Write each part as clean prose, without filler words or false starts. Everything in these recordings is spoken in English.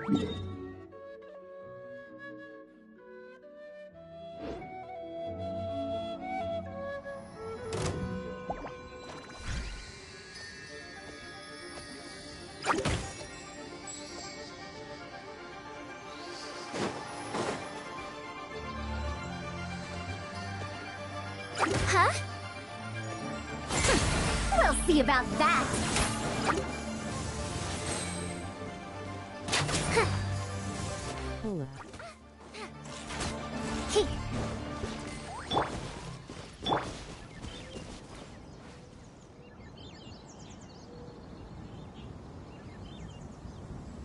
Huh? We'll see about that. Hold up. Hey.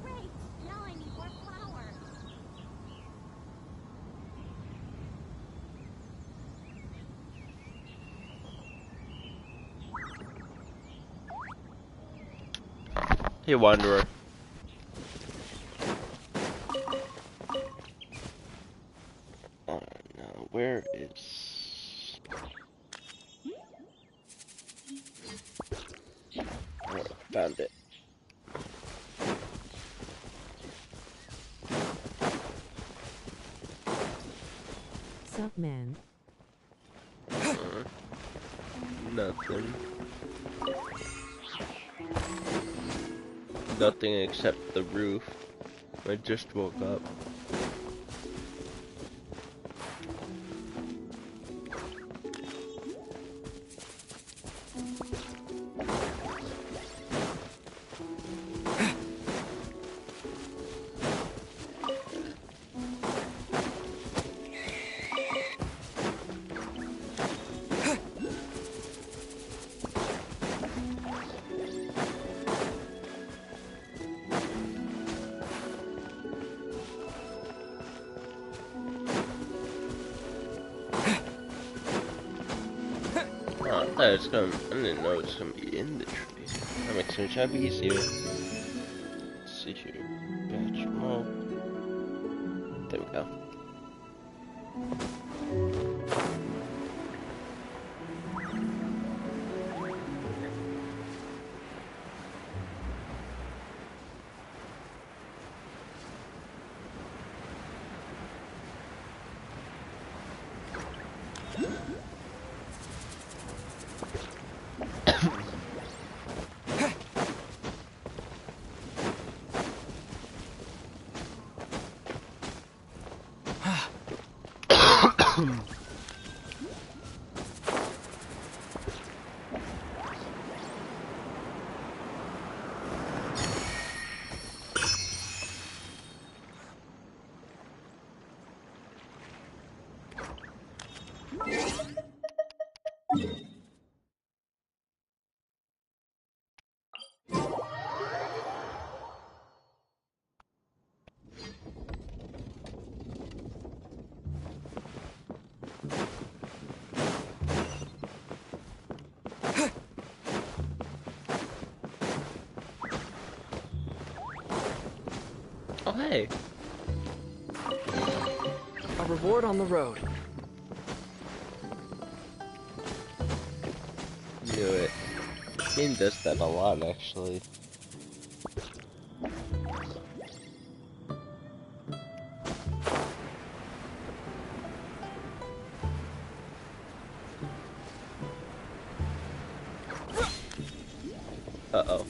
Great! Now I need more flour. Hey, Wanderer. Oh no, where is... Oh, found it. Sup, man? Nothing. Nothing except the roof. I just woke up. I didn't know it's gonna be in the tree. That makes my job easier. Let's see here. Batch mode. There we go. Oh, hey. A reward on the road. Knew it. Game does that a lot, actually. Uh-oh.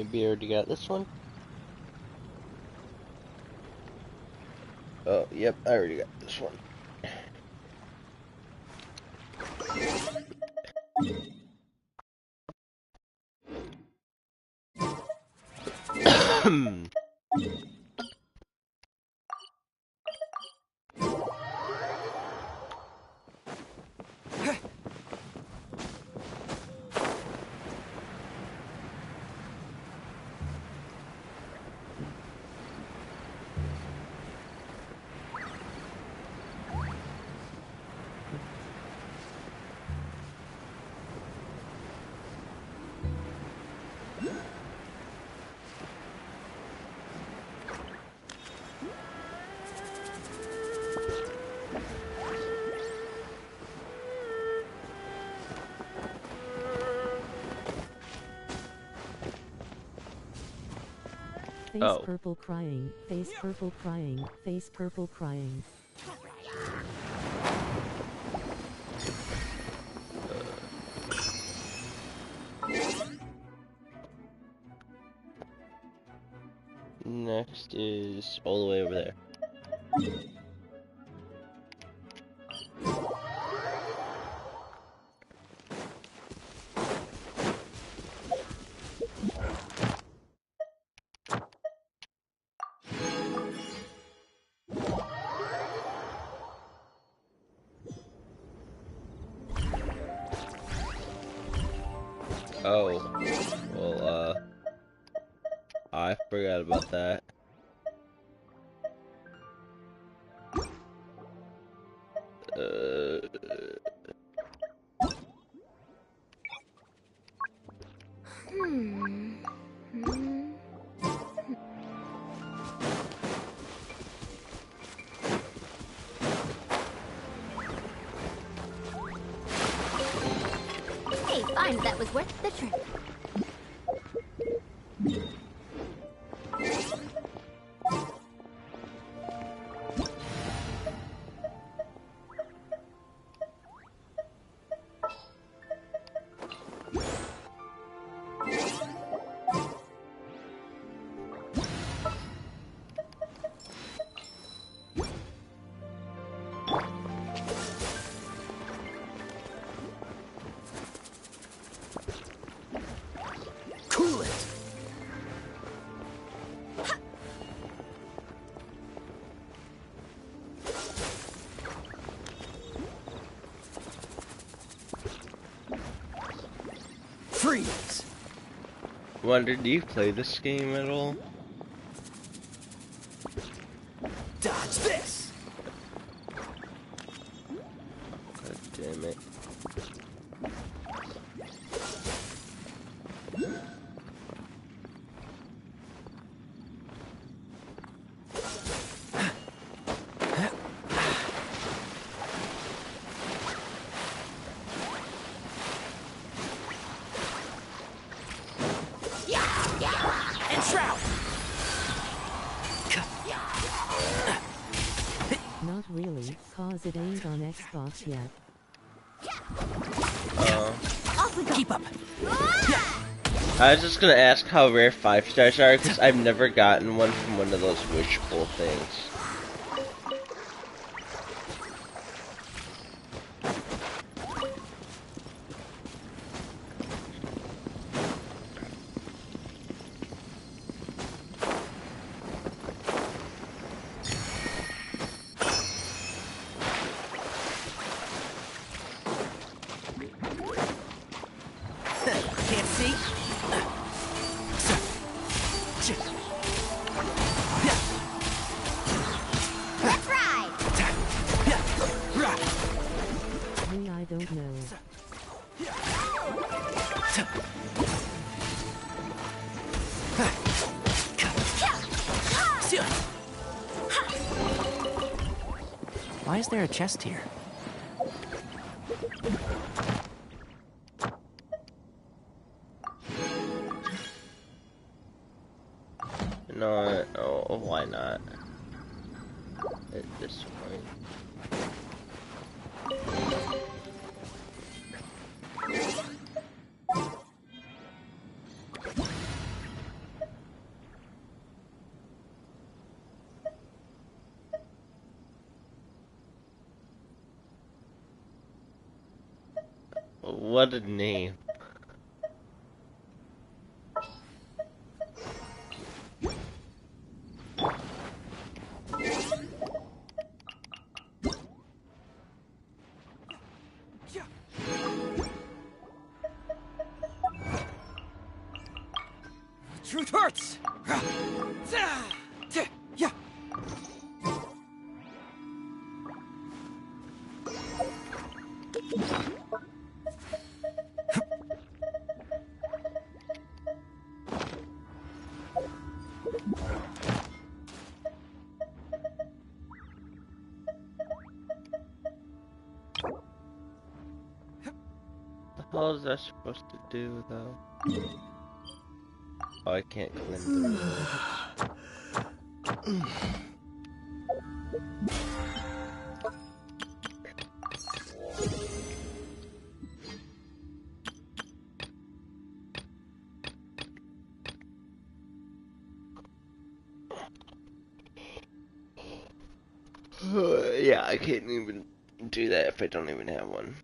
Maybe I already got this one? Oh, yep, I already got this one. Face Oh. purple crying, face purple crying, face purple crying. Next is all the way over there. Oh, well, I forgot about that. Hey, fine, that was worth the trip. Cool it. Freeze. Wonder, do you play this game at all? Dodge this. God damn it. And shroud. Not really, cause it ain't on Xbox yet. Off we go. Keep up. I was just gonna ask how rare 5 stars are, because I've never gotten one from one of those wish pull things. Can't see. Let's ride. Me, I don't know. Why is there a chest here? No, oh, why not? At this point. What a name. Truth hurts. Yeah. What the hell is that supposed to do, though? Oh, I can't clean the yeah, I can't even do that if I don't even have one.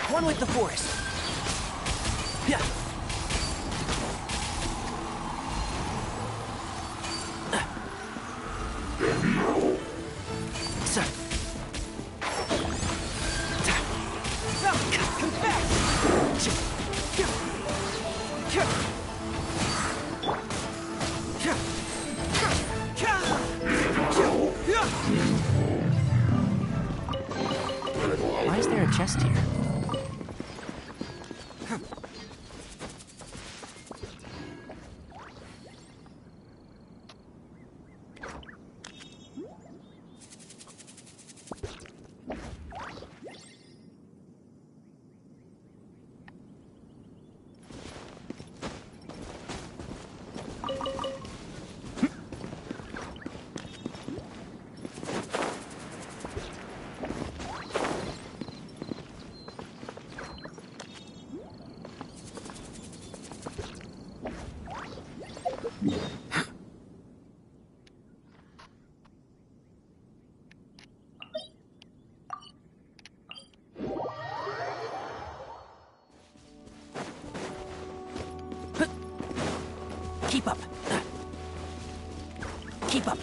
One with the forest. Yeah. So. Come back. Why is there a chest here? Keep up.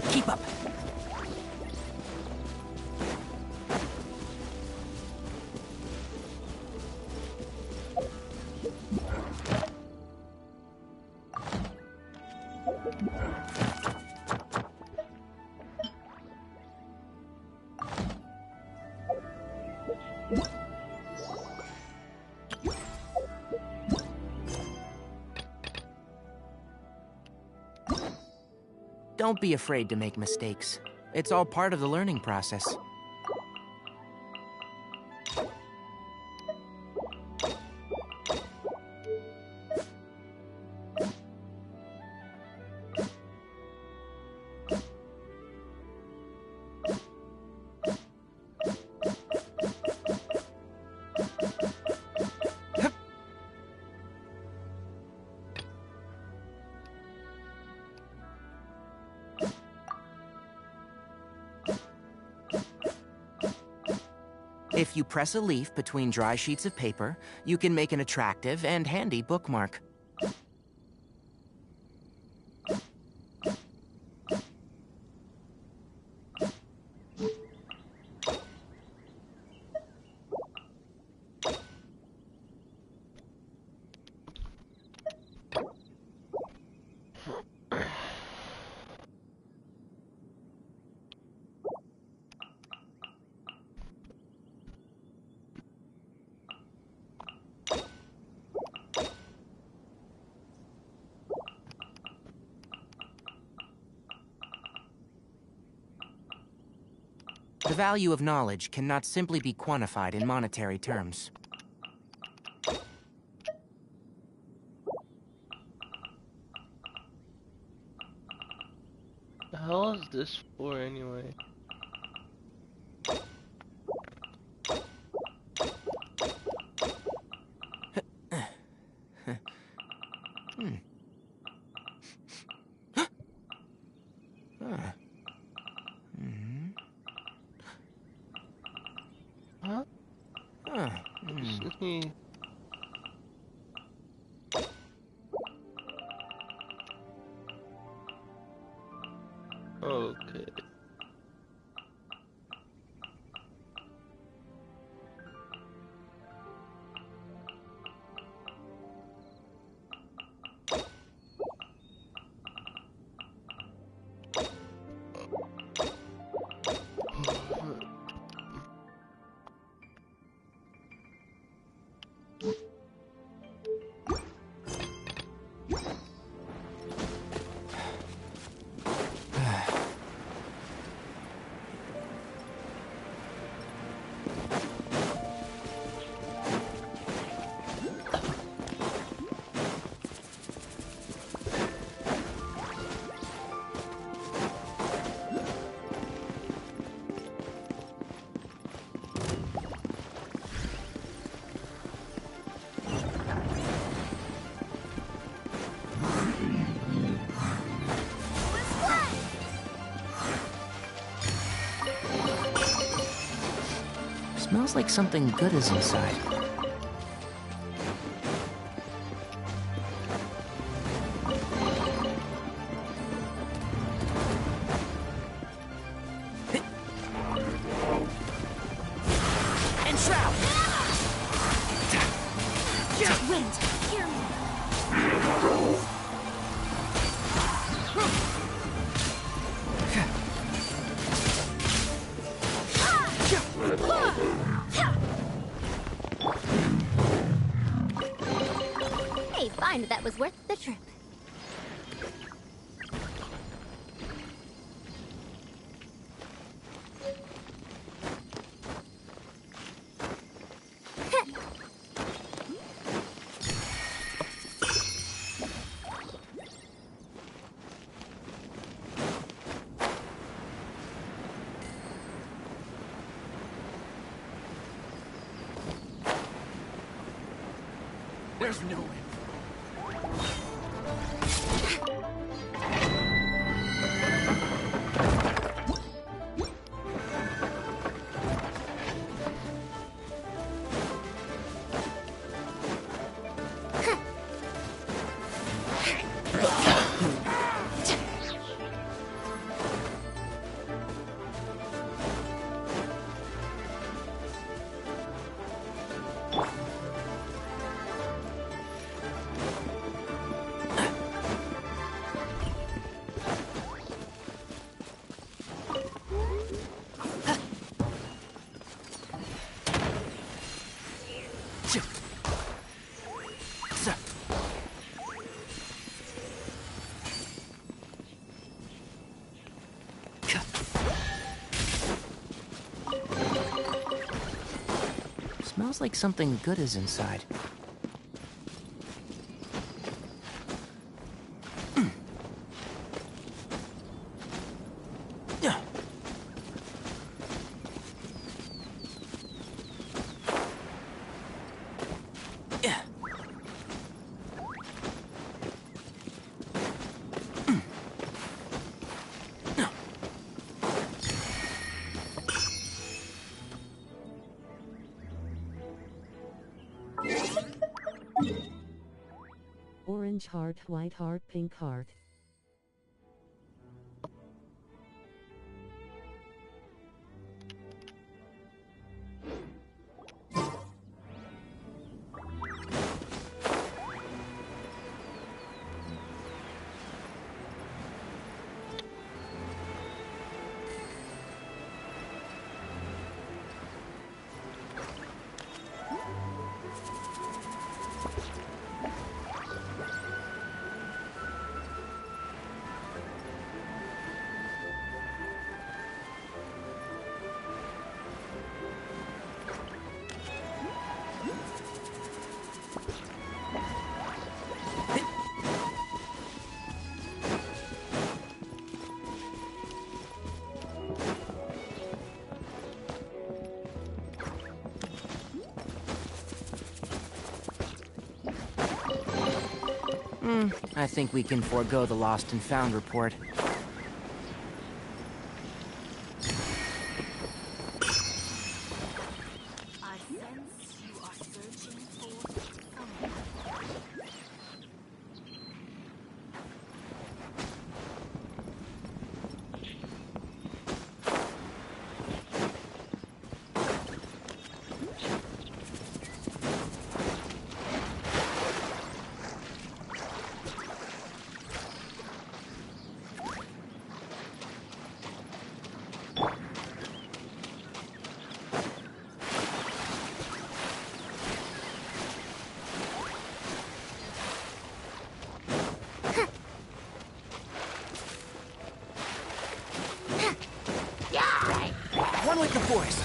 Keep up. Don't be afraid to make mistakes. It's all part of the learning process. If you press a leaf between dry sheets of paper, you can make an attractive and handy bookmark. The value of knowledge cannot simply be quantified in monetary terms. The hell is this for anyway? Huh? Excuse me. Okay. Smells like something good is inside. Enshroud! Wind, hear me. Hey, find that was worth the trip. There's no way. Smells like something good is inside. Orange heart, white heart, pink heart. I think we can forego the lost and found report. I sense you are searching for someone. One with the force.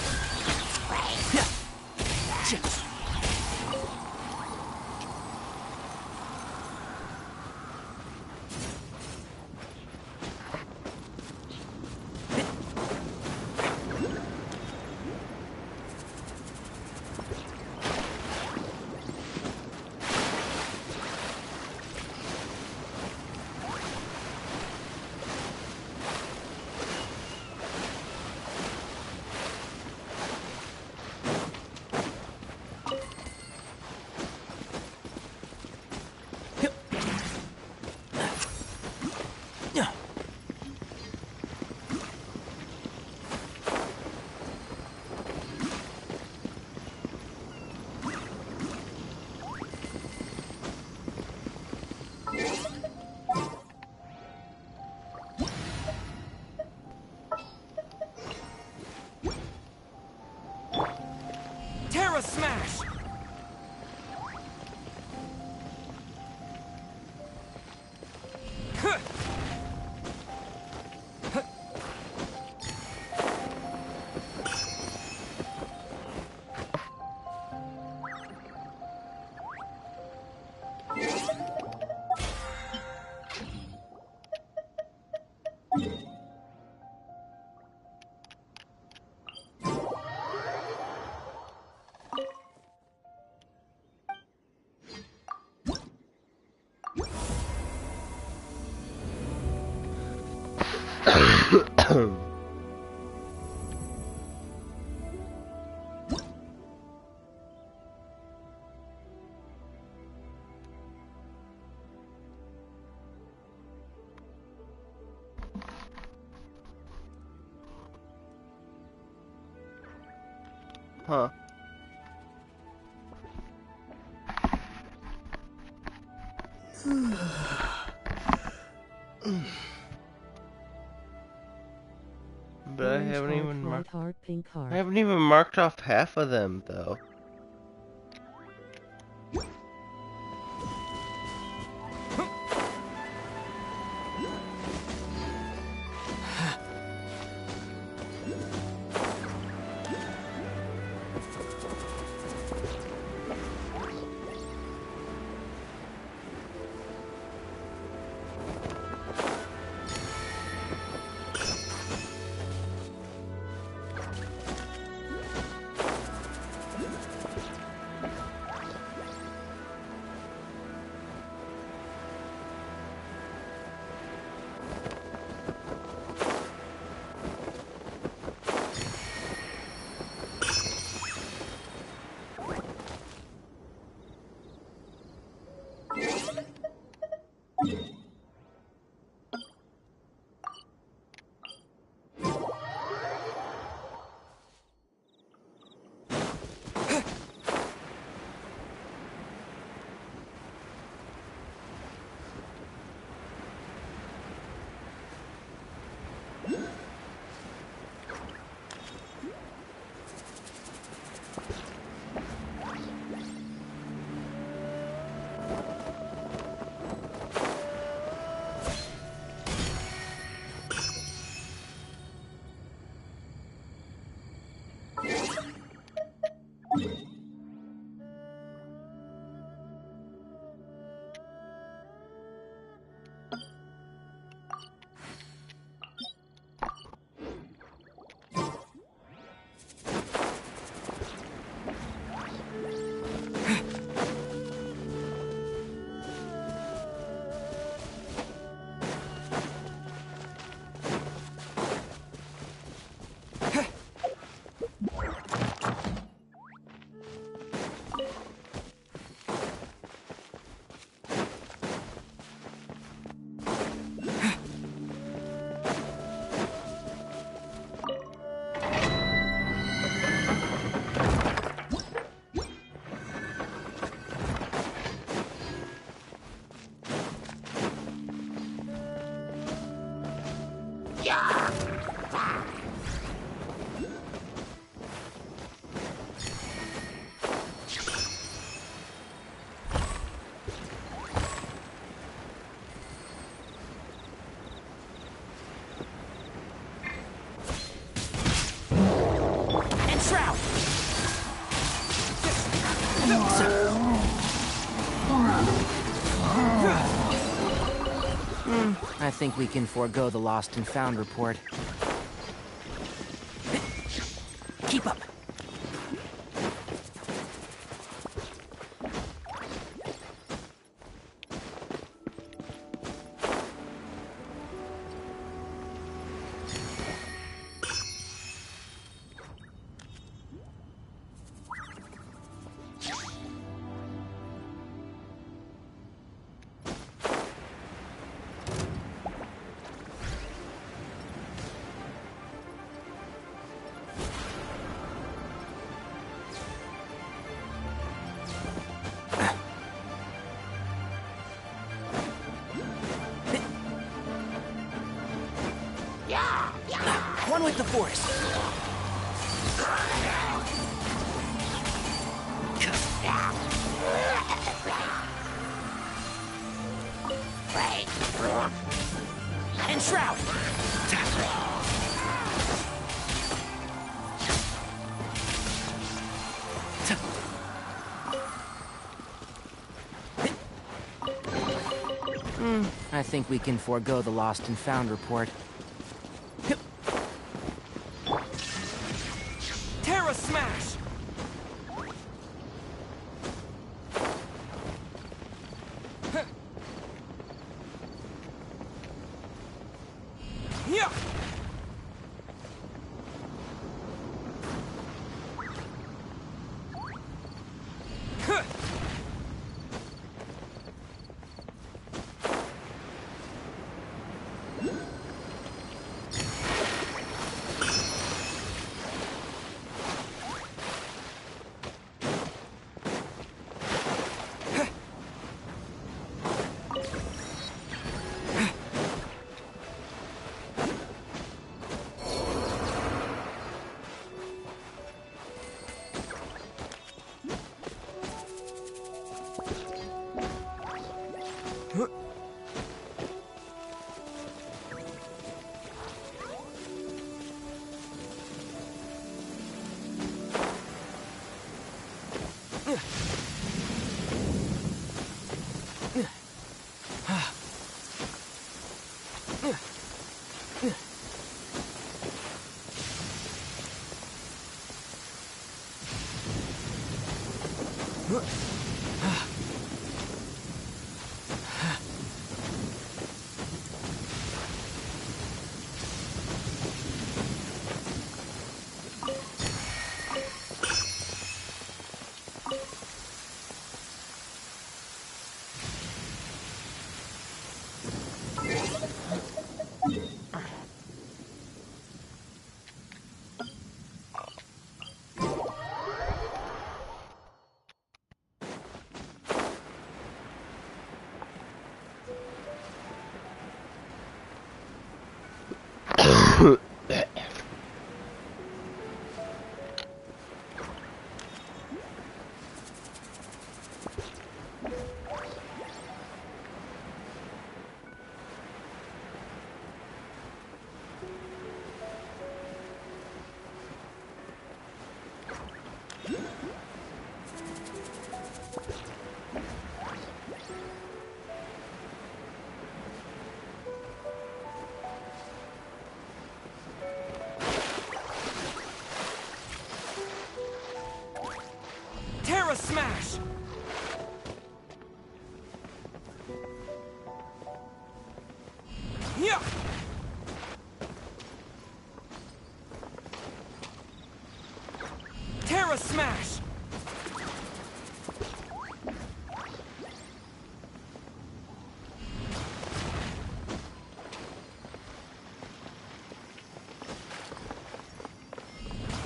Terra Smash! Huh. But I Orange haven't heart, even white marked. heart, pink heart. I haven't even marked off half of them though. Shroud! I think we can forego the lost and found report. Keep up! One with the force. And Shroud. I think we can forego the lost and found report. Terra Smash! Yeah! Terra Smash! Yeah! Terra Smash!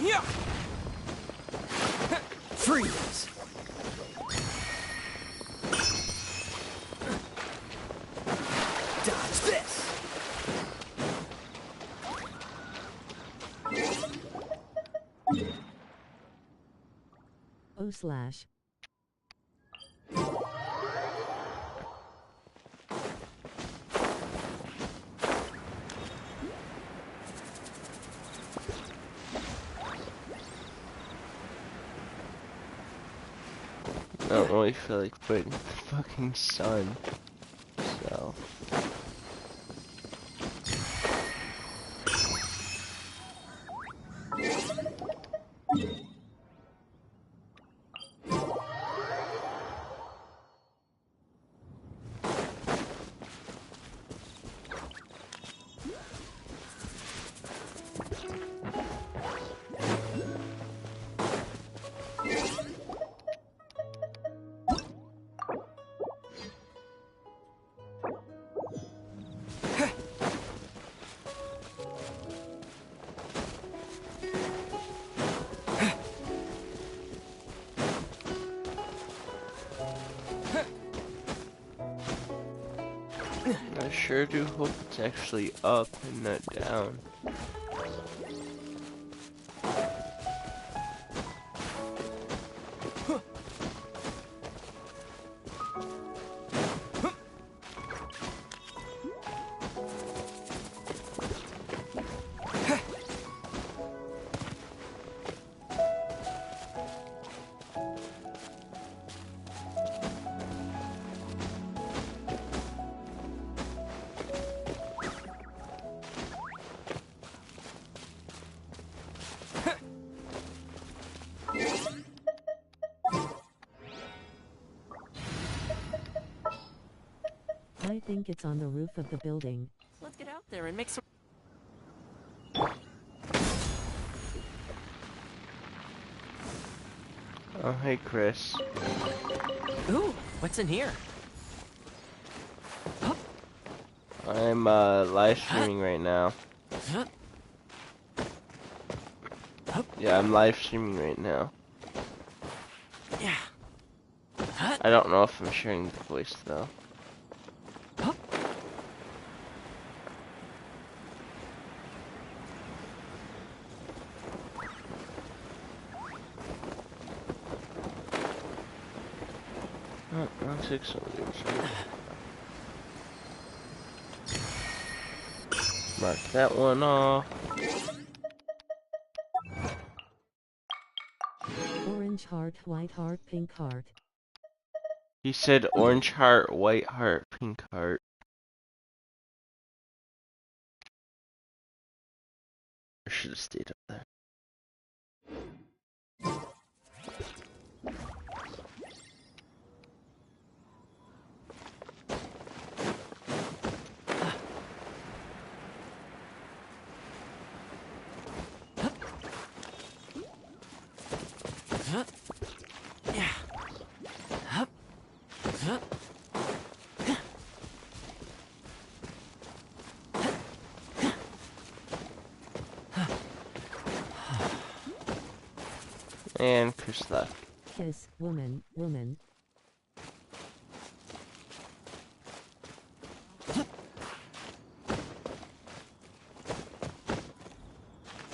Yeah! Freeze! Dodge this! O/. don't really feel like fighting the fucking sun. So. I sure do hope it's actually up and not down. I think it's on the roof of the building. Let's get out there and make some. Oh, hey, Chris. Ooh, what's in here? I'm live streaming right now. Yeah, I'm live streaming right now. Yeah. I don't know if I'm sharing the voice though. Oh, I'll take some of these. Mark that one off. Orange heart, white heart, pink heart. He said orange heart, white heart, pink heart. I should have stayed up there. Yeah. And Chris left. Kiss, woman, woman.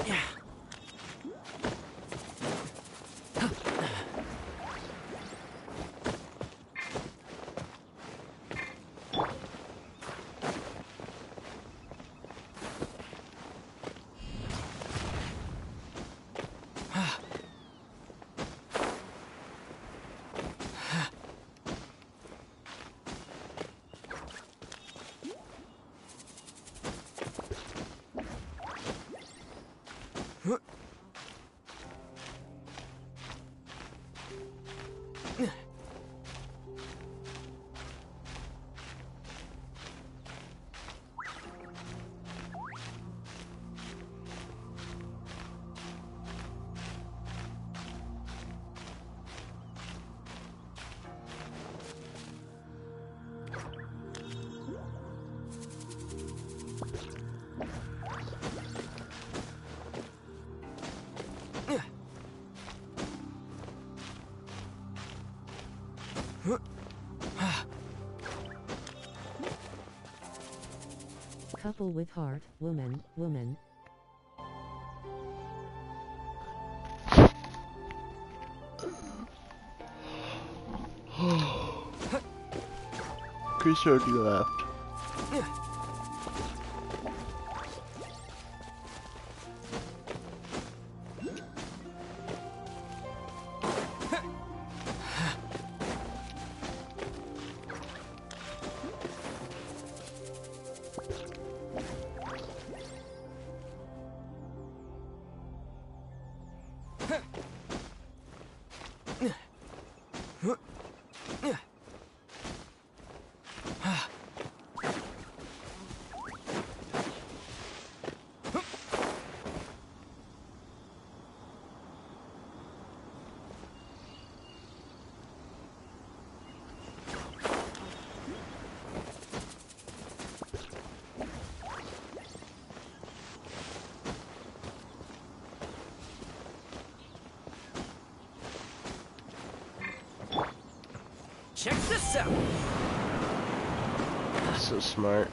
Yeah. Couple with heart, woman, woman. Chris already left. Check this out. So smart.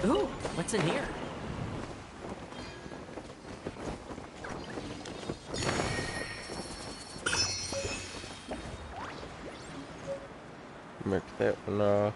Ooh, what's in here? Mark that one off.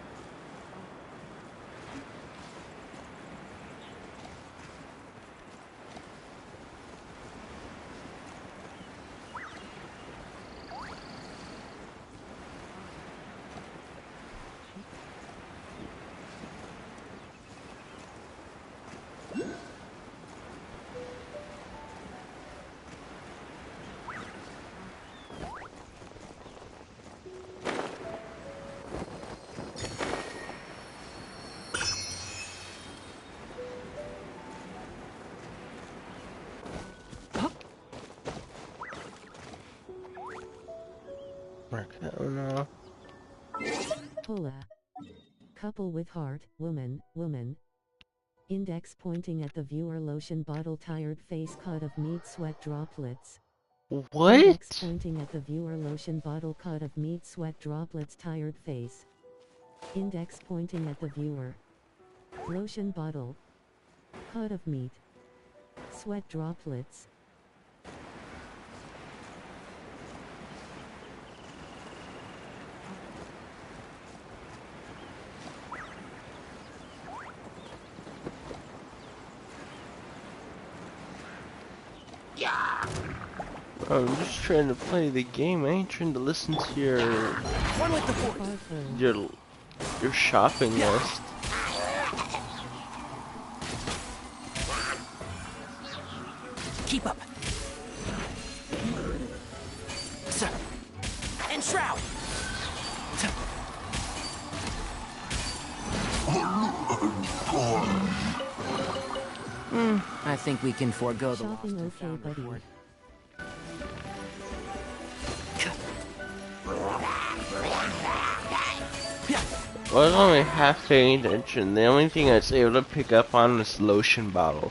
Mark that one off. Hola. Couple with heart, woman, woman. Index pointing at the viewer, lotion bottle, tired face, cut of meat, sweat droplets. What? Index pointing at the viewer, lotion bottle, cut of meat, sweat droplets, tired face. Index pointing at the viewer. Lotion bottle. Cut of meat. Sweat droplets. I'm just trying to play the game. I ain't trying to listen to One with the force. your shopping list. Keep up. Sir. And shroud. I think we can forego the lost Shopping and okay, found buddy. reward. I was only half paying attention. The only thing I was able to pick up on was lotion bottle.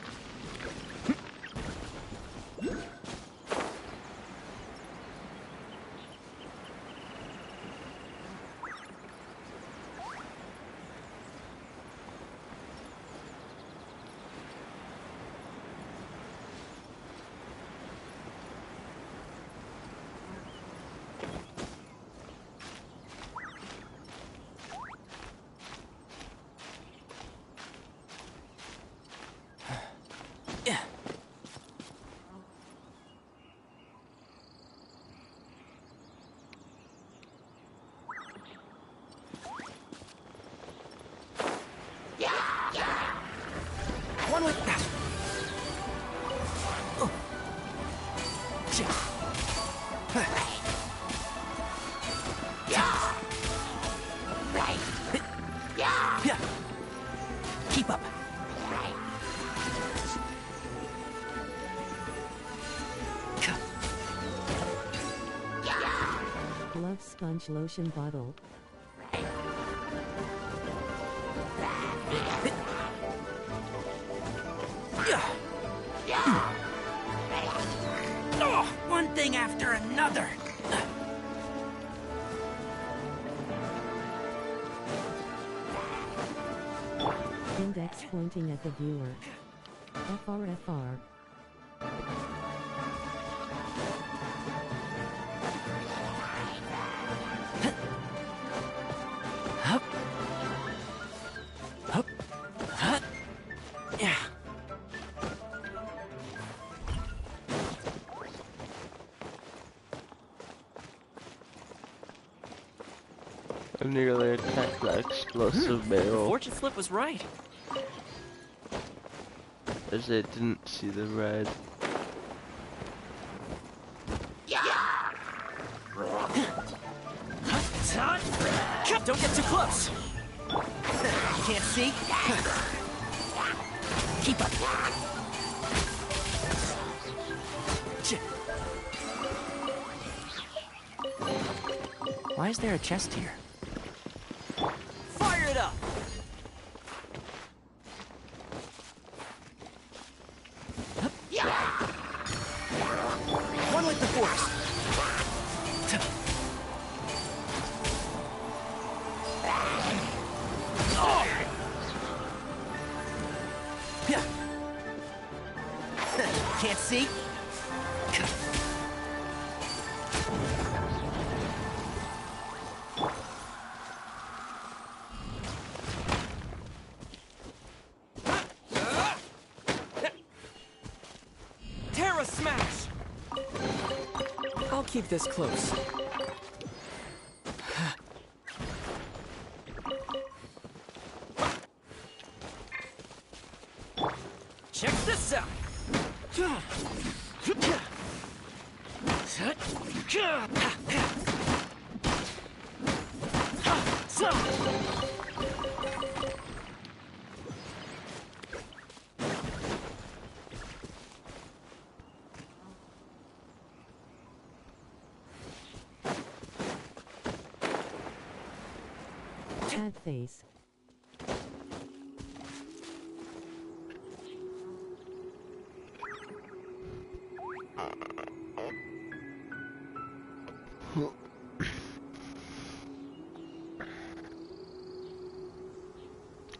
One with that. Keep up. Love sponge lotion bottle. Oh, one thing after another. Index pointing at the viewer. FRFR. Hup. Hup. Hup. Yeah. I nearly attacked that explosive barrel. Fortune slip was right. As I didn't see the red. Don't get too close. Can't see? Keep up. Why is there a chest here? Fire it up! One with the force. Can't see? Terra smash! I'll keep this close. Check this out! Sad face.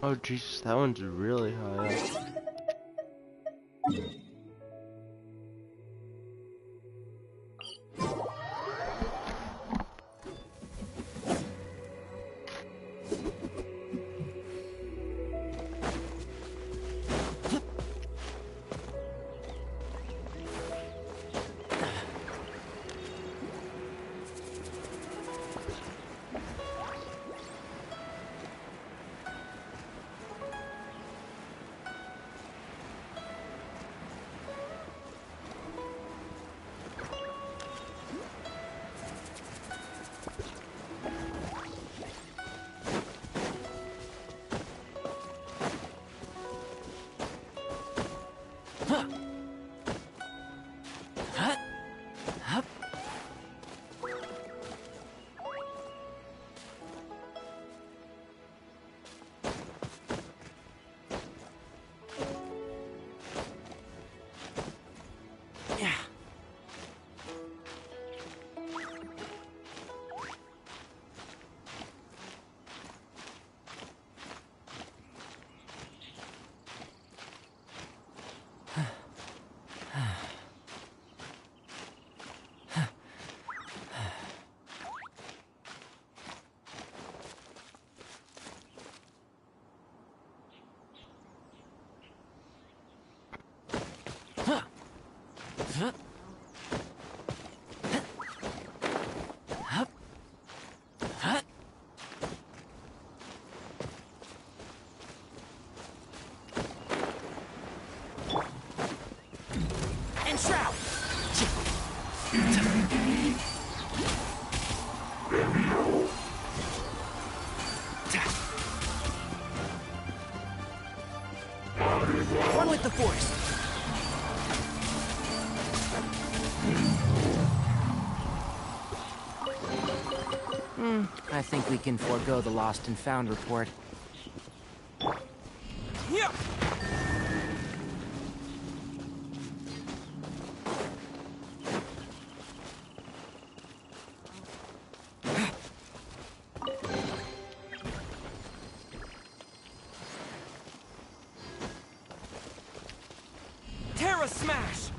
Oh Jesus, that one's really high up. And shroud! One with the force. I think we can forego the lost and found report. Yeah. Terra smash!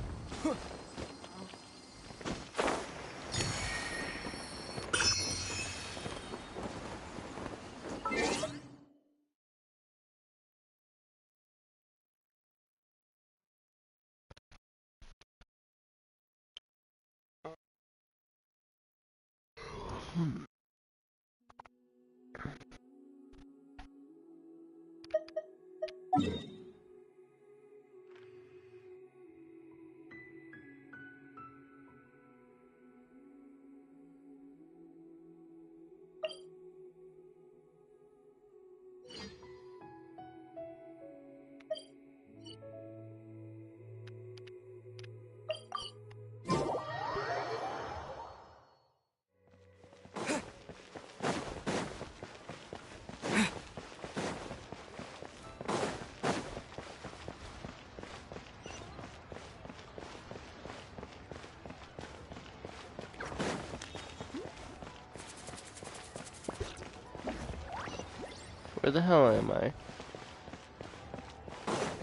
Where the hell am I?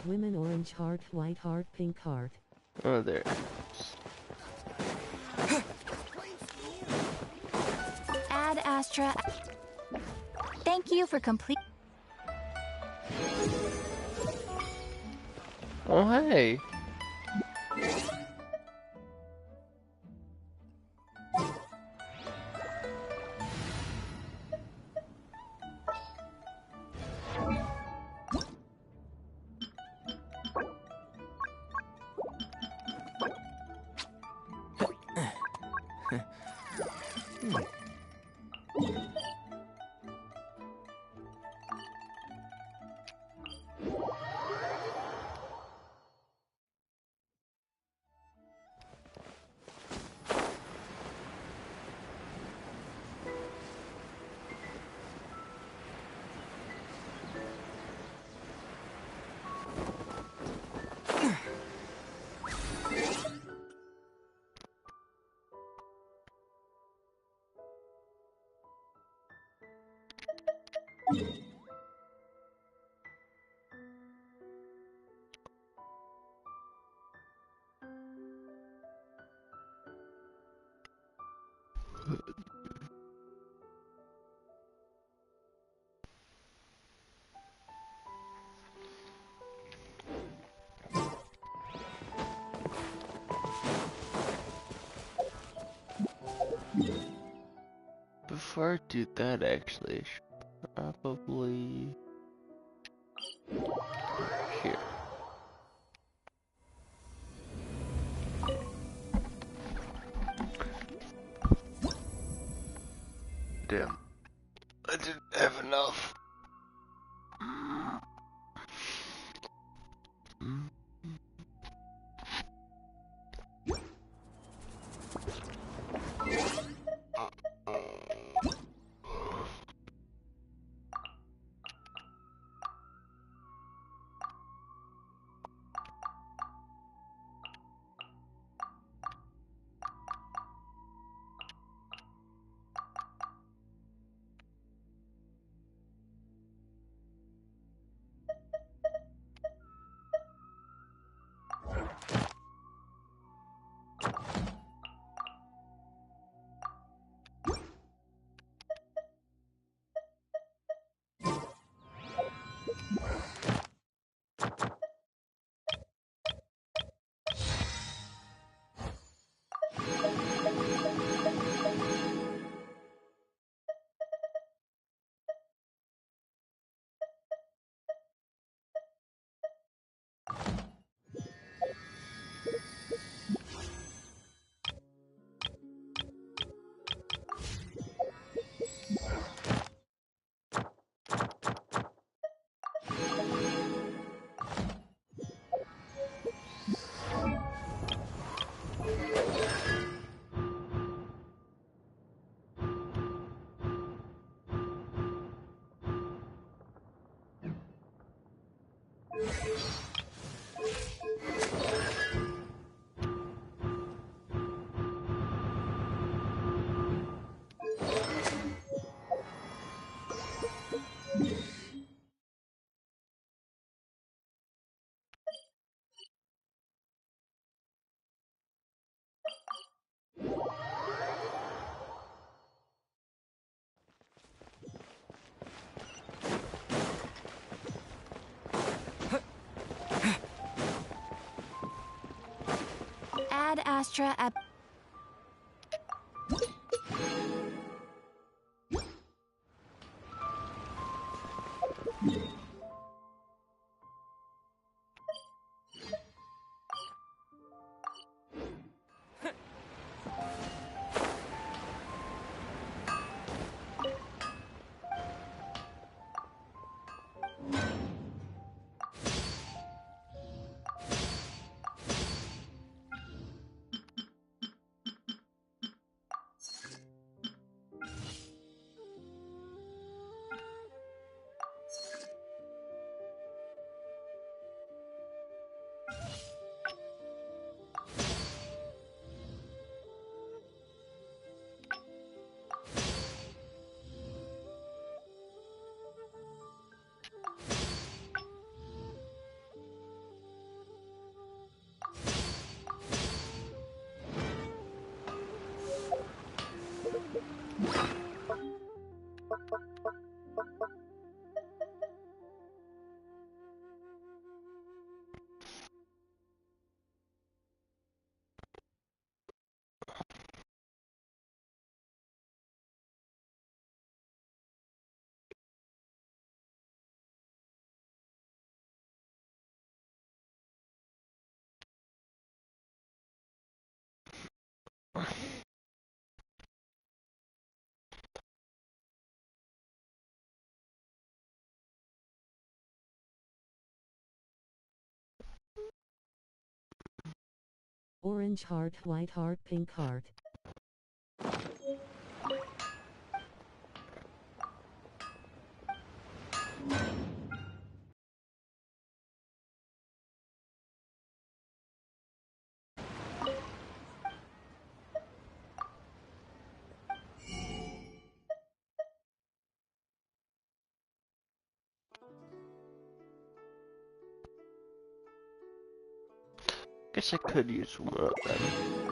Women orange heart, white heart, pink heart. Oh, there. Ad Astra. Thank you for complete. Oh, hey. Before I do that, actually, I should probably here. Damn, I didn't have enough. Ad Astra. Orange heart, white heart, pink heart. Guess I could use one of them.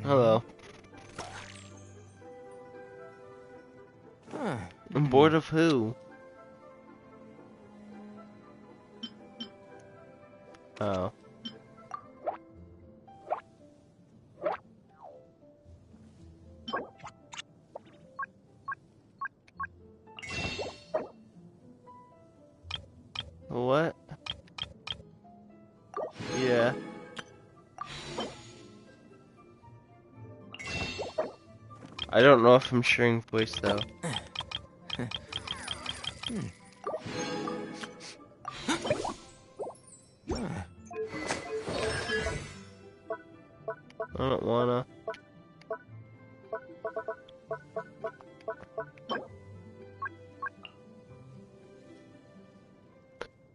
Hello. I'm bored of who? Oh. What? Yeah. I don't know if I'm sharing voice though. I don't wanna.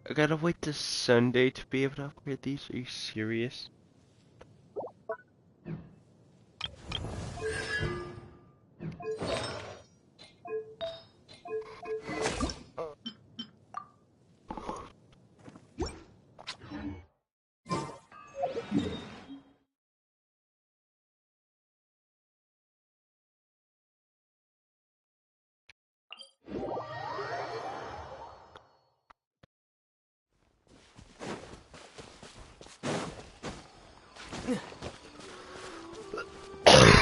I gotta wait till Sunday to be able to upgrade these. Are you serious?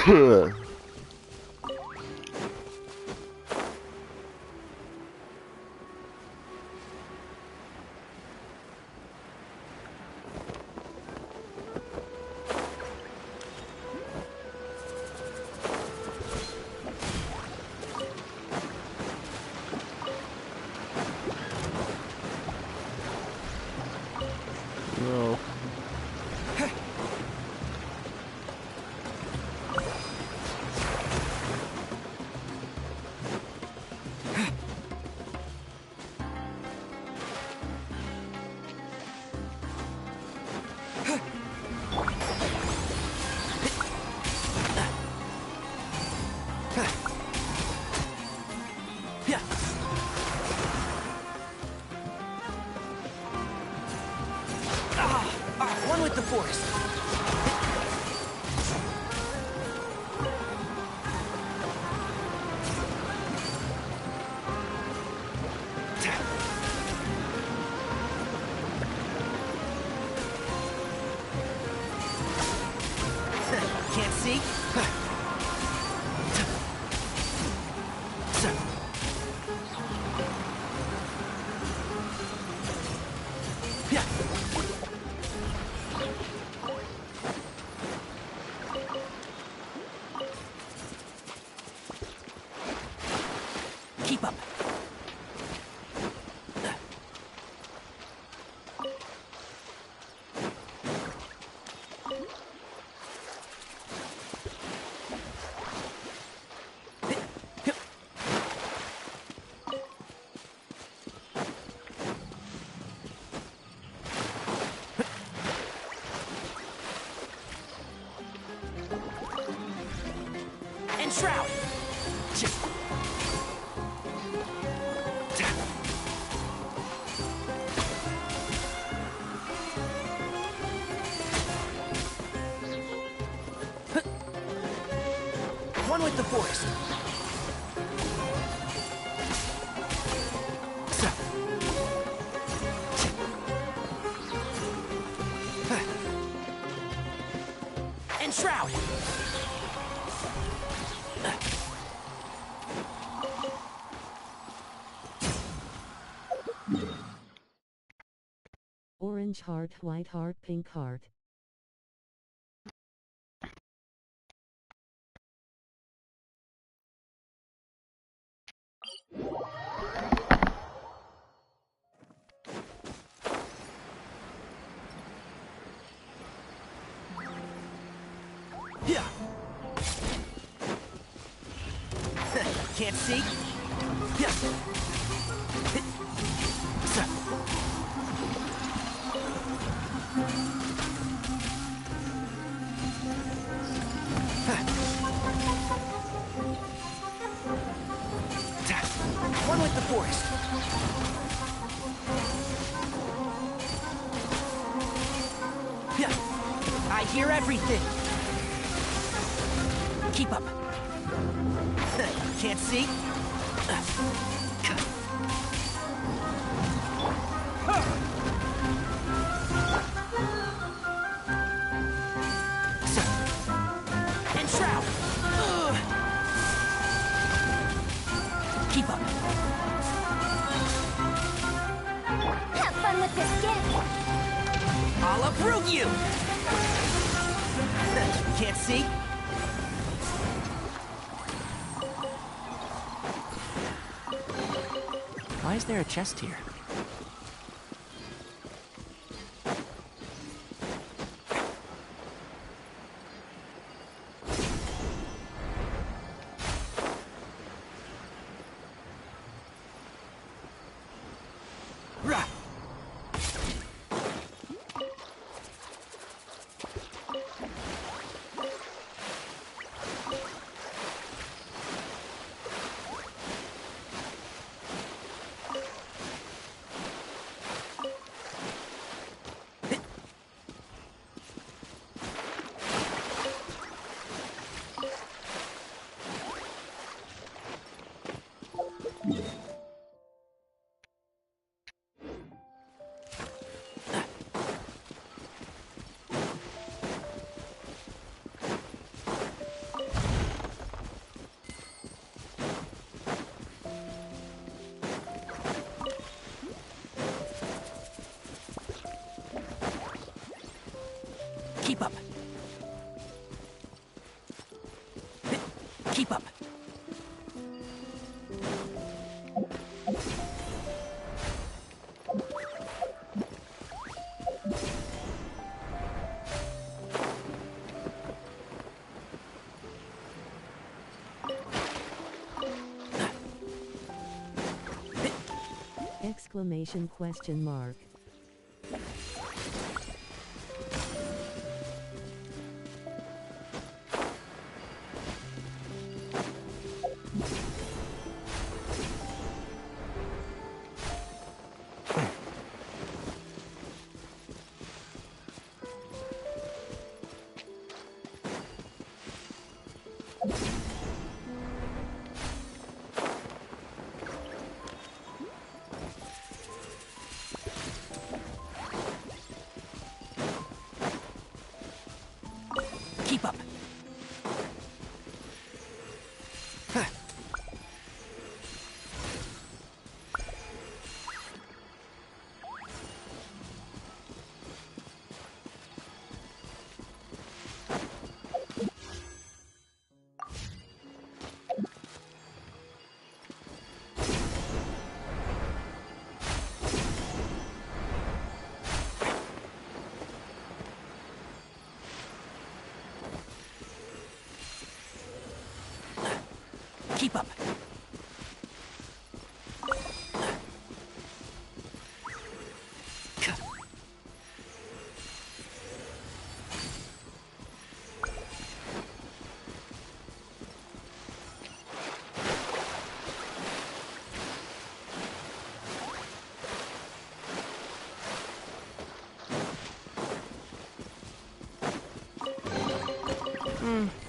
No. One with the forest. Can't see? Keep up. And shroud. One with the forest. And shroud. Orange heart, white heart, pink heart. Yeah. Can't see? Yeah. One with the forest. Yeah. I hear everything. Keep up. Can't see? And shroud. Keep up. Have fun with this gift. I'll uproot you. Can't see? Why is there a chest here? Rah! Keep up. Keep up. Exclamation question mark. Keep up. Keep up.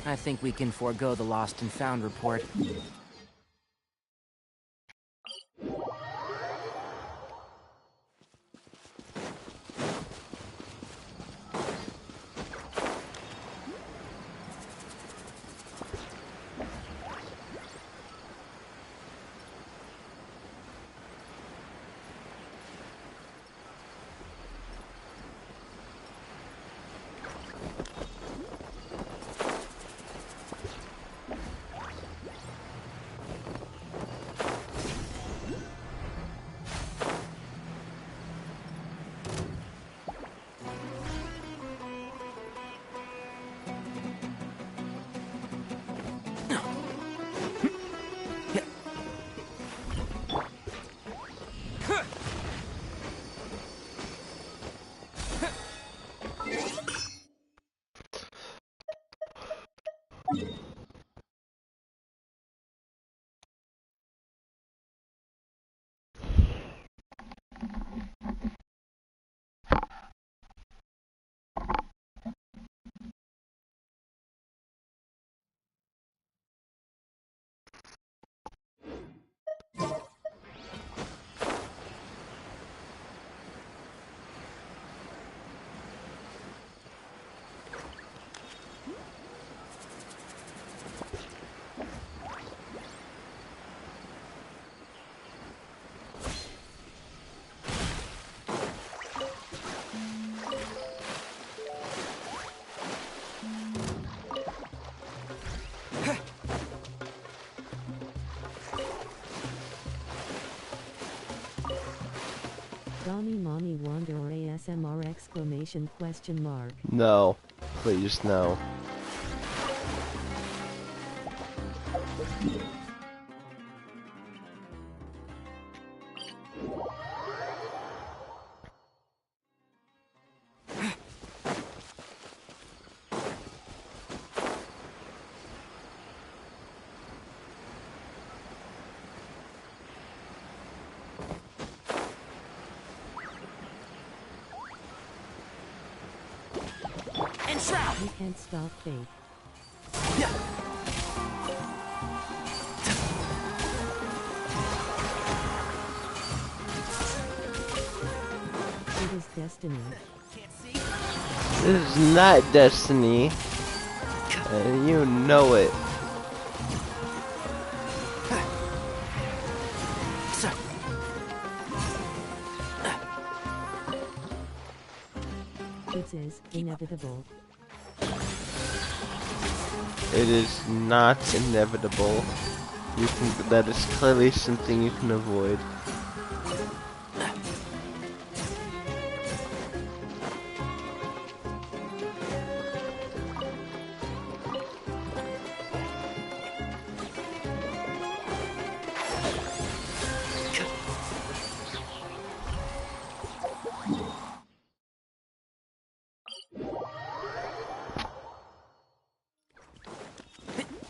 I think we can forego the lost and found report. Donnie Mommy Wanderer ASMR exclamation question mark. No. Please, no. And shroud. You can't stop fate. It is destiny. Can't see. This is not destiny. And you know it. Sir. It is inevitable. It is not inevitable. That is clearly something you can avoid.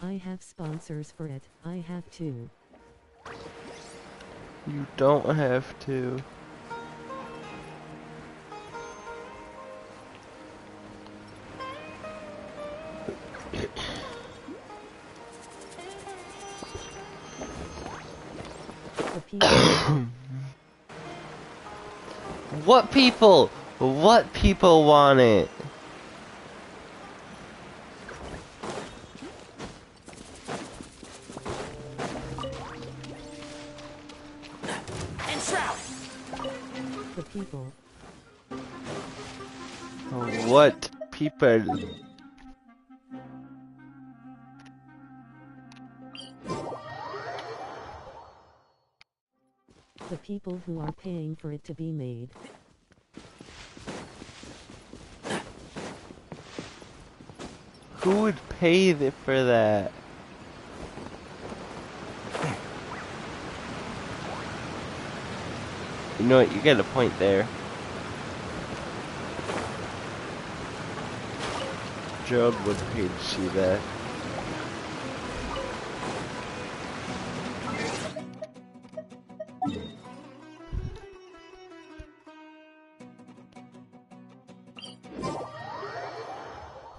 I have sponsors for it. I have to. You don't have to. The people. What people? What people want it? The people. What people? The people who are paying for it to be made. Who would pay for that? You know what? You get a point there. Gerald would pay to see that.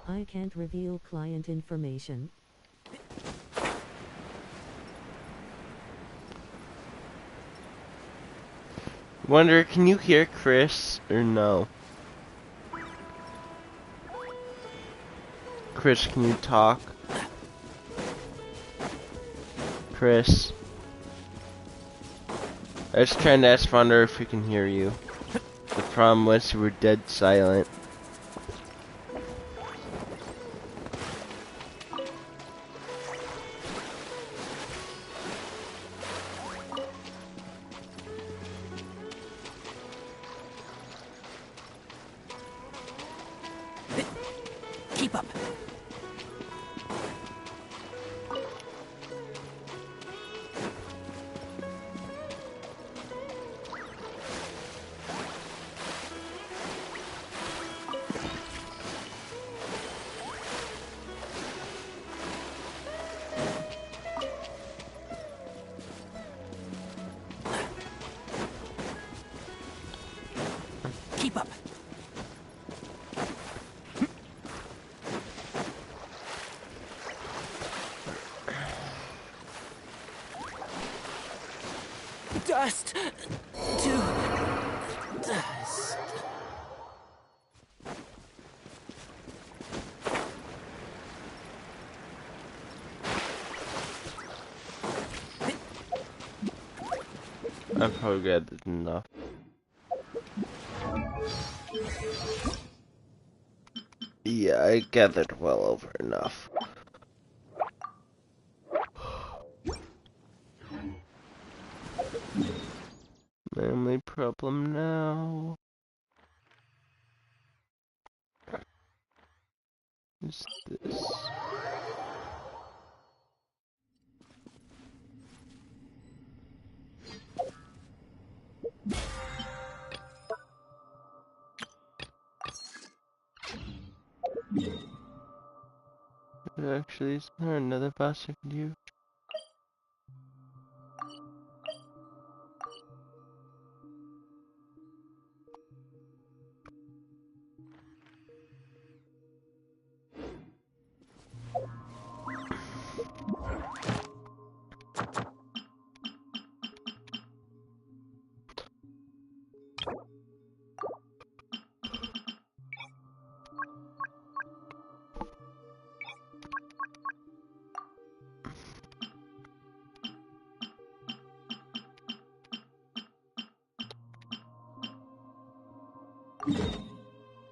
I can't reveal client information. Wonder, can you hear Chris or no? Chris, can you talk? Chris? I was trying to ask Fonda if he can hear you. The problem was you were dead silent. Keep up. Keep up. Dust to dust. I've probably gathered enough. Yeah, I gathered well over enough. My only problem now is this. Actually, is there another boss I could use?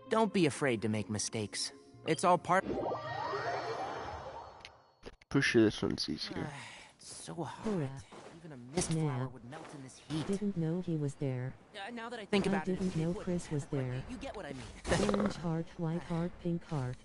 Don't be afraid to make mistakes. It's all part. For sure this one's easier. It's so hot. Hurrah. Even a mist Nah. flower would melt in this heat. Didn't know he was there. Now that I think I about it, didn't know it would. Chris was there. You get what I mean. Orange heart, white heart, pink heart.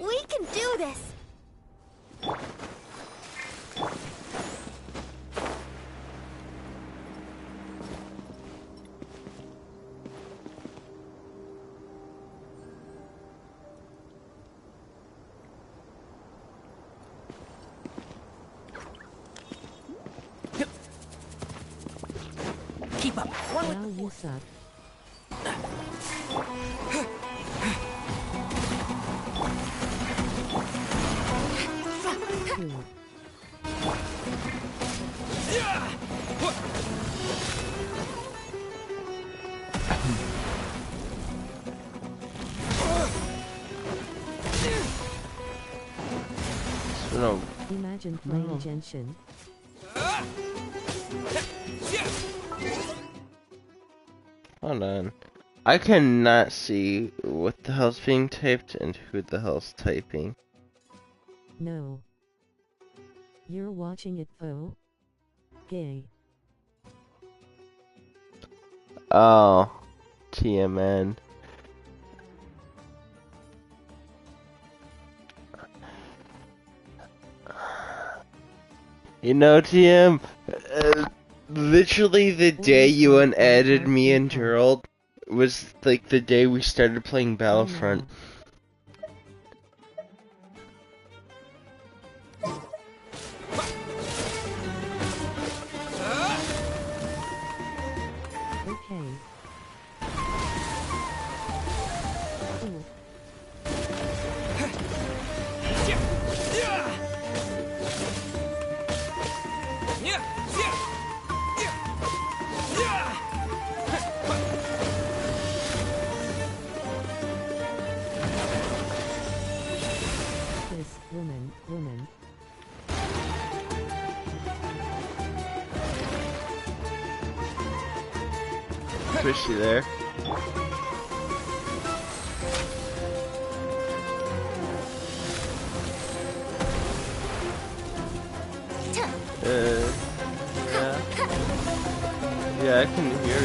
We can do this! Keep up. One with Wow, the you force. suck. Two. So no, Imagine playing Genshin. hold on. I cannot see what the hell's being typed and who the hell's typing. No. You're watching it though? Gay. Oh, TMN. You know, TM, literally the day you unadded me and Gerald was like the day we started playing Battlefront. Okay. Ooh. This woman. Fishy there. Yeah. Yeah, I can hear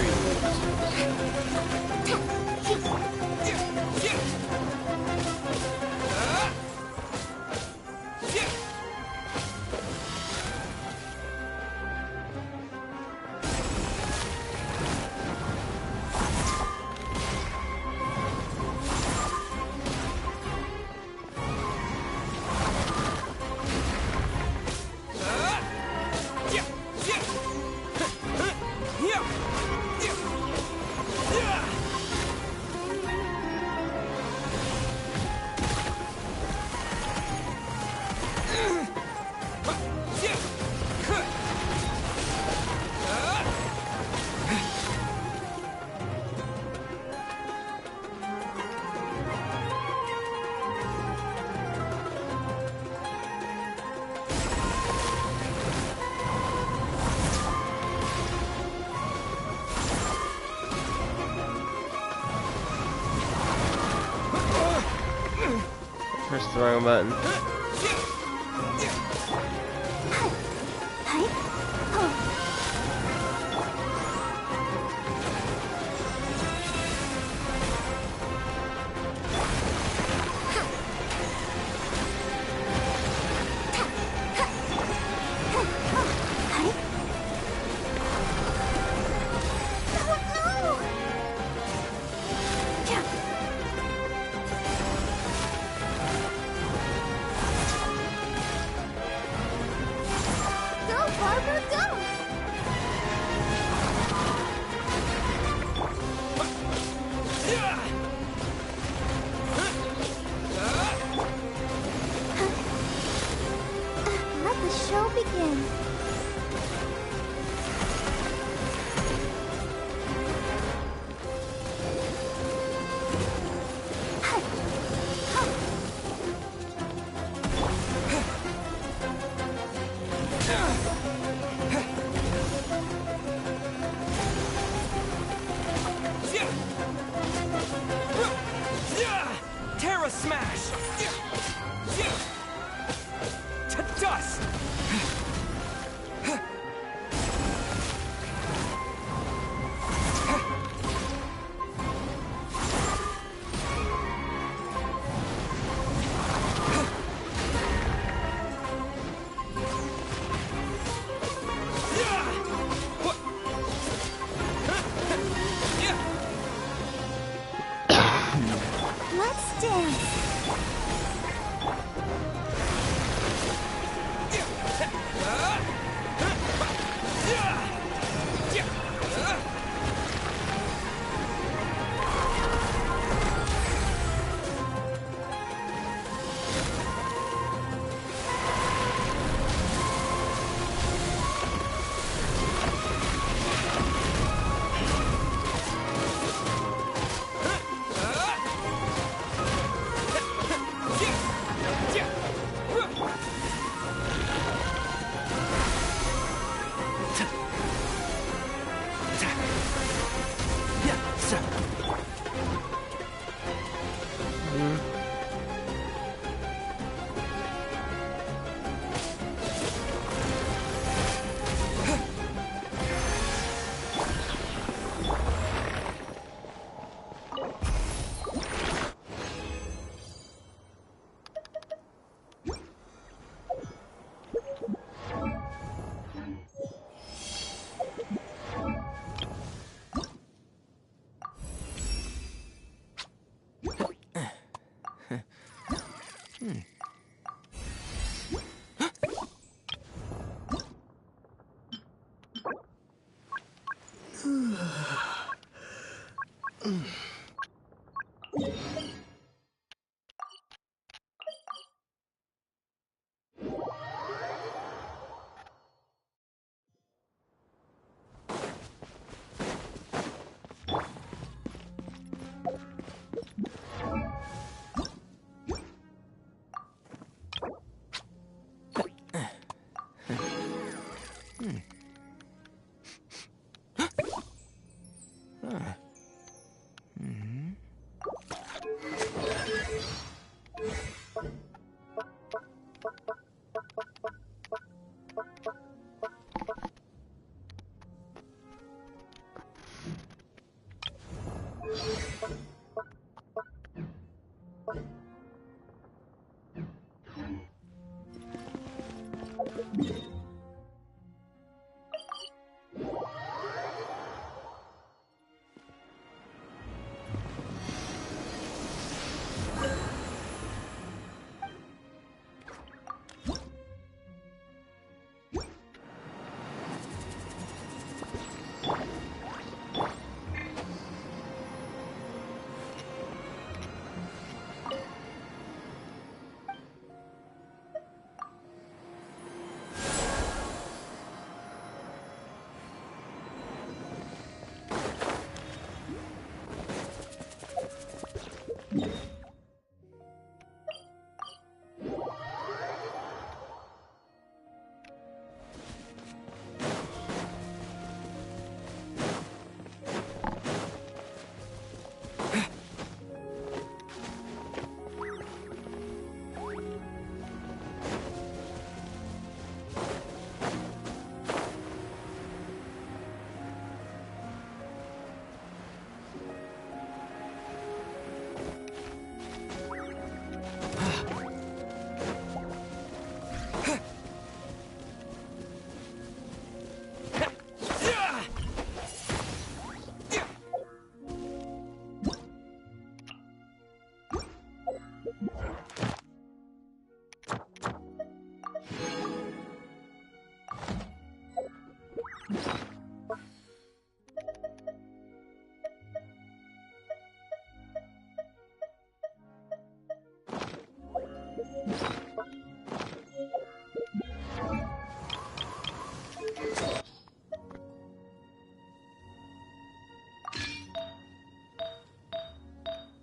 Pressed the wrong button.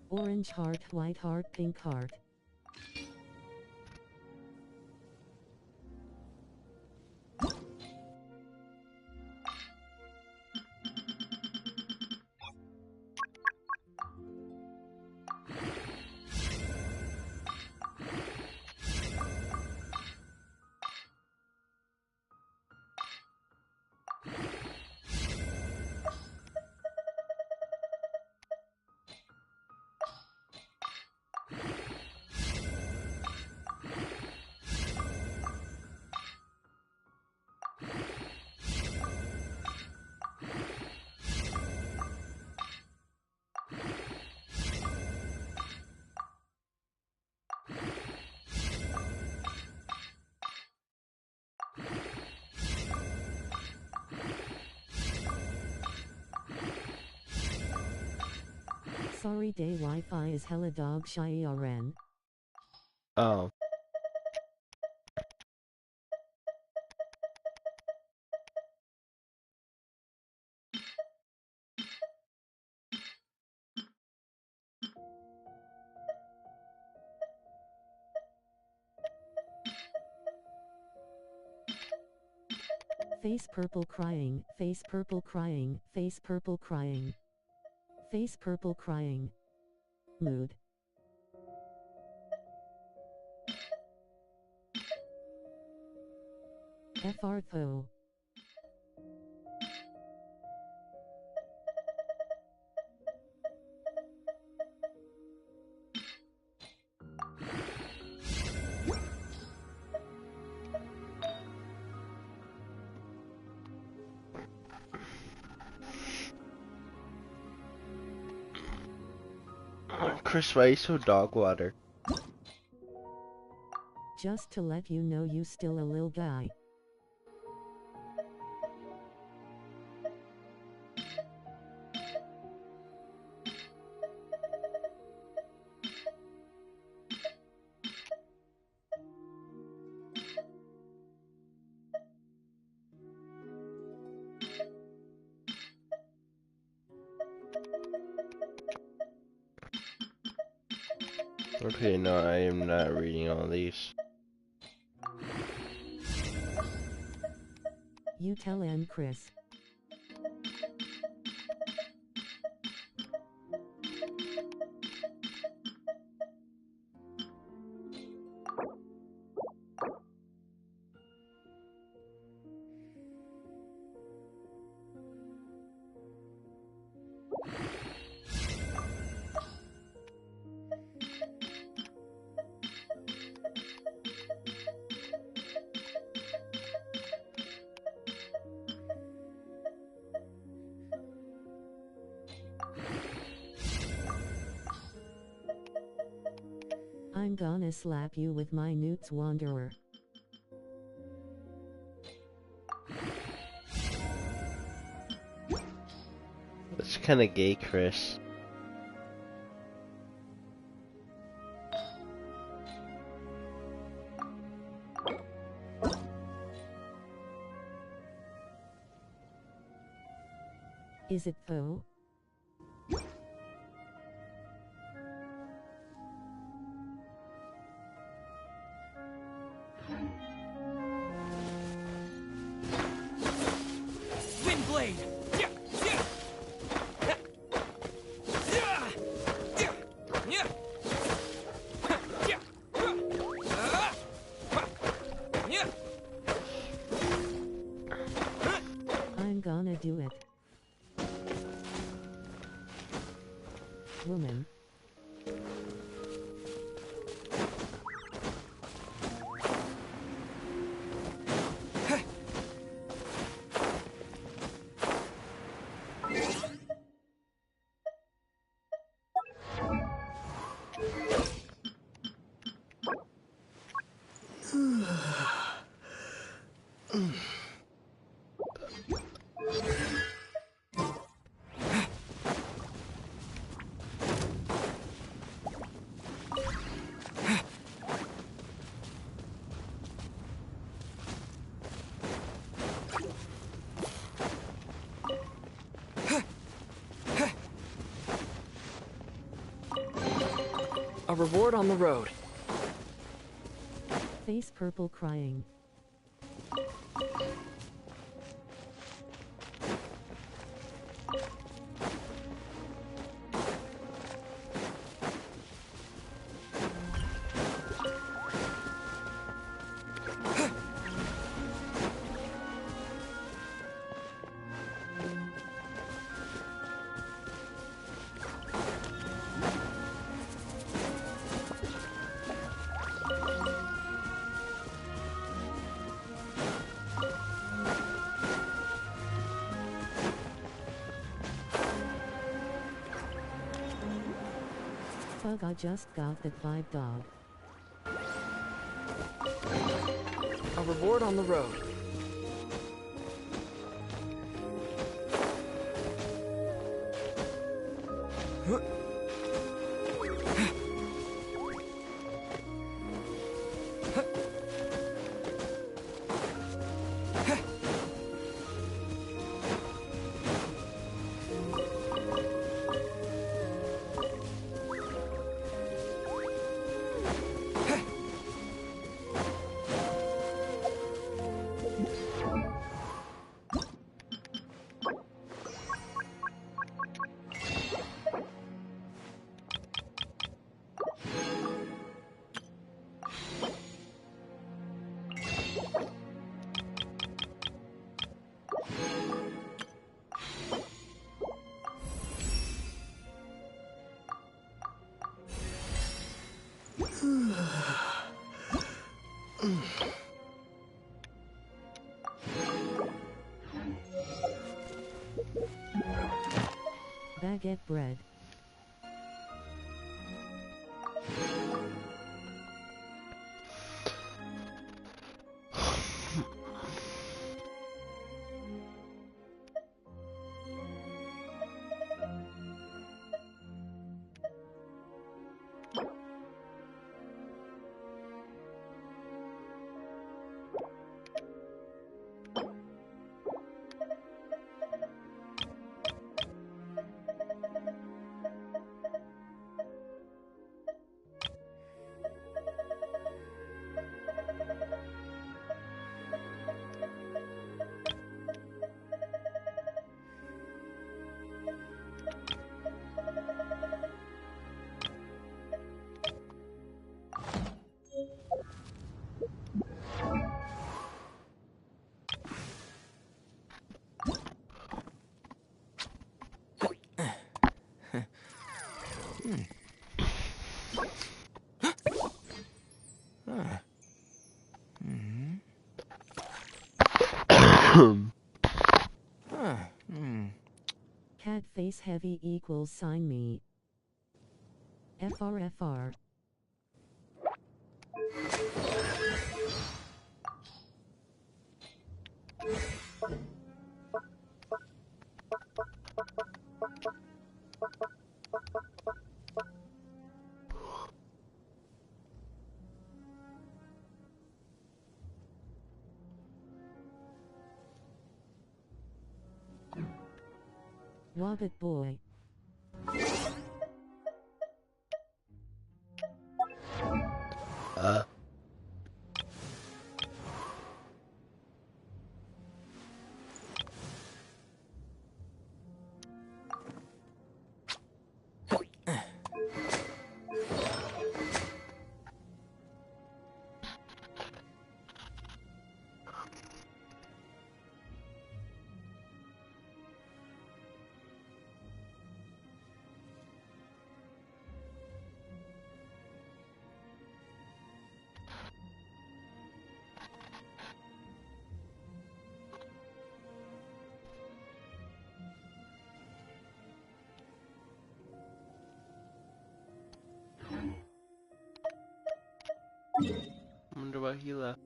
Orange heart, white heart, pink heart. Sorry day Wi-Fi is hella dog shy RN. Oh. Face purple crying, face purple crying, face purple crying. Face purple crying. Mood. FR Tho. Chris, why are you so dog water? Just to let you know you still a lil guy. Okay, no, I am not reading all these. You tell him, Chris. I'm gonna slap you with my Newt's Wanderer. That's kind of gay, Chris. Is it though? Windblade! I'm gonna do it. Woman. A reward on the road. Face purple crying. Fuck, I just got that vibe, dog. A reward on the road. Baguette bread. heavy equals sign me. FRFR. Wobbit boy. Wonder why he left.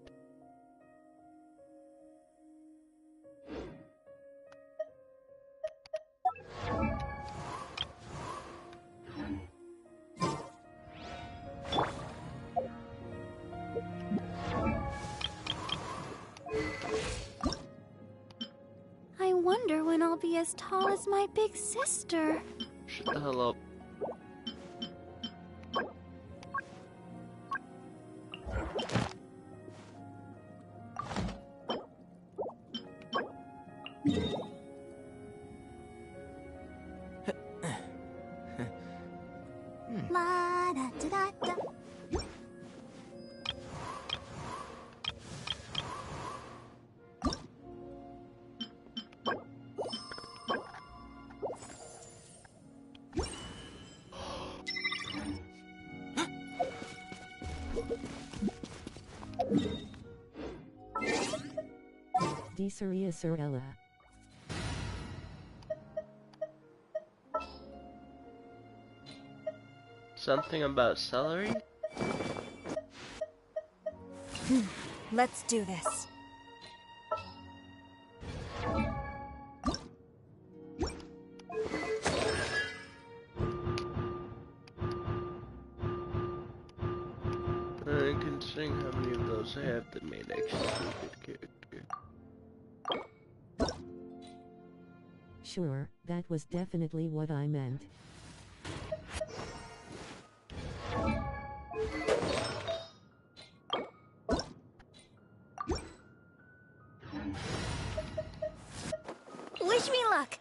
I wonder when I'll be as tall as my big sister. Shut the hell up. La da da da da. Deseria Sorella. Something about celery? Let's do this. Considering how many of those I have, that made actually a good character. Sure, that was definitely what I meant. Wish me luck.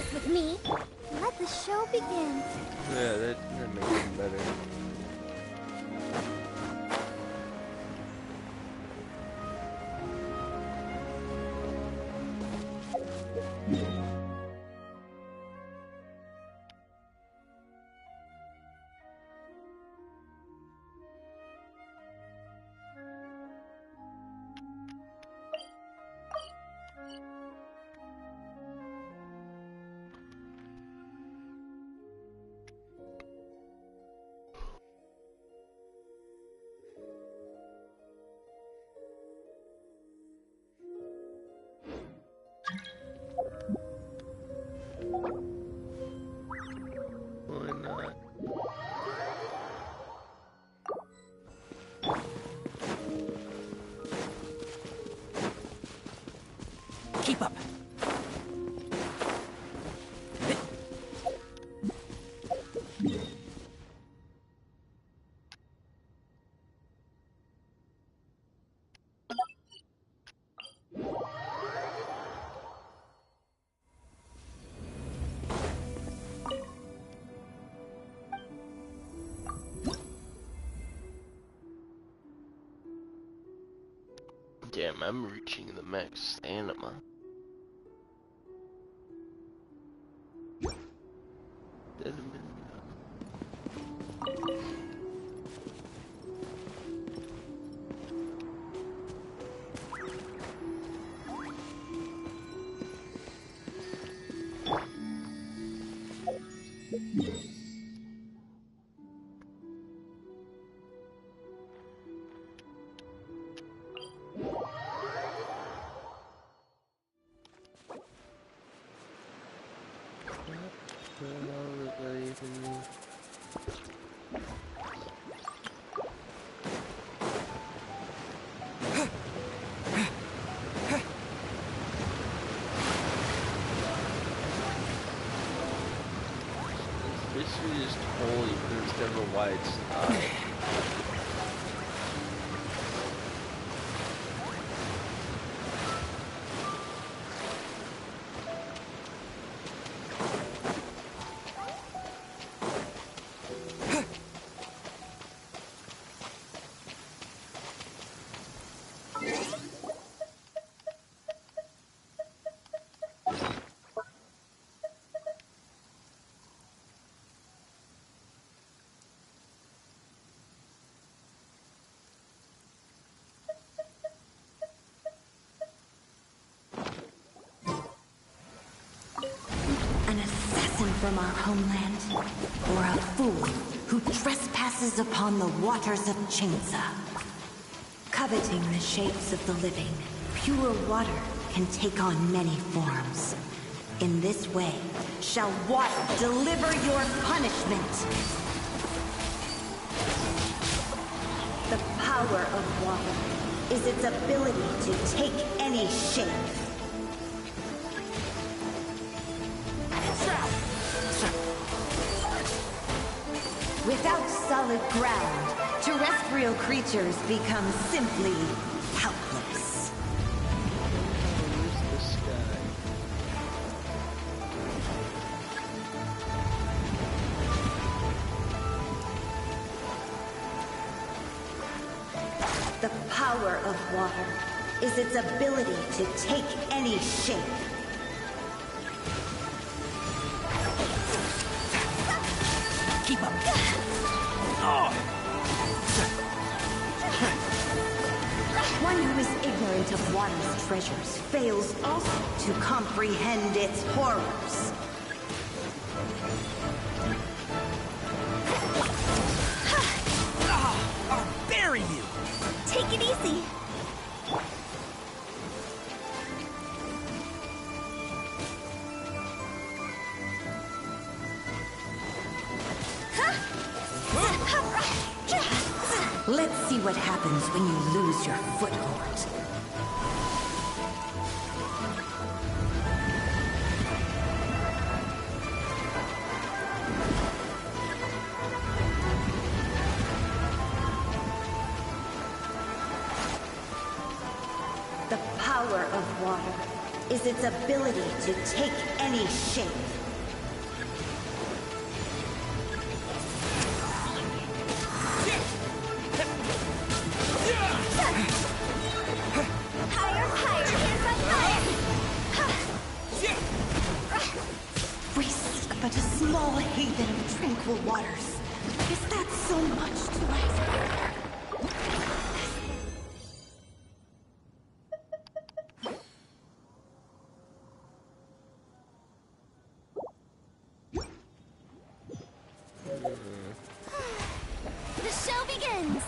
mess with me. Let the show begin. Yeah, that makes it better. Why not? Keep up. Damn, I'm reaching the max stamina. Basically just totally instead of a wide stop. An assassin from our homeland, or a fool who trespasses upon the waters of Chainsa. Coveting the shapes of the living, pure water can take on many forms. In this way, shall water deliver your punishment. The power of water is its ability to take any shape. Without solid ground, terrestrial creatures become simply helpless. Where's the sky? The power of water is its ability to take any shape. Keep up. One who is ignorant of water's treasures fails also to comprehend its horrors. I'll bury you! Take it easy. Let's see what happens when you lose your foothold. The power of water is its ability to take any shape. Higher, higher, here's my fire! We seek but a small haven of tranquil waters. Is that so much to ask? The show begins!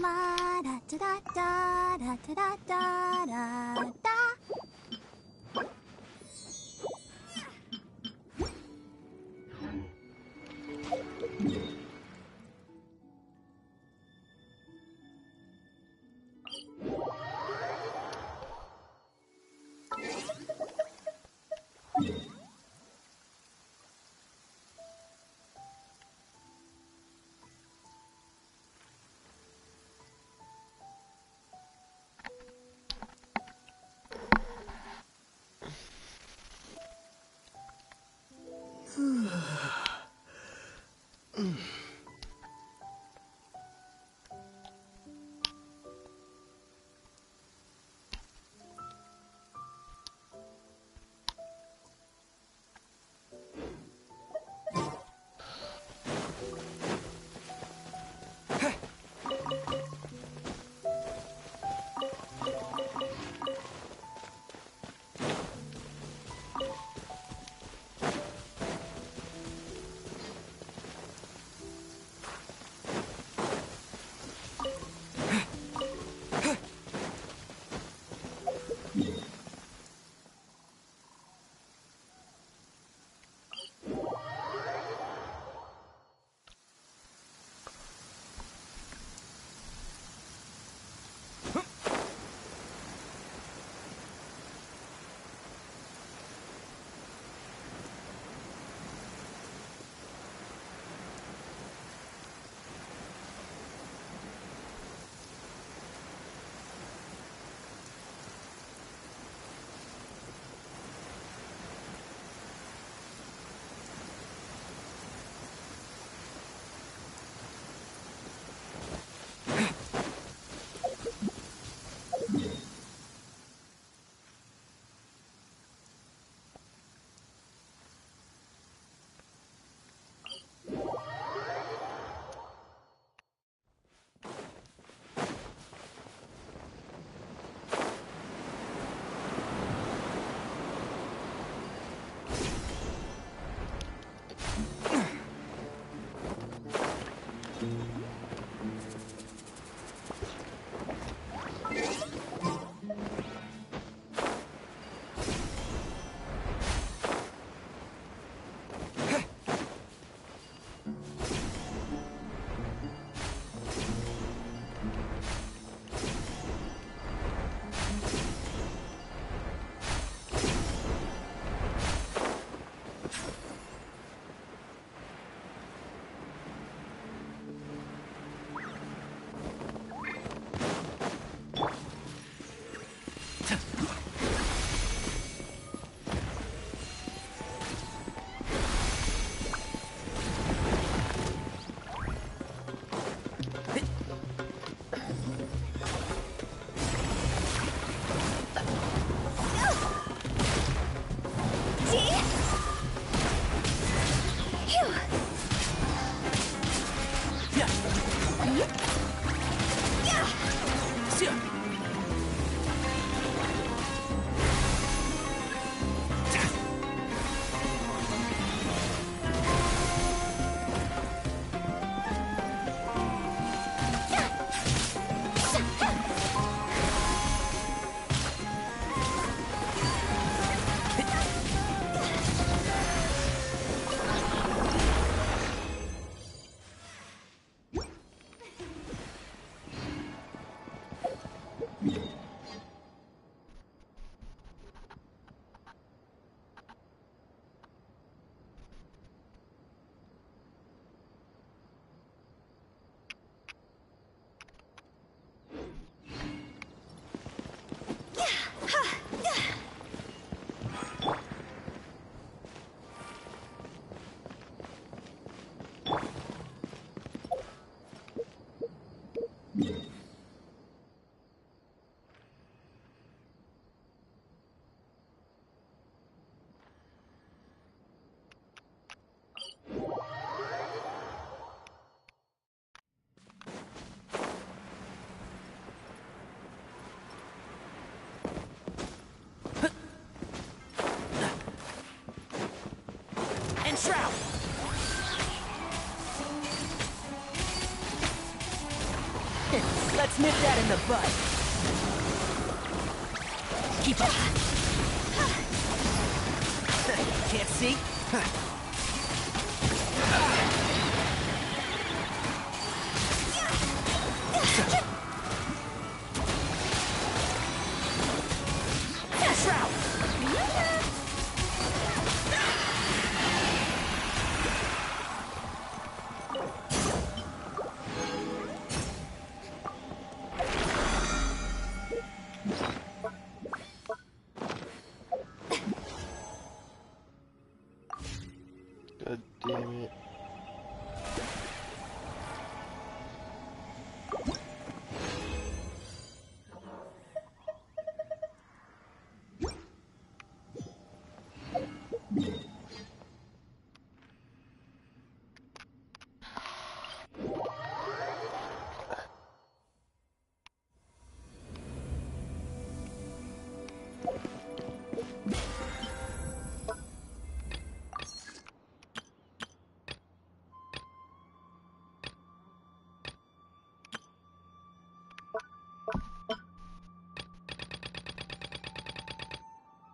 La da da da da da da da da da. Nip that in the bud. Keep up. Can't see? Shroud! God damn it.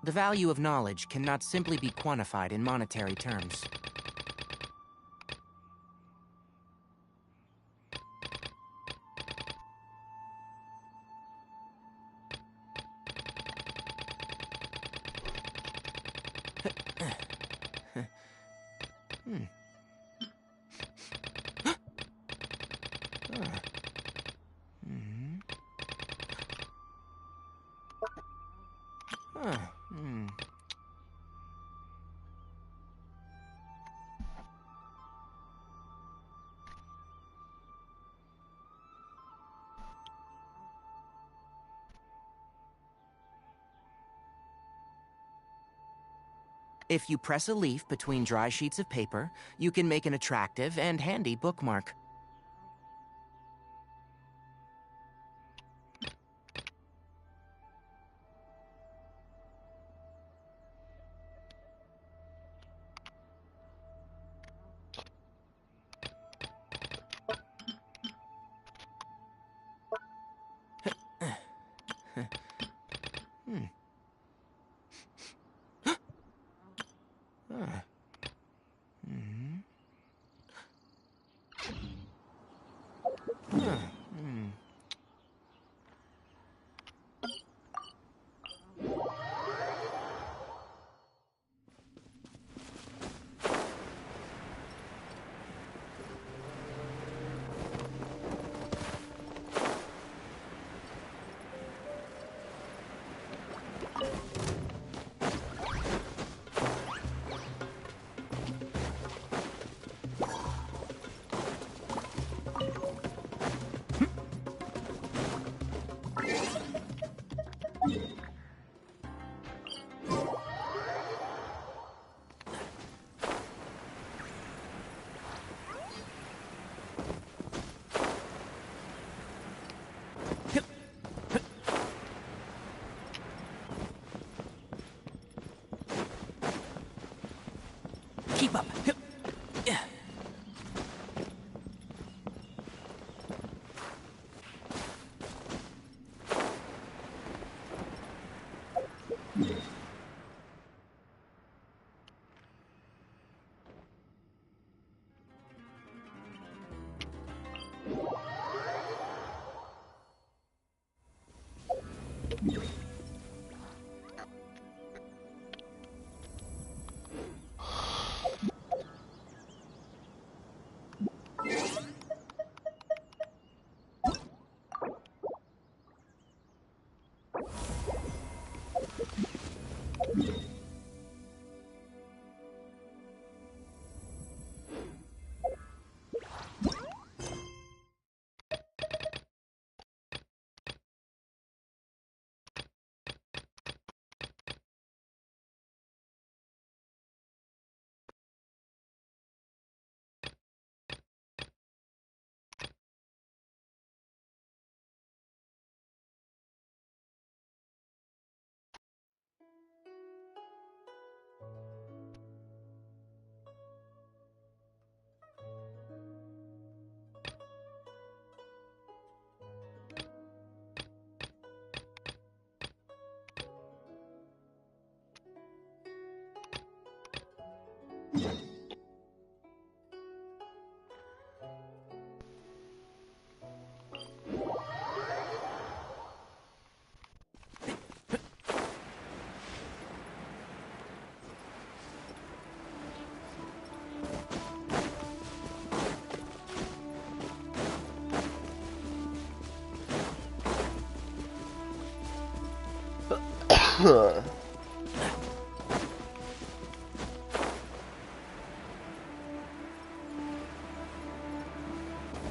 The value of knowledge cannot simply be quantified in monetary terms. If you press a leaf between dry sheets of paper, you can make an attractive and handy bookmark. Keep up.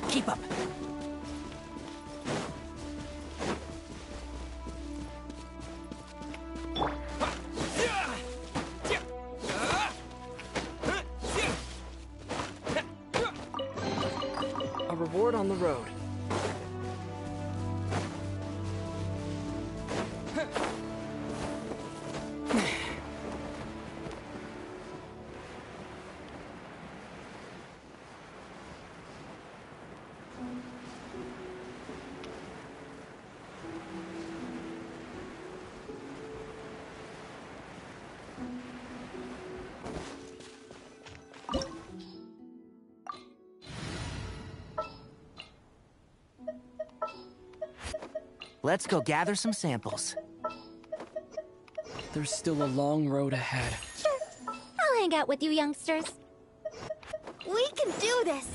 Keep up. A reward on the road. Let's go gather some samples. There's still a long road ahead. Sure, I'll hang out with you youngsters. We can do this!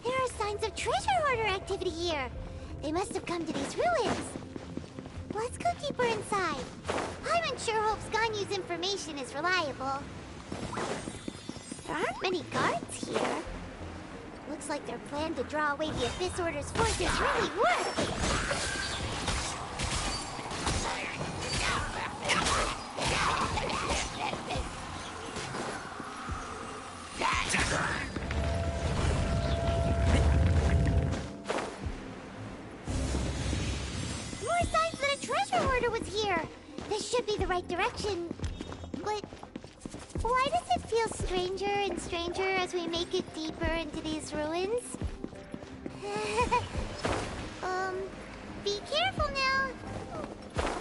There are signs of treasure hoarder activity here. They must have come to these ruins. Let's go deeper inside. Paimon sure hopes Ganyu's information is reliable. There aren't many guards here. Looks like their plan to draw away the Abyss Order's forces really worked. More signs that a treasure hoarder was here. This should be the right direction. But why does it feel stranger and stranger as we make it deeper into these ruins? Be careful now.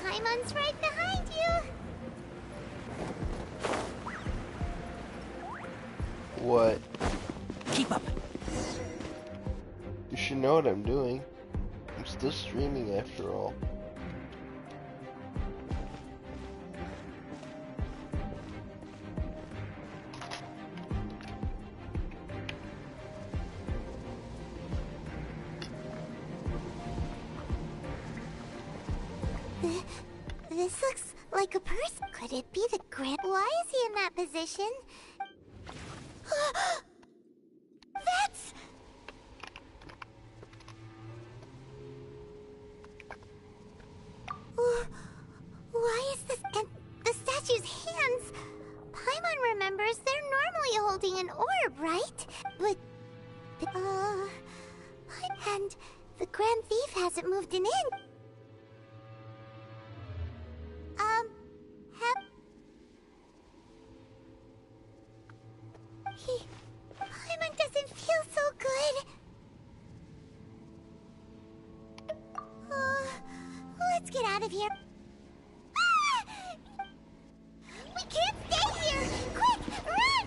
Paimon's right behind you. What? Keep up. You should know what I'm doing. I'm still streaming after all. This looks like a person. Could it be the Grand? Why is he in that position? That's... Why is this... And the statue's hands... Paimon remembers they're normally holding an orb, right? But... And the Grand Thief hasn't moved an inch. Paimon doesn't feel so good. Let's get out of here. Ah! We can't stay here! Quick, run!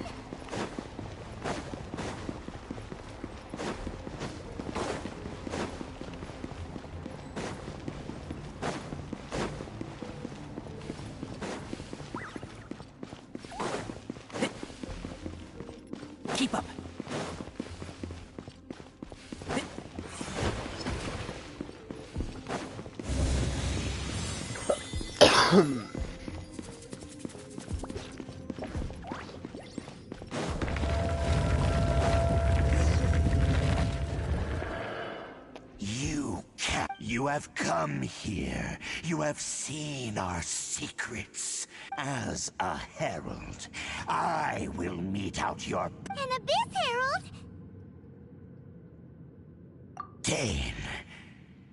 Keep up. You have come here. You have seen our secrets. As a herald, I will mete out your... An Abyss Herald?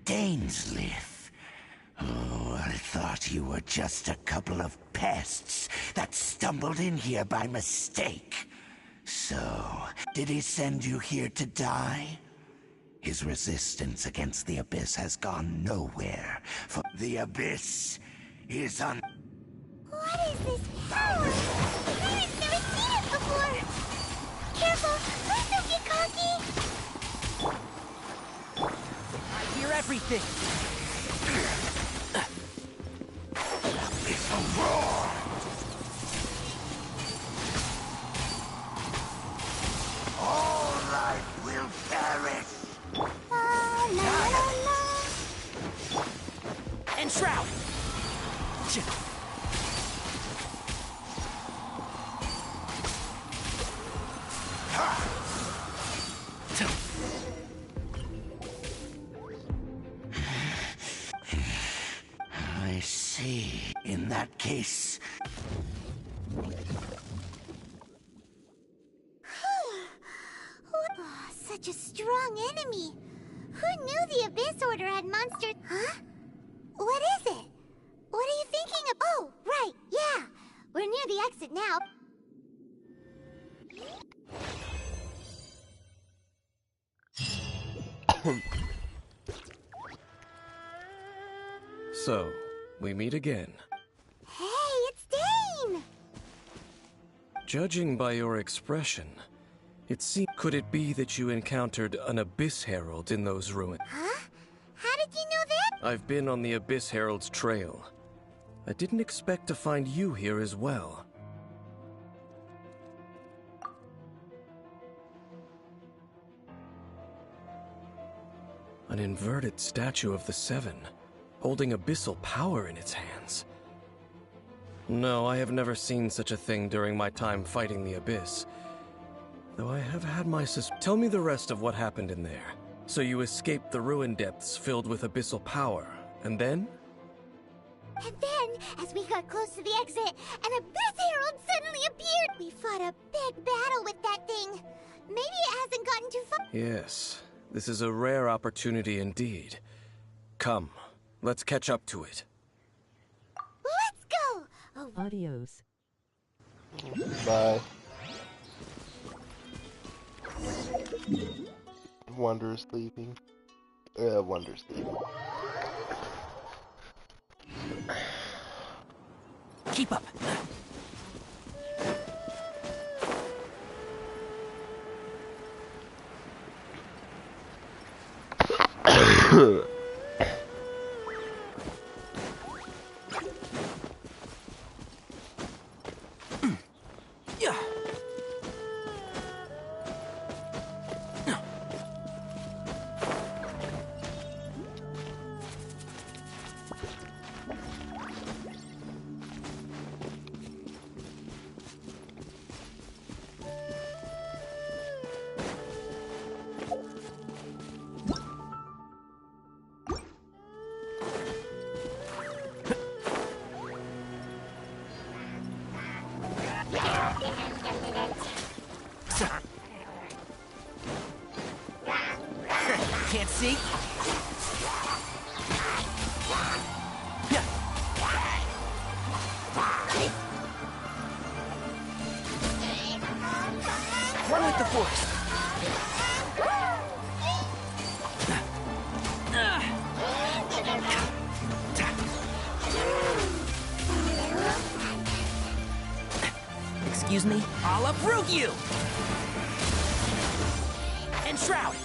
Dainsleif. Oh, I thought you were just a couple of pests that stumbled in here by mistake. So, did he send you here to die? His resistance against the Abyss has gone nowhere, for the Abyss is on... What is this power? I've never seen it before! Careful! Please don't get cocky! I hear everything. Abyssal roar! shroud! I see. In that case... Oh, such a strong enemy. Who knew the Abyss Order had monsters? Huh? What is it? What are you thinking of? Oh, right, yeah. We're near the exit now. So, we meet again. Hey, it's Dane! Judging by your expression, it seems... Could it be that you encountered an Abyss Herald in those ruins? Huh? How did you know that? I've been on the Abyss Herald's trail. I didn't expect to find you here as well. An inverted statue of the Seven, holding abyssal power in its hands. No, I have never seen such a thing during my time fighting the Abyss. Though I have had my Tell me the rest of what happened in there. So you escaped the ruin depths filled with abyssal power, and then? And then, as we got close to the exit, an Abyss Herald suddenly appeared! We fought a big battle with that thing. Maybe it hasn't gotten too far. Yes, this is a rare opportunity indeed. Come, let's catch up to it. Let's go! Oh, Adios. Bye. Wander's leaving. Wander's leaving. Keep up. Yeah. Can't see? Yeah. One with the force. Excuse me? I'll uproot you! And shroud!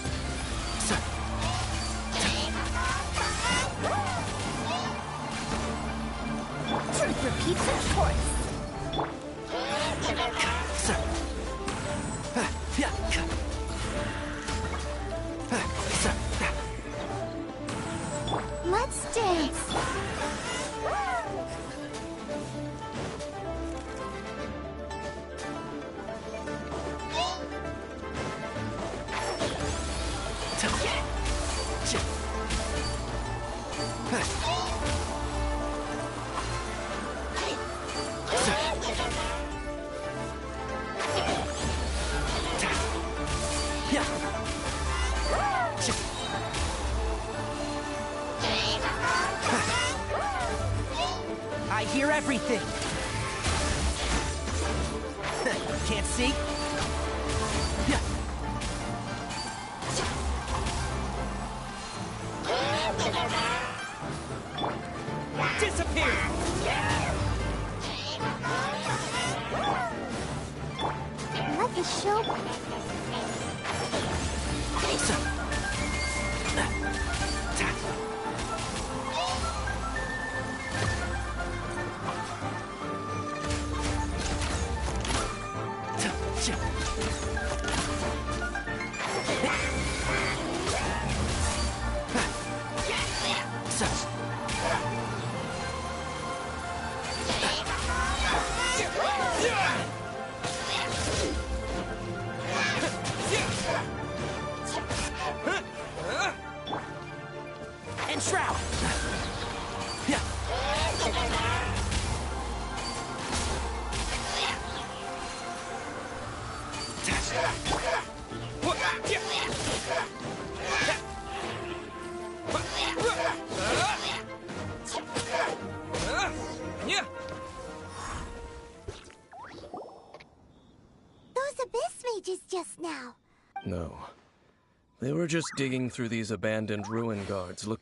truth repeats its course. Let's dance. I hear everything. Can't see? Disappear! Let the show. And shroud! Yeah. Those abyss mages just now. No. They were just digging through these abandoned ruin guards. Look.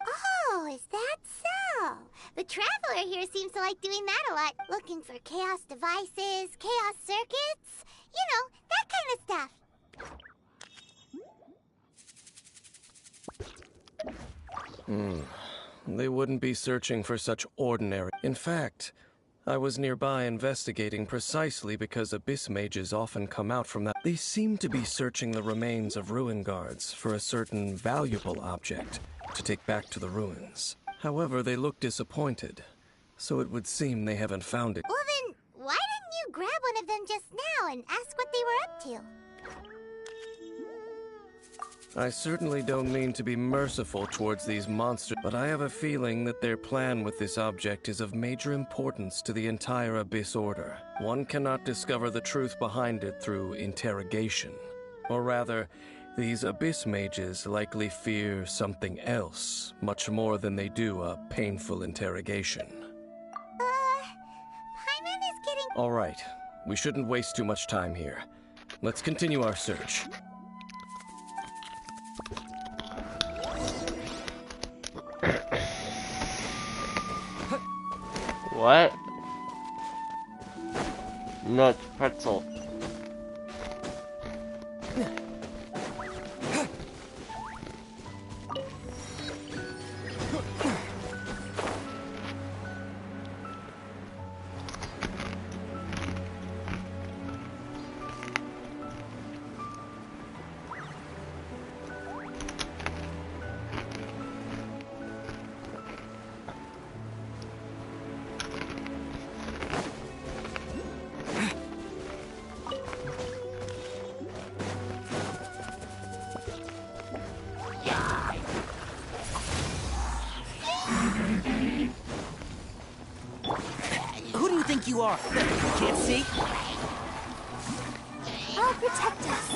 Oh, is that so? The Traveler here seems to like doing that a lot. Looking for chaos devices, chaos circuits, you know, that kind of stuff. They wouldn't be searching for such ordinary. In fact, I was nearby investigating precisely because abyss mages often come out from that. They seem to be searching the remains of ruin guards for a certain valuable object to take back to the ruins. However, they look disappointed, so it would seem they haven't found it. Well then, why didn't you grab one of them just now and ask what they were up to? I certainly don't mean to be merciful towards these monsters, but I have a feeling that their plan with this object is of major importance to the entire Abyss Order. One cannot discover the truth behind it through interrogation. Or rather, these Abyss mages likely fear something else, much more than they do a painful interrogation. Paimon is getting... All right, we shouldn't waste too much time here. Let's continue our search. What? Nut pretzel. Who do you think you are? Can't see? I'll protect us.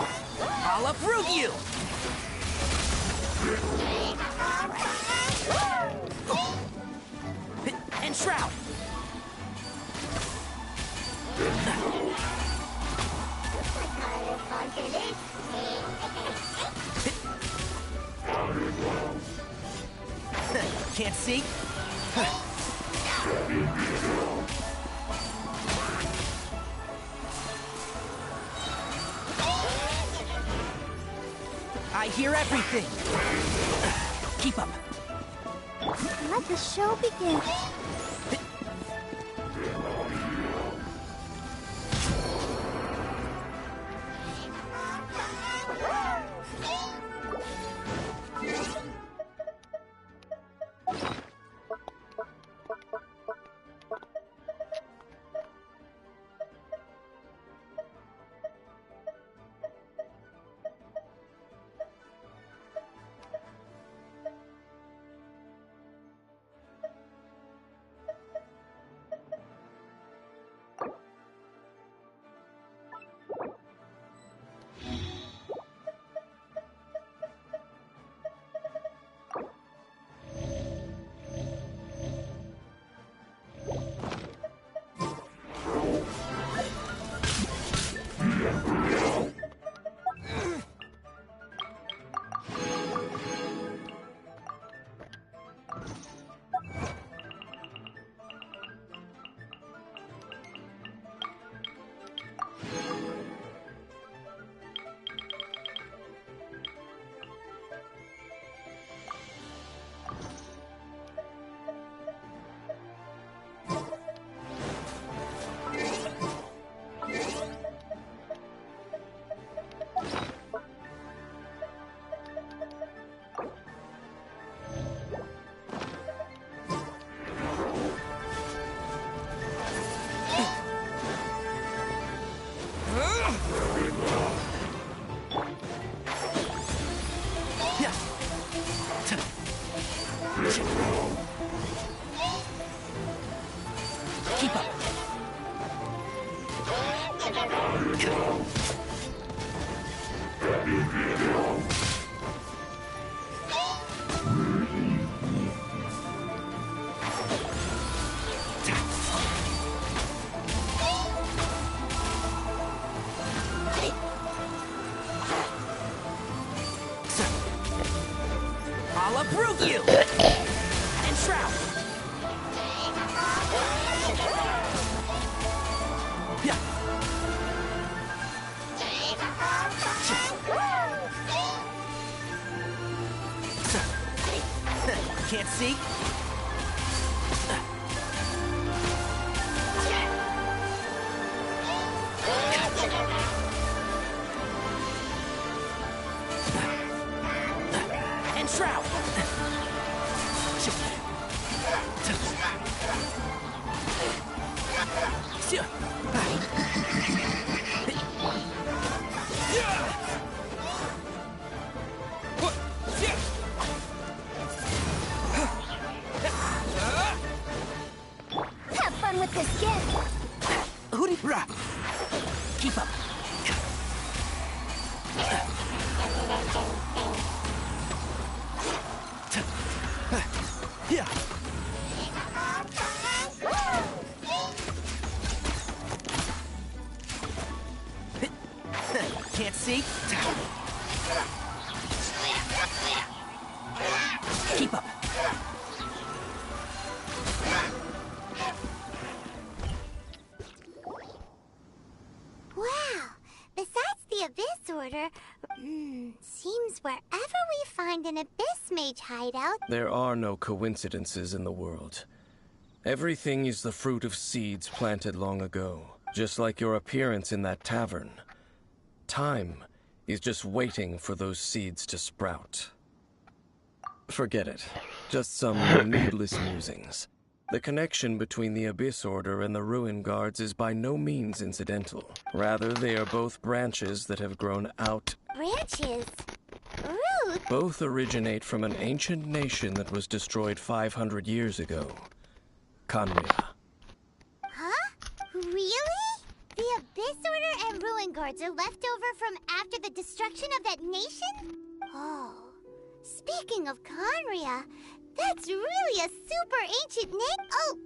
I'll uproot you! And shroud! Can't see? I hear everything. Keep up. Let the show begin. I'll uproot you! And shroud! Yeah. Can't see? And shroud! Have fun with this gift. Keep up. Yeah. Can't see? Keep up. Wow. Besides the Abyss Order, seems wherever we find an Abyss Mage hideout... There are no coincidences in the world. Everything is the fruit of seeds planted long ago, just like your appearance in that tavern. Time is just waiting for those seeds to sprout. Forget it. Just some needless musings. The connection between the Abyss Order and the Ruin Guards is by no means incidental. Rather, they are both branches that have grown out. Branches? Rude. Both originate from an ancient nation that was destroyed 500 years ago. Khaenri'ah. Huh? Really? The Abyss Order and Ruin Guards are left over from after the destruction of that nation? Oh. Speaking of Khaenri'ah, that's really a super ancient name. Oh,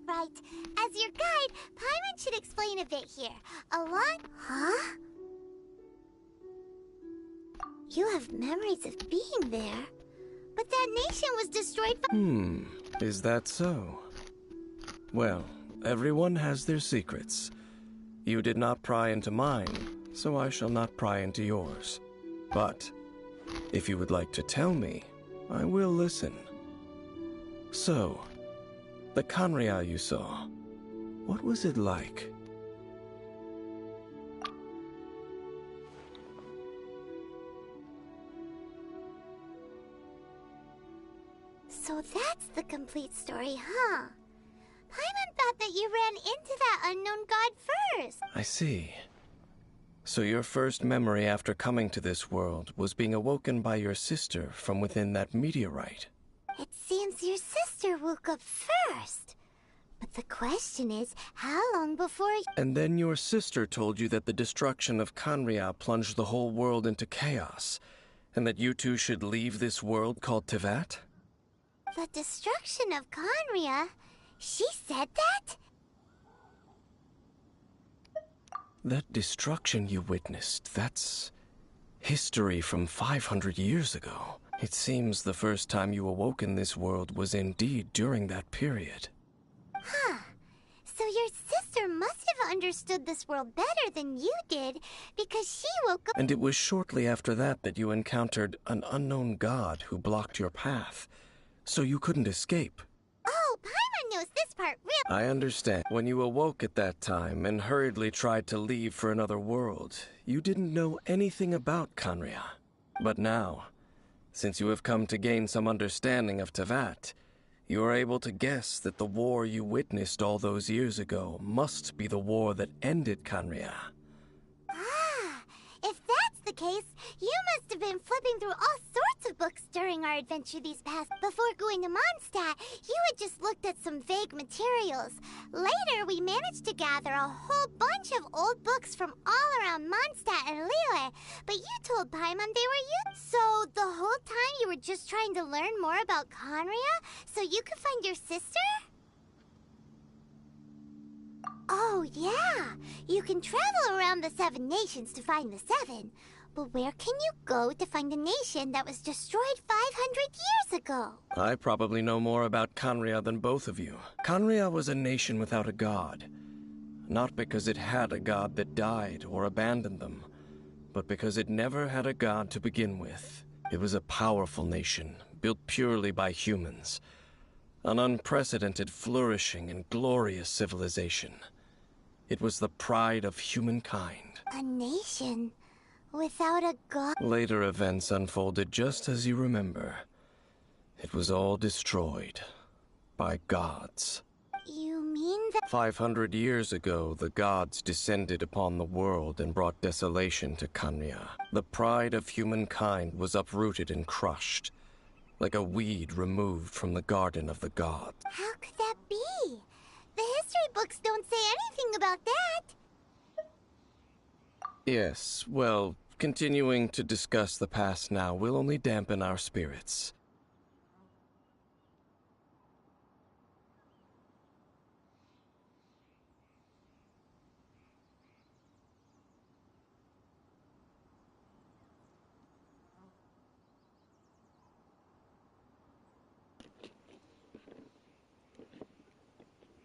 right. As your guide, Paimon should explain a bit here. Huh? You have memories of being there. But that nation was destroyed by... Is that so? Well, everyone has their secrets. You did not pry into mine, so I shall not pry into yours. But, if you would like to tell me, I will listen. So, the Khaenri'ah you saw, what was it like? So that's the complete story, huh? Paimon thought that you ran into that unknown god first. I see. So your first memory after coming to this world was being awoken by your sister from within that meteorite. It seems your sister woke up first. But the question is, how long before... And then your sister told you that the destruction of Khaenri'ah plunged the whole world into chaos, and that you two should leave this world called Teyvat? The destruction of Khaenri'ah? She said that? That destruction you witnessed, that's history from 500 years ago. It seems the first time you awoke in this world was indeed during that period. Huh. So your sister must have understood this world better than you did, because she woke up... And it was shortly after that that you encountered an unknown god who blocked your path, so you couldn't escape. Oh, Paimon knows this part real... I understand. When you awoke at that time and hurriedly tried to leave for another world, you didn't know anything about Khaenri'ah. But now, since you have come to gain some understanding of Teyvat, you are able to guess that the war you witnessed all those years ago must be the war that ended Khaenri'ah. Ah, if that's the case, you must have been flipping through all sorts of books during our adventure these past... Before going to Mondstadt, you had just looked at some vague materials. Later, we managed to gather a whole bunch of old books from all around Mondstadt and Liyue, but you told Paimon they were you. So the whole time you were just trying to learn more about Khaenri'ah so you could find your sister? Oh, yeah. You can travel around the 7 nations to find the 7. But where can you go to find a nation that was destroyed 500 years ago? I probably know more about Canria than both of you. Canria was a nation without a god. Not because it had a god that died or abandoned them, but because it never had a god to begin with. It was a powerful nation, built purely by humans. An unprecedented, flourishing, and glorious civilization. It was the pride of humankind. A nation without a god? Later events unfolded just as you remember. It was all destroyed by gods. You mean that— 500 years ago, the gods descended upon the world and brought desolation to Canria. The pride of humankind was uprooted and crushed, like a weed removed from the garden of the gods. How could that be? The history books don't say anything about that. Yes, well, continuing to discuss the past now will only dampen our spirits.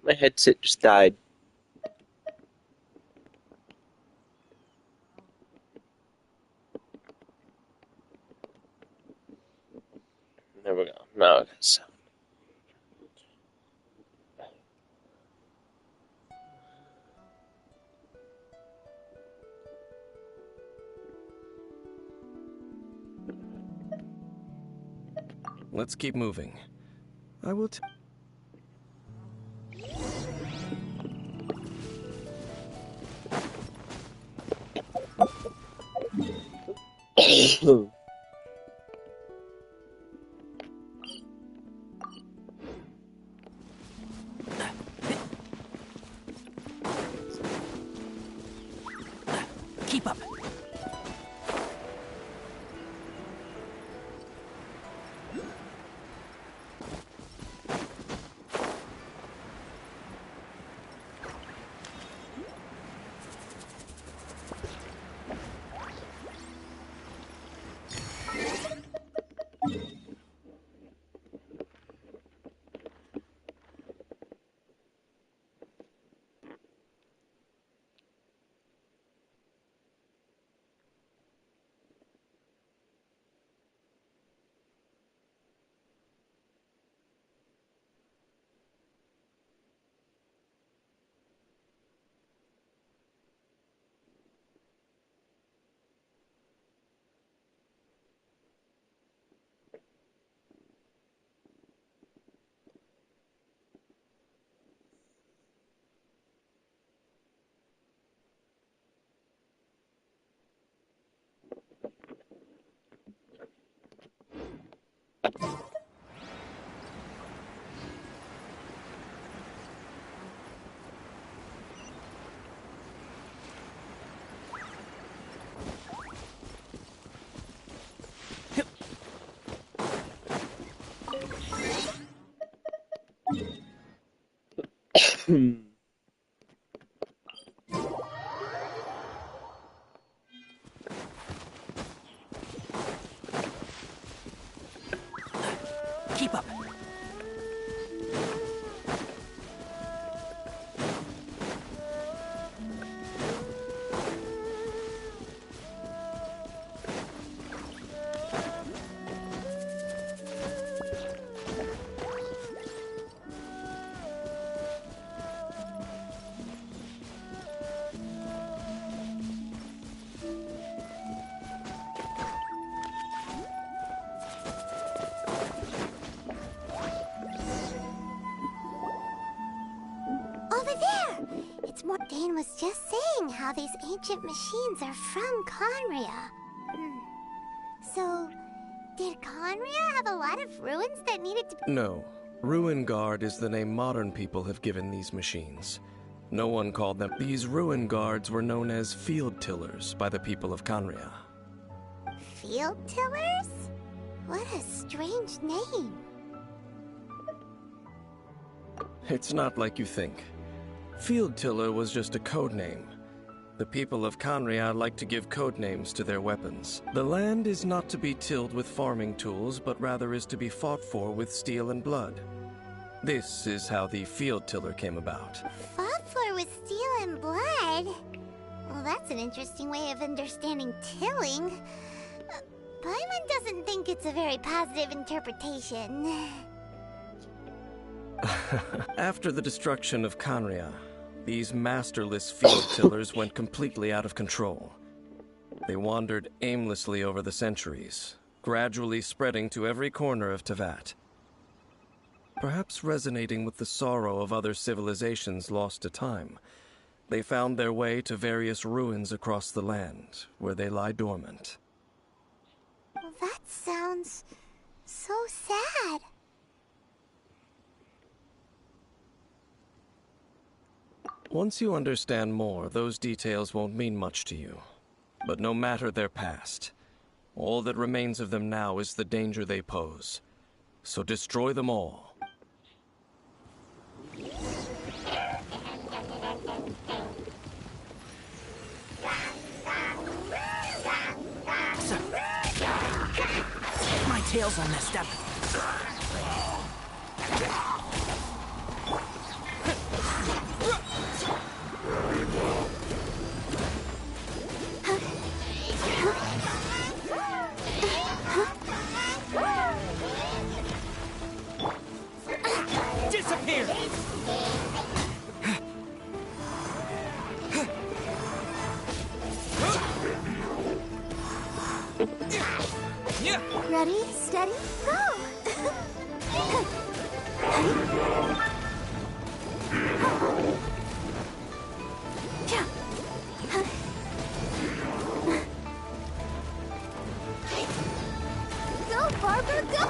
My headset just died. There we go. Now it has sound. Let's keep moving. I will Keep up. Keep up. Over there! It's more— Dane was just saying how these ancient machines are from Conria. So, did Conria have a lot of ruins that needed to be— No. Ruin Guard is the name modern people have given these machines. No one called them. These Ruin Guards were known as Field Tillers by the people of Canria. Field tillers? What a strange name. It's not like you think. Field Tiller was just a code name. The people of Canria like to give code names to their weapons. The land is not to be tilled with farming tools, but rather is to be fought for with steel and blood. This is how the field tiller came about. Fought for with steel and blood? Well, that's an interesting way of understanding tilling. Paimon doesn't think it's a very positive interpretation. After the destruction of Canria, these masterless field tillers went completely out of control. They wandered aimlessly over the centuries, gradually spreading to every corner of Teyvat. Perhaps resonating with the sorrow of other civilizations lost to time, they found their way to various ruins across the land, where they lie dormant. That sounds so sad. Once you understand more, those details won't mean much to you. But no matter their past, all that remains of them now is the danger they pose. So destroy them all. My tail's all messed up. Disappear! Ready, steady, go! Go, Barbara, go!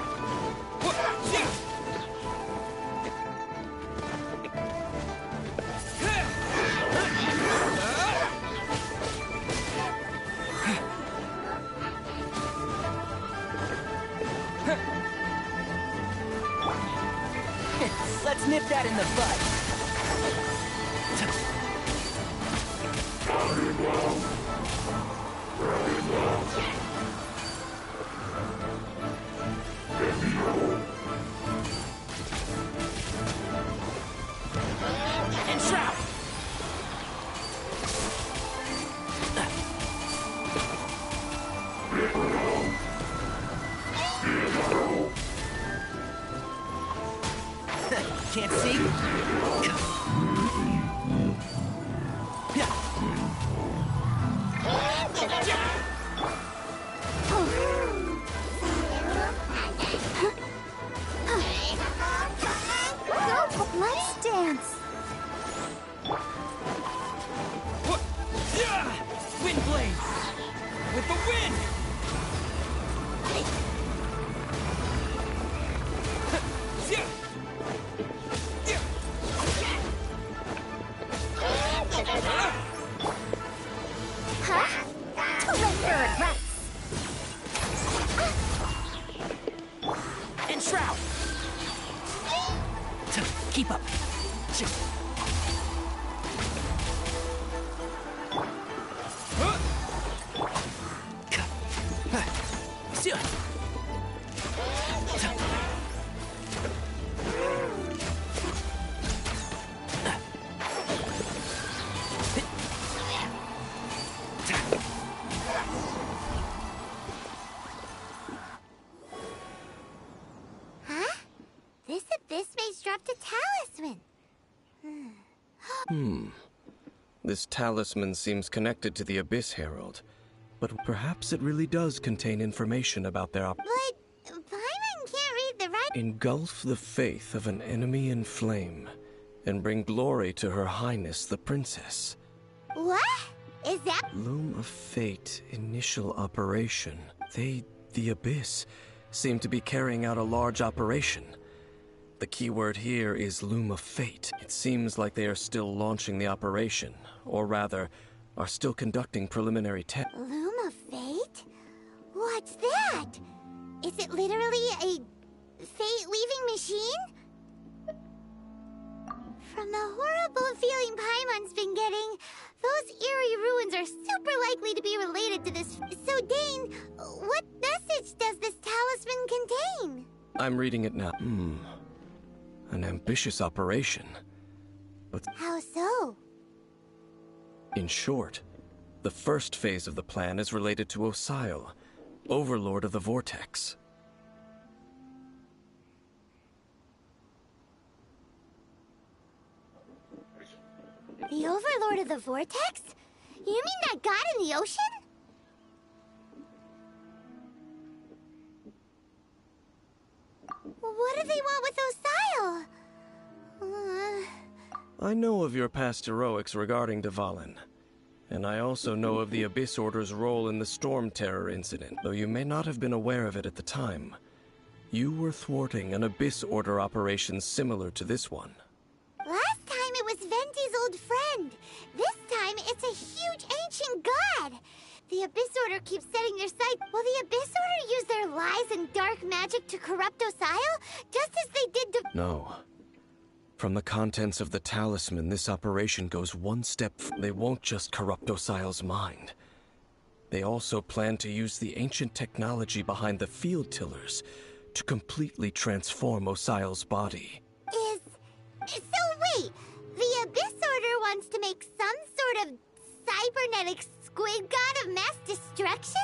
Let's nip that in the bud. And trap! Can't see? Go, let's dance! Wind blades! With the wind! Huh? To let your regrets! And shroud! Keep up. Huh? This abyss maze dropped a talisman. This talisman seems connected to the Abyss Herald, but perhaps it really does contain information about their But Paimon can't read the right. Engulf the faith of an enemy in flame, and bring glory to Her Highness the Princess. What? Is that? Loom of Fate initial operation. The Abyss, seem to be carrying out a large operation. The keyword here is Loom of Fate. It seems like they are still launching the operation, or rather, are still conducting preliminary tests. Loom of Fate? What's that? Is it literally a fate-weaving machine? From the horrible feeling Paimon's been getting, those those eerie ruins are super likely to be related to this. So, Dane, what message does this talisman contain? I'm reading it now. An ambitious operation. But How so? in short, the first phase of the plan is related to Osile, Overlord of the Vortex. The Overlord of the Vortex? You mean that god in the ocean? What do they want with Osile? I know of your past heroics regarding Dvalin, and I also know of the Abyss Order's role in the Storm Terror incident, though you may not have been aware of it at the time. You were thwarting an Abyss Order operation similar to this one. Last time it was Venti's old friend. This time it's a huge ancient god. The Abyss Order keeps setting their sights. Will the Abyss Order use their lies and dark magic to corrupt Osile, just as they did to— No. From the contents of the talisman, this operation goes one step. They won't just corrupt Osile's mind. They also plan to use the ancient technology behind the field tillers to completely transform Osile's body. So wait, the Abyss Order wants to make some sort of cybernetic squid god of mass destruction?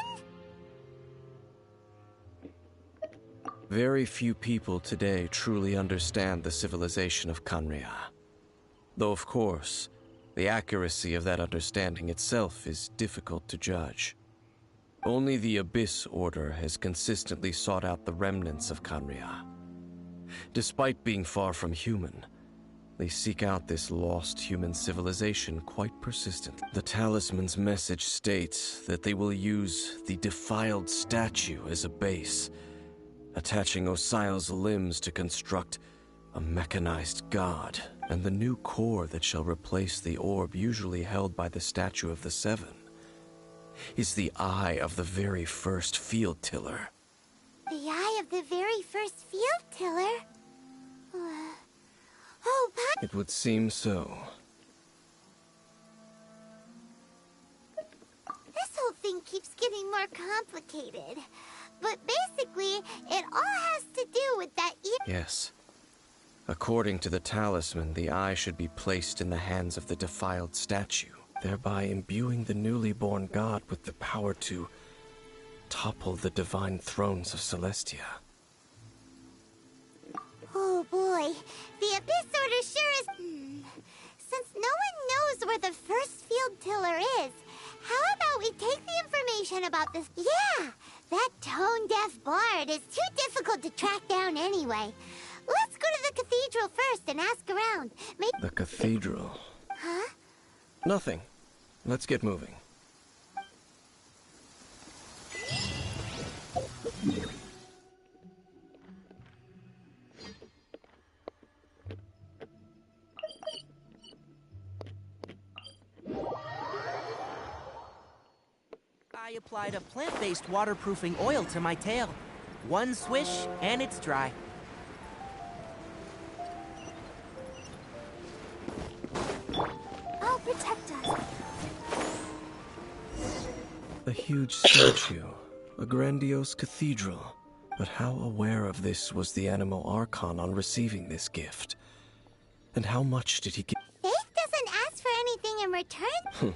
Very few people today truly understand the civilization of Khaenri'ah. Though, of course, the accuracy of that understanding itself is difficult to judge. Only the Abyss Order has consistently sought out the remnants of Khaenri'ah. Despite being far from human, they seek out this lost human civilization quite persistently. The talisman's message states that they will use the defiled statue as a base, attaching Osile's limbs to construct a mechanized god, and the new core that shall replace the orb usually held by the Statue of the Seven is the eye of the very first field tiller. The eye of the very first field tiller? Oh, but It would seem so. this whole thing keeps getting more complicated. But basically, it all has to do with that Yes. According to the talisman, the eye should be placed in the hands of the defiled statue, thereby imbuing the newly born god with the power to topple the divine thrones of Celestia. Oh boy, the Abyss Order sure is... Since no one knows where the first field tiller is, how about we take the information about this... Yeah, that tone-deaf bard is too difficult to track down anyway. Let's go to the cathedral first and ask around. The cathedral? Huh? Nothing. Let's get moving. I applied a plant-based waterproofing oil to my tail. One swish, and it's dry. I'll protect us. A huge statue, a grandiose cathedral. But how aware of this was the Animo Archon on receiving this gift? And how much did he give? Faith doesn't ask for anything in return?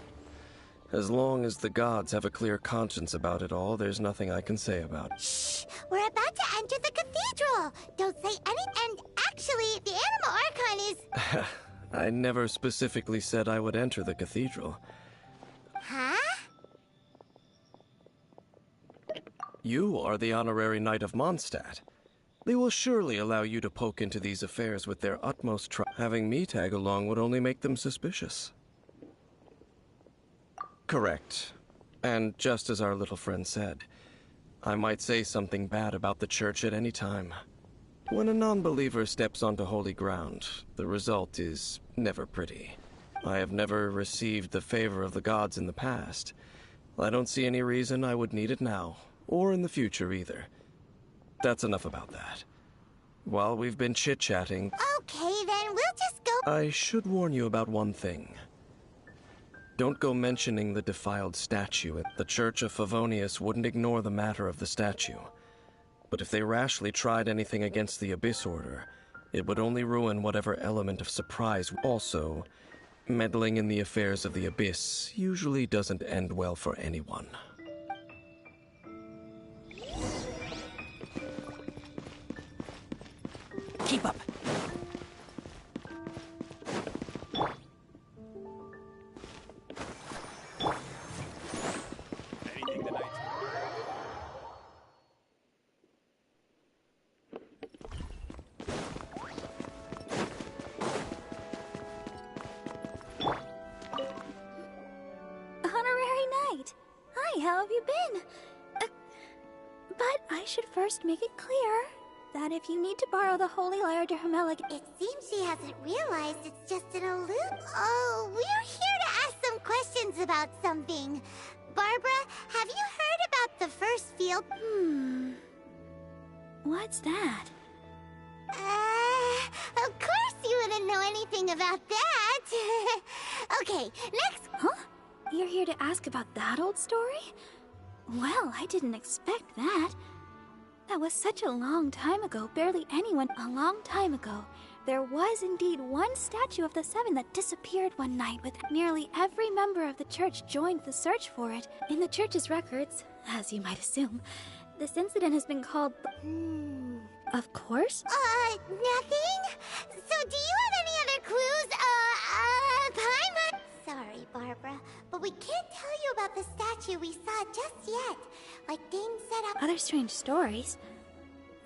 As long as the gods have a clear conscience about it all, there's nothing I can say about it. Shh! We're about to enter the cathedral! Don't say any... And actually, the Animo Archon is... I never specifically said I would enter the cathedral. Huh? You are the honorary Knight of Mondstadt. They will surely allow you to poke into these affairs with their utmost trust. Having me tag along would only make them suspicious. Correct. And just as our little friend said, I might say something bad about the church at any time. When a non-believer steps onto holy ground, the result is never pretty. I have never received the favor of the gods in the past. I don't see any reason I would need it now, or in the future either. That's enough about that. While we've been chit-chatting... Okay, then we'll just go... I should warn you about one thing. Don't go mentioning the defiled statue. The Church of Favonius wouldn't ignore the matter of the statue. But if they rashly tried anything against the Abyss Order, it would only ruin whatever element of surprise. Also, meddling in the affairs of the Abyss usually doesn't end well for anyone. Keep up. Honorary Knight. Hi, how have you been? But I should first make it clear that if you need to borrow the Holy Lyre to Hermelic, It seems she hasn't realized it's just an illusion. Oh, we're here to ask some questions about something. Barbara, have you heard about the first field? what's that? Of course you wouldn't know anything about that. Okay, next. Huh? You're here to ask about that old story? Well, I didn't expect that. That was such a long time ago. Barely anyone. A long time ago, there was indeed one statue of the Seven that disappeared one night, with nearly every member of the church joined the search for it. In the church's records, as you might assume, this incident has been called... Of course? Nothing? So do you have any other clues? Paimon? Sorry, Barbara, but we can't tell you about the statue we saw just yet. Like things set up... Other strange stories?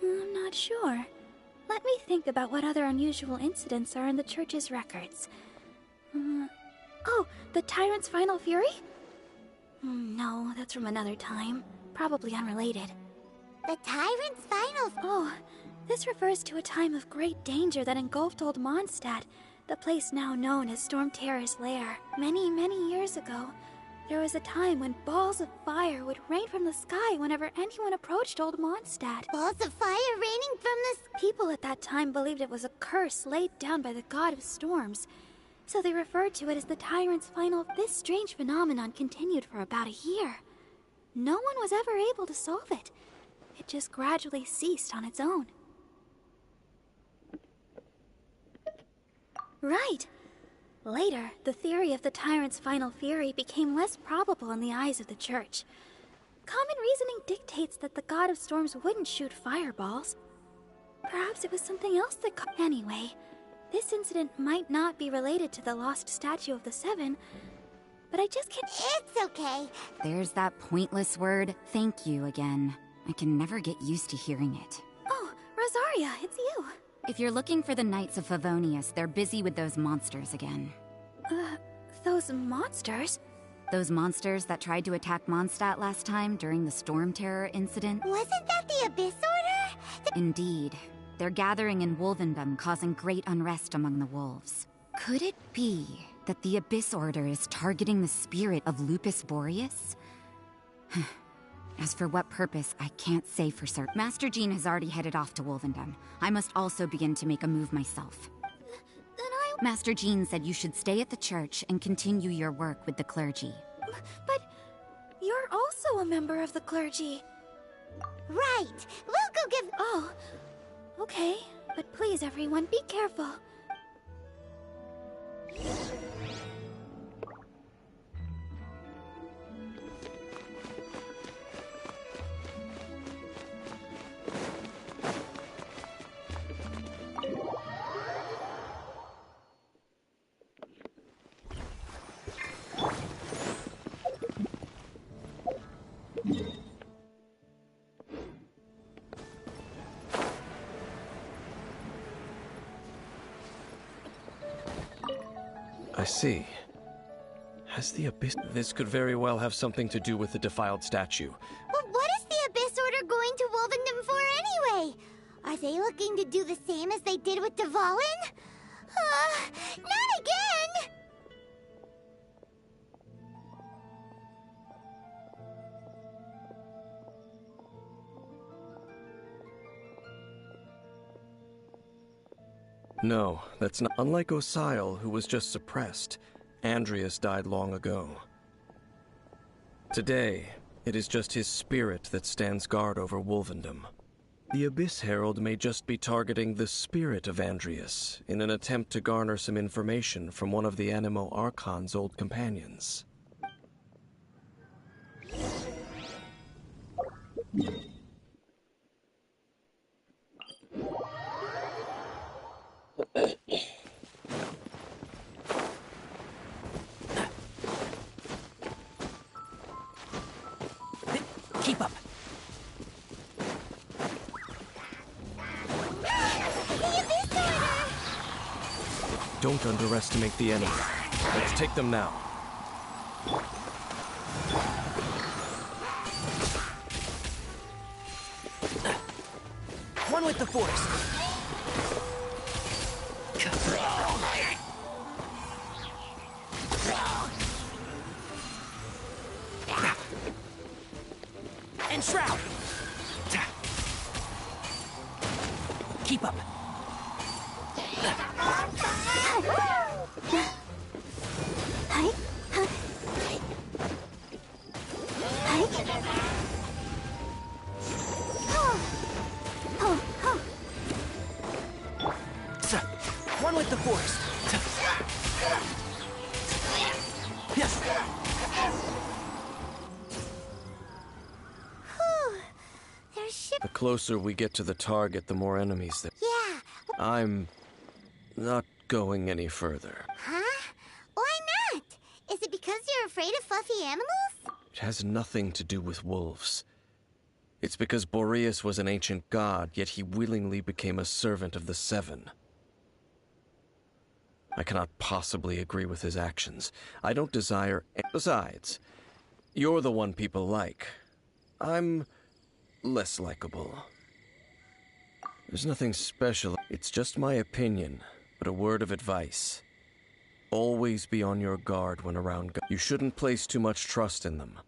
I'm not sure. Let me think about what other unusual incidents are in the church's records. Oh, the Tyrant's Final Fury? No, that's from another time. Probably unrelated. The Tyrant's Final... Oh, this refers to a time of great danger that engulfed Old Mondstadt, the place now known as Storm Terror's lair. Many, many years ago, there was a time when balls of fire would rain from the sky whenever anyone approached Old Mondstadt. Balls of fire raining from the... People at that time believed it was a curse laid down by the god of storms, so they referred to it as the Tyrant's Final. This strange phenomenon continued for about a year. No one was ever able to solve it. It just gradually ceased on its own. Right. Later, the theory of the Tyrant's Final Fury became less probable in the eyes of the Church. Common reasoning dictates that the god of storms wouldn't shoot fireballs. Perhaps it was something else that Anyway, this incident might not be related to the lost statue of the Seven, but I just can't... It's okay. There's that pointless word, thank you, again. I can never get used to hearing it. Oh, Rosaria, it's you. If you're looking for the Knights of Favonius, they're busy with those monsters again. Those monsters? Those monsters that tried to attack Mondstadt last time during the Storm Terror incident? Wasn't that the Abyss Order? Indeed. They're gathering in Wolvendom, causing great unrest among the wolves. Could it be that the Abyss Order is targeting the spirit of Lupus Boreas? As for what purpose, I can't say for certain. Master Jean has already headed off to Wolvendom. I must also begin to make a move myself. Then Master Jean said you should stay at the church and continue your work with the clergy. But you're also a member of the clergy. Right. We'll go give... Oh, okay. But please, everyone, be careful. I see. Has the Abyss... This could very well have something to do with the defiled statue. But what is the Abyss Order going to Wolvendom for anyway? Are they looking to do the same as they did with Dvalin? Not again! No, that's not... Unlike Osile, who was just suppressed, Andreas died long ago. Today, it is just his spirit that stands guard over Wolvendom. The Abyss Herald may just be targeting the spirit of Andreas in an attempt to garner some information from one of the Animo Archon's old companions. Keep up. Don't underestimate the enemy. Let's take them now. One with the Force. And Shroud. Keep up. One with the Force. Yes. There's ship. The closer we get to the target, the more enemies there. Yeah. I'm not going any further. Huh? Why not? Is it because you're afraid of fluffy animals? It has nothing to do with wolves. It's because Boreas was an ancient god, yet he willingly became a servant of the Seven. I cannot possibly agree with his actions. I don't desire... Besides, you're the one people like. I'm less likable. There's nothing special. It's just my opinion, but a word of advice. Always be on your guard when around You shouldn't place too much trust in them.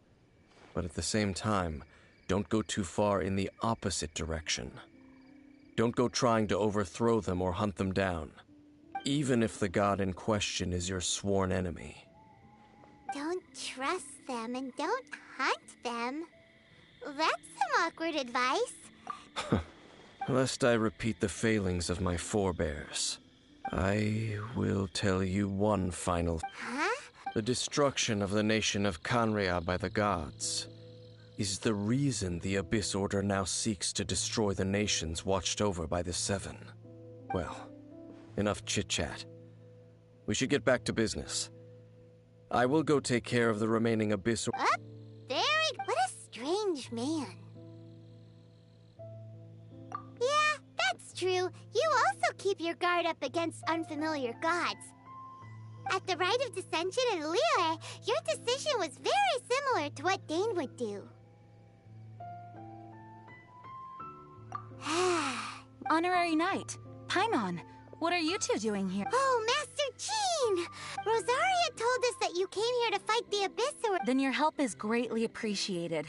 But at the same time, don't go too far in the opposite direction. Don't go trying to overthrow them or hunt them down, even if the god in question is your sworn enemy. Don't trust them and don't hunt them. That's some awkward advice. Lest I repeat the failings of my forebears, I will tell you one final... Huh? The destruction of the nation of Canria by the gods is the reason the Abyss Order now seeks to destroy the nations watched over by the Seven. Well, enough chit-chat. We should get back to business. I will go take care of the remaining Abyss... What a strange man. Yeah, that's true. You also keep your guard up against unfamiliar gods. At the Rite of Dissension in Liyue, your decision was very similar to what Dane would do. Honorary Knight, Paimon, what are you two doing here? Oh, Master Jean! Rosaria told us that you came here to fight the Abyss Order. Then your help is greatly appreciated.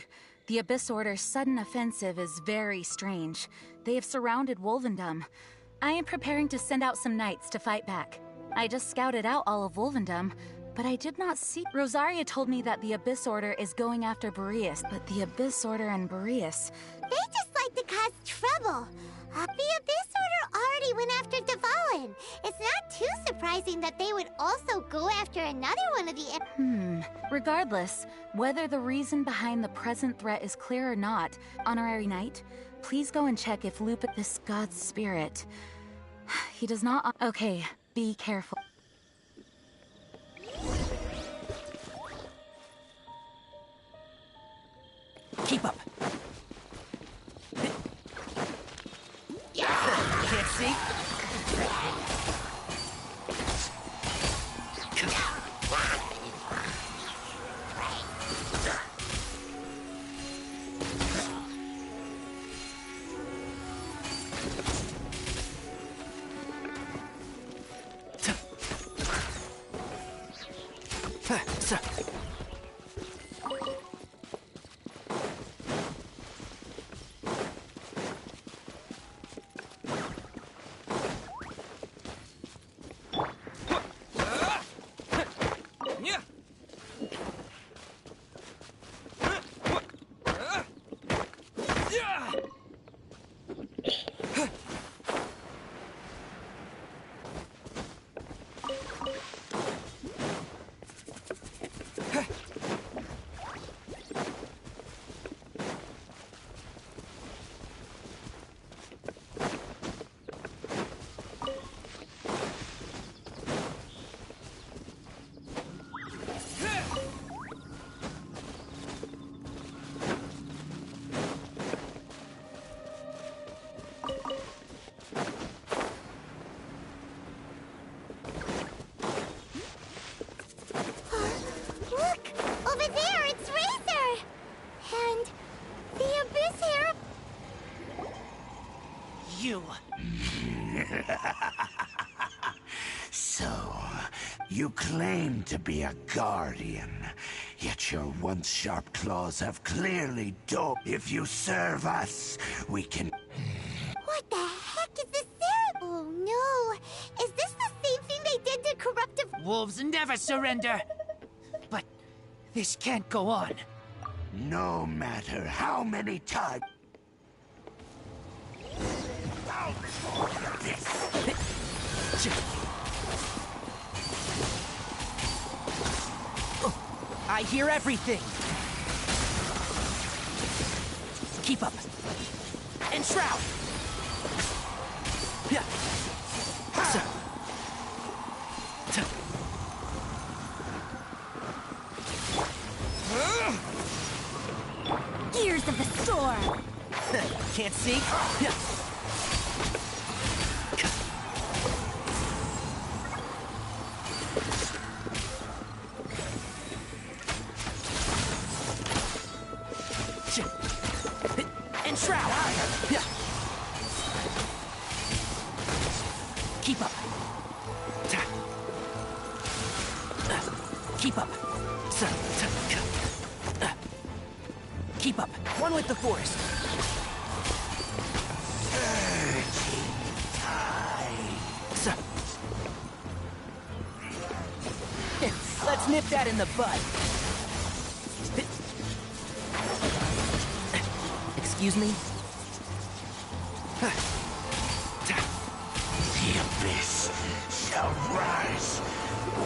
The Abyss Order's sudden offensive is very strange. They have surrounded Wolvendom. I am preparing to send out some knights to fight back. I just scouted out all of Wolvendom, but I did not see... Rosaria told me that the Abyss Order is going after Boreas, but the Abyss Order and Boreas... They just like to cause trouble. The Abyss Order already went after Dvalin. It's not too surprising that they would also go after another one of the... Regardless, whether the reason behind the present threat is clear or not, Honorary Knight, please go and check if Lupus, this god's spirit... He does not... Okay, be careful. Keep up. Can't see? you! So, you claim to be a guardian, yet your once sharp claws have clearly dulled. If you serve us, we can... What the heck is this there? Oh no! Is this the same thing they did to corruptive... Wolves never surrender! But this can't go on. No matter how many times... I hear everything! Keep up! Enshroud! Gears of the storm! Can't see? Enshroud! Keep up! Keep up! Keep up! One with the forest! Let's nip that in the bud. Excuse me? The abyss shall rise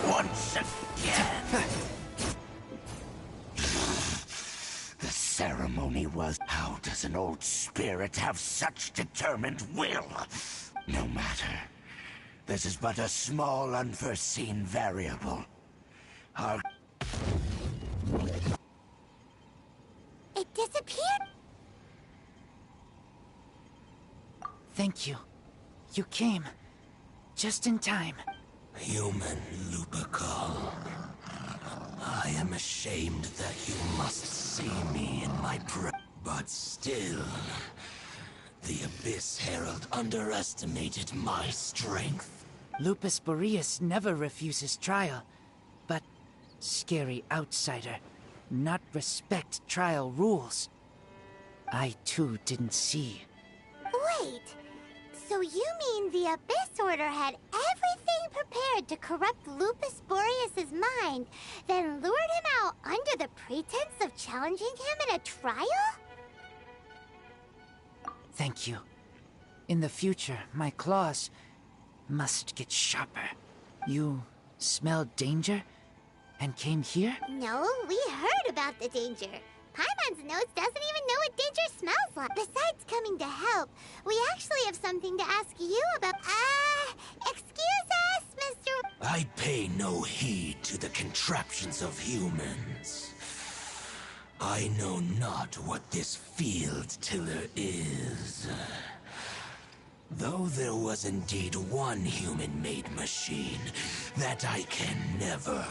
once again. The ceremony was... How does an old spirit have such determined will? No matter. This is but a small, unforeseen variable. Our... It disappeared? Thank you. You came. Just in time. Human Lupercal. I am ashamed that you must see me in my but still, the Abyss Herald underestimated my strength. Lupus Boreas never refuses trial, but scary outsider, not respect trial rules. I too didn't see. Wait, so you mean the Abyss Order had everything prepared to corrupt Lupus Boreas' mind, then lured him out under the pretense of challenging him in a trial? Thank you. In the future, my claws must get sharper. You smelled danger and came here? No, we heard about the danger. Paimon's nose doesn't even know what danger smells like. Besides coming to help, we actually have something to ask you about. Excuse us, Mr. I pay no heed to the contraptions of humans. I know not what this field tiller is. Though there was indeed one human-made machine that I can never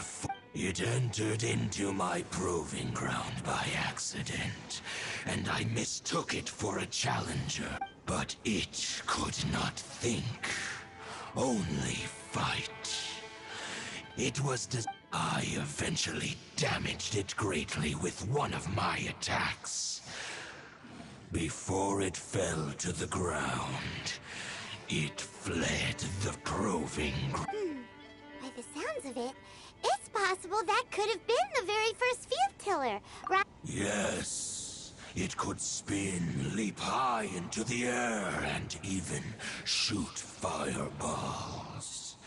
It entered into my proving ground by accident, and I mistook it for a challenger. But it could not think, only fight. It was I eventually damaged it greatly with one of my attacks. Before it fell to the ground, it fled the proving ground. By the sounds of it, it's possible that could have been the very first field tiller, right? Yes. It could spin, leap high into the air, and even shoot fireballs.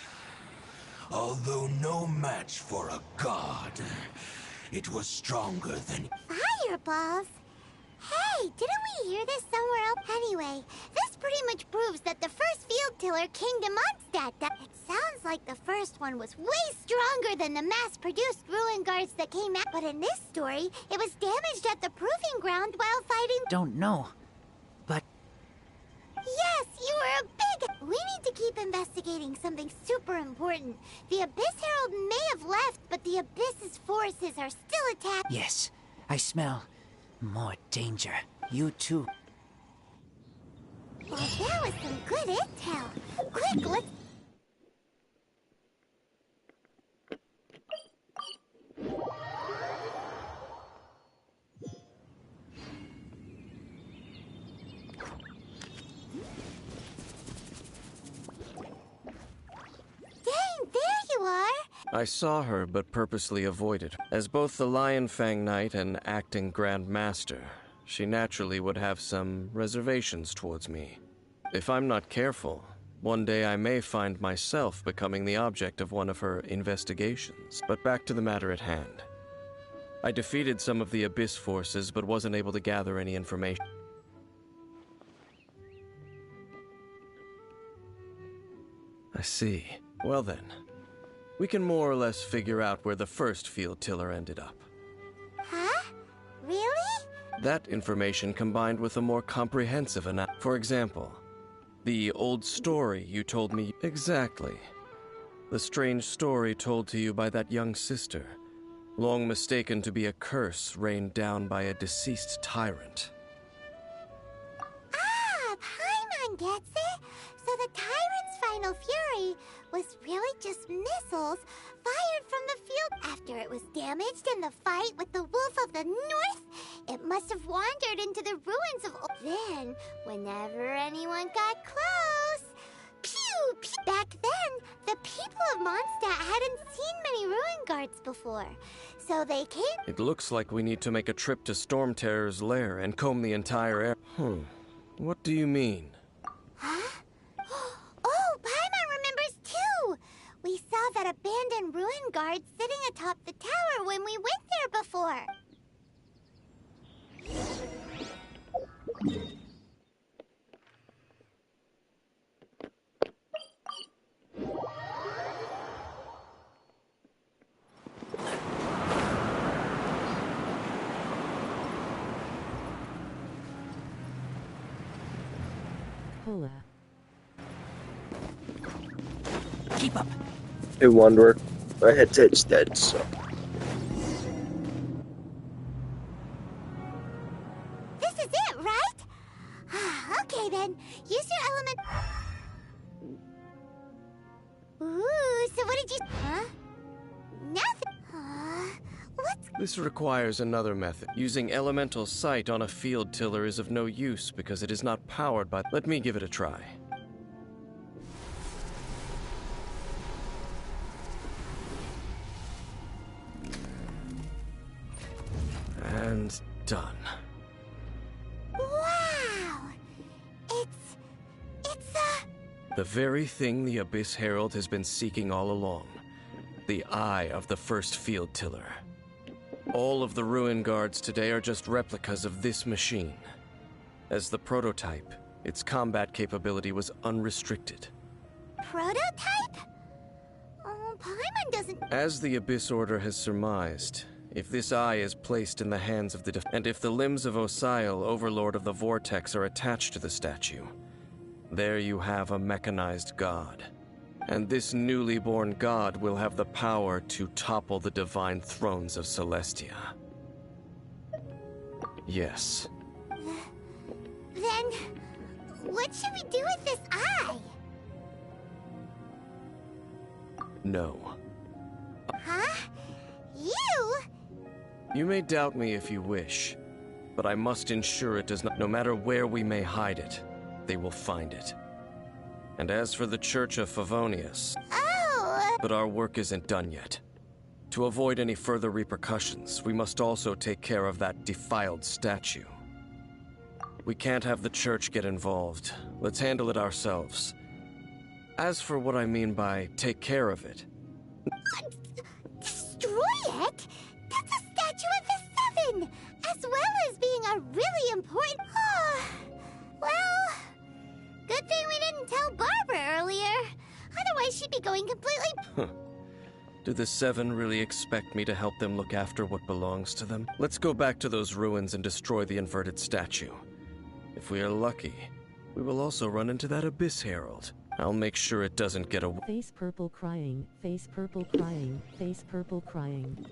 Although no match for a god, it was stronger than... Fireballs? Hey, didn't we hear this somewhere else? Anyway, this pretty much proves that the first field tiller came to Mondstadt. It sounds like the first one was way stronger than the mass-produced ruin guards that came out. But in this story, it was damaged at the proving ground while fighting... Don't know, but... Yes, you were a big... We need to keep investigating something super important. The Abyss Herald may have left, but the Abyss's forces are still attacked. Yes, I smell more danger. You too. Well, there That was some good intel. Quick, let's... Dang, there you are! I saw her, but purposely avoided. As both the Lion Fang Knight and acting Grand Master, she naturally would have some reservations towards me. If I'm not careful, one day I may find myself becoming the object of one of her investigations. But back to the matter at hand. I defeated some of the Abyss forces, but wasn't able to gather any information. I see. Well then, we can more or less figure out where the first field tiller ended up. Huh? Really? That information combined with a more comprehensive analysis. For example, the old story you told me. Exactly. The strange story told to you by that young sister, long mistaken to be a curse rained down by a deceased tyrant. Ah, Paimon gets it! So the tyrant's final fury was really just missiles fired from the field. After it was damaged in the fight with the Wolf of the North, it must have wandered into the ruins of... Then, whenever anyone got close... Pew! Pew! Back then, the people of Mondstadt hadn't seen many ruin guards before, so they came... It looks like we need to make a trip to Storm Terror's lair and comb the entire area. What do you mean? Huh? Oh, Paimon remembers too! We saw that abandoned ruin guard sitting atop the tower when we went there before. Hola. Keep up. Hey, Wanderer. My headset's dead, so... This is it, right? Okay then, use your element... Ooh, so what did you... Huh? Nothing. What's... This requires another method. Using elemental sight on a field tiller is of no use because it is not powered by... Let me give it a try. And done. Wow! It's The very thing the Abyss Herald has been seeking all along. The eye of the first field tiller. All of the ruin guards today are just replicas of this machine. As the prototype, its combat capability was unrestricted. prototype? Oh, Paimon doesn't... As the Abyss Order has surmised, if this eye is placed in the hands of the and if the limbs of Osial, Overlord of the Vortex, are attached to the statue, there you have a mechanized god. And this newly born god will have the power to topple the divine thrones of Celestia. Yes. Then, what should we do with this eye? No. Huh? You? You may doubt me if you wish, but I must ensure it does not. No matter where we may hide it, they will find it. And as for the Church of Favonius... Oh! But our work isn't done yet. To avoid any further repercussions, we must also take care of that defiled statue. We can't have the Church get involved. Let's handle it ourselves. As for what I mean by take care of it... Destroy it? That's a statue of the Seven! As well as being a really important... Well... Good thing we didn't tell Barbara earlier. Otherwise she'd be going completely... Do the Seven really expect me to help them look after what belongs to them? Let's go back to those ruins and destroy the inverted statue. If we are lucky, we will also run into that Abyss Herald. I'll make sure it doesn't get away. Face purple crying, face purple crying, face purple crying.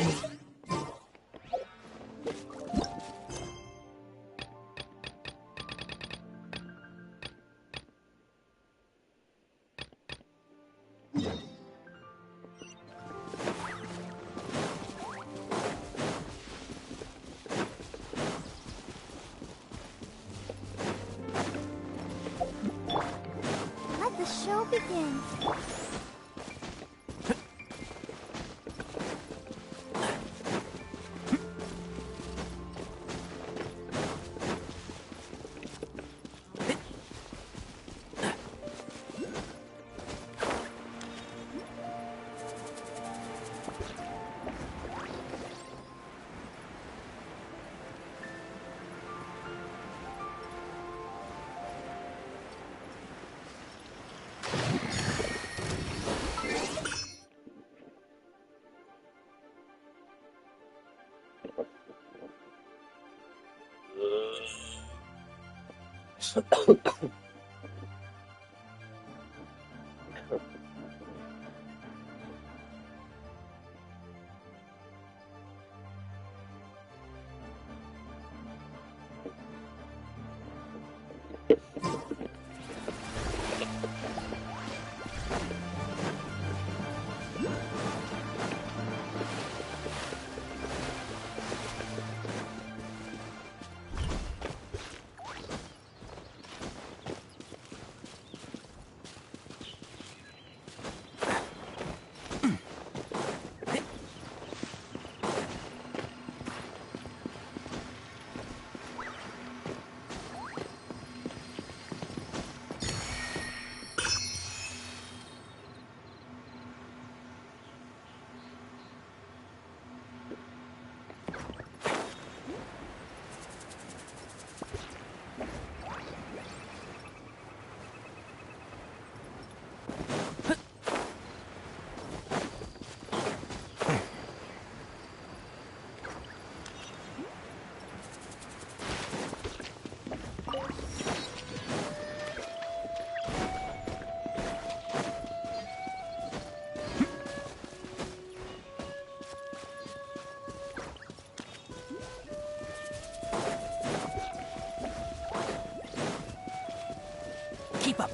Let the show begin. Keep up.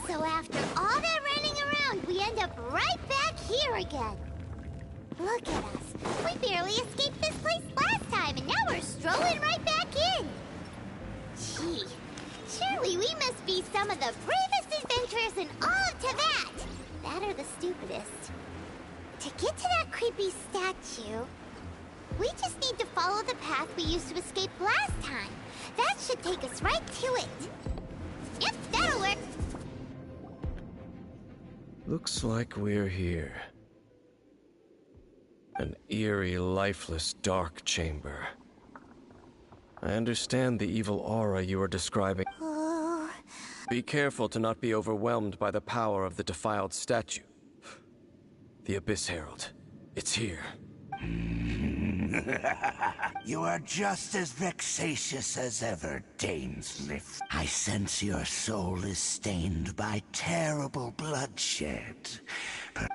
So after all that running around, we end up right back here again. Look at us. We barely escaped this place last time, and now we're strolling right back in. Gee, surely we must be some of the bravest adventurers in all of Tibet. That or the stupidest. To get to that creepy statue, we just need to follow the path we used to escape last time. That should take us right to it. Yep, that'll work. Looks like we're here. An eerie, lifeless, dark chamber. I understand the evil aura you are describing. Oh. Be careful to not be overwhelmed by the power of the defiled statue. The Abyss Herald. It's here. You are just as vexatious as ever, Dainsleif. I sense your soul is stained by terrible bloodshed.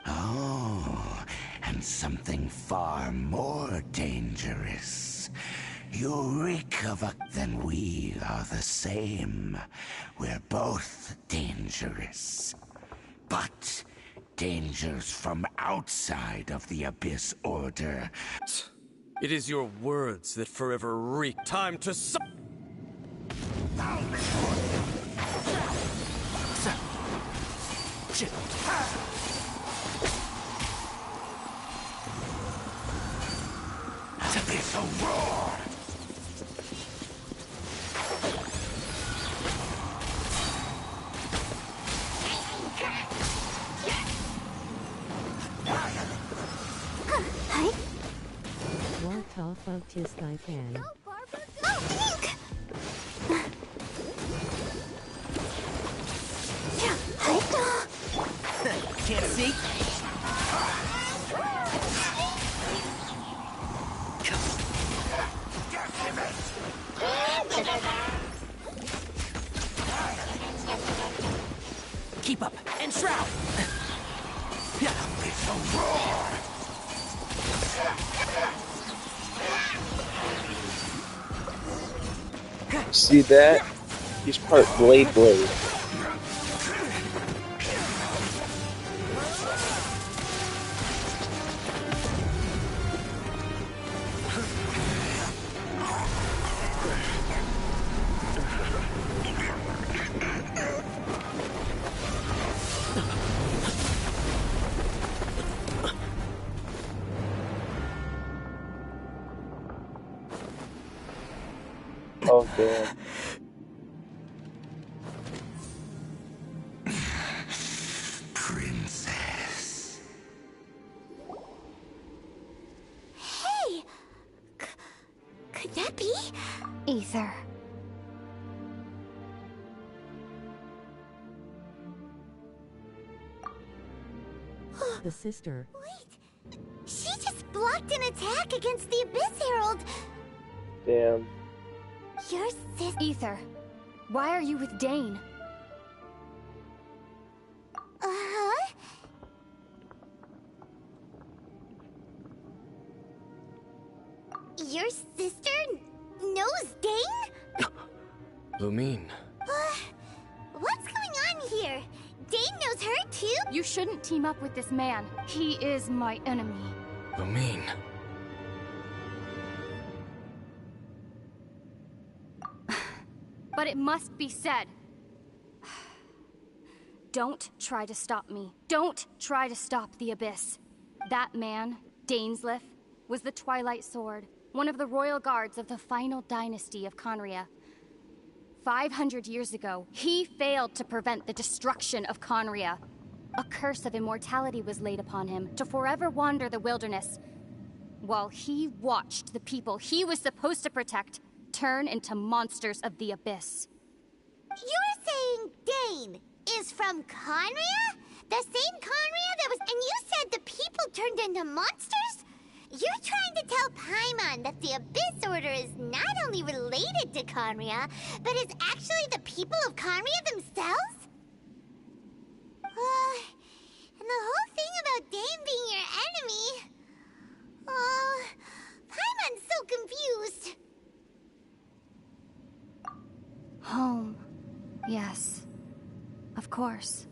Oh, and something far more dangerous. You reek of a... Then we are the same. We're both dangerous. But dangers from outside of the Abyss Order. It is your words that forever reek. Time to Abyssal roar! Walk off of tis thy can. Oh, Can't see? Keep up and shroud. See that? He's part Blade Blade. Oh damn. Princess. Hey! Could that be? Ether. The sister. Wait! She just blocked an attack against the Abyss Herald! Damn. Your sister. Ether. Why are you with Dane? Uh-huh. Your sister knows Dane? Lumine. What's going on here? Dane knows her too? You shouldn't team up with this man. He is my enemy. Lumine. But it must be said. Don't try to stop me. Don't try to stop the Abyss. That man, Dainsleif, was the Twilight Sword, one of the royal guards of the final dynasty of Conria. 500 years ago, he failed to prevent the destruction of Conria. A curse of immortality was laid upon him to forever wander the wilderness, while he watched the people he was supposed to protect turn into monsters of the Abyss. You're saying Dane is from Conria? The same Conria that was... And you said the people turned into monsters? You're trying to tell Paimon that the Abyss Order is not only related to Conria, but is actually the people of Conria themselves? And the whole thing about Dane being your enemy... Paimon's so confused. Home. Yes. Of course.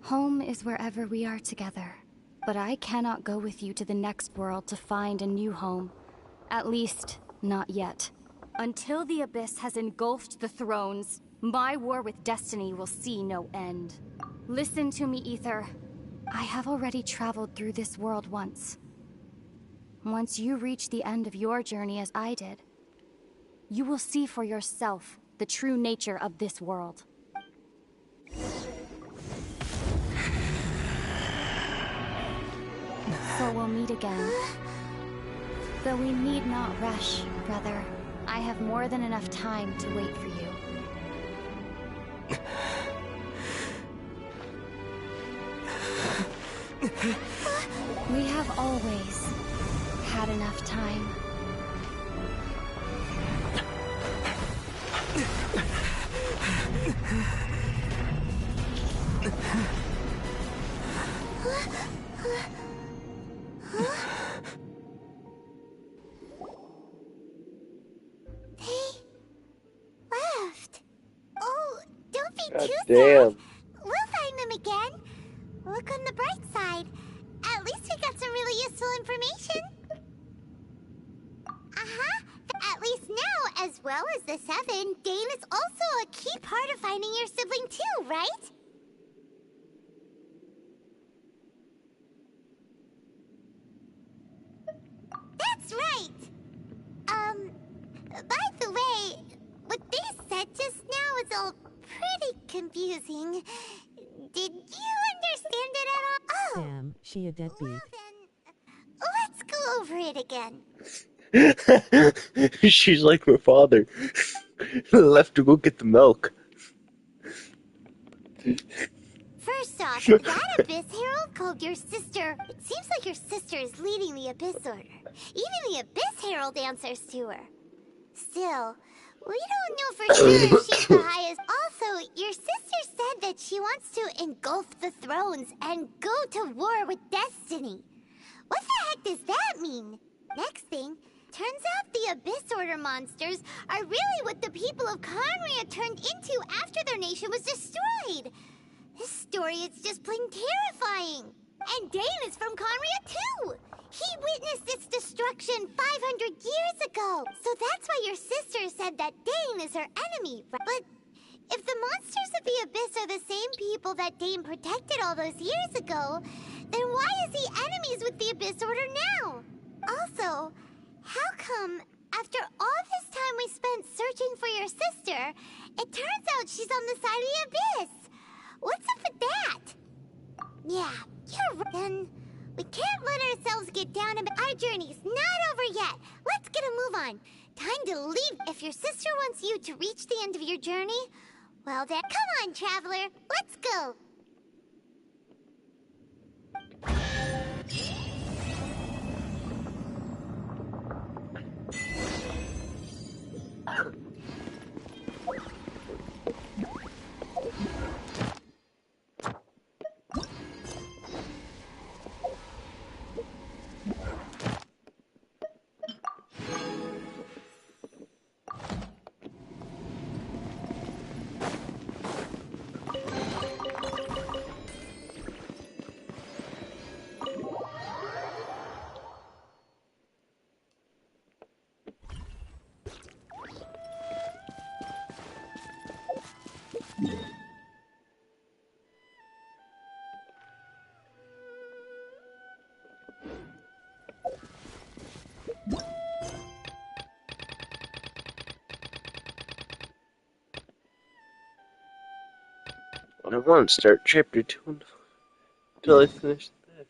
Home is wherever we are together. But I cannot go with you to the next world to find a new home. At least, not yet. Until the Abyss has engulfed the thrones, my war with destiny will see no end. Listen to me, Ether. I have already traveled through this world once. Once you reach the end of your journey as I did, you will see for yourself the true nature of this world. So we'll meet again. Though we need not rush, brother. I have more than enough time to wait for you. We have always had enough time. Left. Oh, don't be God too damn. sad. We'll find them again. Look on the bright side. At least we got some really useful information. Uh-huh. At least now, as well as the Seven, Dane is also a key part of finding your sibling too, right? That's right. By the way, what they said just now is all pretty confusing. Did you understand it at all? Oh, Damn, she a deadbeat. well then, let's go over it again. She's like my father. Left to go get the milk. First off, that Abyss Herald called your sister. It seems like your sister is leading the Abyss Order. Even the Abyss Herald answers to her. Still, we don't know for sure if she's the highest. Also, your sister said that she wants to engulf the thrones and go to war with Destiny. What the heck does that mean? Next thing, turns out the Abyss Order monsters are really what the people of Conria turned into after their nation was destroyed. This story is just plain terrifying. And Dane is from Conria too. He witnessed its destruction 500 years ago. So that's why your sister said that Dane is her enemy. But if the monsters of the Abyss are the same people that Dane protected all those years ago, then why is he enemies with the Abyss Order now? Also, how come after all this time we spent searching for your sister, it turns out she's on the side of the Abyss? What's up with that? Yeah, you're right. Then we can't let ourselves get down and our journey's not over yet. Let's get a move on. Time to leave. If your sister wants you to reach the end of your journey, well then, come on, traveler. Let's go. I won't start chapter 2 until I finish this.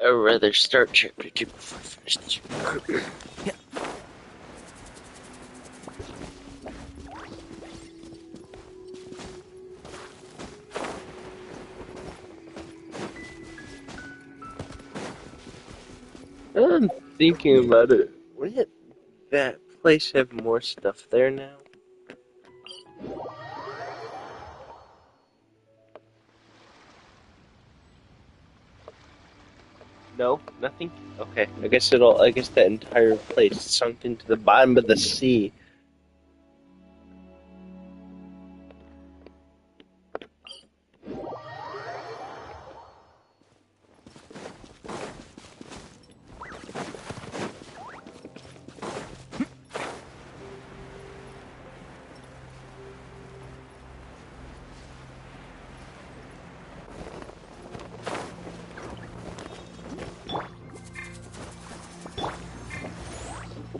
I'd rather start chapter 2 before I finish this. I'm thinking about it. Wouldn't that place have more stuff there now? No, nothing. Okay, I guess that entire place sunk into the bottom of the sea.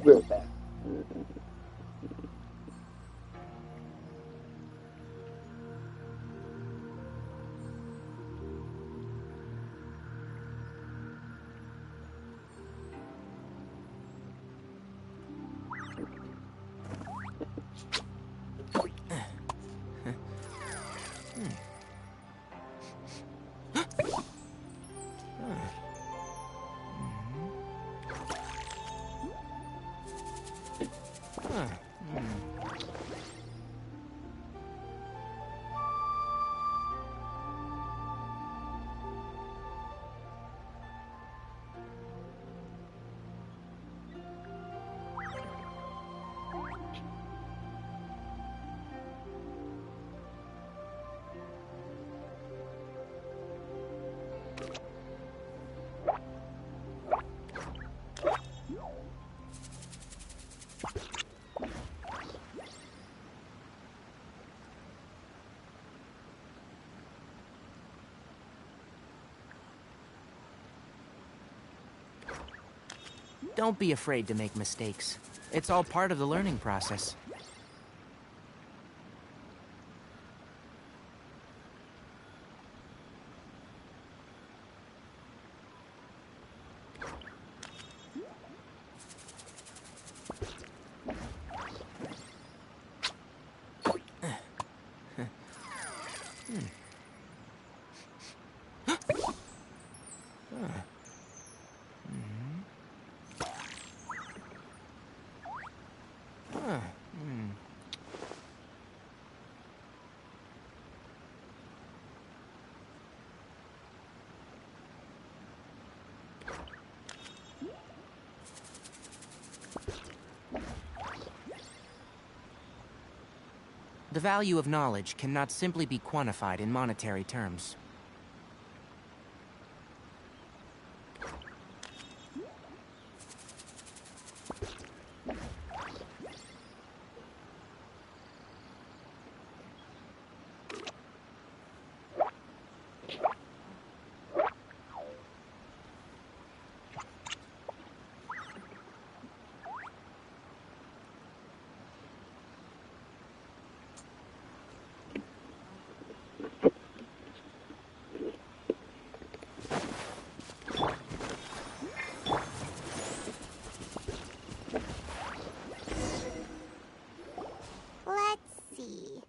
We're back. Don't be afraid to make mistakes. It's all part of the learning process. The value of knowledge cannot simply be quantified in monetary terms. Let's see.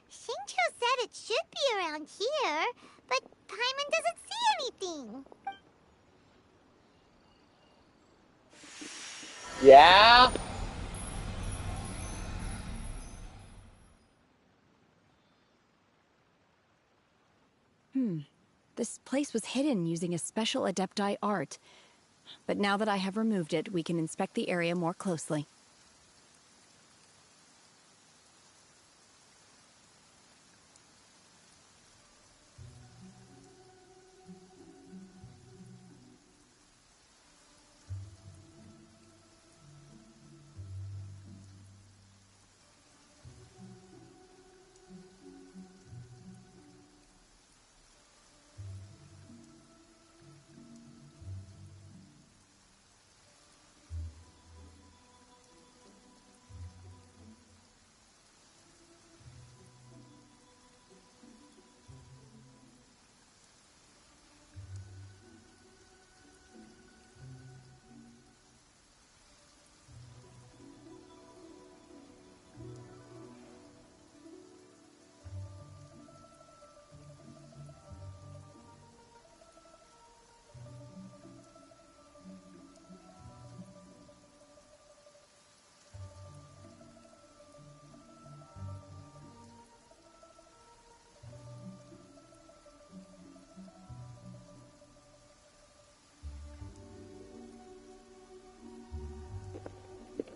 Shincho said it should be around here, but Paimon doesn't see anything. Yeah? This place was hidden using a special Adepti art. But now that I have removed it, we can inspect the area more closely.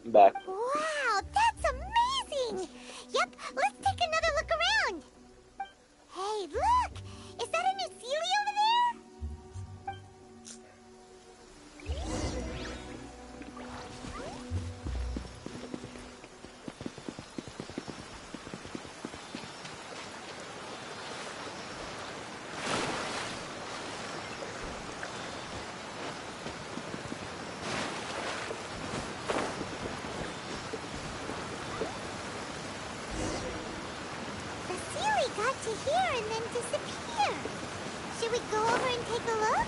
I'm back. Wow, that's amazing! Yep, let's take another look around. Hey, look! Is that a new Sealy over there? The Sealy got to here and then disappeared. Should we go over and take a look?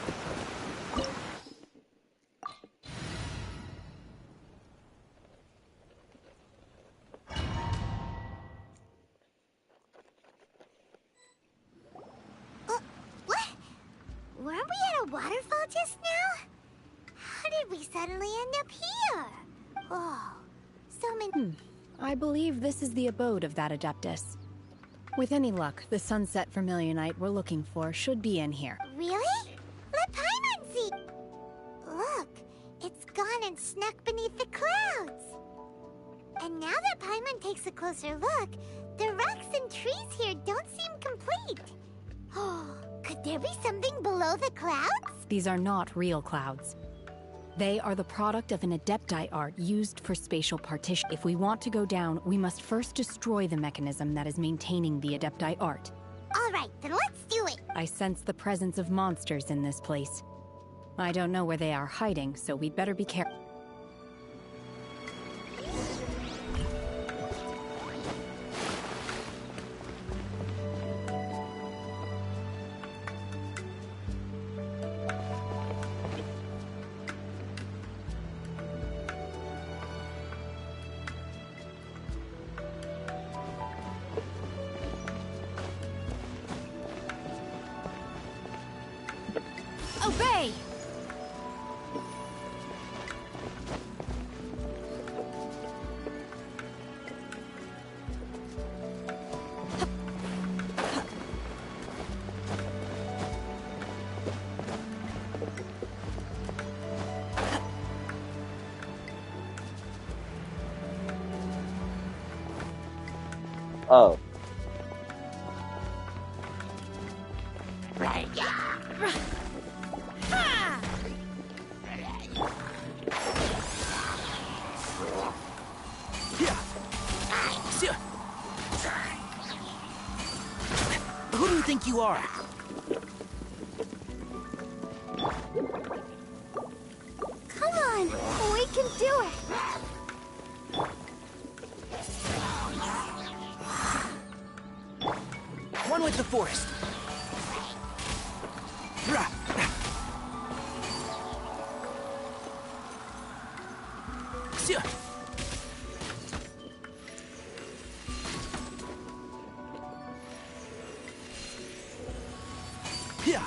What? Weren't we at a waterfall just now? How did we suddenly end up here? Oh, so many... I believe this is the abode of that Adeptus. With any luck, the sunset vermilionite we're looking for should be in here. Really? Let Paimon see! Look, it's gone and snuck beneath the clouds. And now that Paimon takes a closer look, the rocks and trees here don't seem complete. Oh, could there be something below the clouds? These are not real clouds. They are the product of an Adepti art used for spatial partition. If we want to go down, we must first destroy the mechanism that is maintaining the Adepti art. All right, then let's do it. I sense the presence of monsters in this place. I don't know where they are hiding, so we'd better be careful. Obey! Oh. Who do you think you are? Come on, we can do it. One with the forest. Rah. Sia. Yeah.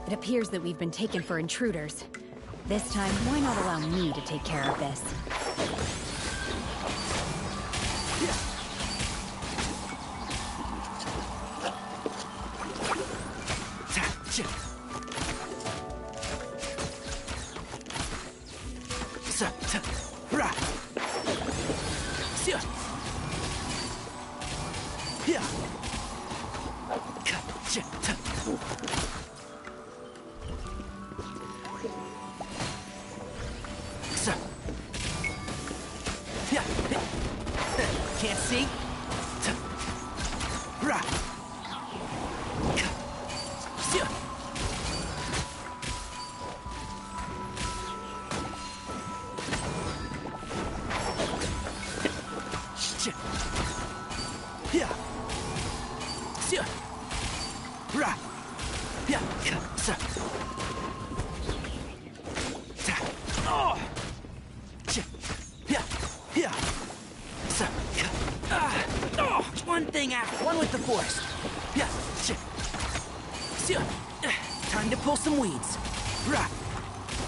It appears that we've been taken for intruders. This time, why not allow me to take care of this? Can't see? Rah. One thing after, one with the forest. Time to pull some weeds.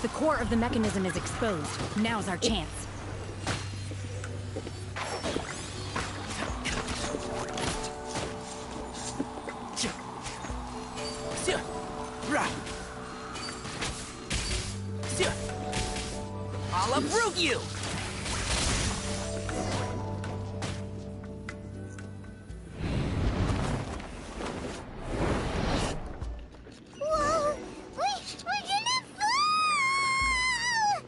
The core of the mechanism is exposed. Now's our chance. I'll uproot you! Whoa! We're gonna fall!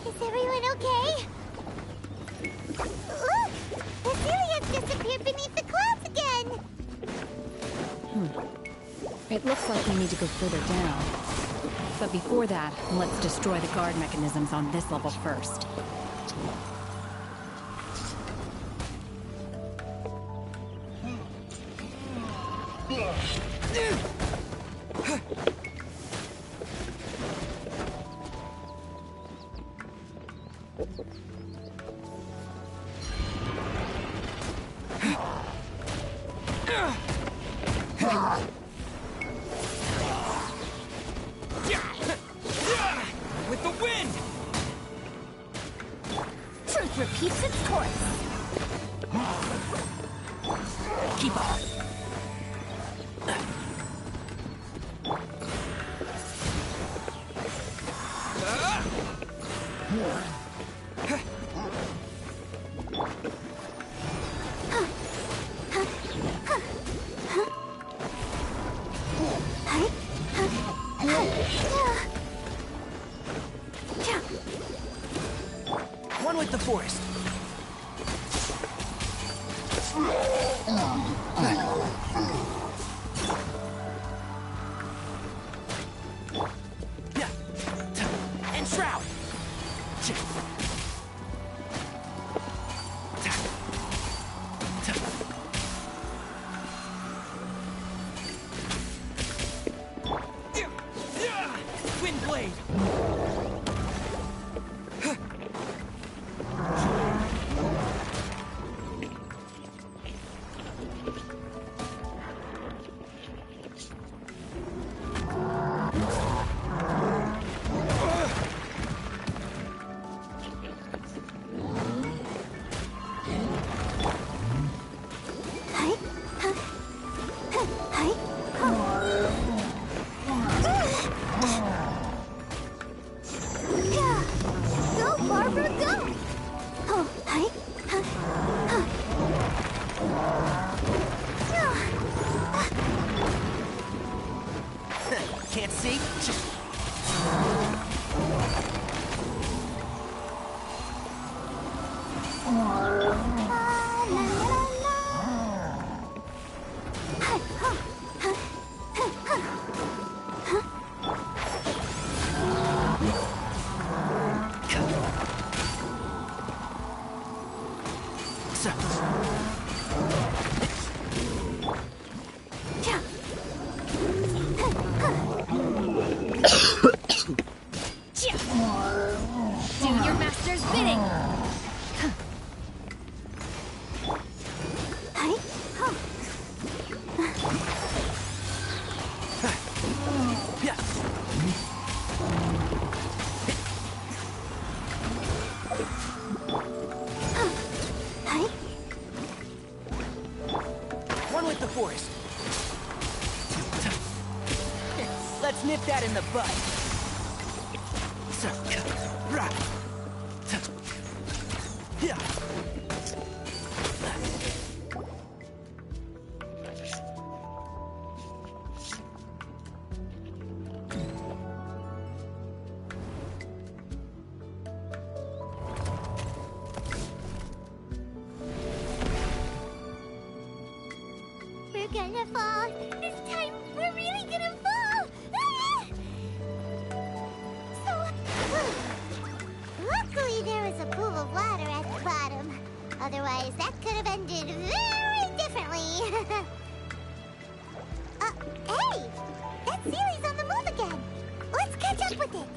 Is everyone okay? Look! The Celia's disappeared beneath the clouds again! It looks like we need to go further down. But before that, let's destroy the guard mechanisms on this level first. With the wind! Truth repeats its course. Keep up. One with the forest. And shroud. Wind blade. Go, Barbara, go! Oh, Can't see? Do your master's bidding. One with the forest. Let's nip that in the bud. We're gonna fall. This time, we're really gonna fall. Ah! Luckily, there was a pool of water at the bottom. Otherwise, that could have ended very differently. Hey! That Sealy's on the move again. Let's catch up with it.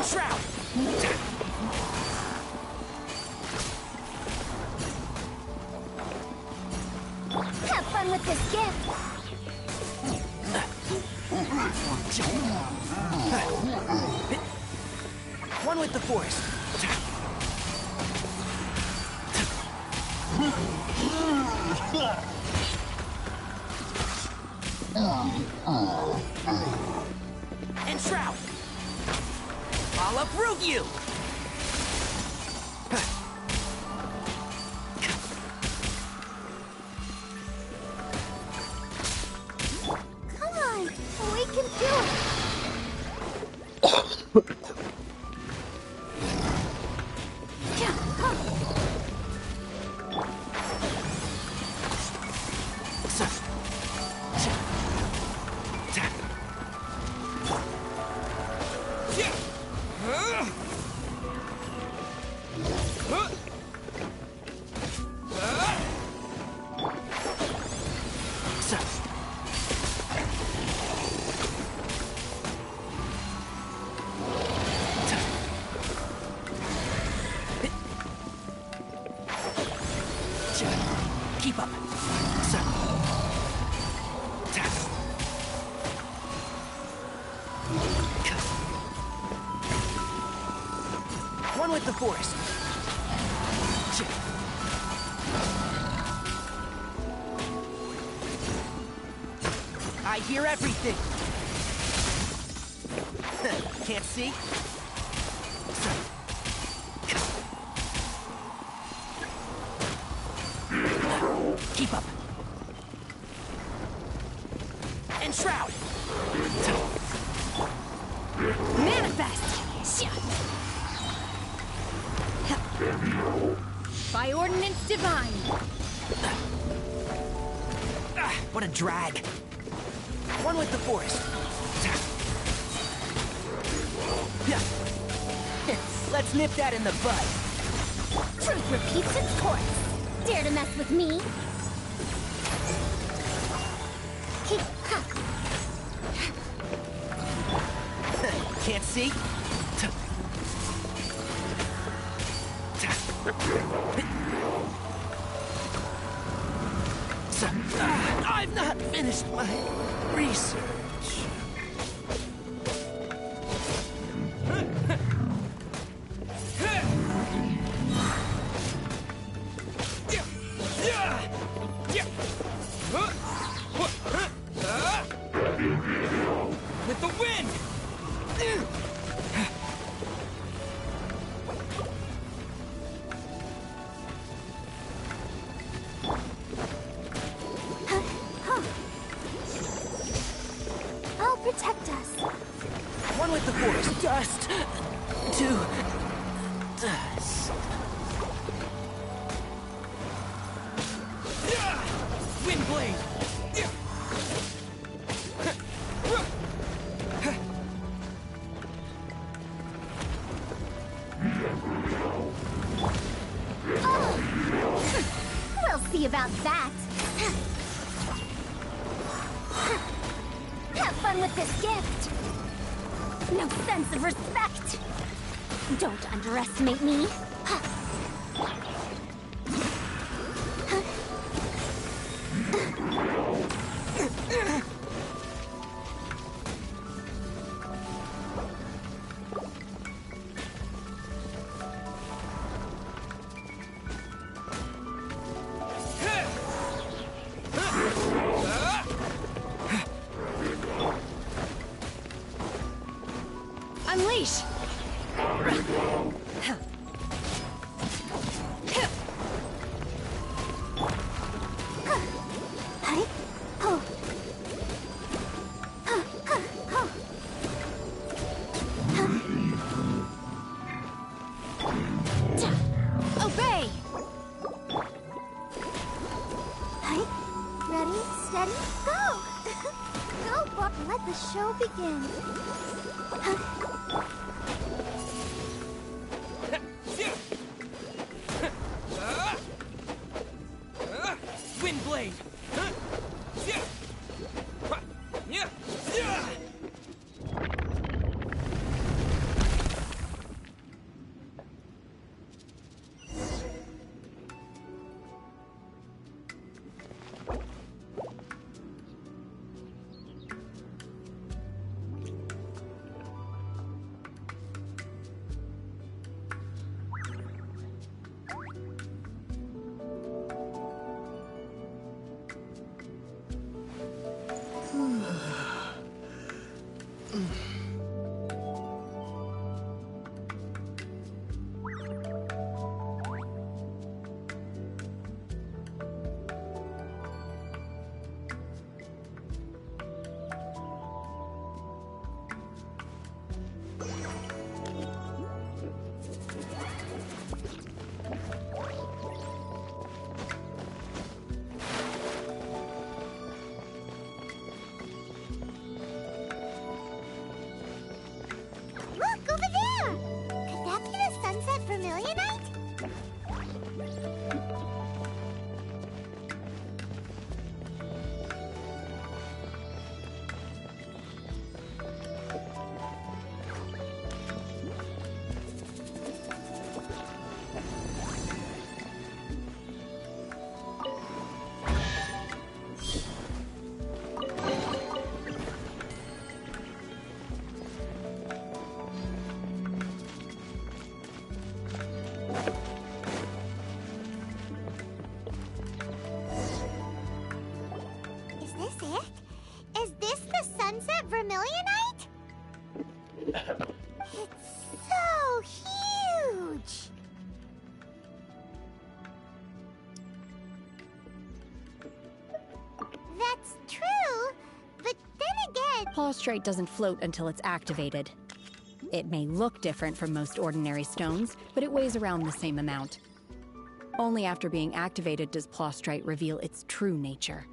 Enshroud! Have fun with this gift. One with the Force. Enshroud! I'll uproot you! Come on, we can do it. Keep up. One with the Force. I hear everything. Can't see? Keep up. Enshroud! Manifest! By ordinance divine. What a drag. One with the Force. Let's nip that in the bud. Truth repeats its course. Dare to mess with me? Can't see? I've not finished my research. With the wind! I'll protect us. One with the Force. Dust to dust. Windblade! We'll see about that. Have fun with this gift. No sense of respect. Don't underestimate me. Unleash! Obey! Ready, steady, go! Go, Bob. Let the show begin. Windblade! Look, over there! Could that be the sunset vermilionite? Is this it? Is this the sunset vermilionite? It's so huge! That's true, but then again... Plaustrite doesn't float until it's activated. It may look different from most ordinary stones, but it weighs around the same amount. Only after being activated does Plaustrite reveal its true nature,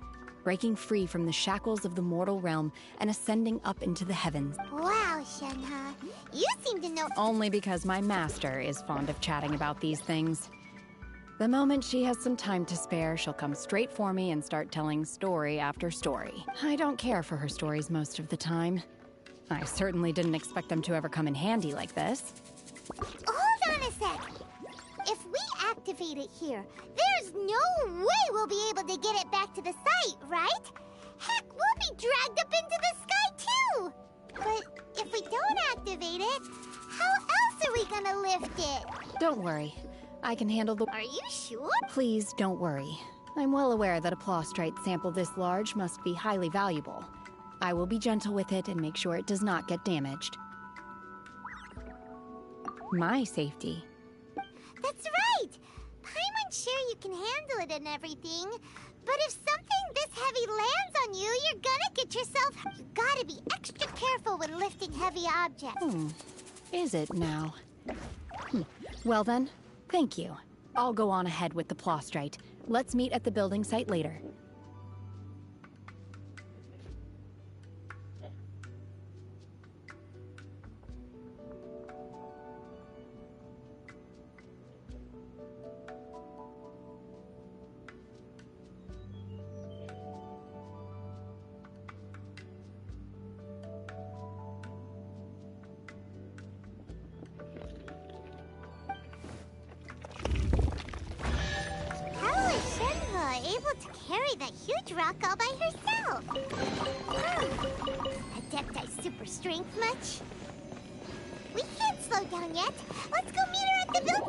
breaking free from the shackles of the mortal realm and ascending up into the heavens. Wow, Shenhe, you seem to know... Only because my master is fond of chatting about these things. The moment she has some time to spare, she'll come straight for me and start telling story after story. I don't care for her stories most of the time. I certainly didn't expect them to ever come in handy like this. Hold on a sec! If we activate it here, there's no way we'll be able to get it back to the site, right? Heck, we'll be dragged up into the sky too! But if we don't activate it, how else are we gonna lift it? Don't worry. I can handle the... Are you sure? Please don't worry. I'm well aware that a Plaustrite sample this large must be highly valuable. I will be gentle with it and make sure it does not get damaged. My safety. That's right! Paimon's sure you can handle it and everything, but if something this heavy lands on you, you're gonna get yourself... You gotta be extra careful when lifting heavy objects. Is it now? Well then, thank you. I'll go on ahead with the Plaustrite. Let's meet at the building site later. How is Shenhe able to carry that huge rock all by herself? Adepti super strength much? We can't slow down yet. Let's go meet her at the building.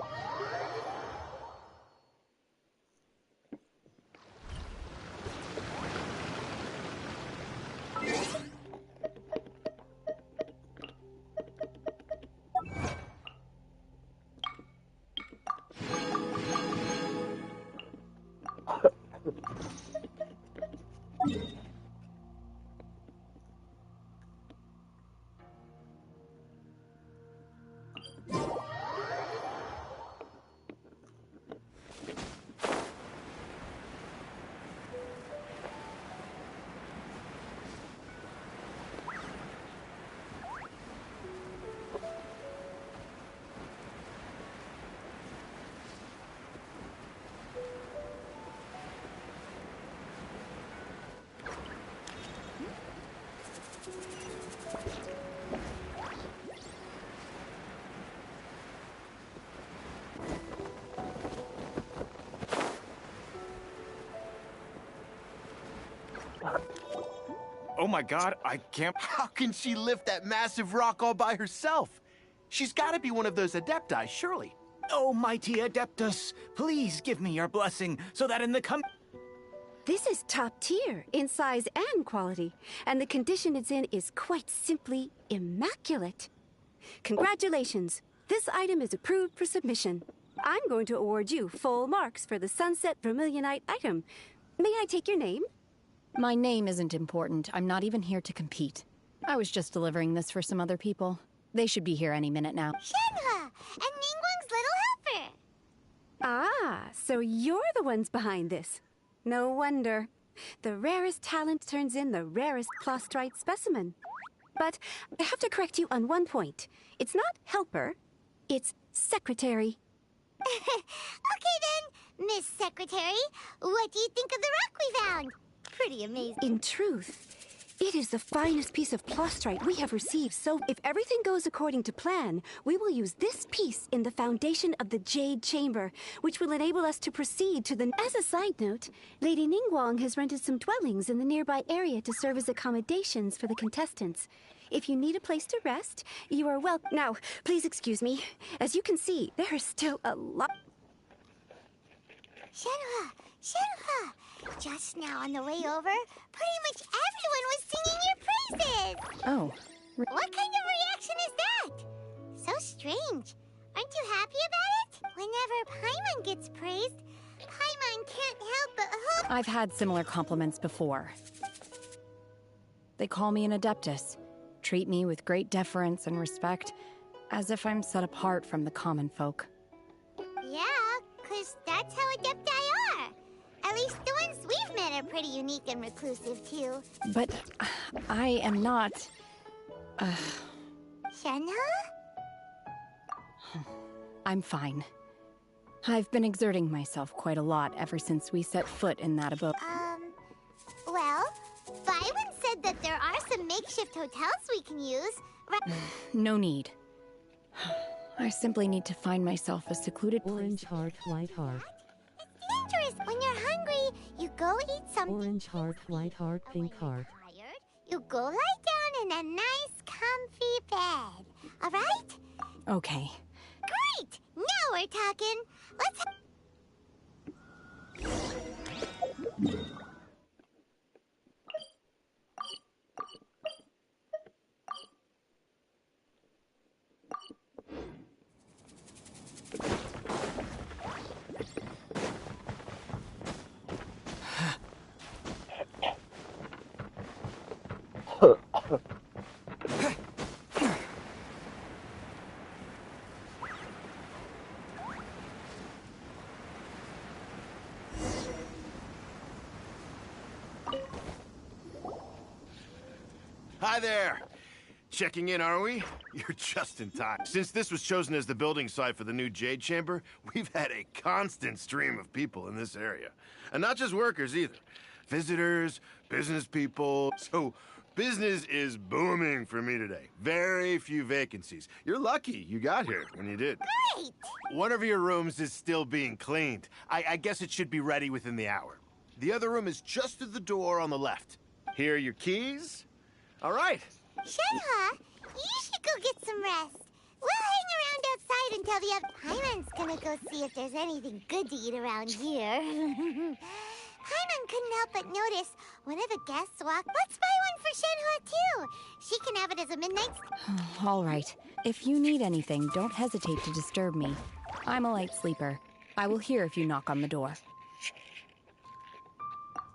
Oh my god, I can't... How can she lift that massive rock all by herself? She's gotta be one of those Adepti, surely. Oh, mighty Adeptus, please give me your blessing so that in the This is top tier in size and quality, and the condition it's in is quite simply immaculate. Congratulations! This item is approved for submission. I'm going to award you full marks for the Sunset Vermilionite item. May I take your name? My name isn't important. I'm not even here to compete. I was just delivering this for some other people. They should be here any minute now. Shenhe, and Ningguang's little helper. Ah, so you're the ones behind this. No wonder. The rarest talent turns in the rarest Plostrite specimen. But I have to correct you on one point. It's not helper, it's secretary. Okay then, Miss Secretary, what do you think of the rock we found? Pretty amazing. In truth, it is the finest piece of Plostrite we have received, so if everything goes according to plan, we will use this piece in the foundation of the Jade Chamber, which will enable us to proceed to the... As a side note, Lady Ningguang has rented some dwellings in the nearby area to serve as accommodations for the contestants. If you need a place to rest, you are welcome. Now, please excuse me. As you can see, there is still a lot... Shenhe! Just now on the way over, pretty much everyone was singing your praises! Oh. What kind of reaction is that? So strange. Aren't you happy about it? Whenever Paimon gets praised, Paimon can't help but hope... I've had similar compliments before. They call me an adeptus, treat me with great deference and respect, as if I'm set apart from the common folk. Yeah, 'cause that's how adepti are. At least the ones we've met are pretty unique and reclusive, too. But I am not... Shenhe? I'm fine. I've been exerting myself quite a lot ever since we set foot in that abode. Well, Byron said that there are some makeshift hotels we can use. No need. I simply need to find myself a secluded place. Orange heart, white heart. Dangerous. When you're hungry, you go eat something. Orange heart, white heart, pink heart. You go lie down in a nice, comfy bed. All right? Okay. Great! Now we're talking. Let's... Hi there. Checking in, are we? You're just in time. Since this was chosen as the building site for the new Jade Chamber, we've had a constant stream of people in this area. And not just workers either. Visitors, business people. So business is booming for me today. Very few vacancies. You're lucky you got here when you did. Great! One of your rooms is still being cleaned. I guess it should be ready within the hour. The other room is just at the door on the left. Here are your keys. All right. Shenhe, you should go get some rest. We'll hang around outside until the other... Paimon's gonna go see if there's anything good to eat around here. Paimon couldn't help but notice one of the guests walked... Let's buy one for Shenhe, too. She can have it as a midnight... All right. If you need anything, don't hesitate to disturb me. I'm a light sleeper. I will hear if you knock on the door.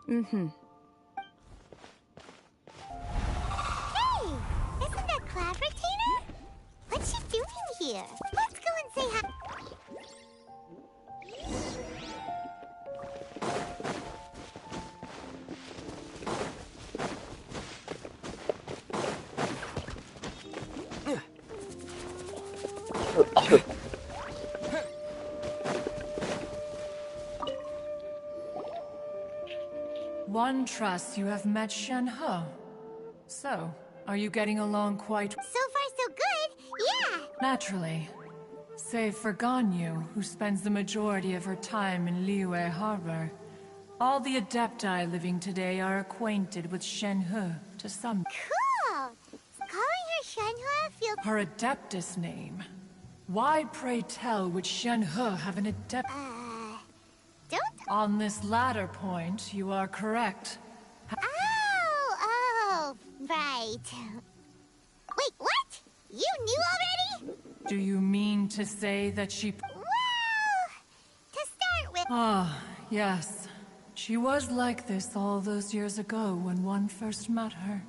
Mm-hmm. Hey! Isn't that Claveratina? What's she doing here? Let's go and say hi... One trusts you have met Shenhe. So, are you getting along quite... So far, so good, yeah! Naturally. Save for Ganyu, who spends the majority of her time in Liyue Harbor. All the Adepti living today are acquainted with Shenhe to some... Cool! Calling her Shenhe feels... Her Adeptus name. Why, pray tell, would Shenhe have an Adept... Don't On this latter point, you are correct. Oh, right. Wait, what? You knew already? Do you mean to say that she... Well, to start with... Ah, yes. She was like this all those years ago when one first met her.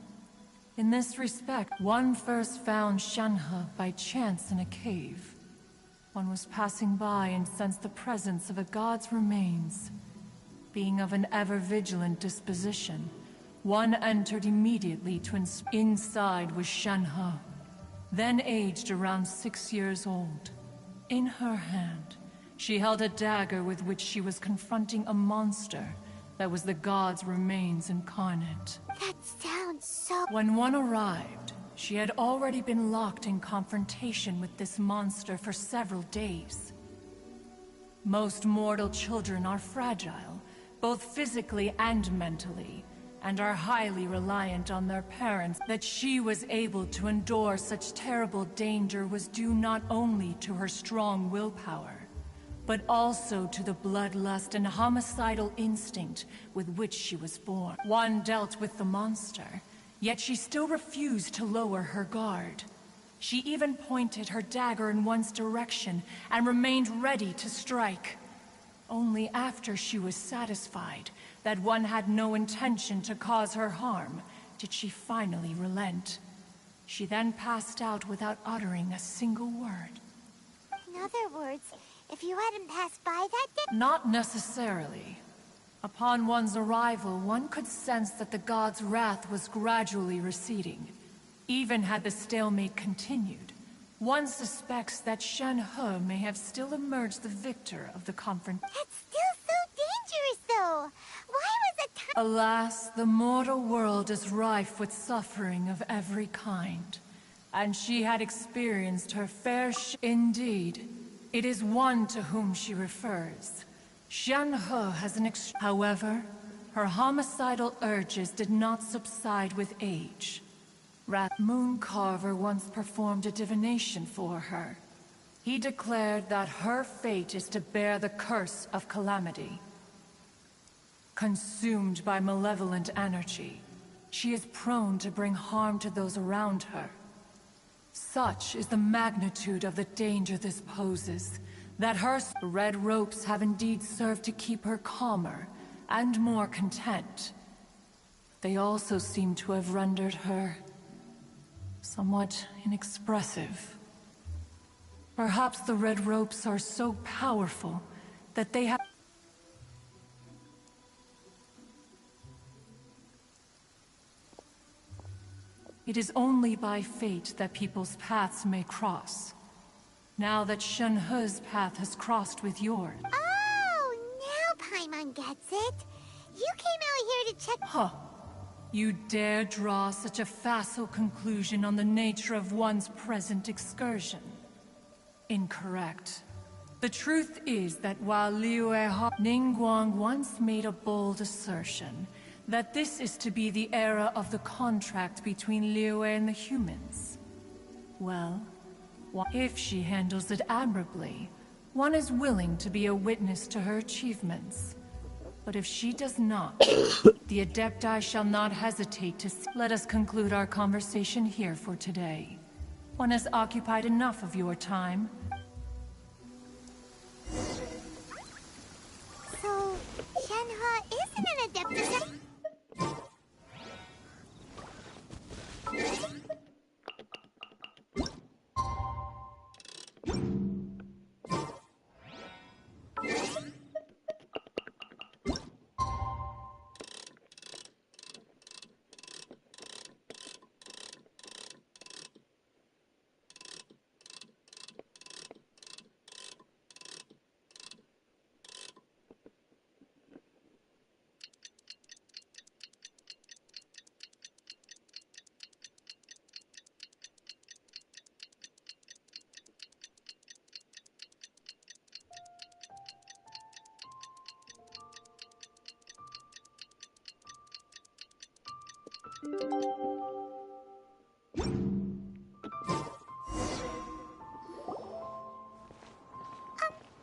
In this respect, one first found Shenhe by chance in a cave. One was passing by and sensed the presence of a god's remains. Being of an ever-vigilant disposition, one entered immediately to inside was Shenhe, then aged around 6 years old. In her hand, she held a dagger with which she was confronting a monster that was the god's remains incarnate. That sounds so... When one arrived, she had already been locked in confrontation with this monster for several days. Most mortal children are fragile, both physically and mentally, and are highly reliant on their parents. That she was able to endure such terrible danger was due not only to her strong willpower, but also to the bloodlust and homicidal instinct with which she was born. One dealt with the monster, yet she still refused to lower her guard. She even pointed her dagger in one's direction and remained ready to strike. Only after she was satisfied that one had no intention to cause her harm did she finally relent. She then passed out without uttering a single word. In other words, if you hadn't passed by that day... Not necessarily. Upon one's arrival, one could sense that the god's wrath was gradually receding. Even had the stalemate continued, one suspects that Shenhe may have still emerged the victor of the confrontation. That's still so dangerous, though. Why was it... Alas, the mortal world is rife with suffering of every kind. And she had experienced her fair Indeed, it is one to whom she refers. Shenhe has an However, her homicidal urges did not subside with age. Mooncarver once performed a divination for her. He declared that her fate is to bear the curse of calamity. Consumed by malevolent energy, she is prone to bring harm to those around her. Such is the magnitude of the danger this poses, that her red ropes have indeed served to keep her calmer and more content. They also seem to have rendered her somewhat inexpressive. Perhaps the red ropes are so powerful that they have... It is only by fate that people's paths may cross. Now that Shenhe's path has crossed with yours... Oh, now Paimon gets it. You came out here to check... Huh. You dare draw such a facile conclusion on the nature of one's present excursion? Incorrect. The truth is that while Ningguang once made a bold assertion that this is to be the era of the contract between Liyue and the humans. Well, if she handles it admirably, one is willing to be a witness to her achievements. But if she does not, the Adepti shall not hesitate to... Let us conclude our conversation here for today. One has occupied enough of your time. So, Shenhe isn't an Adeptus...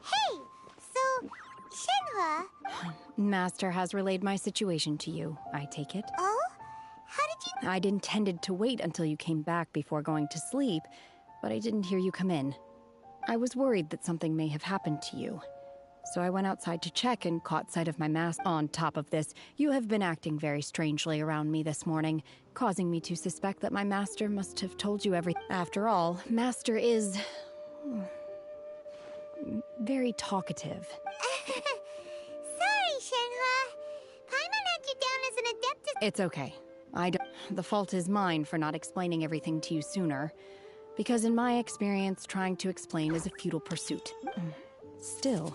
Hey! So, Shenhe... Master has relayed my situation to you, I take it. Oh? How did you... I'd intended to wait until you came back before going to sleep, but I didn't hear you come in. I was worried that something may have happened to you. So I went outside to check and caught sight of my mask. On top of this, you have been acting very strangely around me this morning, causing me to suspect that my master must have told you everything. After all, Master is... very talkative. Sorry, Shenhua. Paimon had you down as an adept. It's okay. The fault is mine for not explaining everything to you sooner. Because in my experience, trying to explain is a futile pursuit. Still,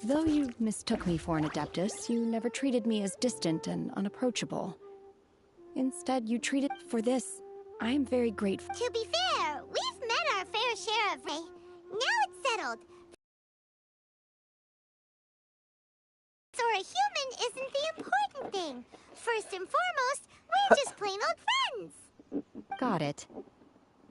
though you mistook me for an adeptus, you never treated me as distant and unapproachable. Instead, you treated... For this, I am very grateful. To be fair, we've met our fair share of... Now it's settled. Or a human isn't the important thing. First and foremost, we're just plain old friends. Got it.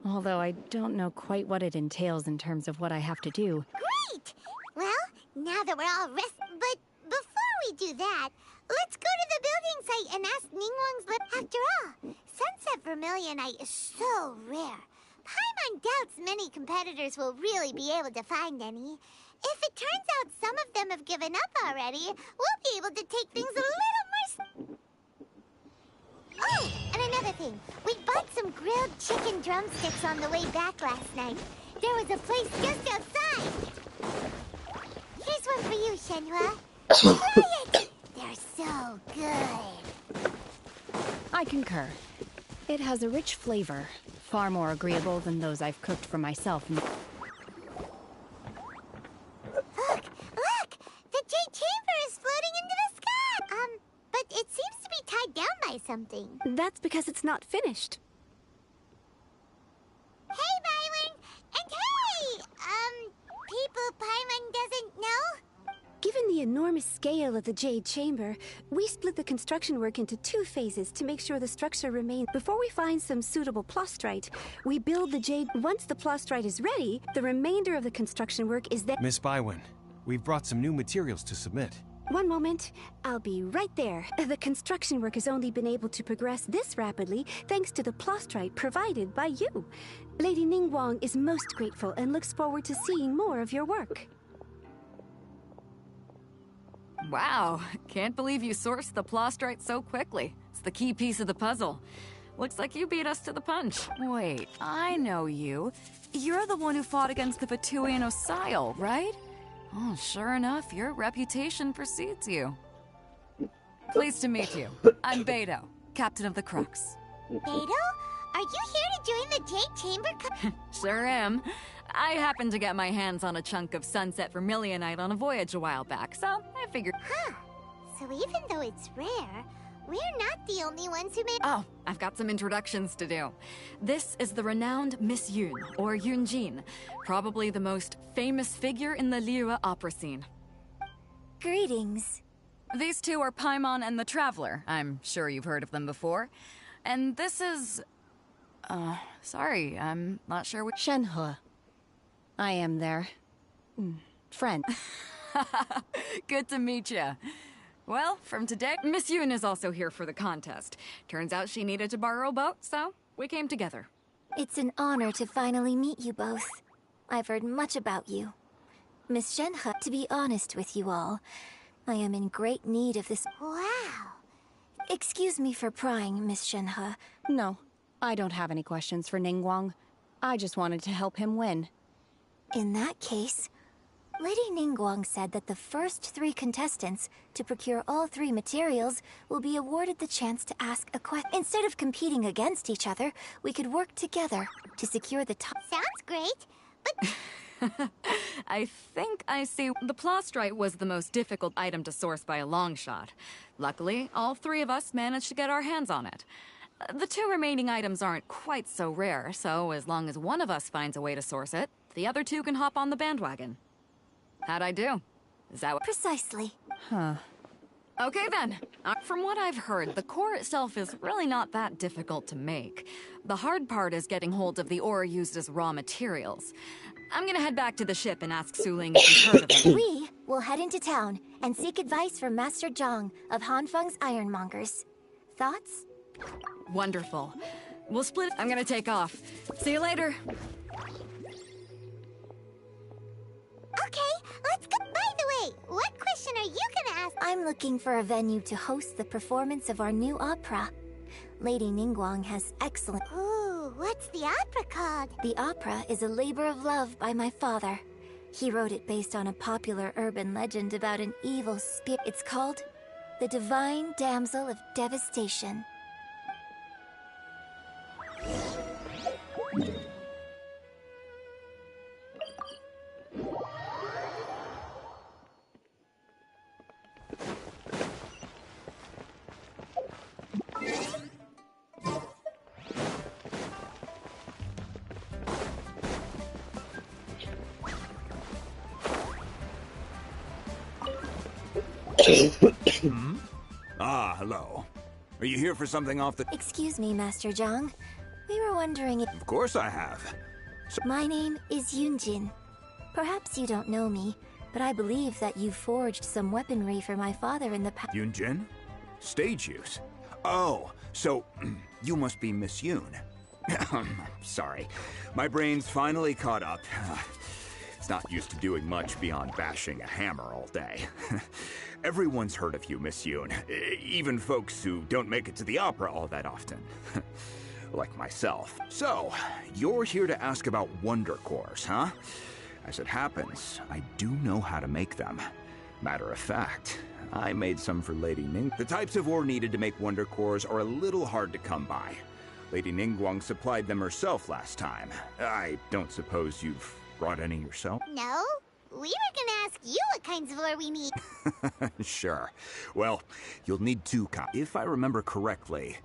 Although I don't know quite what it entails in terms of what I have to do. Great! Well, now that we're all rested... But before we do that, let's go to the building site and ask Ningguang's lip. After all, Sunset Vermilionite is so rare. Paimon doubts many competitors will really be able to find any. If it turns out some of them have given up already, we'll be able to take things a little more... Oh, and another thing. We bought some grilled chicken drumsticks on the way back last night. There was a place just outside. Here's one for you, Shenhua. Try it! They're so good. I concur. It has a rich flavor, far more agreeable than those I've cooked for myself. Look! The Jade Chamber is floating into the sky! But it seems to be tied down by something. That's because it's not finished. Hey, Byron! And hey! People Paimon doesn't know? Given the enormous scale of the Jade Chamber, we split the construction work into 2 phases to make sure the structure remains. Before we find some suitable plastrite, we build the Jade. Once the plastrite is ready, the remainder of the construction work is then... Miss Bywin, we've brought some new materials to submit. One moment. I'll be right there. The construction work has only been able to progress this rapidly thanks to the plastrite provided by you. Lady Ningguang is most grateful and looks forward to seeing more of your work. Wow, can't believe you sourced the plastrite so quickly. It's the key piece of the puzzle. Looks like you beat us to the punch. Wait, I know you. You're the one who fought against the Fatui and Osile, right? Oh, sure enough, your reputation precedes you. Pleased to meet you. I'm Beto, captain of the Crux. Beto? Are you here to join the Jade Chamber? Sure am. I happened to get my hands on a chunk of Sunset Vermilionite on a voyage a while back, so I figured... Huh. So even though it's rare, we're not the only ones who made... Oh, I've got some introductions to do. This is the renowned Miss Yun, or Yunjin, probably the most famous figure in the Liyue opera scene. Greetings. These two are Paimon and the Traveler. I'm sure you've heard of them before. And this is... sorry, I'm not sure what... Shenhua. I am their... friend. Good to meet you. Well, from today, Miss Yun is also here for the contest. Turns out she needed to borrow a boat, so we came together. It's an honor to finally meet you both. I've heard much about you. Miss Shenhe, to be honest with you all, I am in great need of this... Wow! Excuse me for prying, Miss Shenhe. No, I don't have any questions for Ningguang. I just wanted to help him win. In that case, Lady Ningguang said that the first 3 contestants to procure all 3 materials will be awarded the chance to ask a question. Instead of competing against each other, we could work together to secure the top. Sounds great, but... I think I see. The plastrite was the most difficult item to source by a long shot. Luckily, all 3 of us managed to get our hands on it. The 2 remaining items aren't quite so rare, so as long as one of us finds a way to source it, the other 2 can hop on the bandwagon. How'd I do? Is that what... Precisely. Huh. Okay then. From what I've heard, the core itself is really not that difficult to make. The hard part is getting hold of the ore used as raw materials. I'm gonna head back to the ship and ask Su Ling if she's heard of it. We We'll head into town and seek advice from Master Zhang of Hanfeng's Ironmongers. Thoughts? Wonderful. We'll split. I'm gonna take off. See you later. Okay, let's go. By the way, what question are you gonna ask? I'm looking for a venue to host the performance of our new opera. Lady Ningguang has excellent... Ooh, what's the opera called? The opera is a labor of love by my father. He wrote it based on a popular urban legend about an evil spirit. It's called The Divine Damsel of Devastation. Hmm? Ah, hello. Are you here for something off the... Excuse me, Master Zhang. We were wondering if... Of course I have. My name is Yunjin. Perhaps you don't know me, but I believe that you forged some weaponry for my father in the past. Yunjin? Stage use? Oh, so you must be Miss Yoon. Sorry. My brain's finally caught up. It's not used to doing much beyond bashing a hammer all day. Everyone's heard of you, Miss Yoon. Even folks who don't make it to the opera all that often. Like myself. So, you're here to ask about Wonder Cores, huh? As it happens, I do know how to make them. Matter of fact, I made some for Lady Ning. The types of ore needed to make Wonder Cores are a little hard to come by. Lady Ningguang supplied them herself last time. I don't suppose you've brought any yourself? No, we were gonna ask you what kinds of ore we need. Sure. Well, you'll need 2 copies. If I remember correctly,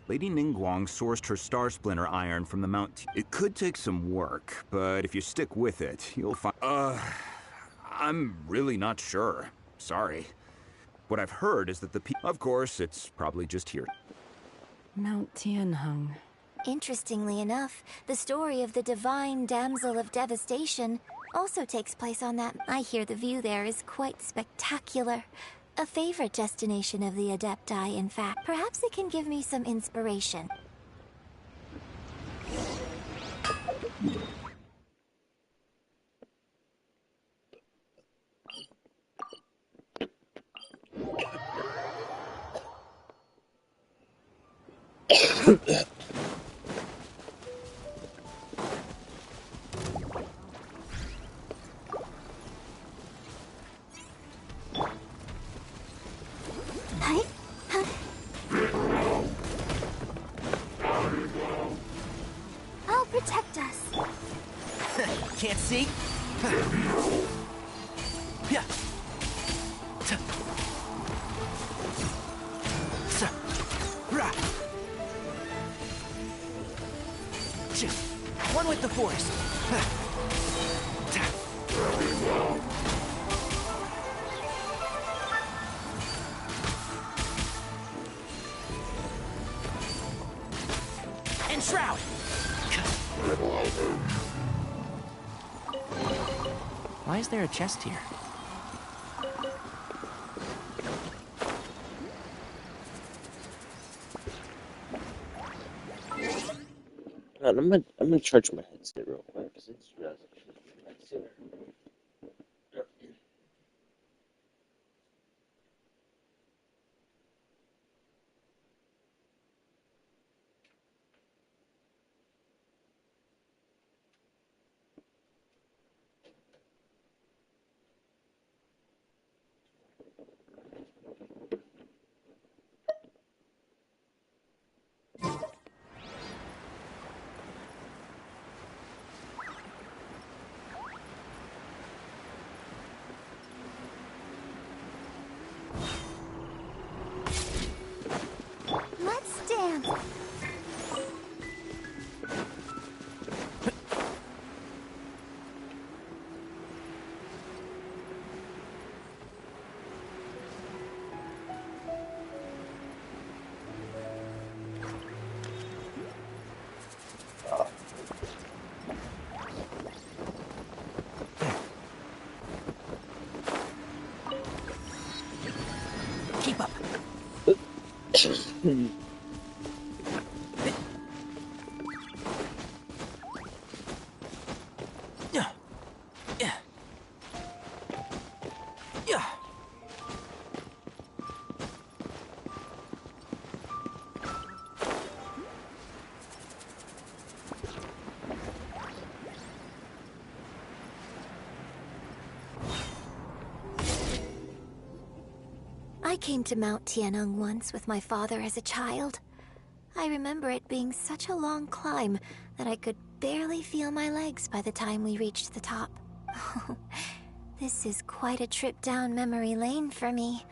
Lady Ningguang sourced her Star Splinter iron from the Mount. It could take some work, but if you stick with it, you'll find... I'm really not sure. Sorry. What I've heard is that the Of course, it's probably just here. Mount Tianheng. Interestingly enough, the story of the Divine Damsel of Devastation also takes place on that. I hear the view there is quite spectacular. A favorite destination of the Adepti, in fact. Perhaps it can give me some inspiration. I'll protect us. Can't see? Yeah. One with the force. And shroud. Why is there a chest here? I'm gonna charge my headset real quick because it's really sooner. I came to Mount Tianeng once with my father as a child. I remember it being such a long climb that I could barely feel my legs by the time we reached the top. This is quite a trip down memory lane for me.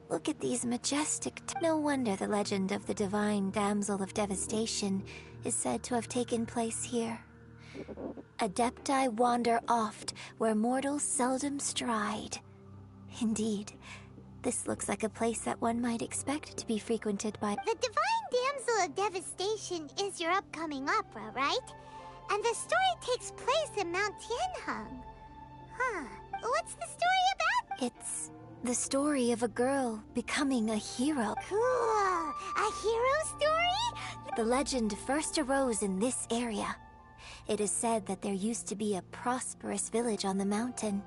Look at these majestic... No wonder the legend of the divine damsel of devastation is said to have taken place here. Adepti wander oft where mortals seldom stride. Indeed, this looks like a place that one might expect to be frequented by... The divine damsel of devastation is your upcoming opera, right? And the story takes place in Mount Tianheng. Huh. What's the story about? It's the story of a girl becoming a hero. Cool. A hero story? The legend first arose in this area. It is said that there used to be a prosperous village on the mountain.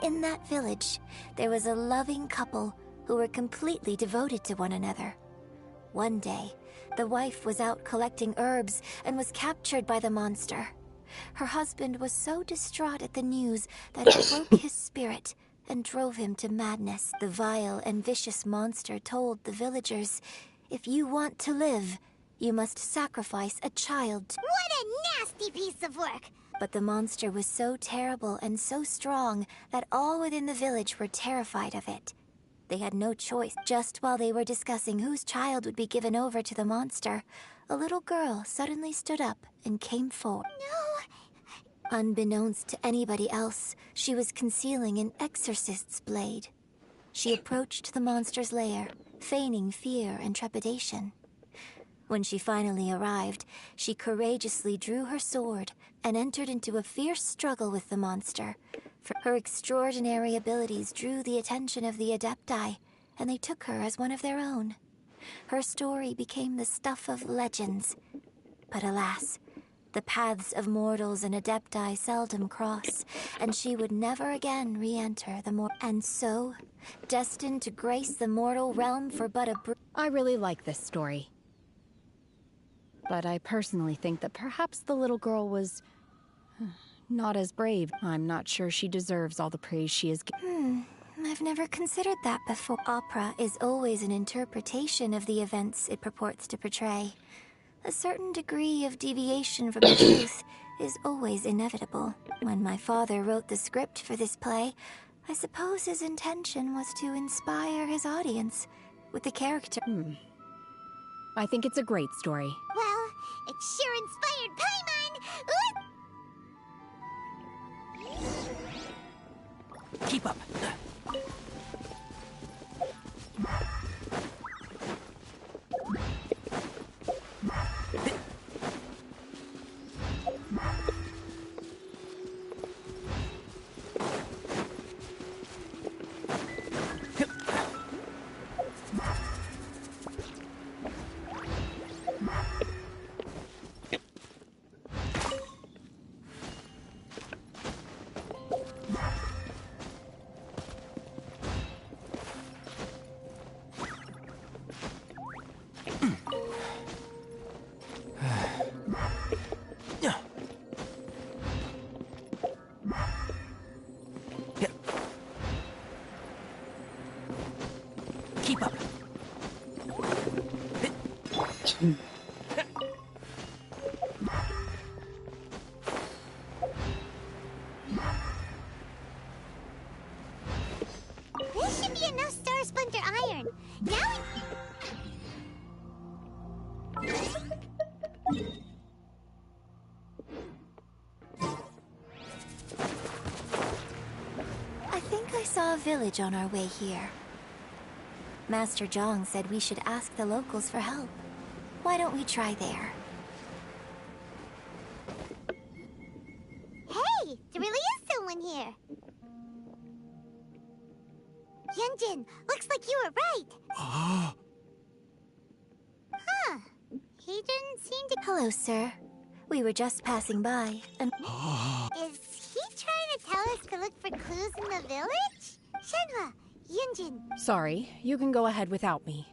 In that village, there was a loving couple who were completely devoted to one another. One day, the wife was out collecting herbs and was captured by the monster. Her husband was so distraught at the news that it broke his spirit and drove him to madness. The vile and vicious monster told the villagers, "If you want to live, you must sacrifice a child." What a nasty piece of work! But the monster was so terrible and so strong that all within the village were terrified of it. They had no choice. Just while they were discussing whose child would be given over to the monster, a little girl suddenly stood up and came forward. No! Unbeknownst to anybody else, she was concealing an exorcist's blade. She approached the monster's lair, feigning fear and trepidation. When she finally arrived, she courageously drew her sword and entered into a fierce struggle with the monster. For her extraordinary abilities drew the attention of the Adepti, and they took her as one of their own. Her story became the stuff of legends. But alas, the paths of mortals and Adepti seldom cross, and she would never again re-enter the And so, destined to grace the mortal realm for but a I really like this story. But I personally think that perhaps the little girl was not as brave. I'm not sure she deserves all the praise she is given. I've never considered that before. Opera is always an interpretation of the events it purports to portray. A certain degree of deviation from the truth is always inevitable. When my father wrote the script for this play, I suppose his intention was to inspire his audience with the character. I think it's a great story. Well, it sure inspired Paimon! Keep up. Keep up. This should be enough Star Splinter Iron. Now I think I saw a village on our way here. Master Zhang said we should ask the locals for help. Why don't we try there? Hey! There really is someone here! Yunjin, looks like you were right! He didn't seem to... Hello, sir. We were just passing by, and... Is he trying to tell us to look for clues in the village? Shenhua, Yunjin. Sorry, you can go ahead without me.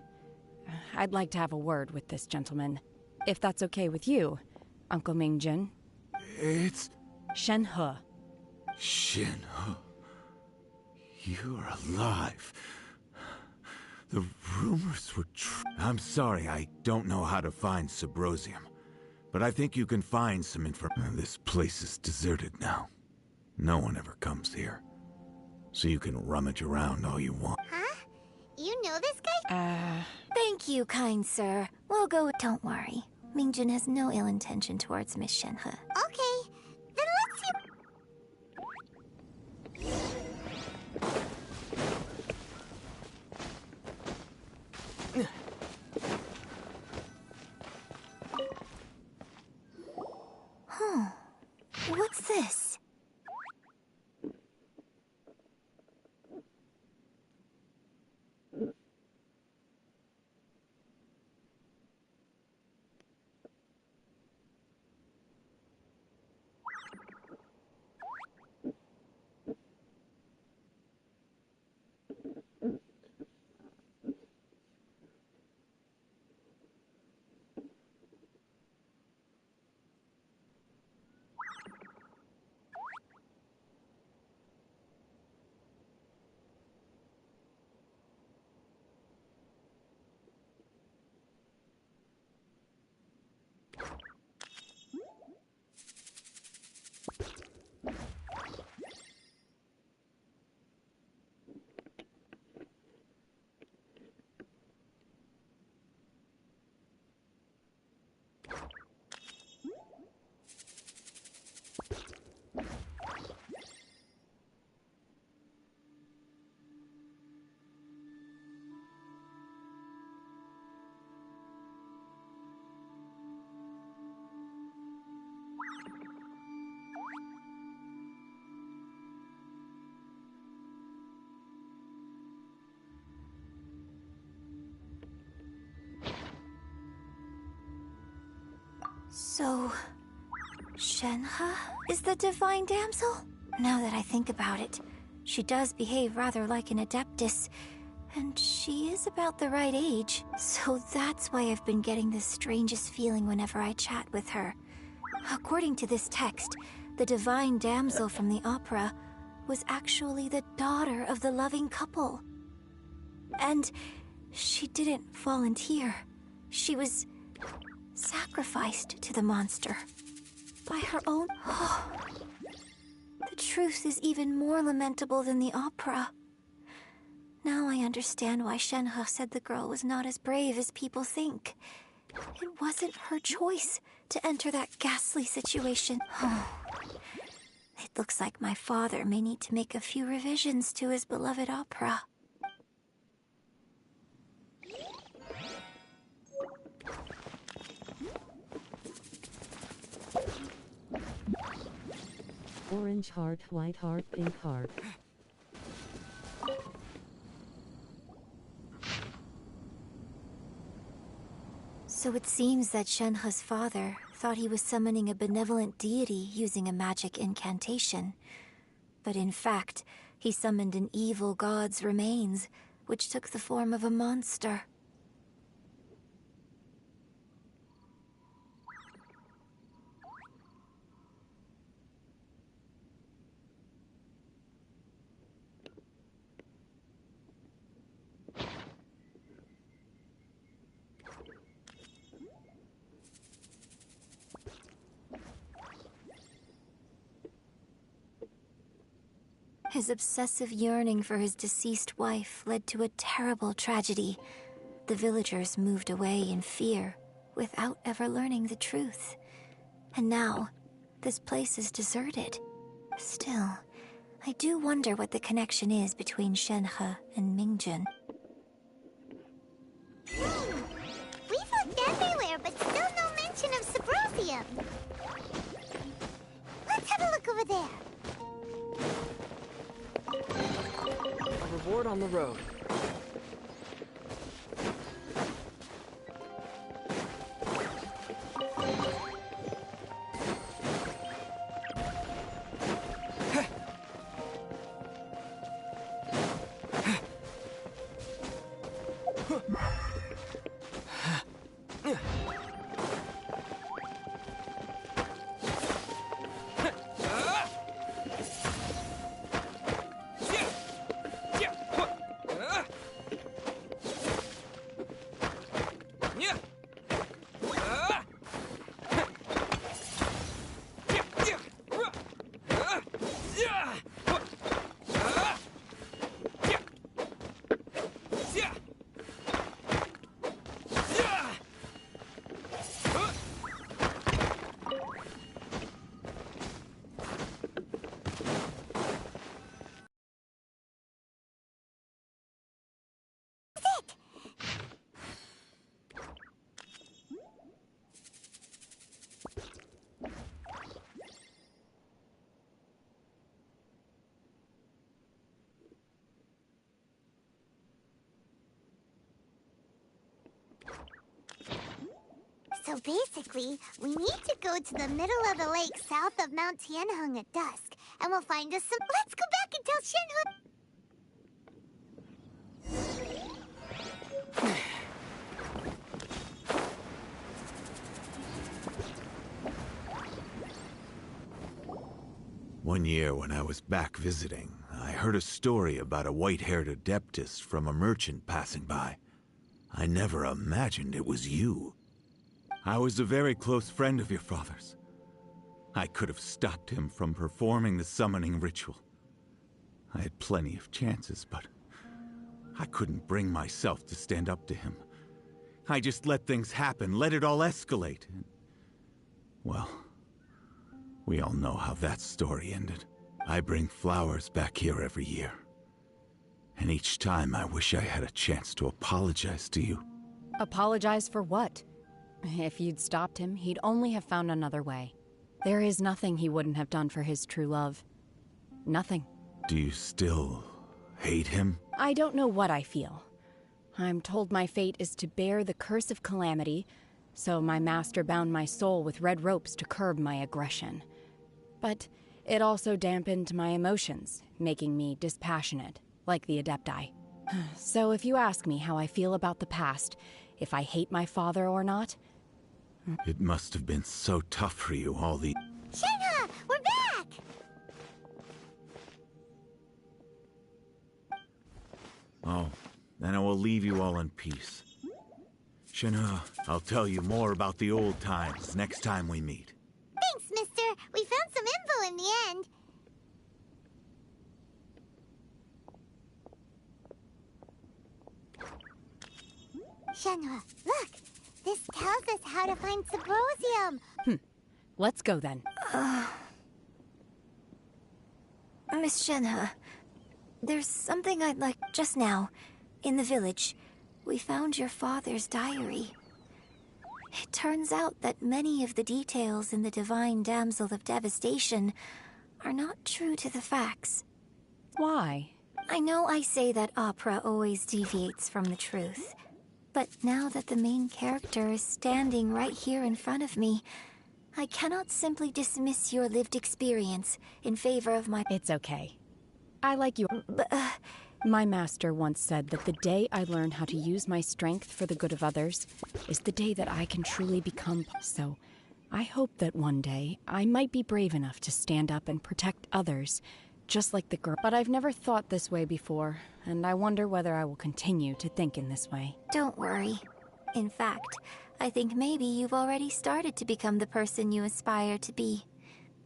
I'd like to have a word with this gentleman. If that's okay with you, Uncle Mingjin. It's... Shenhe. Shenhe. You're alive. The rumors were true. I'm sorry, I don't know how to find Subrosium. But I think you can find some information. This place is deserted now. No one ever comes here. So you can rummage around all you want. Huh? You know this guy? Thank you, kind sir. We'll go... Don't worry. Mingjin has no ill intention towards Miss Shenhe. Okay, then let's see... Huh. What's this? So... Shenhe is the divine damsel? Now that I think about it, she does behave rather like an adeptus, and she is about the right age. So that's why I've been getting the strangest feeling whenever I chat with her. According to this text, the divine damsel from the opera was actually the daughter of the loving couple. And she didn't volunteer. She was sacrificed to the monster by her own... The truth is even more lamentable than the opera. Now I understand why Shenhe said the girl was not as brave as people think. It wasn't her choice to enter that ghastly situation. It looks like my father may need to make a few revisions to his beloved opera. Orange heart, white heart, pink heart. So it seems that Shenhe's father thought he was summoning a benevolent deity using a magic incantation. But in fact, he summoned an evil god's remains, which took the form of a monster. His obsessive yearning for his deceased wife led to a terrible tragedy. The villagers moved away in fear, without ever learning the truth. And now, this place is deserted. Still, I do wonder what the connection is between Shenhe and Mingjin. We've looked everywhere, but still no mention of Subrosium. Let's have a look over there. A reward on the road. So basically, we need to go to the middle of the lake south of Mount Tianheng at dusk, and we'll find us some. Let's go back and tell Shenhe. One year when I was back visiting, I heard a story about a white-haired adeptus from a merchant passing by. I never imagined it was you. I was a very close friend of your father's. I could have stopped him from performing the summoning ritual. I had plenty of chances, but I couldn't bring myself to stand up to him. I just let things happen, let it all escalate. And, well, we all know how that story ended. I bring flowers back here every year. And each time I wish I had a chance to apologize to you. Apologize for what? If you'd stopped him, he'd only have found another way. There is nothing he wouldn't have done for his true love. Nothing. Do you still hate him? I don't know what I feel. I'm told my fate is to bear the curse of calamity, so my master bound my soul with red ropes to curb my aggression. But it also dampened my emotions, making me dispassionate, like the Adepti. So if you ask me how I feel about the past, if I hate my father or not... It must have been so tough for you, all the... Shenhe, we're back! Oh, then I will leave you all in peace. Shenhe, I'll tell you more about the old times next time we meet. Thanks, mister. We found some info in the end. Shenhe, look! This tells us how to find Sybrosium. Let's go then. Miss Shenhe, there's something I'd like just now. In the village, we found your father's diary. It turns out that many of the details in the Divine Damsel of Devastation are not true to the facts. Why? I know I say that opera always deviates from the truth, but now that the main character is standing right here in front of me, I cannot simply dismiss your lived experience in favor of my... It's okay. I like your... My master once said that the day I learn how to use my strength for the good of others is the day that I can truly become... So, I hope that one day I might be brave enough to stand up and protect others, just like the girl. But I've never thought this way before, and I wonder whether I will continue to think in this way. Don't worry. In fact, I think maybe you've already started to become the person you aspire to be.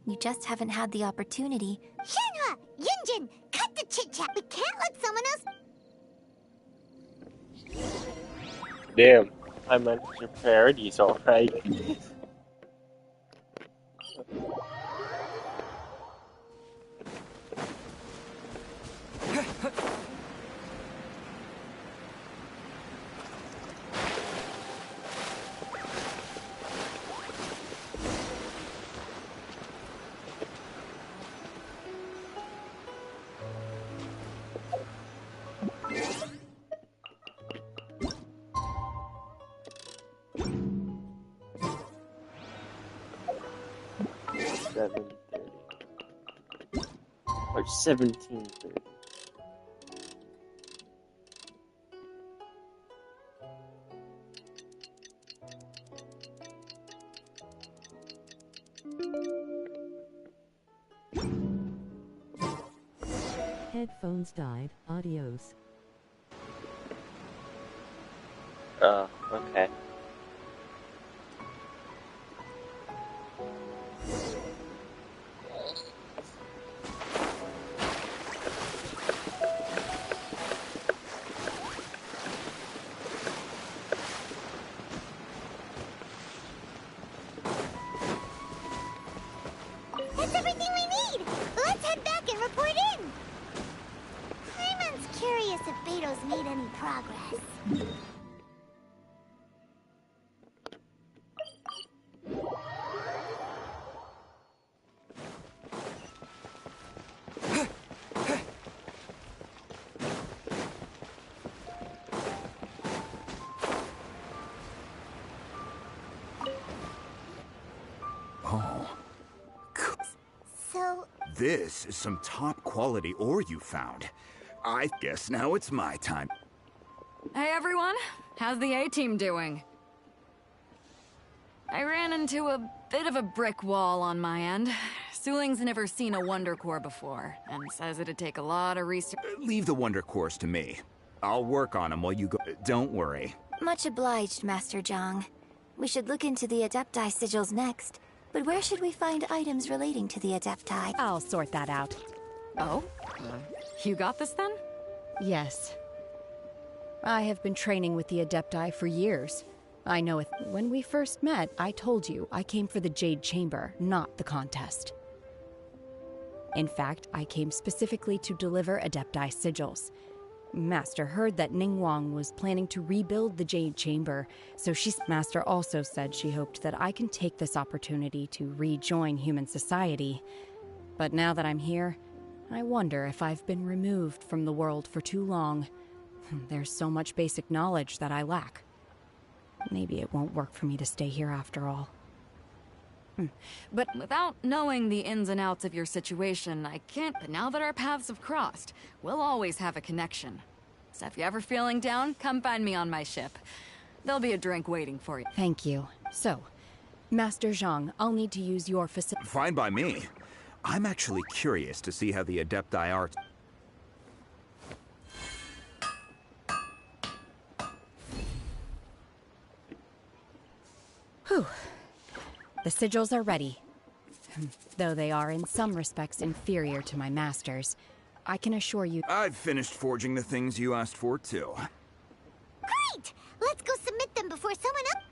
You just haven't had the opportunity. Shenhe! Yunjin! Cut the chit-chat! We can't let someone else... Damn, I managed your priorities alright. Or 17:30. Headphones died. Adios. Oh, okay. That's everything we need! Let's head back and report in! Hyman's curious if Beto's made any progress. This is some top-quality ore you found. I guess now it's my time. Hey everyone, how's the A-team doing? I ran into a bit of a brick wall on my end. Suling's never seen a Wonder Core before, and says it'd take a lot of research. Leave the Wonder Cores to me. I'll work on them while you go. Don't worry. Much obliged, Master Zhang. We should look into the Adepti sigils next. But where should we find items relating to the Adepti? I'll sort that out. Oh? You got this then? Yes. I have been training with the Adepti for years. I know it. When we first met, I told you I came for the Jade Chamber, not the contest. In fact, I came specifically to deliver Adepti sigils. Master heard that Ningguang was planning to rebuild the Jade Chamber, so Master also said she hoped that I can take this opportunity to rejoin human society. But now that I'm here, I wonder if I've been removed from the world for too long. There's so much basic knowledge that I lack. Maybe it won't work for me to stay here after all. But without knowing the ins and outs of your situation, I can't. But now that our paths have crossed, we'll always have a connection. So if you're ever feeling down, come find me on my ship. There'll be a drink waiting for you. Thank you. So, Master Zhang, I'll need to use your facility. Fine by me. I'm actually curious to see how the Adepti are. Whew. The sigils are ready. Though they are in some respects inferior to my master's, I can assure you... I've finished forging the things you asked for, too. Great! Let's go submit them before someone else...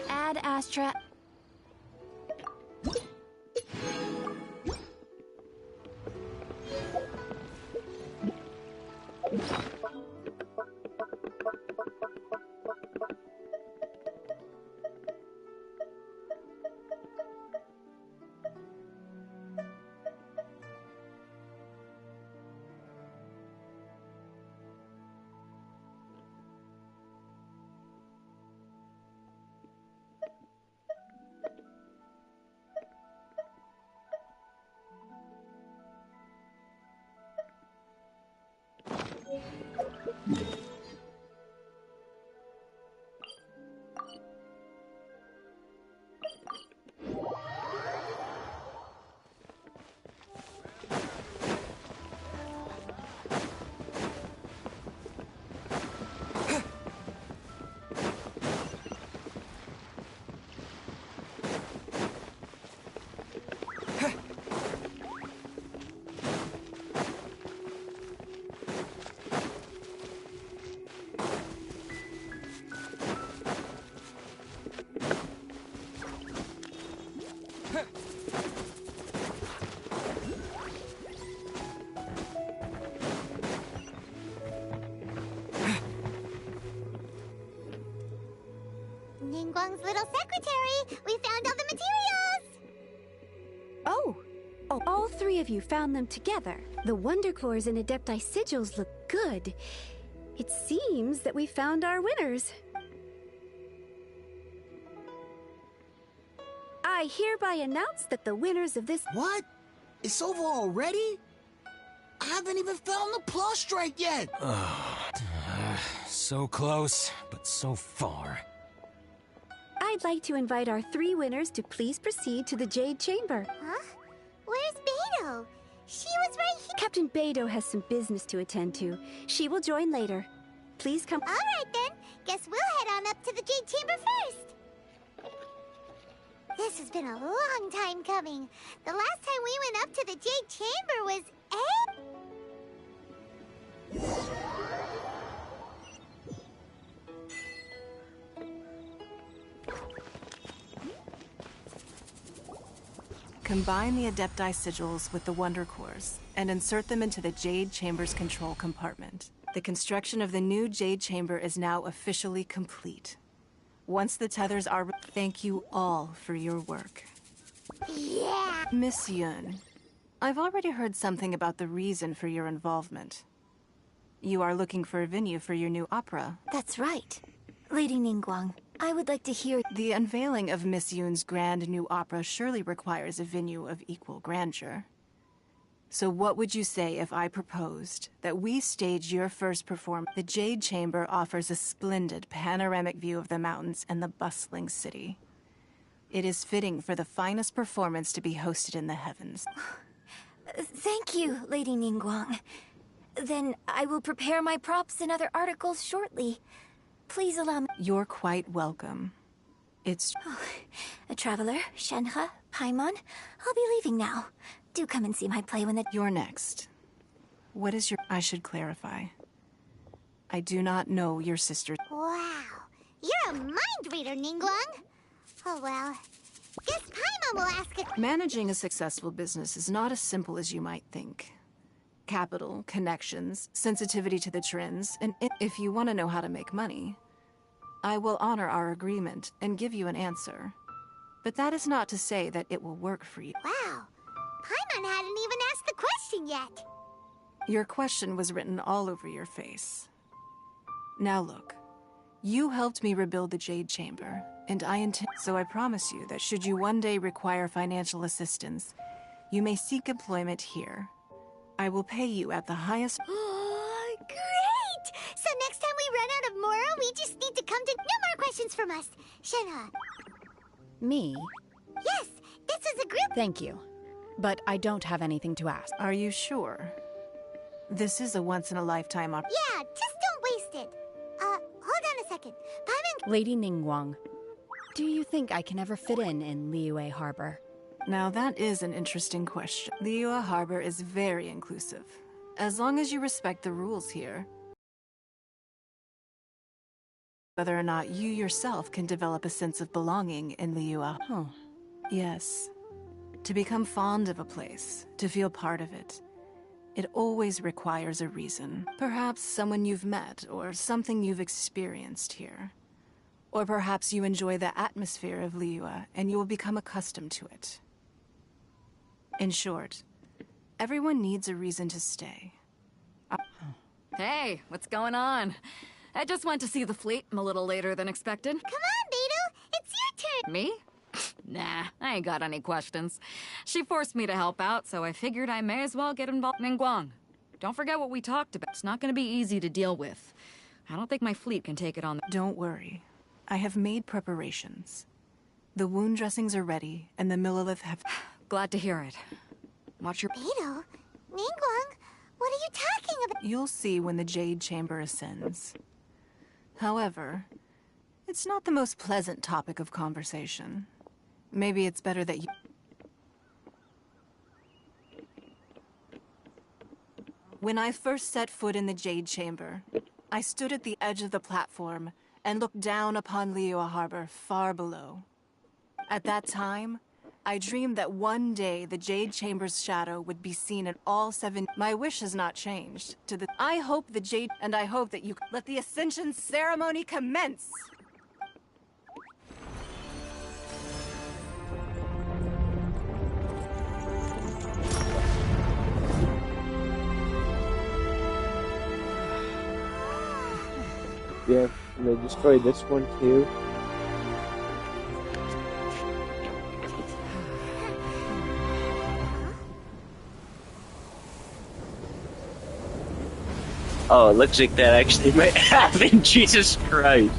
Ad Astra... Ningguang's little secretary! We found all the materials! Oh, all three of you found them together. The Wonder Cores and Adepti sigils look good. It seems that we found our winners. I hereby announce that the winners of this... What? It's over already? I haven't even found the Plustrite yet! So close, but so far. I'd like to invite our three winners to please proceed to the Jade Chamber. Huh? Where's Beidou? She was right here. Captain Beidou has some business to attend to. She will join later. Please come. All right then. Guess we'll head on up to the Jade Chamber first. This has been a long time coming. The last time we went up to the Jade Chamber was... Combine the Adepti sigils with the Wonder Cores and insert them into the Jade Chamber's control compartment. The construction of the new Jade Chamber is now officially complete. Once the tethers are... Thank you all for your work. Yeah! Miss Yun, I've already heard something about the reason for your involvement. You are looking for a venue for your new opera. That's right. Lady Ningguang, I would like to hear... The unveiling of Miss Yoon's grand new opera surely requires a venue of equal grandeur. So what would you say if I proposed that we stage your first performance? The Jade Chamber offers a splendid panoramic view of the mountains and the bustling city. It is fitting for the finest performance to be hosted in the heavens. Thank you, Lady Ningguang. Then I will prepare my props and other articles shortly. Please allow me... You're quite welcome. It's... A traveler, Shenhe, Paimon, I'll be leaving now. Do come and see my play when the... You're next. What is your... I should clarify. I do not know your sister. Wow. You're a mind reader, Ningguang. Oh, well. Guess Paimon will ask it. Managing a successful business is not as simple as you might think. Capital, connections, sensitivity to the trends, and if you want to know how to make money, I will honor our agreement and give you an answer. But that is not to say that it will work for you. Wow. Paimon hadn't even asked the question yet. Your question was written all over your face. Now look, you helped me rebuild the Jade Chamber, and I intend... So I promise you that should you one day require financial assistance, you may seek employment here. I will pay you at the highest... Oh, great! So next time we run out of Moro, we just need to come to... No more questions from us. Shenhe. Me? Yes, this is a group... Thank you. But I don't have anything to ask. Are you sure? This is a once-in-a-lifetime opportunity. Yeah, just don't waste it. Hold on a second. Paimon... Lady Ningguang, do you think I can ever fit in Liyue Harbor? Now that is an interesting question. Liyue Harbor is very inclusive. As long as you respect the rules here. Whether or not you yourself can develop a sense of belonging in Liyue. Huh. Yes. To become fond of a place, to feel part of it, it always requires a reason. Perhaps someone you've met, or something you've experienced here. Or perhaps you enjoy the atmosphere of Liyue, and you will become accustomed to it. In short, everyone needs a reason to stay. Hey, what's going on? I just went to see the fleet. I'm a little later than expected. Come on, Beidou! It's your turn! Me? Nah, I ain't got any questions. She forced me to help out, so I figured I may as well get involved. Ningguang, don't forget what we talked about. It's not gonna be easy to deal with. I don't think my fleet can take it on. Don't worry. I have made preparations. The wound dressings are ready, and the Millelith have... Glad to hear it. Watch your... Beidou? Ningguang? What are you talking about? You'll see when the Jade Chamber ascends. However, it's not the most pleasant topic of conversation. Maybe it's better that you... When I first set foot in the Jade Chamber, I stood at the edge of the platform and looked down upon Liyue Harbor far below. At that time, I dreamed that one day the Jade Chamber's shadow would be seen in all 7... My wish has not changed to the... I hope the Jade... And I hope that you... Let the Ascension ceremony commence! Yeah, and they destroyed this one too. Oh, it looks like that actually might happen. Jesus Christ.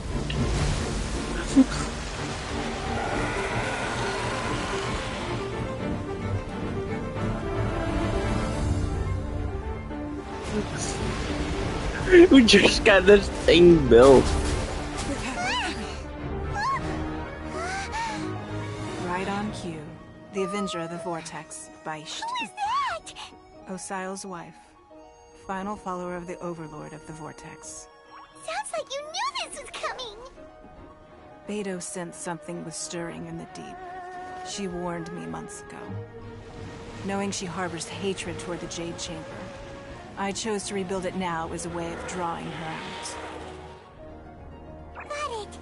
We just got this thing built. Right on cue. The Avenger of the Vortex, Beisht. Who is that? Osial's wife. Final follower of the Overlord of the Vortex. Sounds like you knew this was coming! Beidou sensed something was stirring in the deep. She warned me months ago. Knowing she harbors hatred toward the Jade Chamber, I chose to rebuild it now as a way of drawing her out. Got it.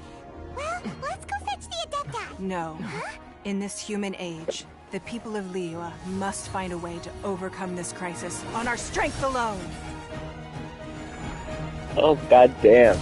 Well, let's go fetch the Adepti. No. Huh? In this human age, The people of Liyue must find a way to overcome this crisis on our strength alone. Oh, goddamn.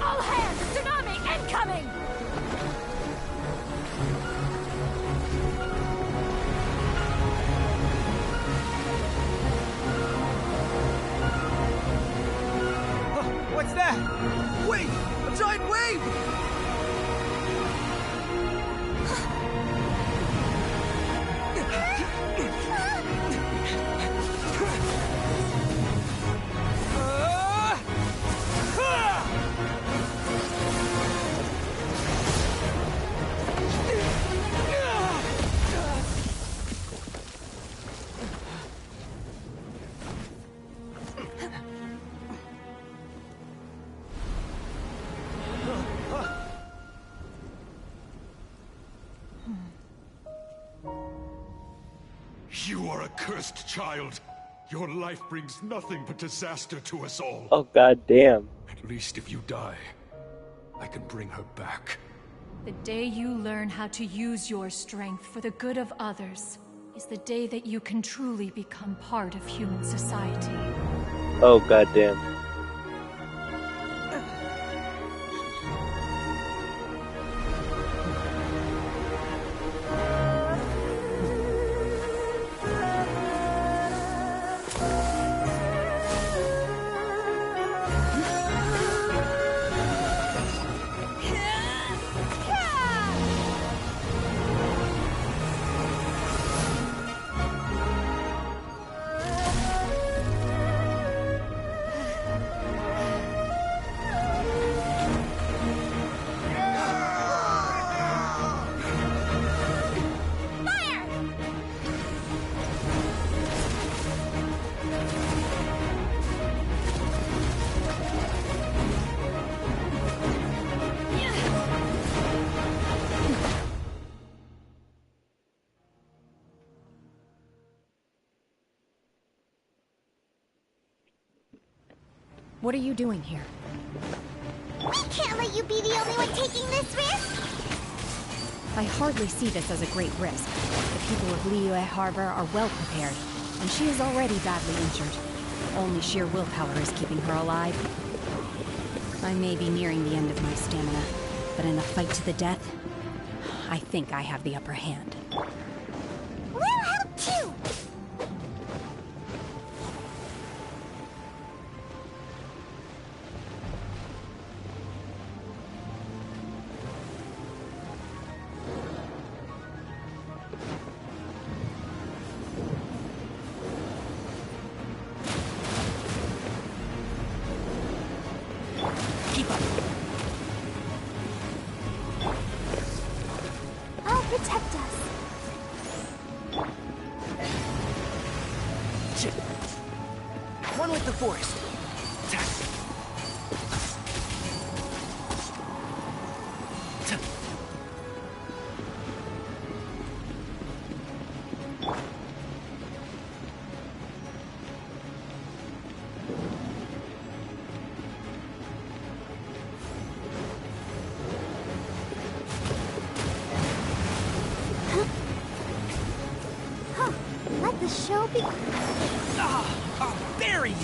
All hands! Tsunami incoming! What's that? Wait! A giant wave! You are a cursed child. Your life brings nothing but disaster to us all. Oh, goddamn. At least if you die, I can bring her back. The day you learn how to use your strength for the good of others is the day that you can truly become part of human society. Oh, goddamn. What are you doing here? We can't let you be the only one taking this risk! I hardly see this as a great risk. The people of Liyue Harbor are well prepared, and she is already badly injured. Only sheer willpower is keeping her alive. I may be nearing the end of my stamina, but in a fight to the death, I think I have the upper hand. We'll help too! Keep up. I'll protect us. One with the forest. Let the show be. I'll bury you.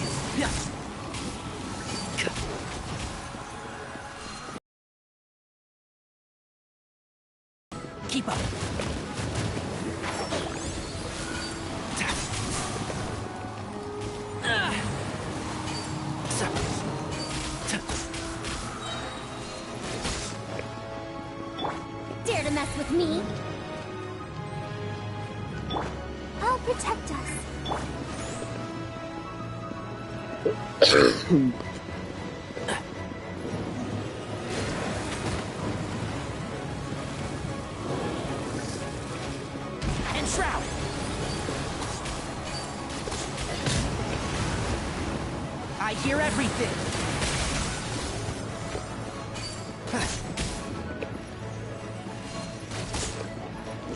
Keep up. Dare to mess with me? I'll protect us. Enshroud! I hear everything!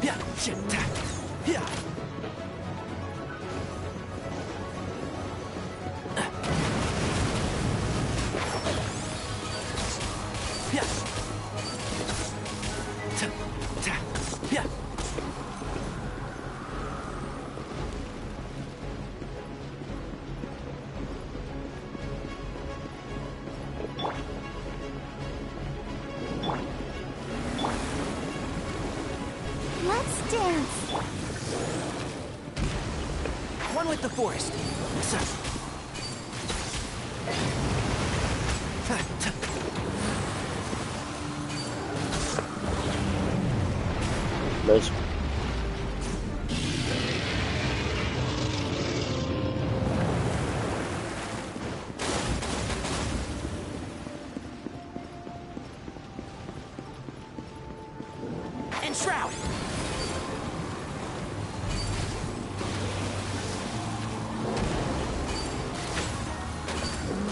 Yeah, shit, yeah. Let's dance. One with the forest. Nice. Enshroud!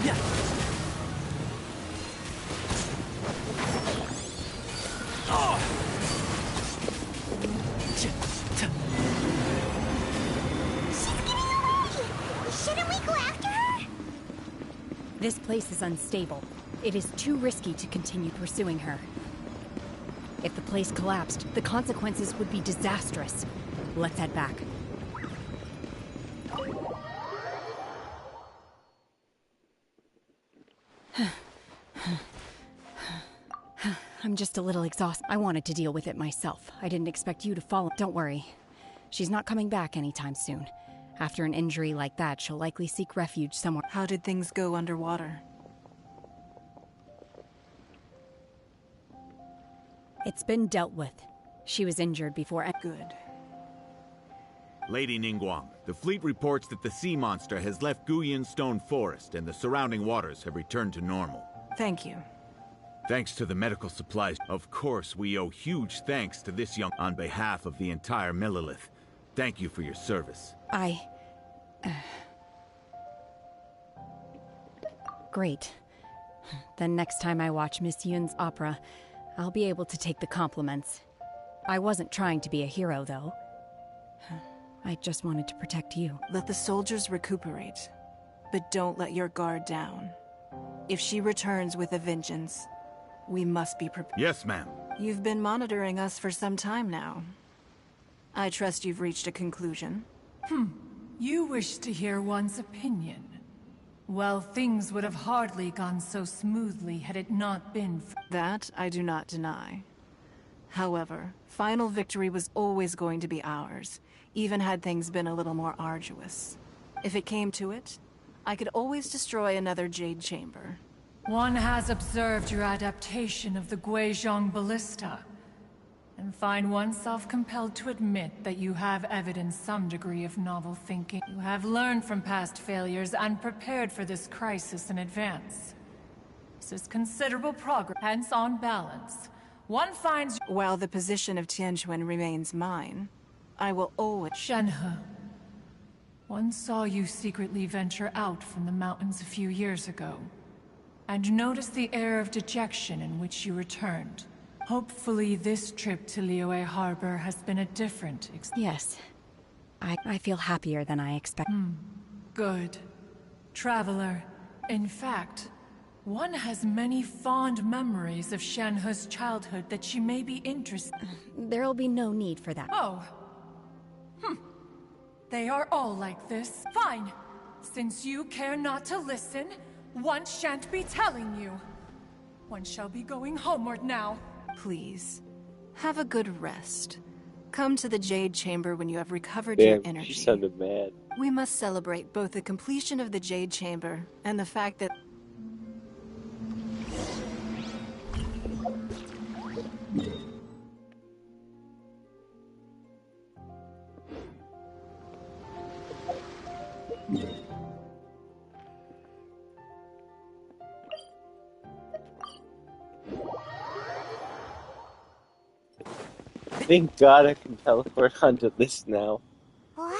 Yeah. Oh. Shouldn't we go after her? This place is unstable. It is too risky to continue pursuing her. If the place collapsed, the consequences would be disastrous. Let's head back. I'm just a little exhausted. I wanted to deal with it myself. I didn't expect you to follow. Don't worry. She's not coming back anytime soon. After an injury like that, she'll likely seek refuge somewhere. How did things go underwater? It's been dealt with. She was injured before. Good. Lady Ningguang, the fleet reports that the sea monster has left Guyan Stone Forest and the surrounding waters have returned to normal. Thank you. Thanks to the medical supplies. Of course, we owe huge thanks to this young... On behalf of the entire Millelith, thank you for your service. Great. Then next time I watch Miss Yun's opera, I'll be able to take the compliments. I wasn't trying to be a hero, though. I just wanted to protect you. Let the soldiers recuperate, but don't let your guard down. If she returns with a vengeance, we must be prepared. Yes, ma'am. You've been monitoring us for some time now. I trust you've reached a conclusion. You wish to hear one's opinion. Well, things would have hardly gone so smoothly had it not been for... That I do not deny. However, final victory was always going to be ours, even had things been a little more arduous. If it came to it, I could always destroy another Jade Chamber. One has observed your adaptation of the Guizhong Ballista, and find oneself compelled to admit that you have evidenced some degree of novel thinking. You have learned from past failures and prepared for this crisis in advance. This is considerable progress, hence on balance. One finds... While the position of Tianquan remains mine, I will always... Shenhe. One saw you secretly venture out from the mountains a few years ago, and noticed the air of dejection in which you returned. Hopefully this trip to Liyue Harbor has been a different experience. Yes. I feel happier than I expected. Good. Traveler, in fact, one has many fond memories of Shenhe's childhood that she may be interested. There'll be no need for that. Oh. They are all like this. Fine. Since you care not to listen, one shan't be telling you. One shall be going homeward now. Please, have a good rest. Come to the Jade Chamber when you have recovered your energy. She sounded mad. We must celebrate both the completion of the Jade Chamber and the fact that... Thank God I can teleport onto this now. Wow!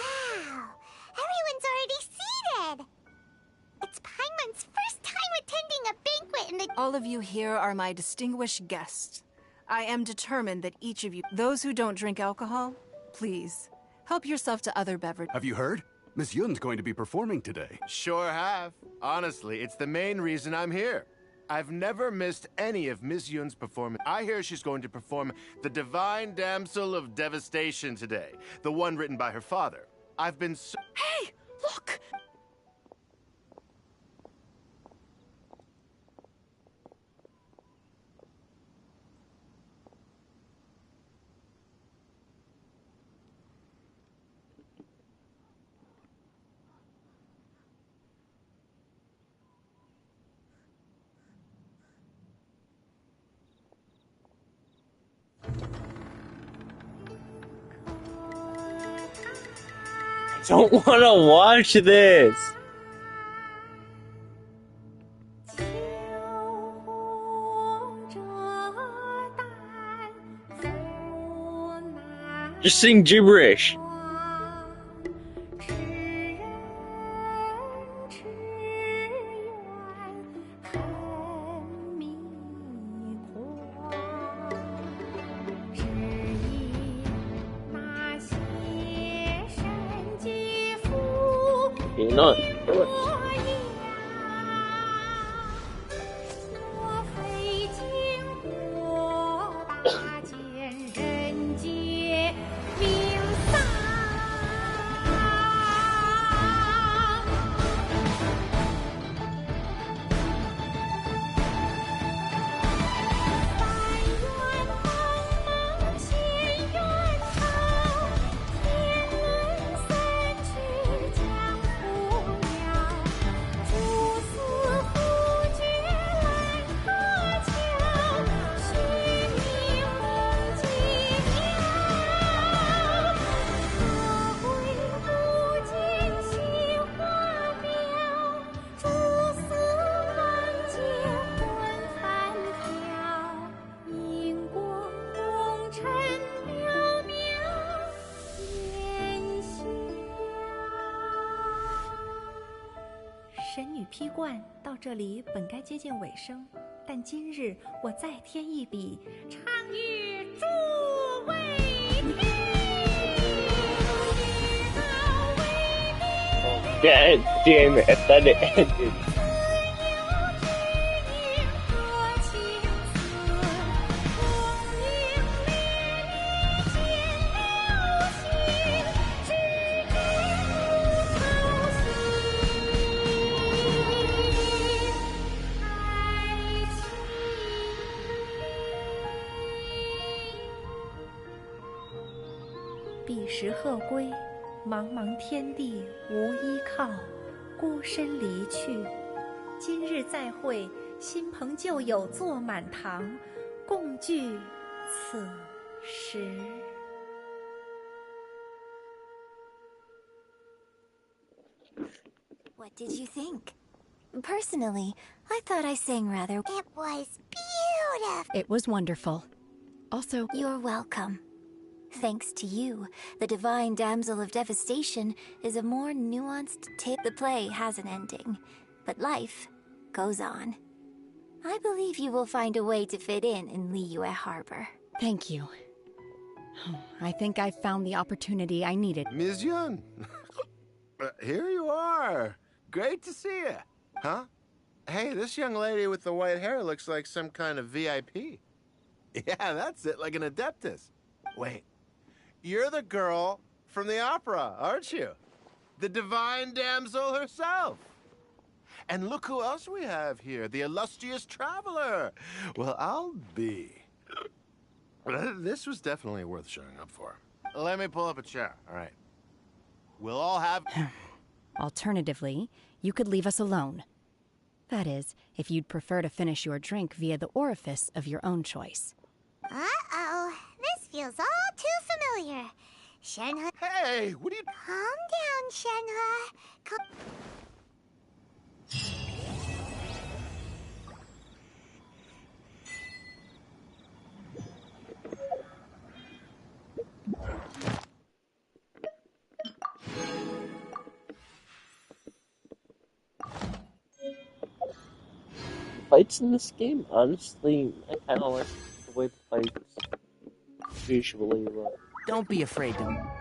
Everyone's already seated! It's Paimon's first time attending a banquet in the— All of you here are my distinguished guests. I am determined that each of you, those who don't drink alcohol, please, help yourself to other beverages. Have you heard? Miss Yun's going to be performing today. Sure have. Honestly, it's the main reason I'm here. I've never missed any of Miss Yun's performance. I hear she's going to perform The Divine Damsel of Devastation today, the one written by her father. I've been so— Hey, look! Don't want to watch this. Just sing gibberish. Hang on.神女劈冠到这里本该接近尾声，但今日我再添一笔，唱与诸位God damn it, I thought it ended. “彼时鹤归，茫茫天地无依靠，孤身离去。今日再会，新朋旧友坐满堂，共聚此时。” What did you think? Personally, I thought I sang rather— It was beautiful! It was wonderful. Also, You're welcome. Thanks to you, the Divine Damsel of Devastation is a more nuanced tale. The play has an ending, but life goes on. I believe you will find a way to fit in Liyue Harbor. Thank you. I think I found the opportunity I needed. Ms. Yun, here you are. Great to see you. Huh? Hey, this young lady with the white hair looks like some kind of VIP. Yeah, that's it, like an adeptus. Wait, you're the girl from the opera, aren't you? The Divine Damsel herself. And look who else we have here, the illustrious traveler. Well, I'll be. This was definitely worth showing up for. Let me pull up a chair, all right. We'll all have... Alternatively, you could leave us alone. That is, if you'd prefer to finish your drink via the orifice of your own choice. Uh-oh. This feels all too familiar. Shenhe... Hey, what are you... Calm down, Shenhe. fights in this game, honestly, I kind of like the way the fights visually look. Don't be afraid to...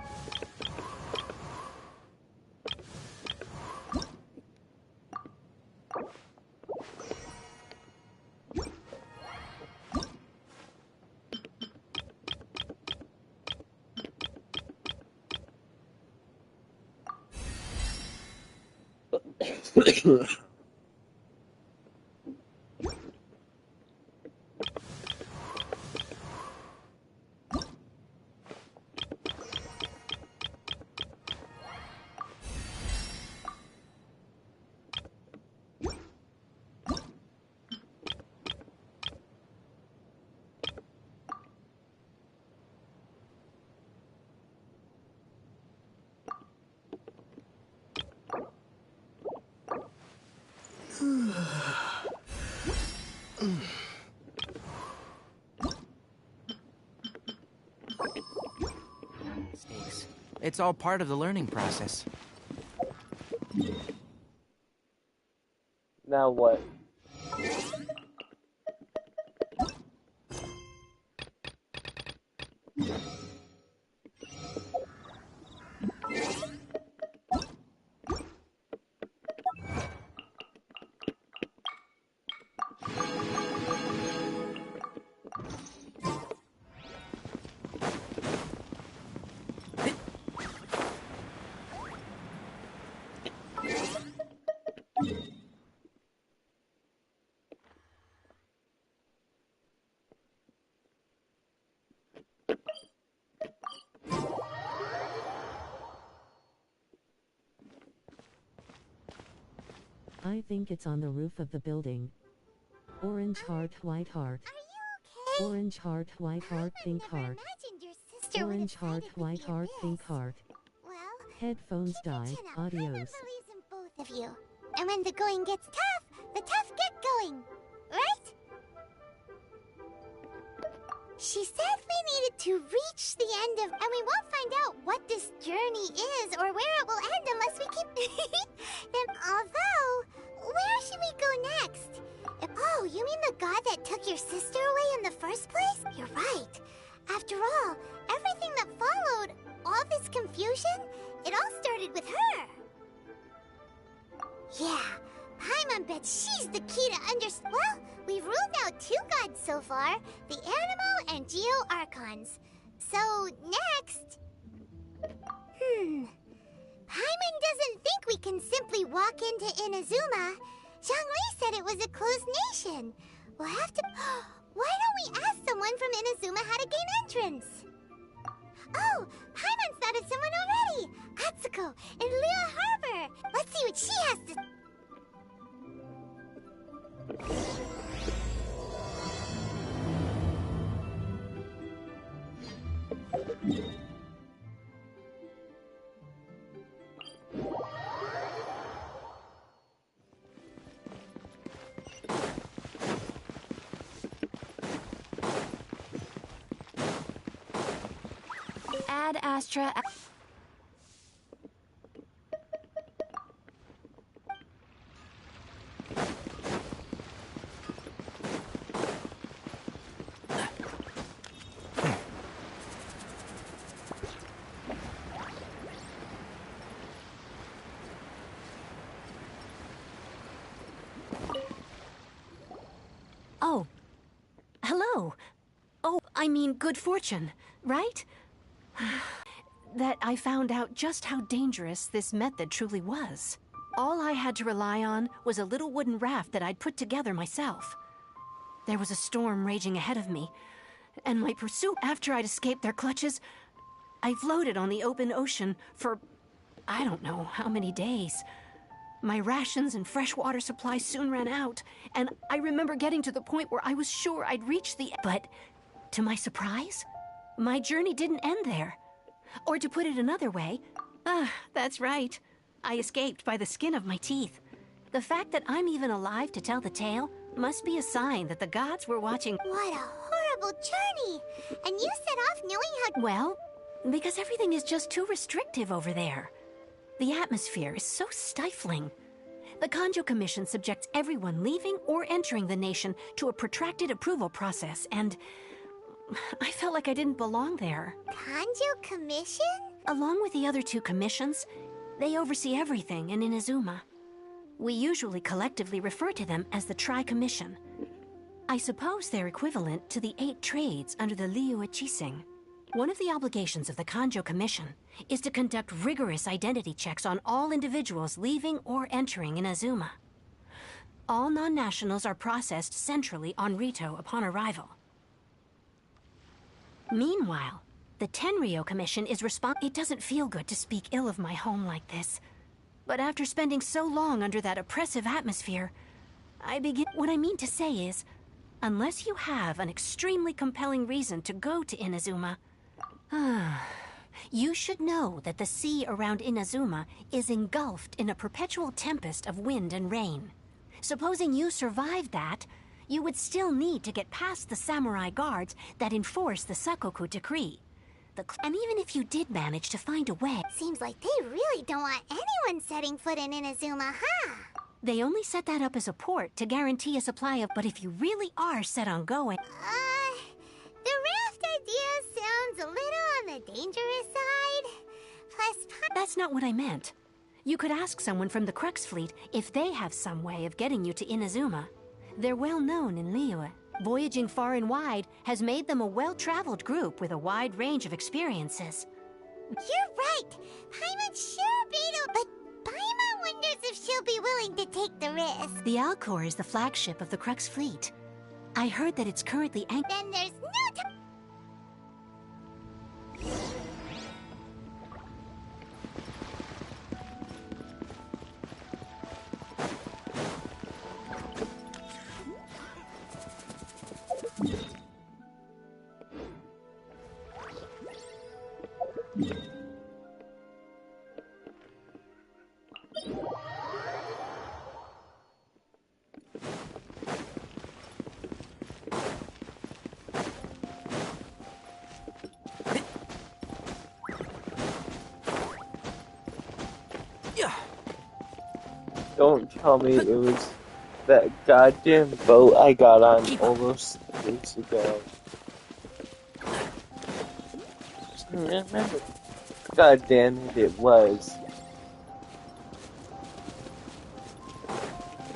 Mistakes. It's all part of the learning process. Now what? I think it's on the roof of the building. Orange heart, white heart. Are you okay? Orange heart, white heart, pink heart. Imagined your sister would Orange have heart, sided with white the heart, Abyss. pink heart. Well, Headphones keep your died. chin up. Paimon Adios. believes in both of you. And when the going gets tough, the tough get going. Right? She said we needed to reach the end of... And we won't find out what this journey is or where it will end unless we keep... Then, although, where should we go next? Oh, you mean the god that took your sister away in the first place? You're right. After all, everything that followed, all this confusion, it all started with her. Yeah, Paimon bets she's the key to understand. Well, we've ruled out two gods so far, the Animo and Geo Archons. So, next... Paimon doesn't think we can simply walk into Inazuma. Zhongli said it was a closed nation. We'll have to... Why don't we ask someone from Inazuma how to gain entrance? Oh, Paimon's thought of someone already! Atsuko in Liyue Harbor! Let's see what she has to... Ad Astra. Oh. Hello. Oh, I mean good fortune, right? That I found out just how dangerous this method truly was. All I had to rely on was a little wooden raft that I'd put together myself. There was a storm raging ahead of me, and my pursuit after I'd escaped their clutches, I floated on the open ocean for I don't know how many days. My rations and fresh water supply soon ran out, and I remember getting to the point where I was sure I'd reach the... But, to my surprise, my journey didn't end there. Or to put it another way, that's right. I escaped by the skin of my teeth. The fact that I'm even alive to tell the tale must be a sign that the gods were watching... What a horrible journey! And you set off knowing how... Well, because everything is just too restrictive over there. The atmosphere is so stifling. The Kanjo Commission subjects everyone leaving or entering the nation to a protracted approval process, and I felt like I didn't belong there. Kanjo Commission? Along with the other two commissions, they oversee everything in Inazuma. We usually collectively refer to them as the Tri-Commission. I suppose they're equivalent to the 8 trades under the Liyue Qixing. One of the obligations of the Kanjo Commission is to conduct rigorous identity checks on all individuals leaving or entering Inazuma. All non-nationals are processed centrally on Rito upon arrival. Meanwhile, the Tenryo Commission is It doesn't feel good to speak ill of my home like this. But after spending so long under that oppressive atmosphere, What I mean to say is, unless you have an extremely compelling reason to go to Inazuma, you should know that the sea around Inazuma is engulfed in a perpetual tempest of wind and rain. Supposing you survived that, you would still need to get past the samurai guards that enforce the Sakoku decree. And even if you did manage to find a way... Seems like they really don't want anyone setting foot in Inazuma, huh? They only set that up as a port to guarantee a supply of... But if you really are set on going... The raft idea sounds a little on the dangerous side. Plus... That's not what I meant. You could ask someone from the Crux Fleet if they have some way of getting you to Inazuma. They're well known in Liyue. Voyaging far and wide has made them a well-traveled group with a wide range of experiences. You're right. Paimon's sure Beetle, but Paimon wonders if she'll be willing to take the risk. The Alcor is the flagship of the Crux Fleet. I heard that it's currently Then there's no time. Don't tell me it was that goddamn boat I got on almost weeks ago. Just remember. God damn it was.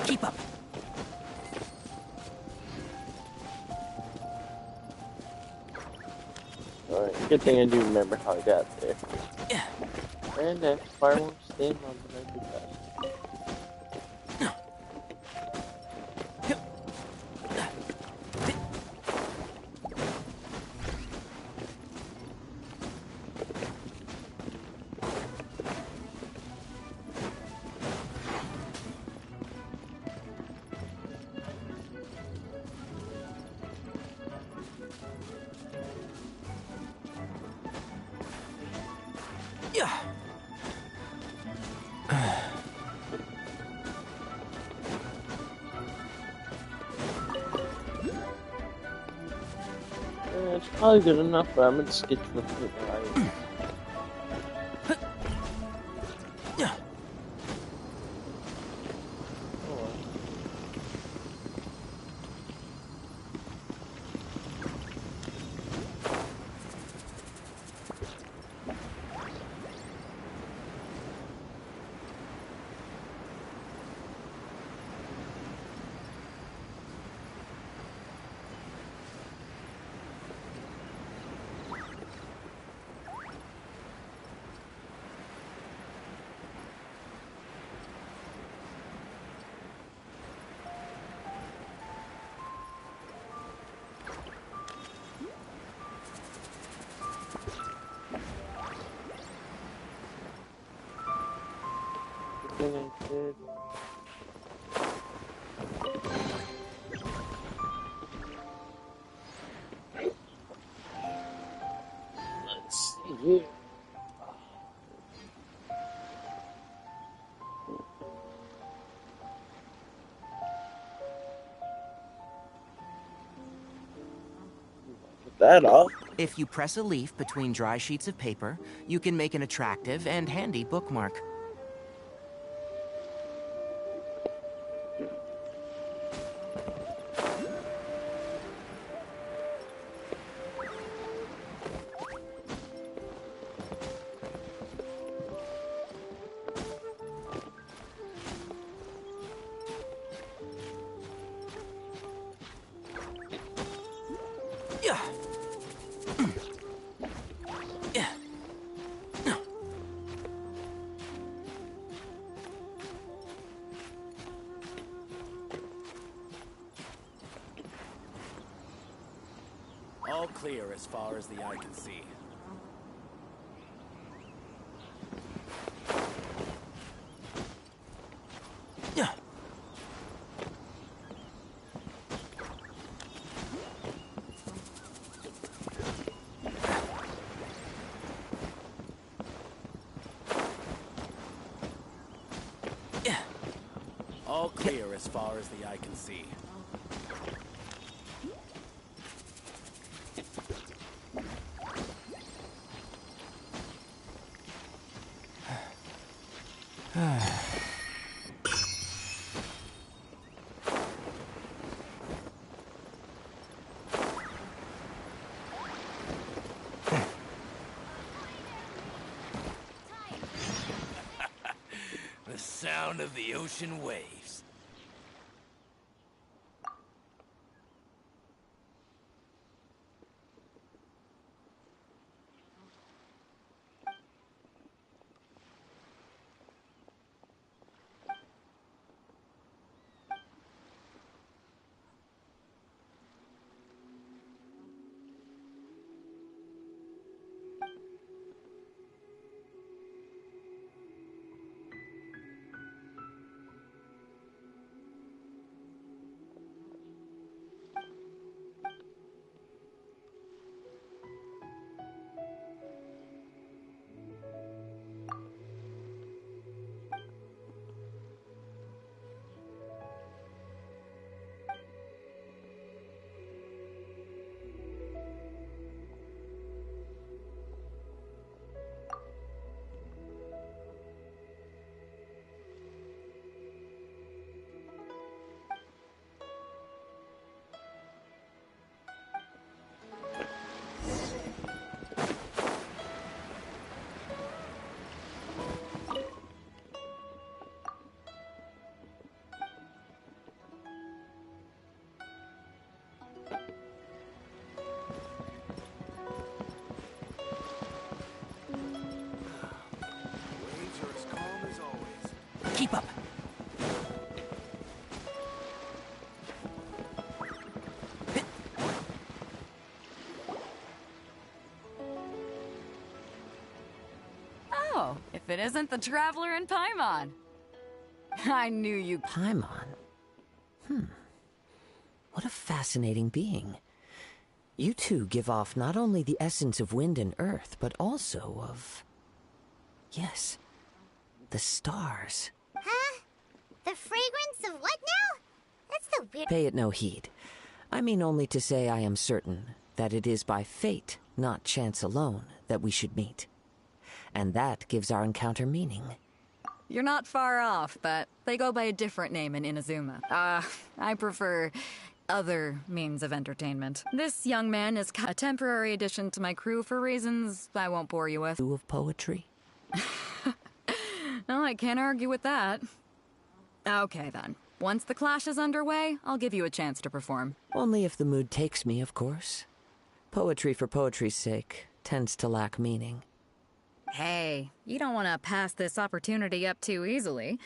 Keep up. Alright, good thing I do remember how I got there. And that fire won't stand on the night because. It's probably good enough, but I'm gonna sketch with it. Let's see here. Get that off. If you press a leaf between dry sheets of paper, you can make an attractive and handy bookmark. All clear as far as the eye can see. Yeah. All clear as far as the eye can see. The sound of the ocean waves. Keep up. Oh, if it isn't the Traveler in Paimon. I knew you... Paimon? What a fascinating being. You two give off not only the essence of wind and earth, but also of... Yes, the stars. Huh? The fragrance of what now? That's the weird... Pay it no heed. I mean only to say I am certain that it is by fate, not chance alone, that we should meet. And that gives our encounter meaning. You're not far off, but they go by a different name in Inazuma. I prefer other means of entertainment. This young man is a temporary addition to my crew for reasons I won't bore you with. Of poetry? No, I can't argue with that. Okay, then. Once the clash is underway, I'll give you a chance to perform. Only if the mood takes me, of course. Poetry for poetry's sake tends to lack meaning. Hey, you don't want to pass this opportunity up too easily.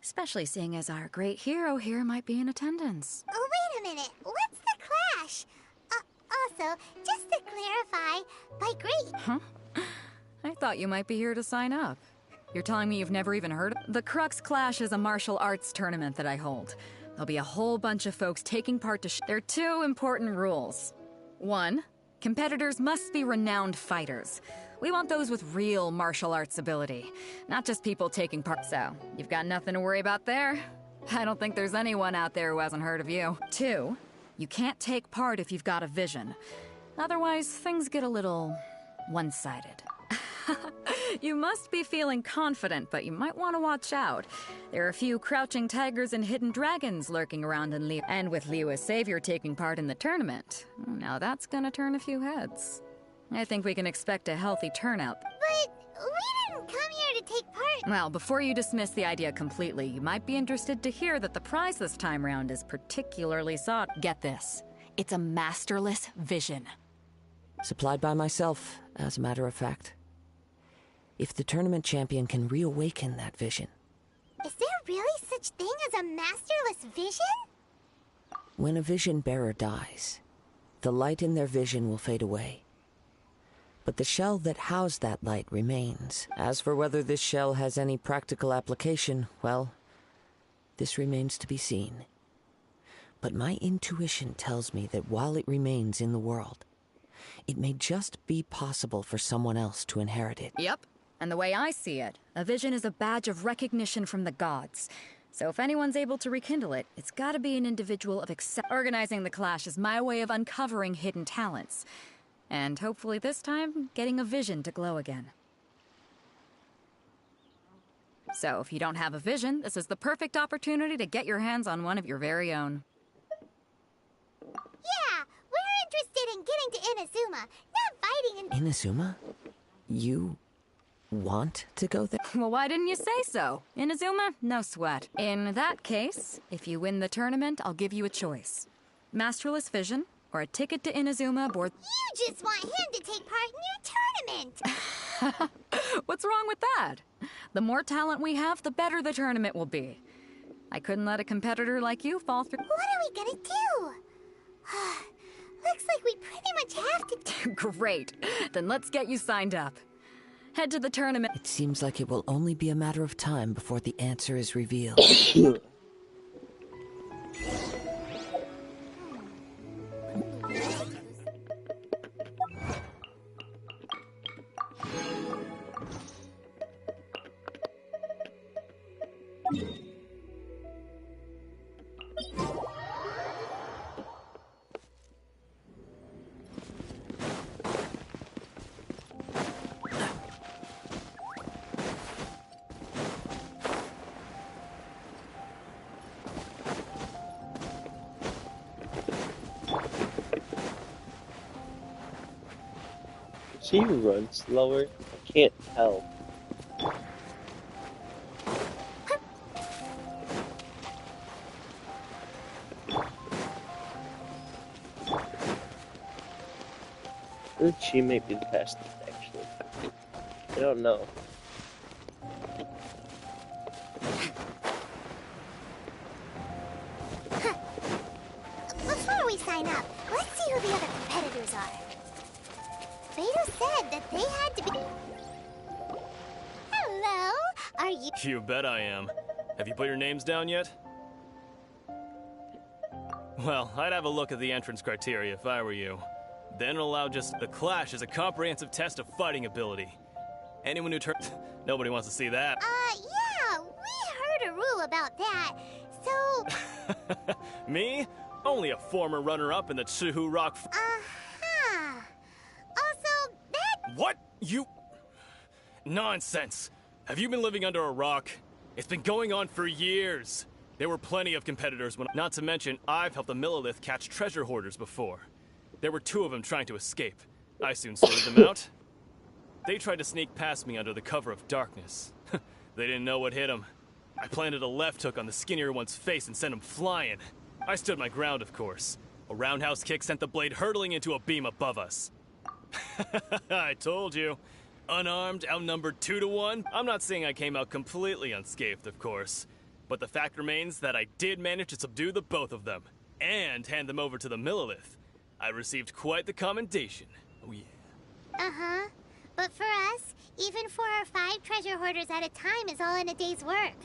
Especially seeing as our great hero here might be in attendance. Oh, wait a minute. What's the clash? Also, just to clarify, by great... Huh? I thought you might be here to sign up. You're telling me you've never even heard of... The Crux Clash is a martial arts tournament that I hold. There'll be a whole bunch of folks taking part to... There are two important rules. 1, competitors must be renowned fighters. We want those with real martial arts ability, not just people taking part. So, you've got nothing to worry about there. I don't think there's anyone out there who hasn't heard of you. 2, you can't take part if you've got a vision. Otherwise, things get a little one-sided. You must be feeling confident, but you might want to watch out. There are a few crouching tigers and hidden dragons lurking around in Liyue. And with Liyue as savior taking part in the tournament, now that's gonna turn a few heads. I think we can expect a healthy turnout. But we didn't come here to take part. Well, before you dismiss the idea completely, you might be interested to hear that the prize this time round is particularly sought. Get this. It's a masterless vision. Supplied by myself, as a matter of fact. If the tournament champion can reawaken that vision. Is there really such thing as a masterless vision? When a vision bearer dies, the light in their vision will fade away. But the shell that housed that light remains. As for whether this shell has any practical application, well, this remains to be seen. But my intuition tells me that while it remains in the world, it may just be possible for someone else to inherit it. Yep. And the way I see it, a vision is a badge of recognition from the gods. So if anyone's able to rekindle it, it's gotta be an individual of Organizing the clash is my way of uncovering hidden talents. And hopefully this time, getting a vision to glow again. So if you don't have a vision, this is the perfect opportunity to get your hands on one of your very own. Yeah, we're interested in getting to Inazuma, not fighting in... Inazuma? You want to go there? Well, why didn't you say so? Inazuma? No sweat. In that case, if you win the tournament, I'll give you a choice. Masterless Vision, or a ticket to Inazuma aboard... You just want him to take part in your tournament! What's wrong with that? The more talent we have, the better the tournament will be. I couldn't let a competitor like you fall through... What are we gonna do? Looks like we pretty much have to... Great. Then let's get you signed up. Head to the tournament. It seems like it will only be a matter of time before the answer is revealed. She runs slower? I can't tell. I think she may be the fastest, actually. I don't know. Before we sign up, let's see who the other competitors are. Vader said that they had to be... Hello? Are you... You bet I am. Have you put your names down yet? Well, I'd have a look at the entrance criteria if I were you. Then allow just... The Clash is a comprehensive test of fighting ability. Anyone who turns... Nobody wants to see that. Yeah, we heard a rule about that. So... Me? Only a former runner-up in the Chihu Rock... Also, that... What? You... Nonsense. Have you been living under a rock? It's been going on for years. There were plenty of competitors when... Not to mention, I've helped the Millilith catch treasure hoarders before. There were 2 of them trying to escape. I soon sorted them out. They tried to sneak past me under the cover of darkness. They didn't know what hit them. I planted a left hook on the skinnier one's face and sent him flying. I stood my ground, of course. A roundhouse kick sent the blade hurtling into a beam above us. I told you. Unarmed, outnumbered 2 to 1. I'm not saying I came out completely unscathed, of course. But the fact remains that I did manage to subdue the both of them. And hand them over to the Millilith. I received quite the commendation. Oh yeah. Uh-huh. But for us, even 4 or 5 treasure hoarders at a time is all in a day's work.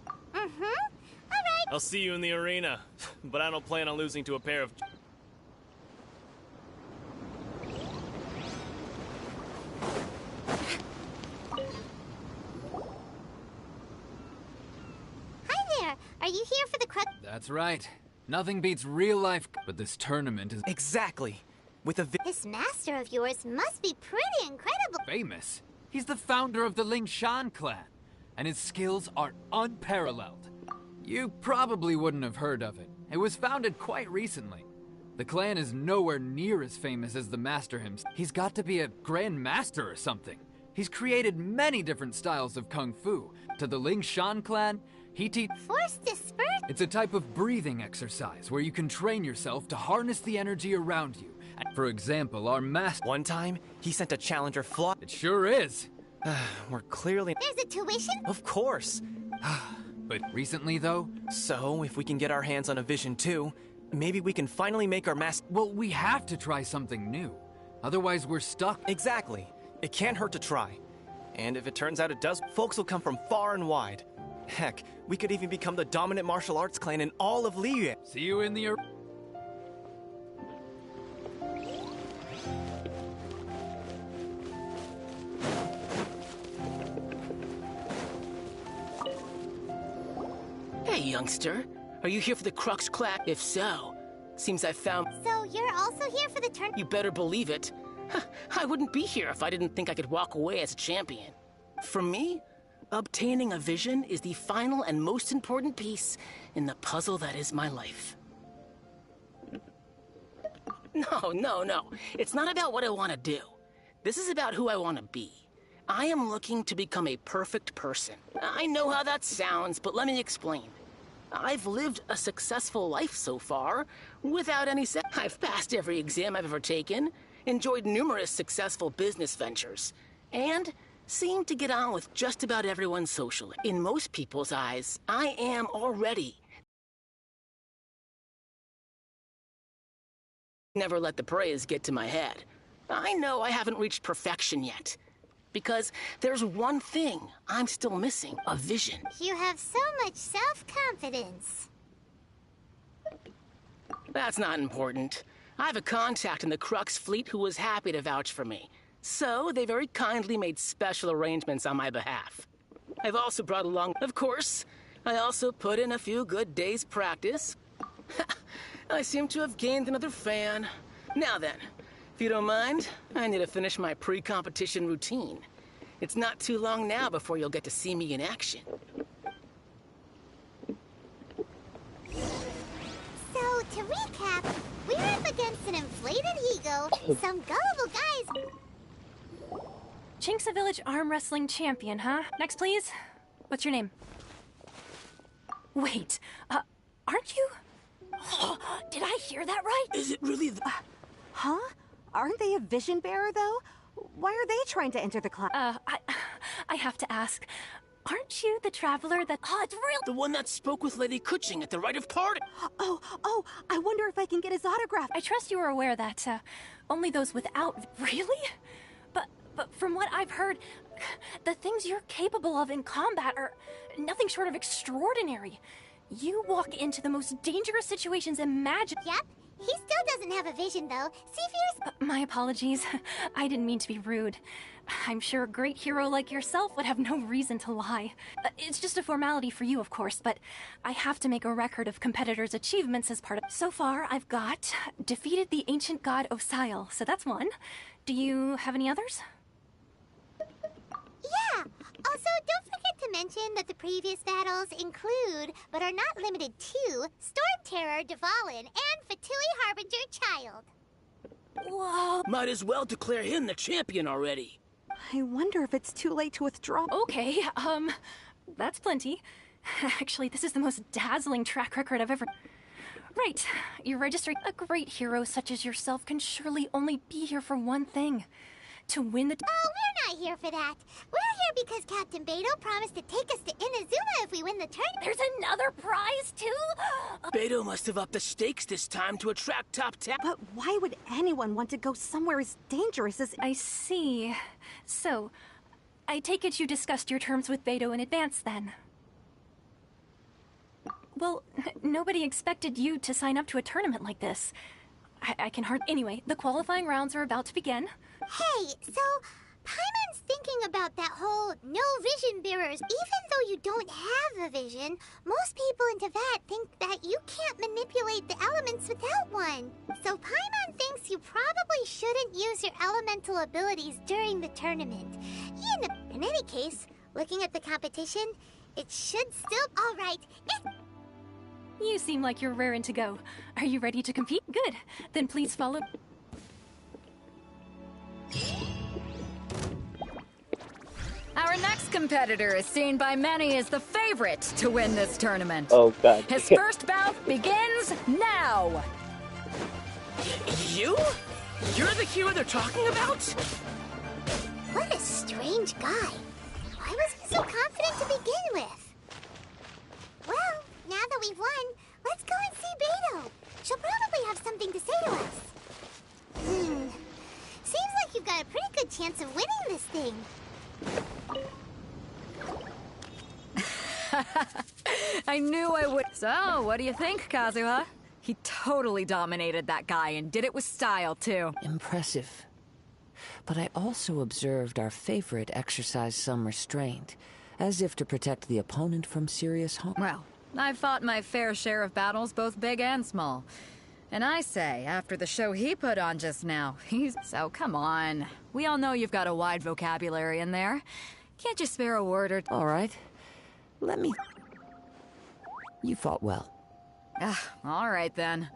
Mm-hmm. Alright. I'll see you in the arena. But I don't plan on losing to a pair of... Hi there. Are you here for the That's right. Nothing beats real life, but this tournament is... Exactly. With a This master of yours must be pretty incredible. famous. He's the founder of the Lingshan clan, and his skills are unparalleled. You probably wouldn't have heard of it. It was founded quite recently. The clan is nowhere near as famous as the master himself. He's got to be a grand master or something. He's created many different styles of kung fu. To the Lingshan clan, he Force disperse? It's a type of breathing exercise where you can train yourself to harness the energy around you. For example, our master... One time, he sent a challenger fly... It sure is. We're clearly... There's a tuition? Of course. But recently, though... So, if we can get our hands on a vision too, Maybe we can finally make our mask. Well, we have to try something new. Otherwise, we're stuck. Exactly. It can't hurt to try. And if it turns out it does, folks will come from far and wide. Heck, we could even become the dominant martial arts clan in all of Liyue. See you in the... Hey, youngster. Are you here for the Crux class? If so, seems I found... So you're also here for the turn? You better believe it. I wouldn't be here if I didn't think I could walk away as a champion. For me, obtaining a vision is the final and most important piece in the puzzle that is my life. No. It's not about what I want to do. This is about who I want to be. I am looking to become a perfect person. I know how that sounds, but let me explain. I've lived a successful life so far, without any I've passed every exam I've ever taken, enjoyed numerous successful business ventures, and seem to get on with just about everyone socially. In most people's eyes, I am already. Never let the praise get to my head. I know I haven't reached perfection yet. Because there's one thing I'm still missing, a vision. You have so much self-confidence. That's not important. I have a contact in the Crux fleet who was happy to vouch for me. So they very kindly made special arrangements on my behalf. I've also brought along, of course, I also put in a few good days' practice. I seem to have gained another fan. Now then, if you don't mind, I need to finish my pre-competition routine. It's not too long now before you'll get to see me in action. So, to recap, we're up against an inflated ego, some gullible guys... Chinksa Village arm wrestling champion, huh? Next, please. What's your name? Wait, aren't you... Did I hear that right? Is it really the... Huh? Aren't they a vision bearer, though? Why are they trying to enter the class? I have to ask. Aren't you the traveler that... Oh, it's real! The one that spoke with Lady Kuching at the rite of parting. Oh, I wonder if I can get his autograph. I trust you are aware that, only those without... Really? But from what I've heard, the things you're capable of in combat are nothing short of extraordinary. You walk into the most dangerous situations imaginable. Yep. He still doesn't have a vision, though. See if yours... My apologies. I didn't mean to be rude. I'm sure a great hero like yourself would have no reason to lie. It's just a formality for you, of course, but I have to make a record of competitors' achievements as part of... So far, I've got defeated the ancient god Osial, so that's one. Do you have any others? Yeah! Also, don't forget to mention that the previous battles include, but are not limited to, Storm Terror, Dvalin, and Fatui Harbinger Child. Whoa! Might as well declare him the champion already. I wonder if it's too late to withdraw. Okay, that's plenty. Actually, this is the most dazzling track record I've ever... Right, you're registering. A great hero such as yourself can surely only be here for one thing. To win the... Oh, we're not here for that. We're here because Captain Beto promised to take us to Inazuma if we win the tournament. There's another prize, too? Beto must have upped the stakes this time to attract top talent. But why would anyone want to go somewhere as dangerous as... I see. So, I take it you discussed your terms with Beto in advance, then? Well, nobody expected you to sign up to a tournament like this. I can hardly... Anyway, the qualifying rounds are about to begin. Hey, so Paimon's thinking about that whole no vision bearers. Even though you don't have a vision, most people in Teyvat think that you can't manipulate the elements without one. So Paimon thinks you probably shouldn't use your elemental abilities during the tournament. In any case, looking at the competition, it should still... All right. You seem like you're raring to go. Are you ready to compete? Good. Then please follow... Our next competitor is seen by many as the favorite to win this tournament. Oh, God. His first bout begins now. You? You're the hero they're talking about? What a strange guy. Why was he so confident to begin with? Well, now that we've won, let's go and see Beto. She'll probably have something to say to us. Seems like you've got a pretty good chance of winning this thing. I knew I would. So, what do you think, Kazuha? He totally dominated that guy and did it with style, too. Impressive. But I also observed our favorite exercise some restraint, as if to protect the opponent from serious harm. Well, I've fought my fair share of battles, both big and small. And I say, after the show he put on just now, So, come on. We all know you've got a wide vocabulary in there. Can't you spare a word or... All right. Let me... You fought well. All right, then.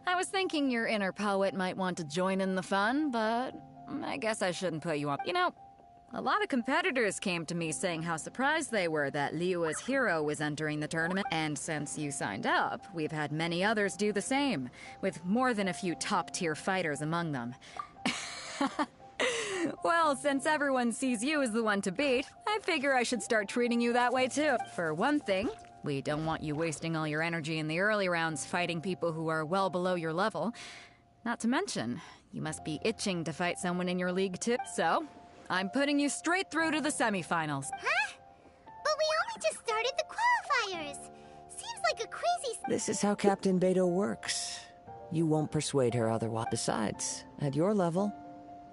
I was thinking your inner poet might want to join in the fun, but I guess I shouldn't put you on. You know, a lot of competitors came to me saying how surprised they were that Liyue's hero was entering the tournament. And since you signed up, we've had many others do the same, with more than a few top-tier fighters among them. Well, since everyone sees you as the one to beat, I figure I should start treating you that way too. For one thing, we don't want you wasting all your energy in the early rounds fighting people who are well below your level. Not to mention, you must be itching to fight someone in your league too. So, I'm putting you straight through to the semifinals. Huh? But we only just started the qualifiers. Seems like a crazy... This is how Captain Beto works. You won't persuade her otherwise. Besides, at your level,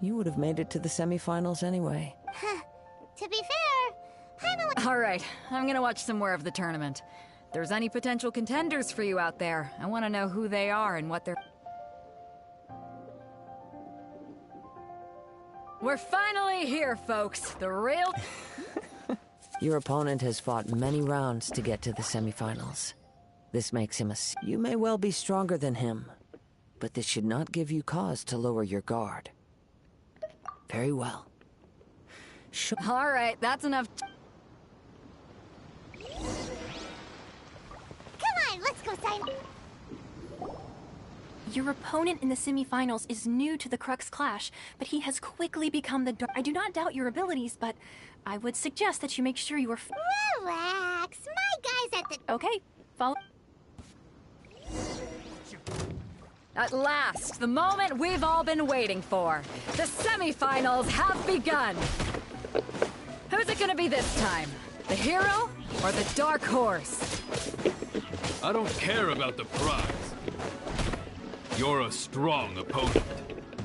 you would have made it to the semifinals anyway. To be fair, All right, I'm gonna watch some more of the tournament. If there's any potential contenders for you out there, I want to know who they are and what they're... We're finally here, folks. The real... Your opponent has fought many rounds to get to the semifinals. This makes him a... You may well be stronger than him, but this should not give you cause to lower your guard. Very well. All right, that's enough. Come on, let's go sign... Your opponent in the semifinals is new to the Crux Clash, but he has quickly become the... I do not doubt your abilities, but I would suggest that you make sure you are... Relax, my guy's at the... Okay, follow... At last, the moment we've all been waiting for. The semifinals have begun. Who's it gonna be this time? The hero or the dark horse? I don't care about the prize. You're a strong opponent.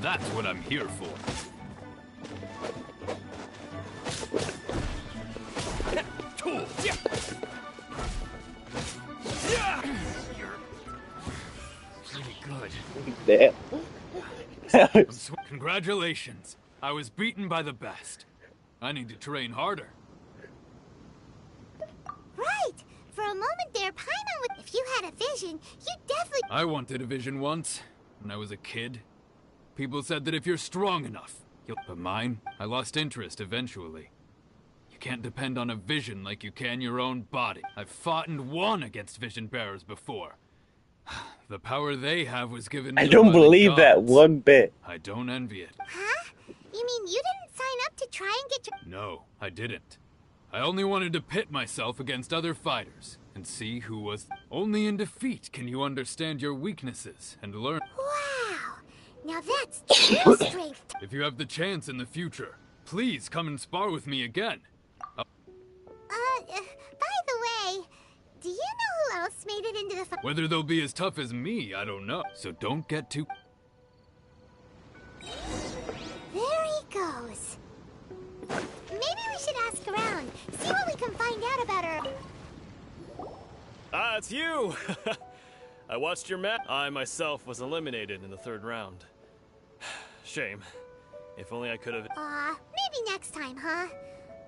That's what I'm here for. Damn. Congratulations. I was beaten by the best. I need to train harder. Right! For a moment there, Paimon would... If you had a vision, you definitely... I wanted a vision once, when I was a kid. People said that if you're strong enough, you'll... But mine, I lost interest eventually. You can't depend on a vision like you can your own body. I've fought and won against vision bearers before. The power they have was given I me don't by the believe that gods. one bit. I don't envy it. Huh? You mean you didn't sign up to try and get your... No, I didn't. I only wanted to pit myself against other fighters and see who was... Only in defeat can you understand your weaknesses and learn... Wow! Now that's true strength! If you have the chance in the future, please come and spar with me again. By the way, do you know who else made it into the... Whether they'll be as tough as me, I don't know. So don't get too... There he goes. Maybe we should ask around, see what we can find out about her... Ah, it's you! I watched your match. I myself was eliminated in the third round. Shame. If only I could have... maybe next time, huh?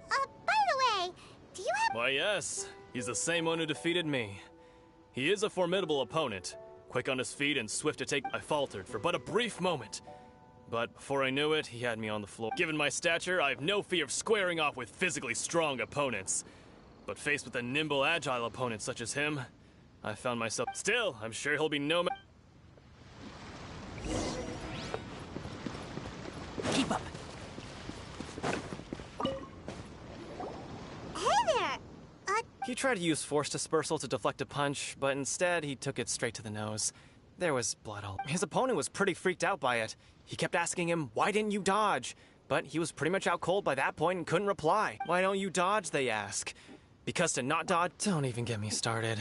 By the way, do you have... Why, yes. He's the same one who defeated me. He is a formidable opponent. Quick on his feet and swift to take... I faltered for but a brief moment. But before I knew it, he had me on the floor. Given my stature, I have no fear of squaring off with physically strong opponents. But faced with a nimble, agile opponent such as him, I found myself... Still, I'm sure he'll be no... Keep up. Hey there! He tried to use force dispersal to deflect a punch, but instead he took it straight to the nose. There was blood all. His opponent was pretty freaked out by it. He kept asking him, "Why didn't you dodge?" But he was pretty much out cold by that point and couldn't reply. "Why don't you dodge?" they ask. Because to not dodge... Don't even get me started.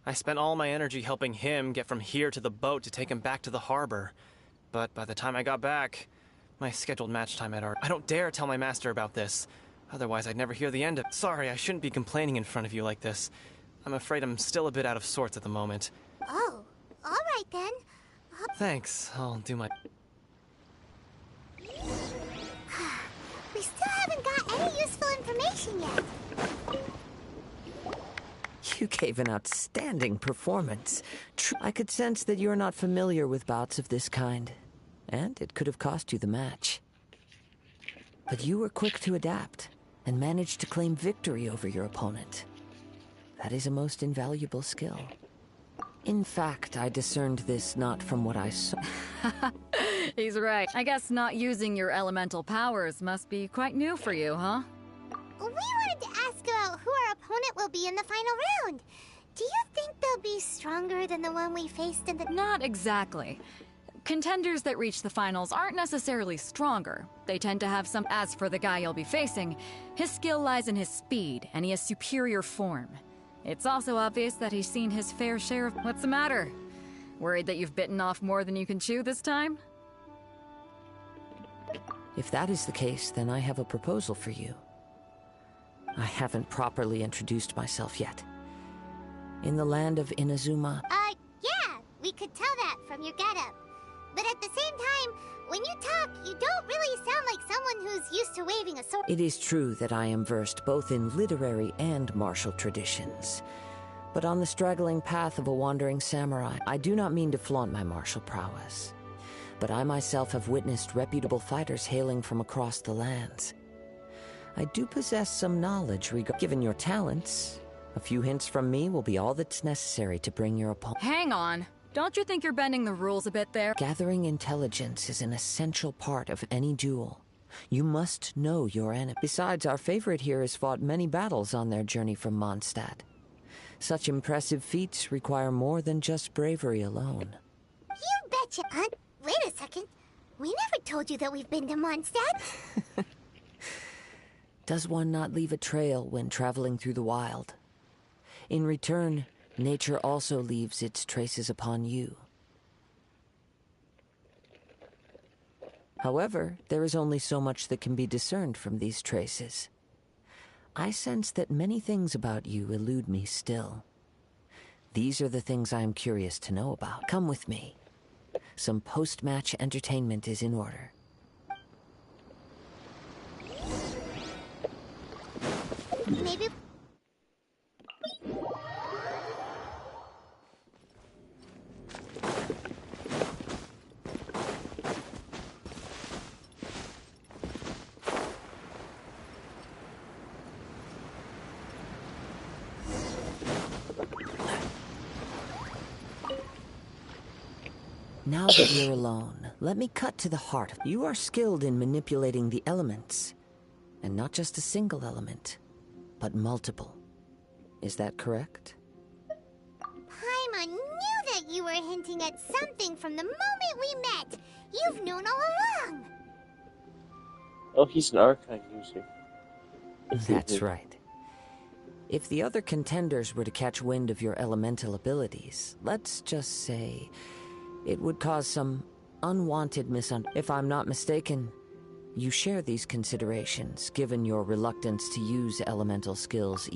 I spent all my energy helping him get from here to the boat to take him back to the harbor. But by the time I got back, my scheduled match time had already... I don't dare tell my master about this. Otherwise, I'd never hear the end of it. Sorry, I shouldn't be complaining in front of you like this. I'm afraid I'm still a bit out of sorts at the moment. Oh, all right then. Thanks. I'll do my... We still haven't got any useful information yet. You gave an outstanding performance. I could sense that you're not familiar with bouts of this kind, and it could have cost you the match. But you were quick to adapt, and managed to claim victory over your opponent. That is a most invaluable skill. In fact, I discerned this not from what I saw. He's right. I guess not using your elemental powers must be quite new for you, huh? We wanted to ask about who our opponent will be in the final round. Do you think they'll be stronger than the one we faced in the... Not exactly. Contenders that reach the finals aren't necessarily stronger. They tend to have some... As for the guy you'll be facing, his skill lies in his speed, and he has superior form. It's also obvious that he's seen his fair share of... What's the matter? Worried that you've bitten off more than you can chew this time? If that is the case, then I have a proposal for you. I haven't properly introduced myself yet. In the land of Inazuma... Yeah, we could tell that from your getup. But at the same time, when you talk, you don't really sound like someone who's used to waving a sword. It is true that I am versed both in literary and martial traditions. But on the straggling path of a wandering samurai, I do not mean to flaunt my martial prowess. But I myself have witnessed reputable fighters hailing from across the lands. I do possess some knowledge given your talents. A few hints from me will be all that's necessary to bring your opponent. Hang on. Don't you think you're bending the rules a bit there? Gathering intelligence is an essential part of any duel. You must know your enemy. Besides, our favorite here has fought many battles on their journey from Mondstadt. Such impressive feats require more than just bravery alone. You betcha, Aunt. Wait a second. We never told you that we've been to Mondstadt. Does one not leave a trail when traveling through the wild? In return, nature also leaves its traces upon you. However, there is only so much that can be discerned from these traces. I sense that many things about you elude me still. These are the things I am curious to know about. Come with me. Some post-match entertainment is in order. Maybe... Now that you're alone, let me cut to the heart. You are skilled in manipulating the elements. And not just a single element, but multiple. Is that correct? Paimon knew that you were hinting at something from the moment we met. You've known all along. Oh, he's an archive user. That's right. If the other contenders were to catch wind of your elemental abilities, let's just say it would cause some unwanted If I'm not mistaken, you share these considerations, given your reluctance to use elemental skills.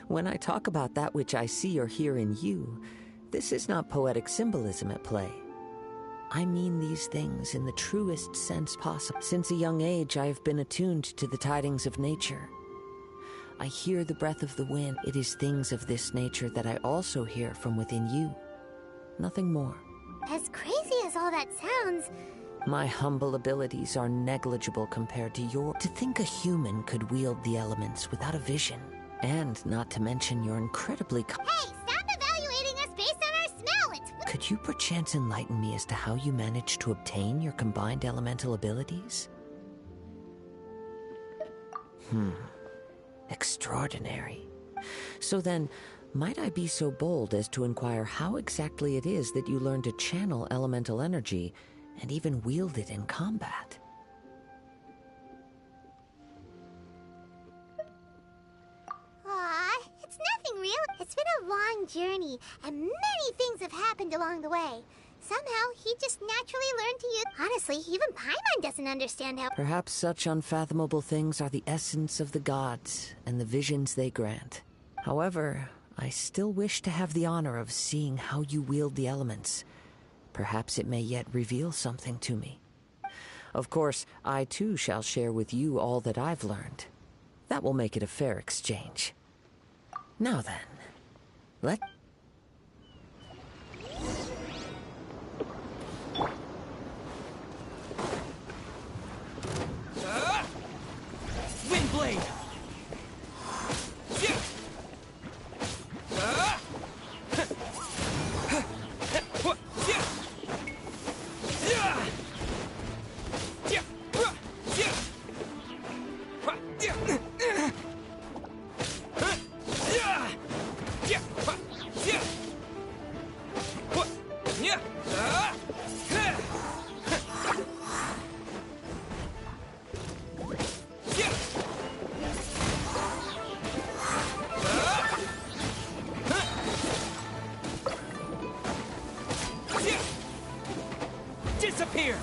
When I talk about that which I see or hear in you, this is not poetic symbolism at play. I mean these things in the truest sense possible. Since a young age, I have been attuned to the tidings of nature. I hear the breath of the wind. It is things of this nature that I also hear from within you. Nothing more. As crazy as all that sounds... My humble abilities are negligible compared to your... To think a human could wield the elements without a vision. And not to mention your incredibly... Hey, stop evaluating us based on our smell! Could you perchance enlighten me as to how you managed to obtain your combined elemental abilities? Extraordinary. So then, Might I be so bold as to inquire how exactly it is that you learn to channel elemental energy and even wield it in combat? Aw, it's nothing real. It's been a long journey, and many things have happened along the way. Somehow, he just naturally learned to use... Honestly, even Paimon doesn't understand how... Perhaps such unfathomable things are the essence of the gods and the visions they grant. However, I still wish to have the honor of seeing how you wield the elements. Perhaps it may yet reveal something to me. Of course, I too shall share with you all that I've learned. That will make it a fair exchange. Now then, let... Windblade! Disappear!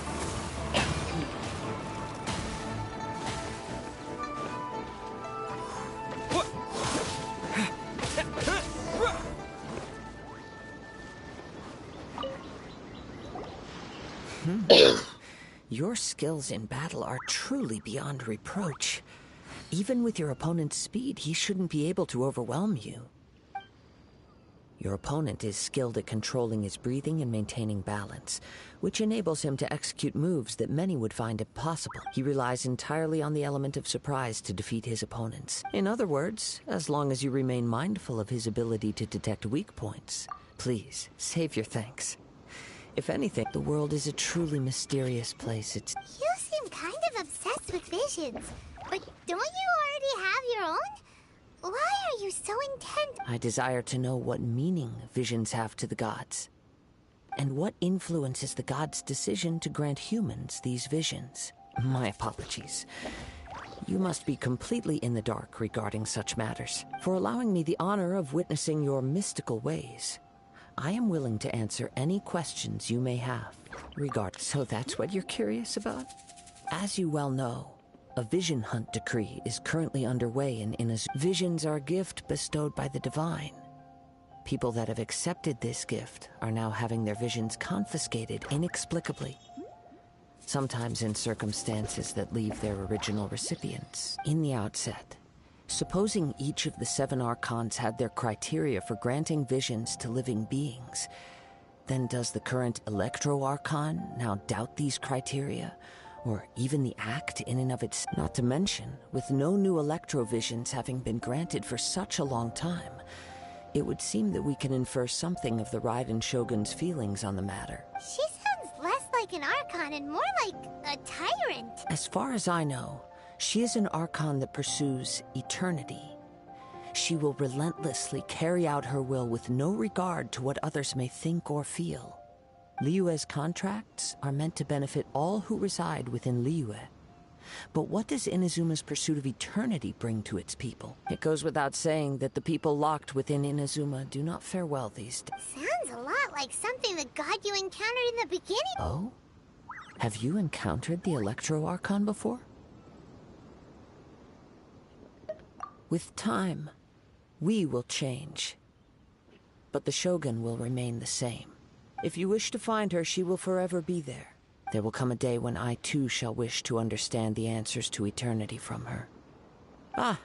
Your skills in battle are truly beyond reproach. Even with your opponent's speed, he shouldn't be able to overwhelm you. Your opponent is skilled at controlling his breathing and maintaining balance, which enables him to execute moves that many would find impossible. He relies entirely on the element of surprise to defeat his opponents. In other words, as long as you remain mindful of his ability to detect weak points, please, save your thanks. If anything, the world is a truly mysterious place. You seem kind of obsessed with visions, but don't you already have your own? Why are you so intent? I desire to know what meaning visions have to the gods, and what influences the gods' decision to grant humans these visions. My apologies. You must be completely in the dark regarding such matters. For allowing me the honor of witnessing your mystical ways, I am willing to answer any questions you may have. So that's what you're curious about? As you well know, a vision hunt decree is currently underway in Inazuma. Visions are a gift bestowed by the divine. People that have accepted this gift are now having their visions confiscated inexplicably. Sometimes in circumstances that leave their original recipients. In the outset, supposing each of the 7 archons had their criteria for granting visions to living beings, then does the current Electro-Archon now doubt these criteria? Or even the act in and of its... Not to mention, with no new electrovisions having been granted for such a long time, it would seem that we can infer something of the Raiden Shogun's feelings on the matter. She sounds less like an Archon and more like a tyrant. As far as I know, she is an Archon that pursues eternity. She will relentlessly carry out her will with no regard to what others may think or feel. Liyue's contracts are meant to benefit all who reside within Liyue. But what does Inazuma's pursuit of eternity bring to its people? It goes without saying that the people locked within Inazuma do not fare well these days. Sounds a lot like something the god you encountered in the beginning. Oh? Have you encountered the Electro-Archon before? With time, we will change. But the Shogun will remain the same. If you wish to find her, she will forever be there. There will come a day when I too shall wish to understand the answers to eternity from her. Ah,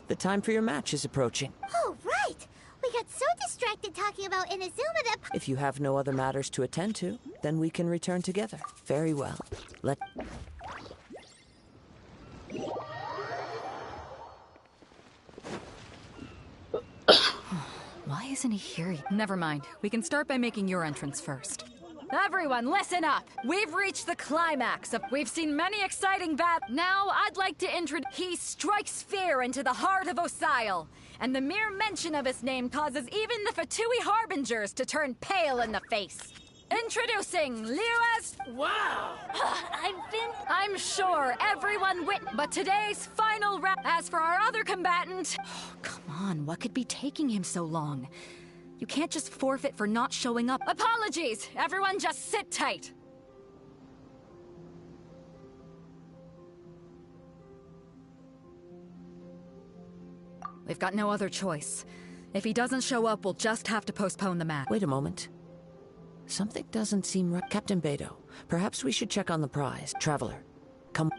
the time for your match is approaching. Oh, right! We got so distracted talking about Inazuma that... If you have no other matters to attend to, then we can return together. Very well. Why isn't he here? Never mind. We can start by making your entrance first. Everyone, listen up! We've reached the climax of... We've seen many exciting battles. Now, I'd like to introduce... He strikes fear into the heart of Osile, and the mere mention of his name causes even the Fatui Harbingers to turn pale in the face. Introducing Liyue's... Wow! I'm sure everyone but today's final round. As for our other combatant... Come on, what could be taking him so long? You can't just forfeit for not showing up. Apologies! Everyone just sit tight! We've got no other choice. If he doesn't show up, we'll just have to postpone the match. Wait a moment. Something doesn't seem right. Captain Beto, perhaps we should check on the prize. Traveler, come.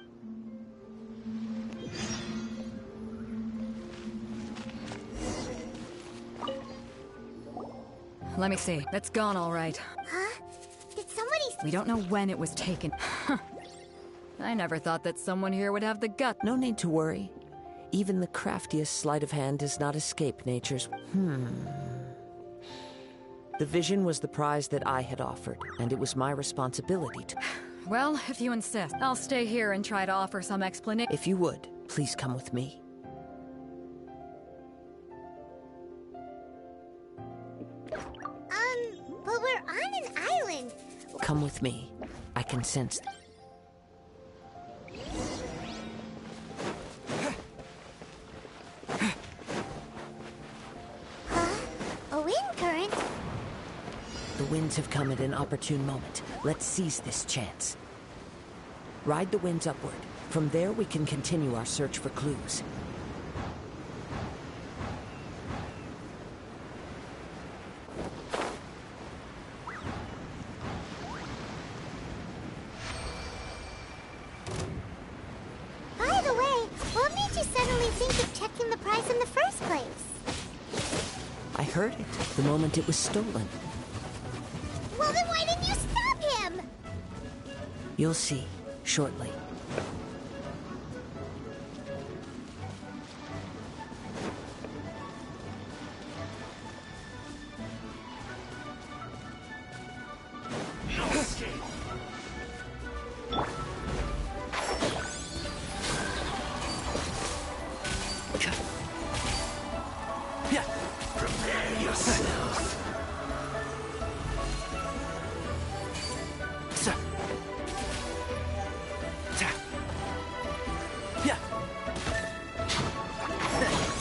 Let me see. It's gone all right. Huh? Did somebody... We don't know when it was taken. I never thought that someone here would have the gut. No need to worry. Even the craftiest sleight of hand does not escape nature's... The vision was the prize that I had offered, and it was my responsibility to... Well, if you insist, I'll stay here and try to offer some explanation. If you would, please come with me. But we're on an island. Come with me. I can sense... A wind current? The winds have come at an opportune moment. Let's seize this chance. Ride the winds upward. From there, we can continue our search for clues. By the way, what made you suddenly think of checking the prize in the first place? I heard it the moment it was stolen. Well, then why didn't you stop him? You'll see, shortly. No escape. Prepare yourself.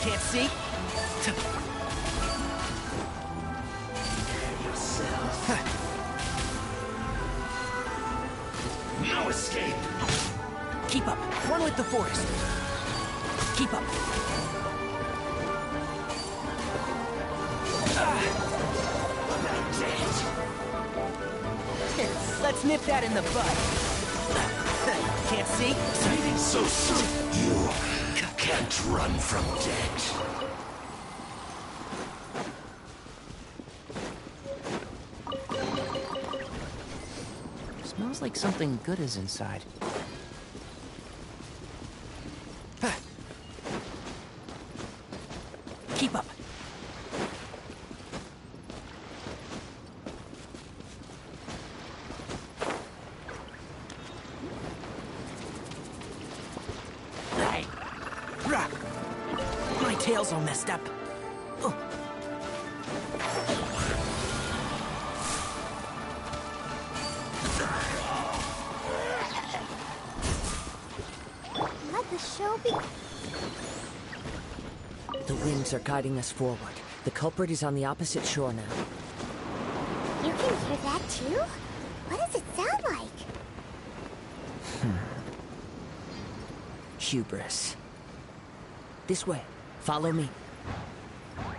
Can't see? No escape. Keep up. One with the forest. Keep up. Let's nip that in the bud. Can't see? Fighting so soon. You can't run from death. Smells like something good is inside. Keep up. My tail's all messed up. Let the show be... The winds are guiding us forward. The culprit is on the opposite shore now. You can hear that too? What does it sound like? Hubris. This way. Follow me.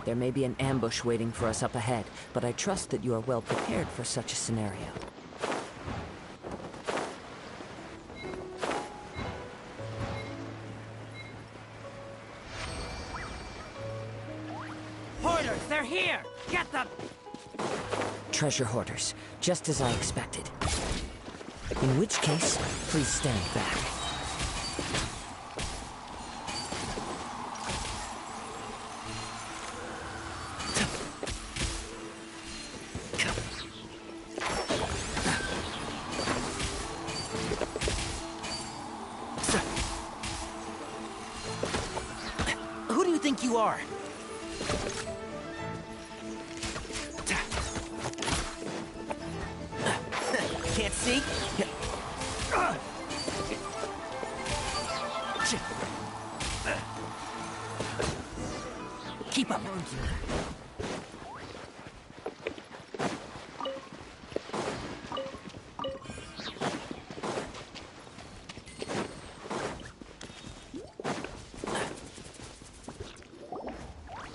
There may be an ambush waiting for us up ahead, but I trust that you are well prepared for such a scenario. Hoarders, they're here! Get them! Treasure hoarders, just as I expected. In which case, please stand back. Who do you think you are? Can't see? Keep up.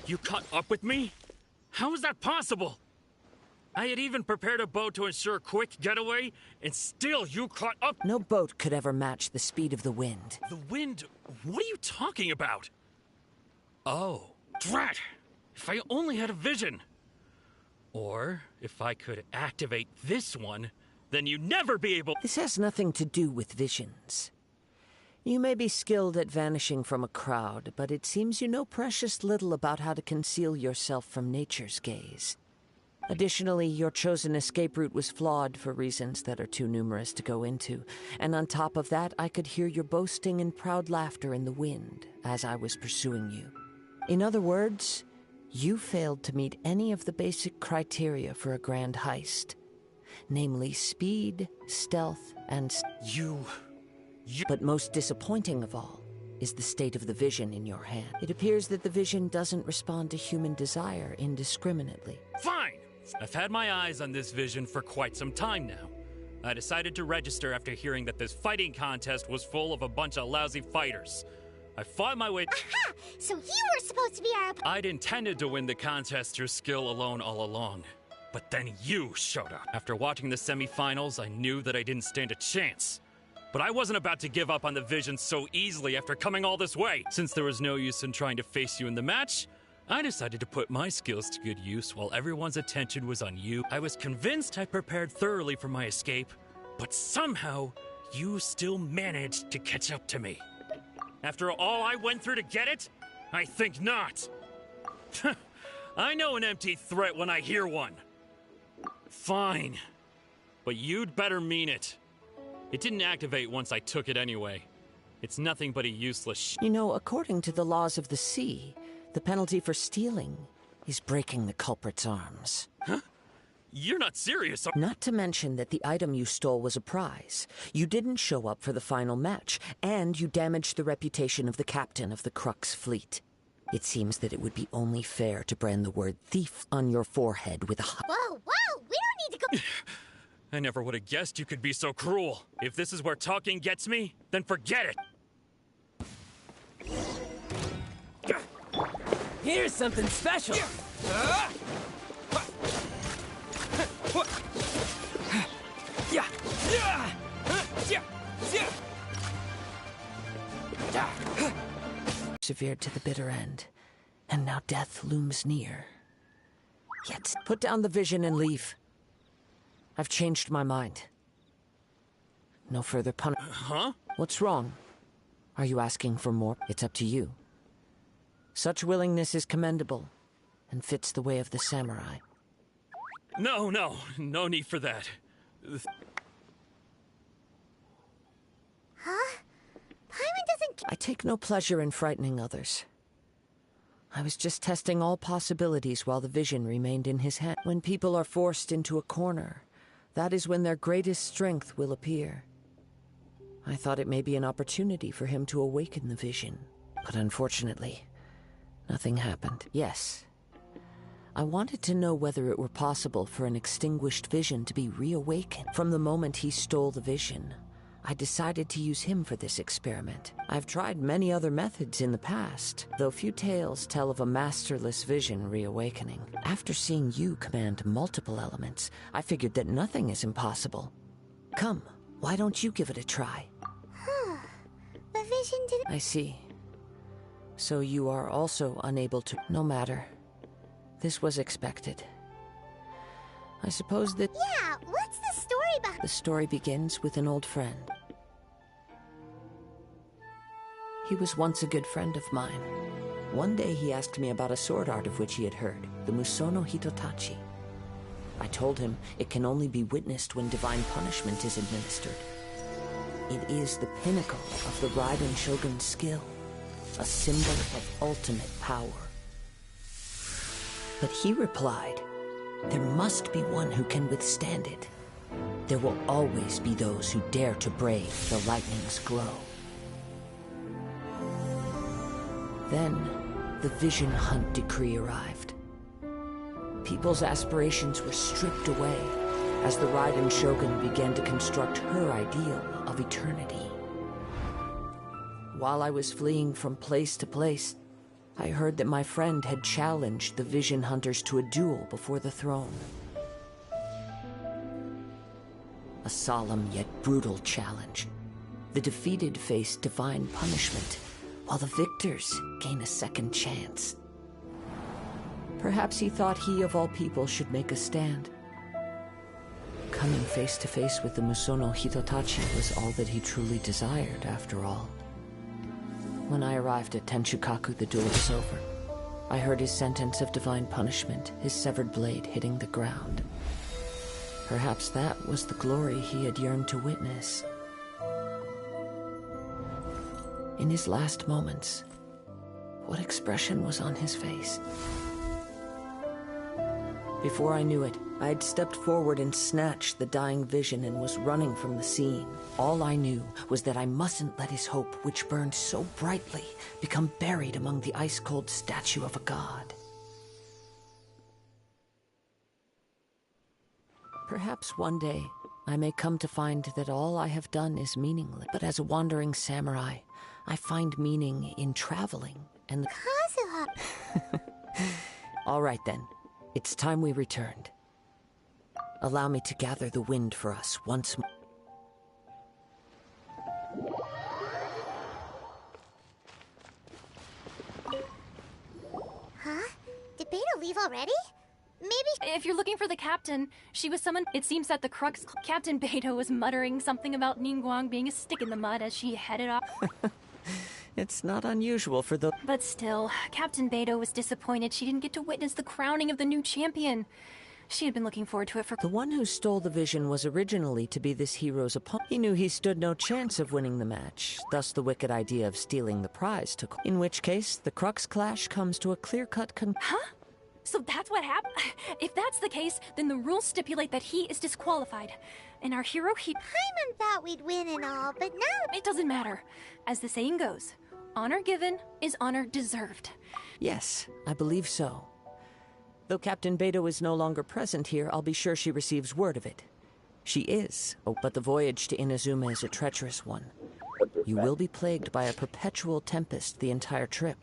You caught up with me? How is that possible? I had even prepared a boat to ensure a quick getaway, and still you caught up. No boat could ever match the speed of the wind. The wind? What are you talking about? Oh, drat! If I only had a vision. Or if I could activate this one, then you'd never be able. This has nothing to do with visions. You may be skilled at vanishing from a crowd, but it seems you know precious little about how to conceal yourself from nature's gaze. Additionally, your chosen escape route was flawed for reasons that are too numerous to go into, and on top of that, I could hear your boasting and proud laughter in the wind as I was pursuing you. In other words, you failed to meet any of the basic criteria for a grand heist, namely speed, stealth, and... You... But most disappointing of all is the state of the vision in your hand. It appears that the vision doesn't respond to human desire indiscriminately. Fine! I've had my eyes on this vision for quite some time now. I decided to register after hearing that this fighting contest was full of a bunch of lousy fighters. I fought my way... Aha! So you were supposed to be our... I'd intended to win the contest through skill alone all along. But then you showed up. After watching the semifinals, I knew that I didn't stand a chance. But I wasn't about to give up on the vision so easily after coming all this way. Since there was no use in trying to face you in the match, I decided to put my skills to good use while everyone's attention was on you. I was convinced I prepared thoroughly for my escape, but somehow you still managed to catch up to me. After all I went through to get it? I think not. I know an empty threat when I hear one. Fine. But you'd better mean it. It didn't activate once I took it anyway. It's nothing but a useless You know, according to the laws of the sea, the penalty for stealing is breaking the culprit's arms. Huh? You're not serious. Not to mention that the item you stole was a prize. You didn't show up for the final match, and you damaged the reputation of the captain of the Crux fleet. It seems that it would be only fair to brand the word thief on your forehead with a... Whoa, whoa! We don't need to go... I never would have guessed you could be so cruel. If this is where talking gets me, then forget it. Here's something special. Persevered to the bitter end, and now death looms near. Yet, put down the vision and leave. I've changed my mind. No further punishment. Huh? What's wrong? Are you asking for more? It's up to you. Such willingness is commendable, and fits the way of the samurai. No need for that. Huh? Paimon doesn't... I take no pleasure in frightening others. I was just testing all possibilities while the vision remained in his hand. When people are forced into a corner, that is when their greatest strength will appear. I thought it may be an opportunity for him to awaken the vision, but unfortunately, nothing happened. Yes, I wanted to know whether it were possible for an extinguished vision to be reawakened. From the moment he stole the vision, I decided to use him for this experiment. I've tried many other methods in the past, though few tales tell of a masterless vision reawakening. After seeing you command multiple elements, I figured that nothing is impossible. Come, why don't you give it a try? The vision didn't... I see. So you are also unable to... No matter. This was expected. I suppose that... Yeah, what's the story behind... The story begins with an old friend. He was once a good friend of mine. One day he asked me about a sword art of which he had heard, the Musono Hitotachi. I told him it can only be witnessed when divine punishment is administered. It is the pinnacle of the Raiden Shogun's skill, a symbol of ultimate power. But he replied, "There must be one who can withstand it. There will always be those who dare to brave the lightning's glow." Then, the Vision Hunt decree arrived. People's aspirations were stripped away as the Raiden Shogun began to construct her ideal of eternity. While I was fleeing from place to place, I heard that my friend had challenged the Vision Hunters to a duel before the throne. A solemn yet brutal challenge. The defeated face divine punishment, while the victors gain a second chance. Perhaps he thought he of all people should make a stand. Coming face to face with the Musono Hitotachi was all that he truly desired, after all. When I arrived at Tenchukaku, the duel was over. I heard his sentence of divine punishment, his severed blade hitting the ground. Perhaps that was the glory he had yearned to witness. In his last moments, what expression was on his face? Before I knew it, I had stepped forward and snatched the dying vision and was running from the scene. All I knew was that I mustn't let his hope, which burned so brightly, become buried among the ice-cold statue of a god. Perhaps one day, I may come to find that all I have done is meaningless. But as a wandering samurai, I find meaning in traveling and... Kazuha! All right then, it's time we returned. Allow me to gather the wind for us once more. Huh? Did Beta leave already? Maybe... If you're looking for the captain, she was summoned. It seems that the Crux Captain Beto was muttering something about Ningguang being a stick in the mud as she headed off. It's not unusual for the... But still, Captain Beto was disappointed she didn't get to witness the crowning of the new champion. She had been looking forward to it for... The one who stole the vision was originally to be this hero's opponent. He knew he stood no chance of winning the match, thus the wicked idea of stealing the prize took... In which case, the Crux clash comes to a clear-cut Huh? So that's what happened? If that's the case, then the rules stipulate that he is disqualified. And our hero, Paimon thought we'd win and all, but now... It doesn't matter. As the saying goes, honor given is honor deserved. Yes, I believe so. Though Captain Beto is no longer present here, I'll be sure she receives word of it. She is. Oh, but the voyage to Inazuma is a treacherous one. You will be plagued by a perpetual tempest the entire trip.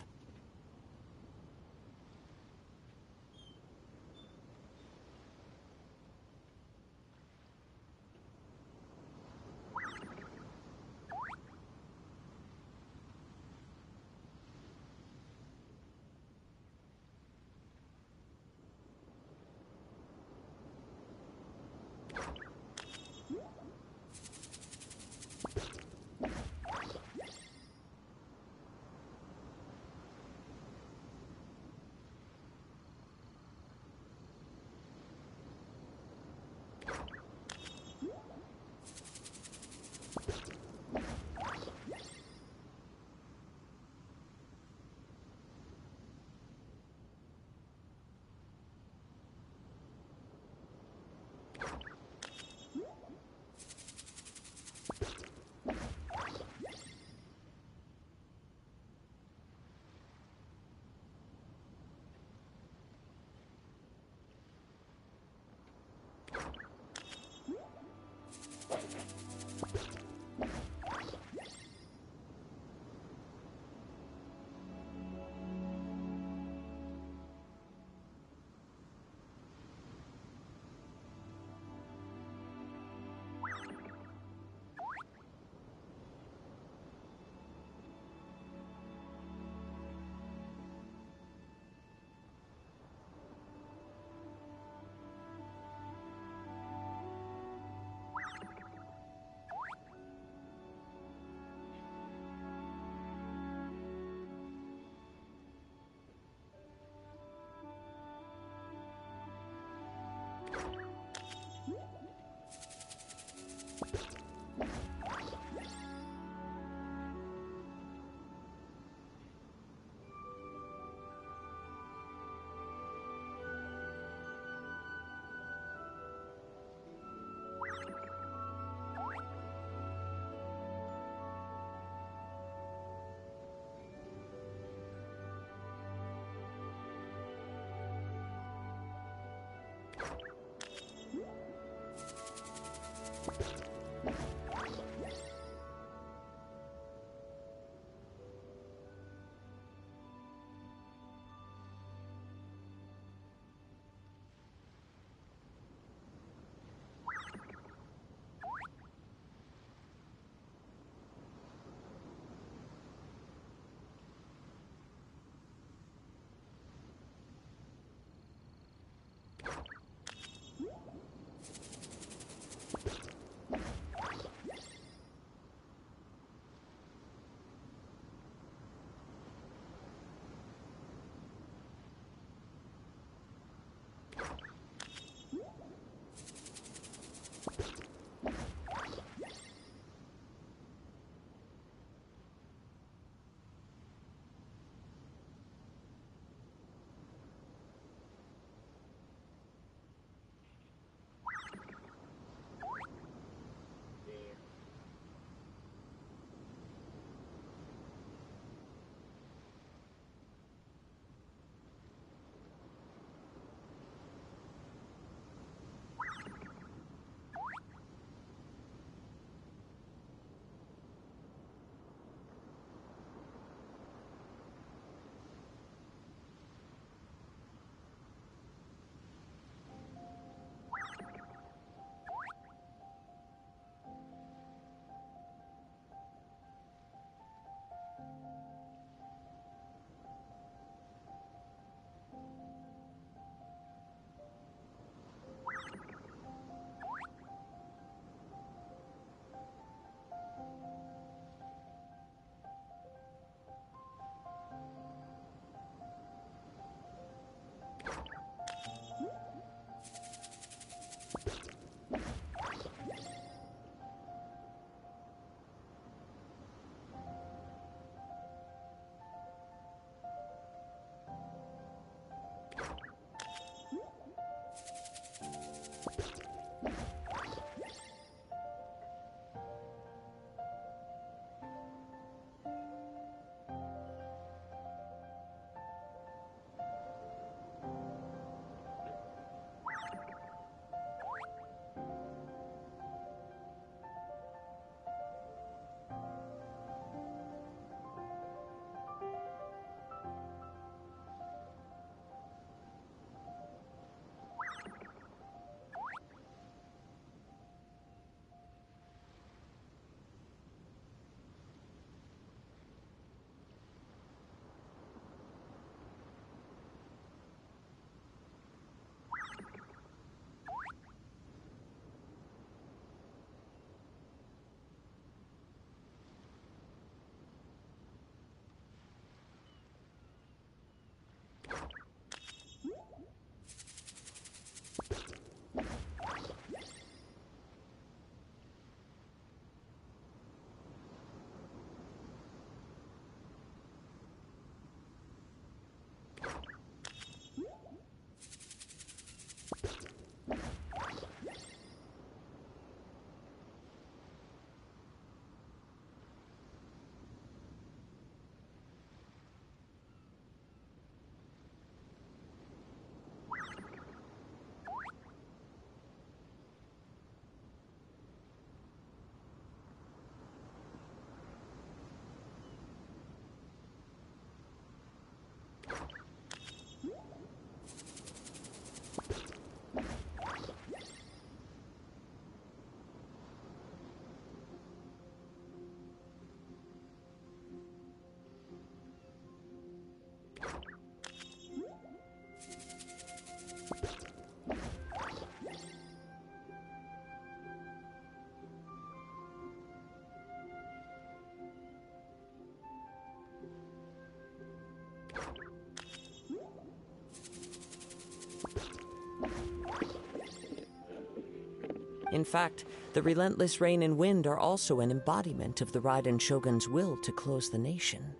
In fact, the relentless rain and wind are also an embodiment of the Raiden Shogun's will to close the nation.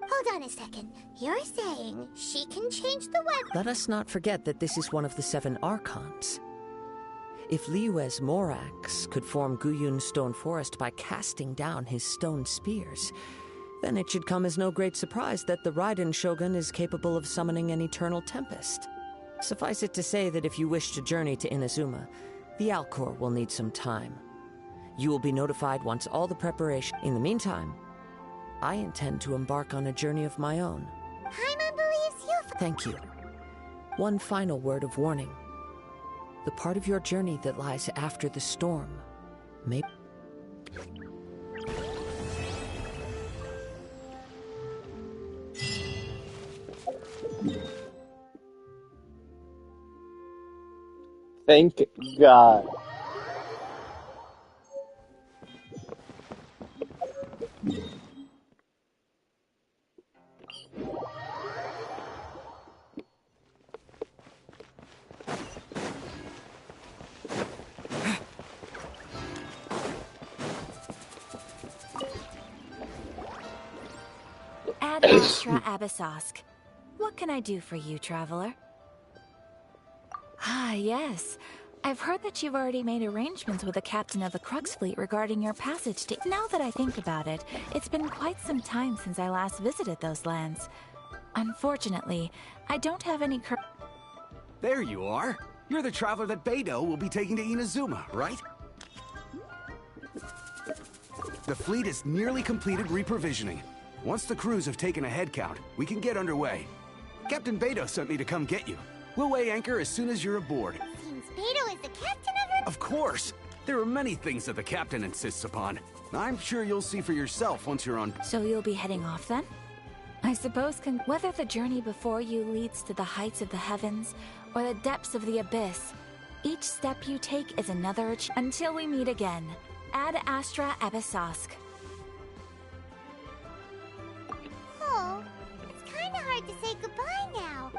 Hold on a second. You're saying she can change the weather? Let us not forget that this is one of the 7 Archons. If Liyue's Morax could form Guyun's stone forest by casting down his stone spears, then it should come as no great surprise that the Raiden Shogun is capable of summoning an eternal tempest. Suffice it to say that if you wish to journey to Inazuma, the Alcor will need some time. You will be notified once all the preparation. In the meantime, I intend to embark on a journey of my own. Paimon believes you. Thank you. One final word of warning. The part of your journey that lies after the storm may... Thank God. Ad Astra Abyssosk. What can I do for you, traveler? Ah, yes. I've heard that you've already made arrangements with the captain of the Crux fleet regarding your passage to... Now that I think about it, it's been quite some time since I last visited those lands. Unfortunately, I don't have any There you are. You're the traveler that Beidou will be taking to Inazuma, right? The fleet is nearly completed reprovisioning. Once the crews have taken a head count, we can get underway. Captain Beidou sent me to come get you. We'll weigh anchor as soon as you're aboard. Seems Beidou is the captain of her? Of course! There are many things that the captain insists upon. I'm sure you'll see for yourself once you're on... So you'll be heading off then? I suppose whether the journey before you leads to the heights of the heavens or the depths of the abyss, each step you take is another until we meet again. Ad Astra Abyssosk. Oh, it's kinda hard to say goodbye now.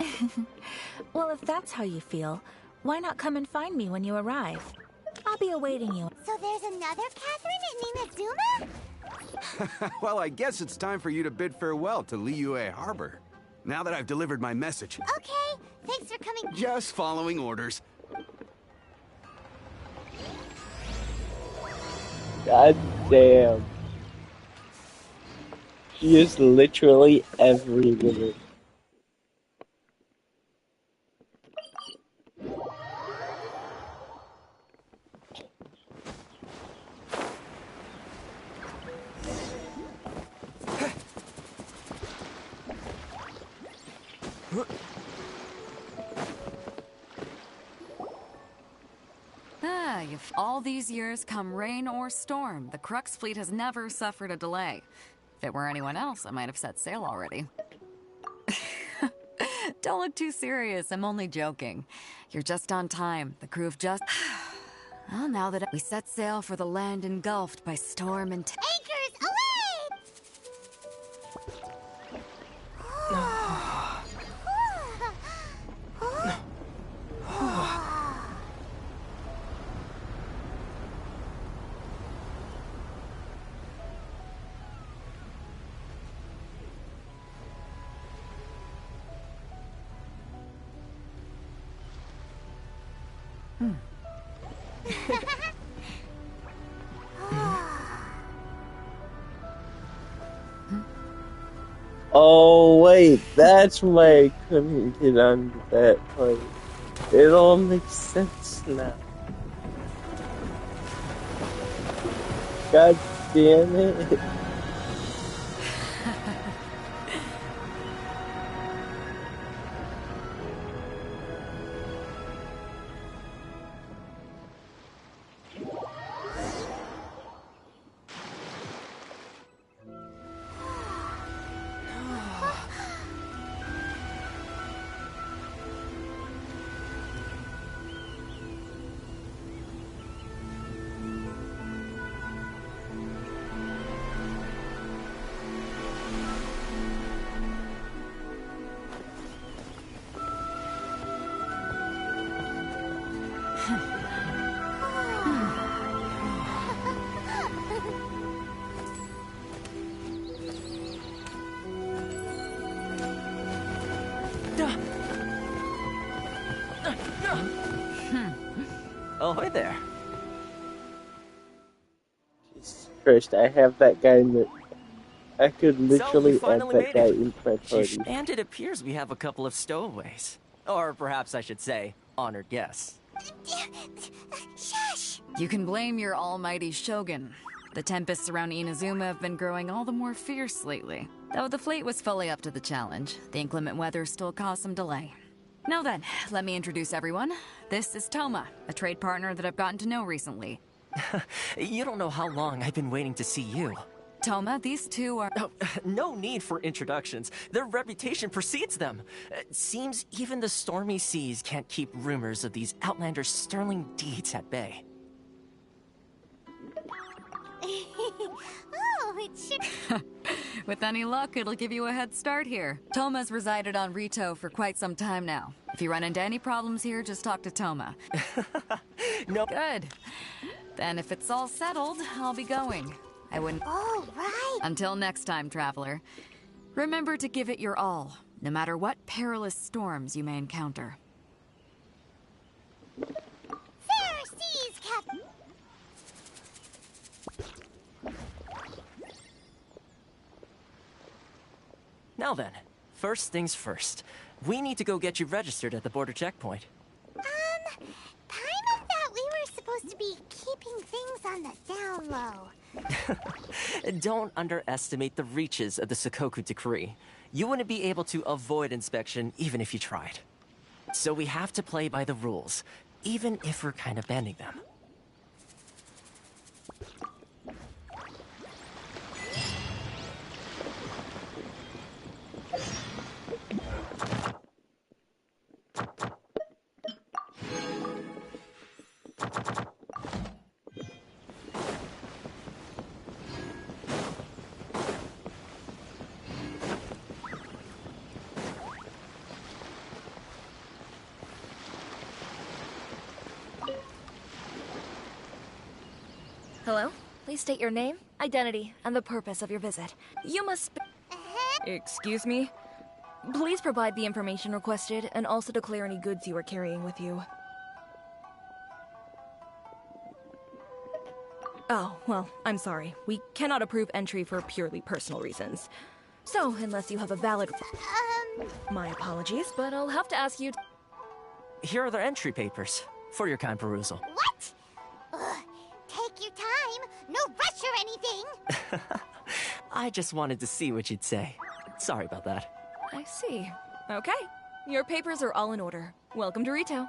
Well, if that's how you feel, why not come and find me when you arrive? I'll be awaiting you. So there's another Catherine in Inazuma? Well, I guess it's time for you to bid farewell to Liyue Harbor. Now that I've delivered my message. Okay, thanks for coming. Just following orders. God damn. She is literally everywhere. All these years, come rain or storm, the Crux fleet has never suffered a delay. If it were anyone else, I might have set sail already. Don't look too serious, I'm only joking. You're just on time. The crew have just... Well, now that we set sail for the land engulfed by storm and... Anchors, away! Oh wait, that's why I couldn't get onto that part. It all makes sense now. God damn it. Ahoy there. Jesus Christ, I have that guy in the... I could literally add finally that made guy it. into my party. And it appears we have a couple of stowaways. Or perhaps I should say, honored guests. Shush! You can blame your almighty shogun. The tempests around Inazuma have been growing all the more fierce lately. Though the fleet was fully up to the challenge, the inclement weather still caused some delay. Now then, let me introduce everyone. This is Toma, a trade partner that I've gotten to know recently. You don't know how long I've been waiting to see you. Toma, these two are... Oh, no need for introductions. Their reputation precedes them. Seems even the stormy seas can't keep rumors of these Outlanders' sterling deeds at bay. Oh, it should... With any luck, it'll give you a head start here. Toma's resided on Rito for quite some time now. If you run into any problems here, just talk to Toma. No. Good. Then if it's all settled, I'll be going. I wouldn't... All right. Until next time, traveler. Remember to give it your all, no matter what perilous storms you may encounter. Fair seas, Captain. Now then, first things first. We need to go get you registered at the border checkpoint. Paimon thought we were supposed to be keeping things on the down low. Don't underestimate the reaches of the Sakoku Decree. You wouldn't be able to avoid inspection even if you tried. So we have to play by the rules, even if we're kind of bending them. Hello? Please state your name, identity, and the purpose of your visit. You must be... Excuse me? Please provide the information requested, and also declare any goods you are carrying with you. Oh, well, I'm sorry. We cannot approve entry for purely personal reasons. So, unless you have a valid... My apologies, but I'll have to ask you... Here are their entry papers, for your kind perusal. What? Ugh, take your time. No rush or anything. I just wanted to see what you'd say. Sorry about that. I see. Okay. Your papers are all in order. Welcome to Rito.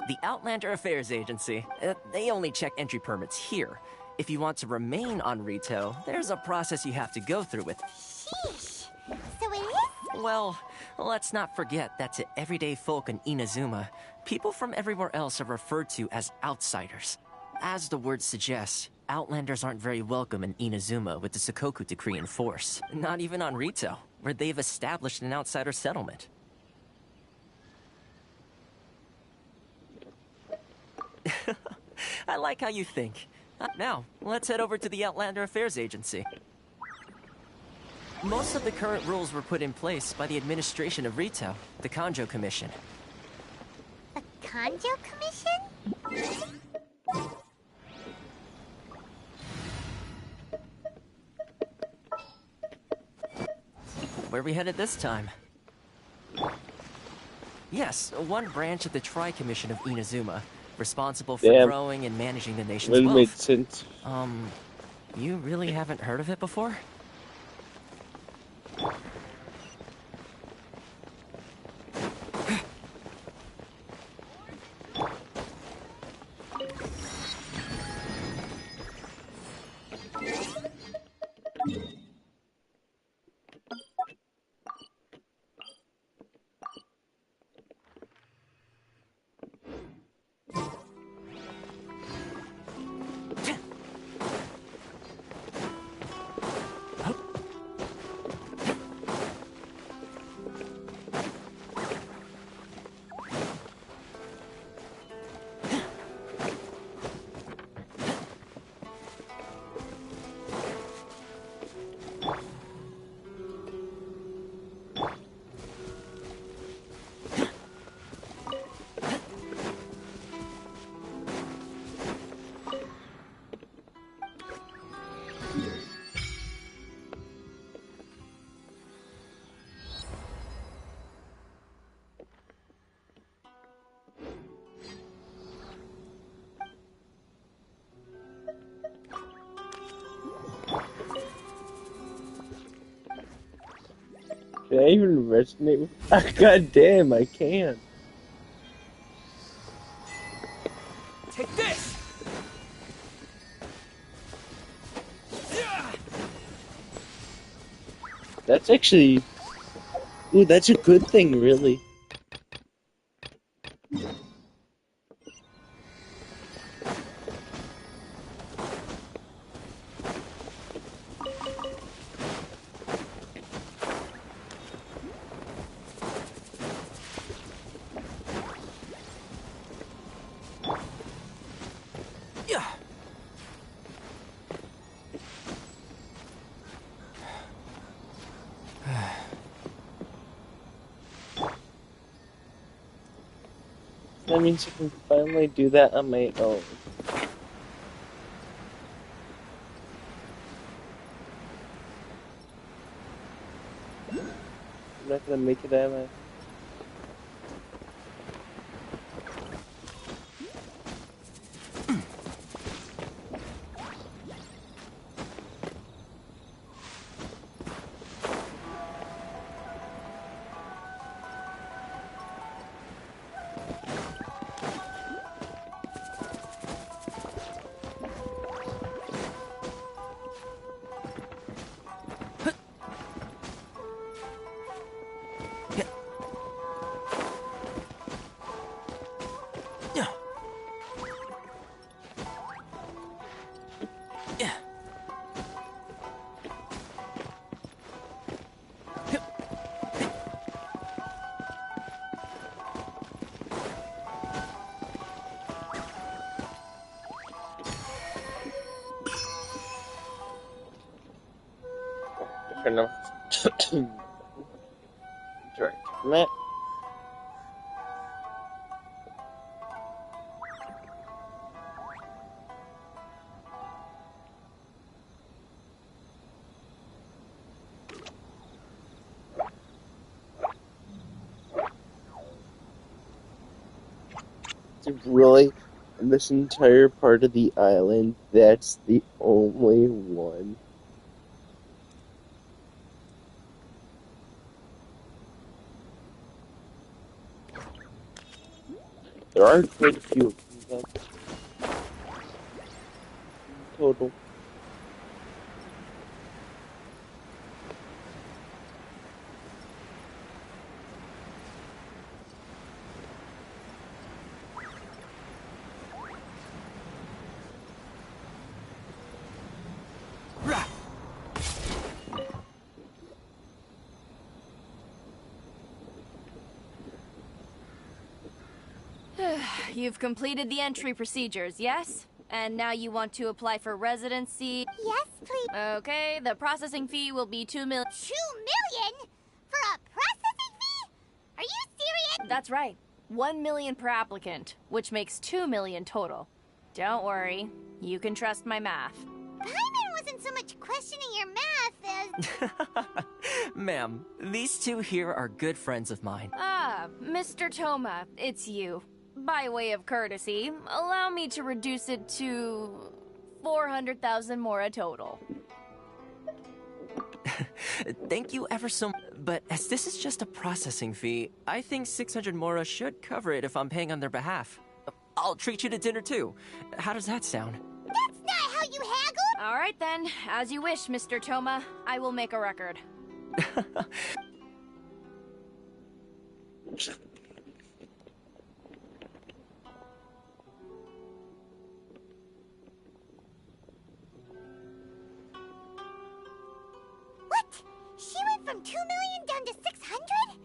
The Outlander Affairs Agency. They only check entry permits here. If you want to remain on Rito, there's a process you have to go through with... Sheesh. So it is? Well, let's not forget that to everyday folk in Inazuma, people from everywhere else are referred to as outsiders. As the word suggests, Outlanders aren't very welcome in Inazuma with the Sakoku Decree in force. Not even on Rito, where they've established an outsider settlement. I like how you think. Now, let's head over to the Outlander Affairs Agency. Most of the current rules were put in place by the administration of Rito, the Kanjo Commission. The Kanjo Commission? Where are we headed this time? Yes, one branch of the Tri-Commission of Inazuma, responsible for growing and managing the nation's wealth. Makes sense. You really haven't heard of it before? Can I even resonate with... God damn, I can. Take this! That's actually... Ooh, that's a good thing, really. That means I can finally do that on my own. I'm not gonna make it, am I? Turn off. Direct map. Really, in this entire part of the island, that's the only one. There are quite a few of them, but total. You've completed the entry procedures, yes? And now you want to apply for residency? Yes, please. Okay, the processing fee will be 2 million. 2 million? For a processing fee? Are you serious? That's right. 1 million per applicant, which makes 2 million total. Don't worry, you can trust my math. Paimon wasn't so much questioning your math as... Ma'am, these two here are good friends of mine. Ah, Mr. Toma, it's you. By way of courtesy, allow me to reduce it to 400,000 mora total. Thank you ever so much. But as this is just a processing fee, I think 600 mora should cover it if I'm paying on their behalf. I'll treat you to dinner too. How does that sound? That's not how you haggle! All right then, as you wish, Mr. Toma. I will make a record. What? She went from 2 million down to 600?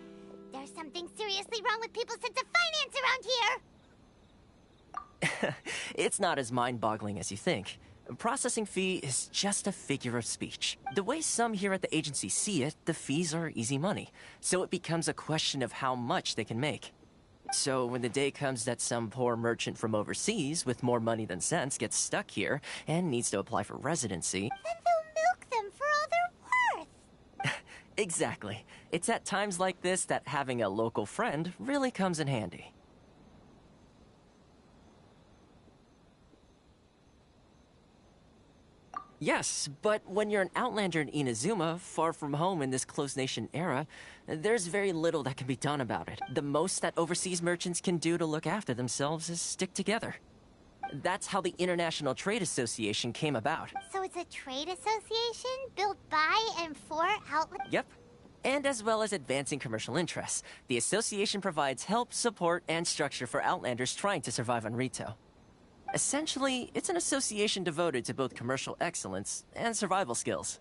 There's something seriously wrong with people's sense of finance around here! It's not as mind-boggling as you think. A processing fee is just a figure of speech. The way some here at the agency see it, the fees are easy money. So it becomes a question of how much they can make. So when the day comes that some poor merchant from overseas with more money than sense gets stuck here and needs to apply for residency... Then they'll milk them for all they're worth! Exactly. It's at times like this that having a local friend really comes in handy. Yes, but when you're an outlander in Inazuma, far from home in this closed nation era, there's very little that can be done about it. The most that overseas merchants can do to look after themselves is stick together. That's how the International Trade Association came about. So it's a trade association built by and for outlets? Yep. And as well as advancing commercial interests, the association provides help, support, and structure for outlanders trying to survive on Rito. Essentially, it's an association devoted to both commercial excellence and survival skills.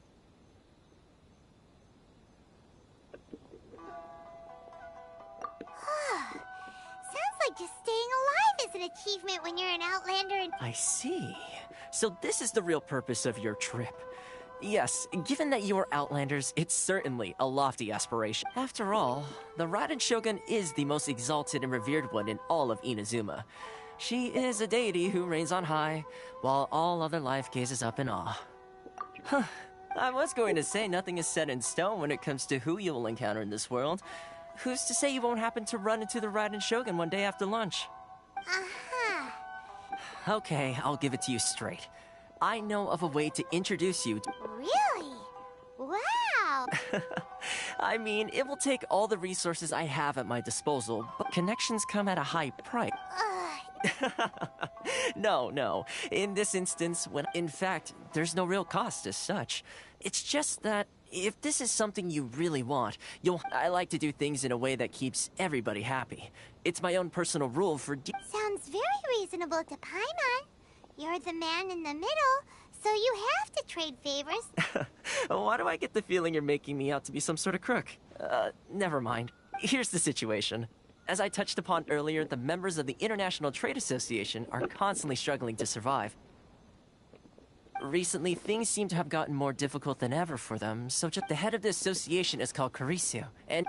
Sounds like just staying alive is an achievement when you're an outlander and... I see. So this is the real purpose of your trip. Yes, given that you are outlanders, it's certainly a lofty aspiration. After all, the Raiden Shogun is the most exalted and revered one in all of Inazuma. She is a deity who reigns on high, while all other life gazes up in awe. Huh. I was going to say nothing is set in stone when it comes to who you will encounter in this world. Who's to say you won't happen to run into the Raiden Shogun one day after lunch? Uh-huh. Okay, I'll give it to you straight. I know of a way to introduce you to... Really? Wow! I mean, it will take all the resources I have at my disposal, but connections come at a high price. No. In this instance, in fact, there's no real cost as such. It's just that if this is something you really want, I like to do things in a way that keeps everybody happy. It's my own personal rule for... Sounds very reasonable to Paimon. You're the man in the middle, so you have to trade favors. Why do I get the feeling you're making me out to be some sort of crook? Never mind. Here's the situation. As I touched upon earlier, the members of the International Trade Association are constantly struggling to survive. Recently, things seem to have gotten more difficult than ever for them, so the head of the association is called Carisio, and...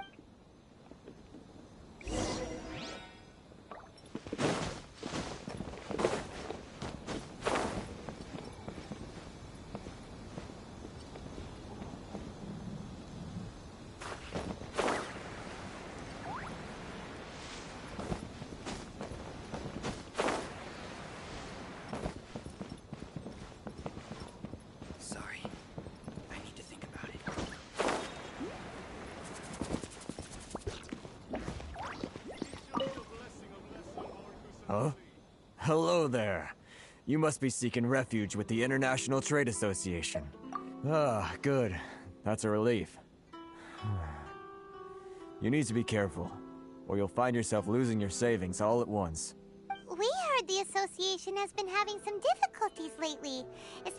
Huh? Hello there. You must be seeking refuge with the International Trade Association. Ah, good. That's a relief. You need to be careful, or you'll find yourself losing your savings all at once. We heard the association has been having some difficulties lately.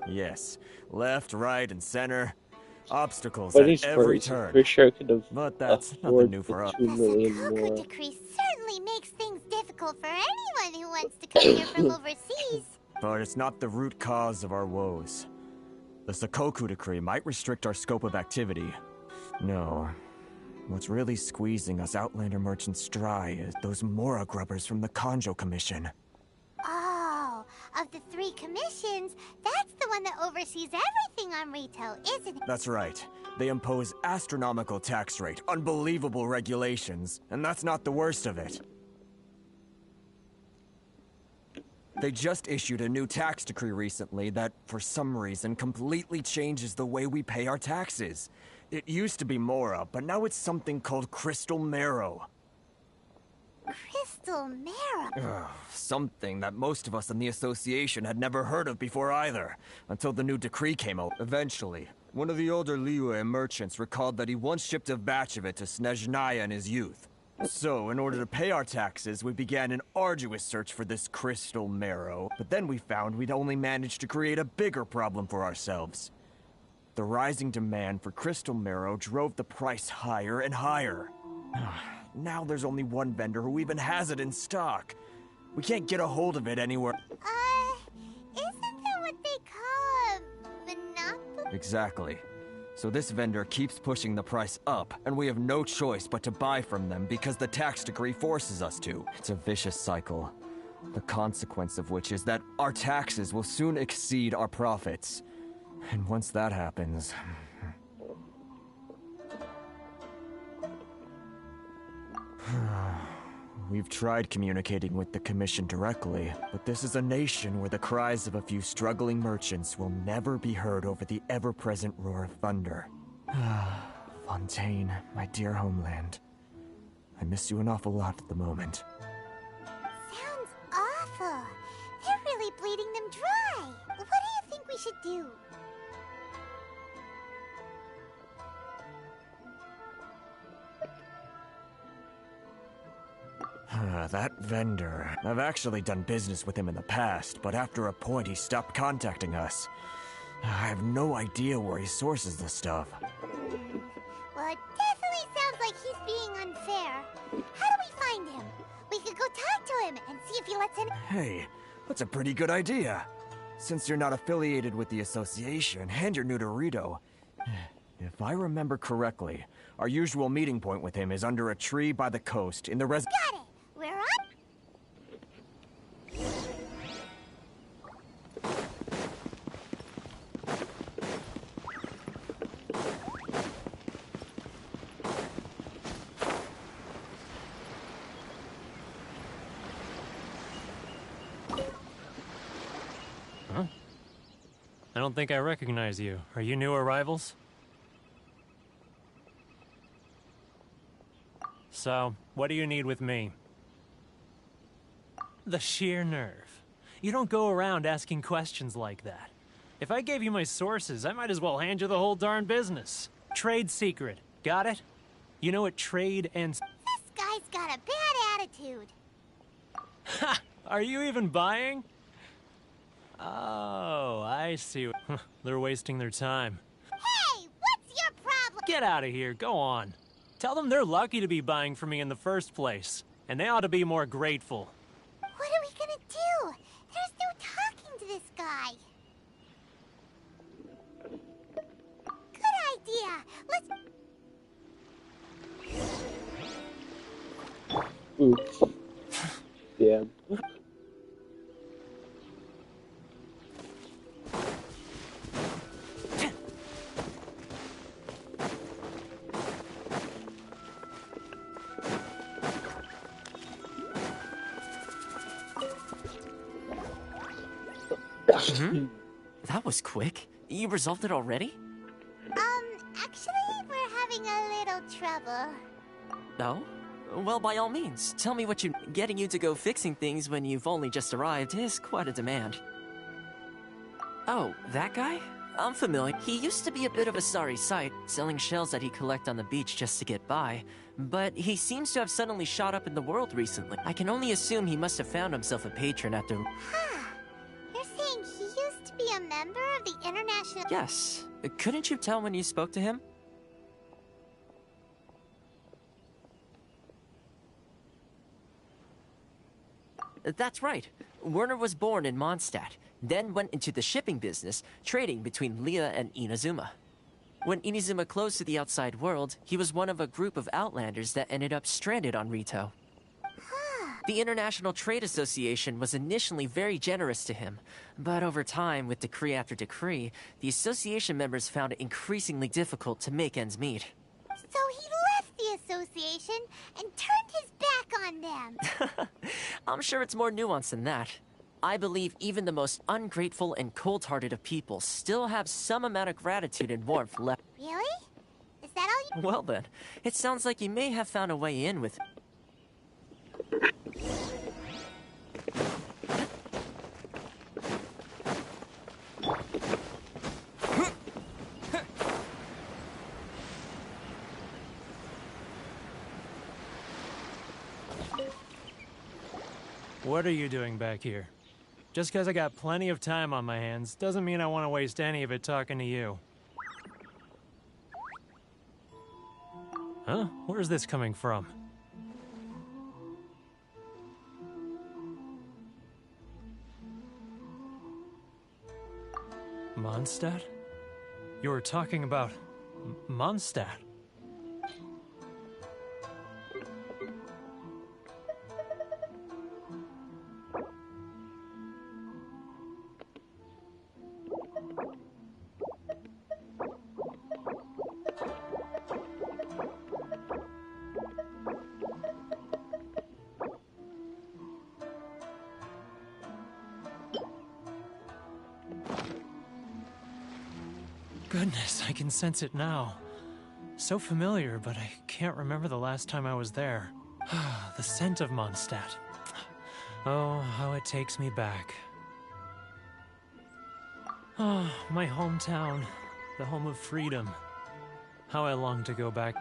Yes. Left, right, and center. Obstacles But at he's every first. turn. For sure could have But that's nothing afford new the for us. 2 million The more. decree certainly makes things difficult for anyone who wants to come here from overseas. But it's not the root cause of our woes. The Sakoku decree might restrict our scope of activity. No. What's really squeezing us Outlander merchants dry is those Mora grubbers from the Kanjo Commission. Oh, of the 3 commissions, that's the one that oversees everything on retail, isn't it? That's right. They impose astronomical tax rate, unbelievable regulations, and that's not the worst of it. They just issued a new tax decree recently that, for some reason, completely changes the way we pay our taxes. It used to be Mora, but now it's something called Crystal Marrow. Crystal Marrow? Something that most of us in the association had never heard of before either, until the new decree came out. Eventually, one of the older Liyue merchants recalled that he once shipped a batch of it to Snezhnaya in his youth. So, in order to pay our taxes, we began an arduous search for this Crystal Marrow, but then we found we'd only managed to create a bigger problem for ourselves. The rising demand for Crystal Marrow drove the price higher and higher. Now there's only one vendor who even has it in stock. We can't get a hold of it anywhere. Isn't that what they call a monopoly? Exactly. So this vendor keeps pushing the price up, and we have no choice but to buy from them because the tax decree forces us to. It's a vicious cycle. The consequence of which is that our taxes will soon exceed our profits. And once that happens... We've tried communicating with the Commission directly, but this is a nation where the cries of a few struggling merchants will never be heard over the ever-present roar of thunder. Fontaine, my dear homeland. I miss you an awful lot at the moment. Sounds awful. They're really bleeding them dry. What do you think we should do? That vendor. I've actually done business with him in the past, but after a point he stopped contacting us. I have no idea where he sources the stuff. Well, it definitely sounds like he's being unfair. How do we find him? We could go talk to him and see if he lets in. Hey, that's a pretty good idea. Since you're not affiliated with the association and you're new to Rito, if I remember correctly, our usual meeting point with him is under a tree by the coast in the Got it! We're up! Huh? I don't think I recognize you. Are you new arrivals? So, what do you need with me? The sheer nerve. You don't go around asking questions like that. If I gave you my sources, I might as well hand you the whole darn business. Trade secret. Got it? You know what trade and... This guy's got a bad attitude. Ha! Are you even buying? Oh, I see. They're wasting their time. Hey, what's your problem? Get out of here. Go on. Tell them they're lucky to be buying from me in the first place, and they ought to be more grateful. What are we gonna do? There's no talking to this guy. Good idea. Let's... Oops. Yeah. That was quick. You resolved it already? Actually, we're having a little trouble. No? Well, by all means, tell me what you... Getting you to go fixing things when you've only just arrived is quite a demand. Oh, that guy? I'm familiar. He used to be a bit of a sorry sight, selling shells that he'd collect on the beach just to get by. But he seems to have suddenly shot up in the world recently. I can only assume he must have found himself a patron after... You're saying he used to be a member of the International... Yes. Couldn't you tell when you spoke to him? That's right. Werner was born in Mondstadt, then went into the shipping business, trading between Leah and Inazuma. When Inazuma closed to the outside world, he was one of a group of outlanders that ended up stranded on Rito. The International Trade Association was initially very generous to him, but over time, with decree after decree, the association members found it increasingly difficult to make ends meet. So he left the association and turned his back on them. I'm sure it's more nuanced than that. I believe even the most ungrateful and cold-hearted of people still have some amount of gratitude and warmth left. Really? Is that all you... Well then, it sounds like you may have found a way in with... What are you doing back here? Just because I got plenty of time on my hands doesn't mean I want to waste any of it talking to you. Huh? Where's this coming from? Mondstadt? You were talking about... Mondstadt? Goodness, I can sense it now. So familiar, but I can't remember the last time I was there. The scent of Mondstadt. Oh, how it takes me back. Oh, my hometown. The home of freedom. How I long to go back.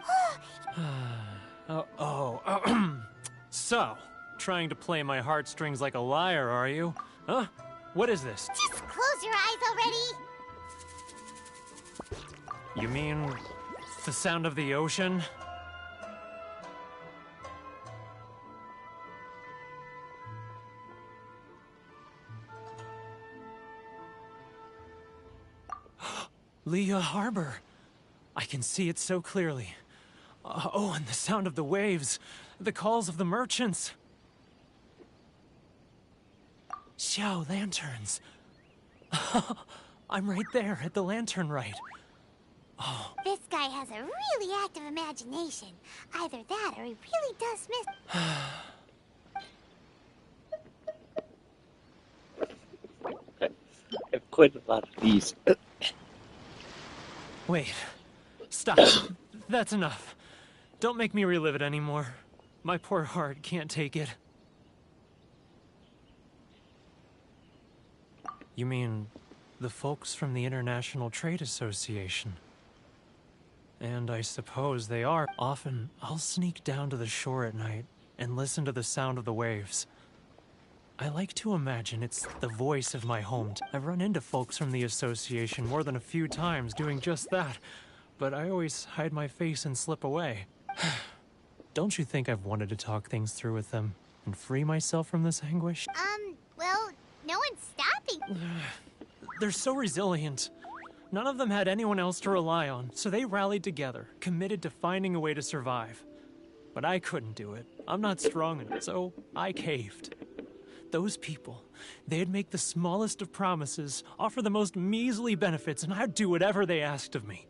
So, trying to play my heartstrings like a liar, are you? Huh? What is this? Just close your eyes already! You mean the sound of the ocean? Leah Harbor. I can see it so clearly. Oh, and the sound of the waves. The calls of the merchants. Xiao lanterns. I'm right there at the lantern right. Oh. This guy has a really active imagination. Either that or he really does miss... I have quite a lot of these. Wait. Stop. That's enough. Don't make me relive it anymore. My poor heart can't take it. You mean the folks from the International Trade Association? And I suppose they are. Often, I'll sneak down to the shore at night and listen to the sound of the waves. I like to imagine it's the voice of my home. I've run into folks from the association more than a few times doing just that, but I always hide my face and slip away. Don't you think I've wanted to talk things through with them and free myself from this anguish? Well, no one's stopping. They're so resilient. None of them had anyone else to rely on, so they rallied together, committed to finding a way to survive. But I couldn't do it. I'm not strong enough, so I caved. Those people, they'd make the smallest of promises, offer the most measly benefits, and I'd do whatever they asked of me.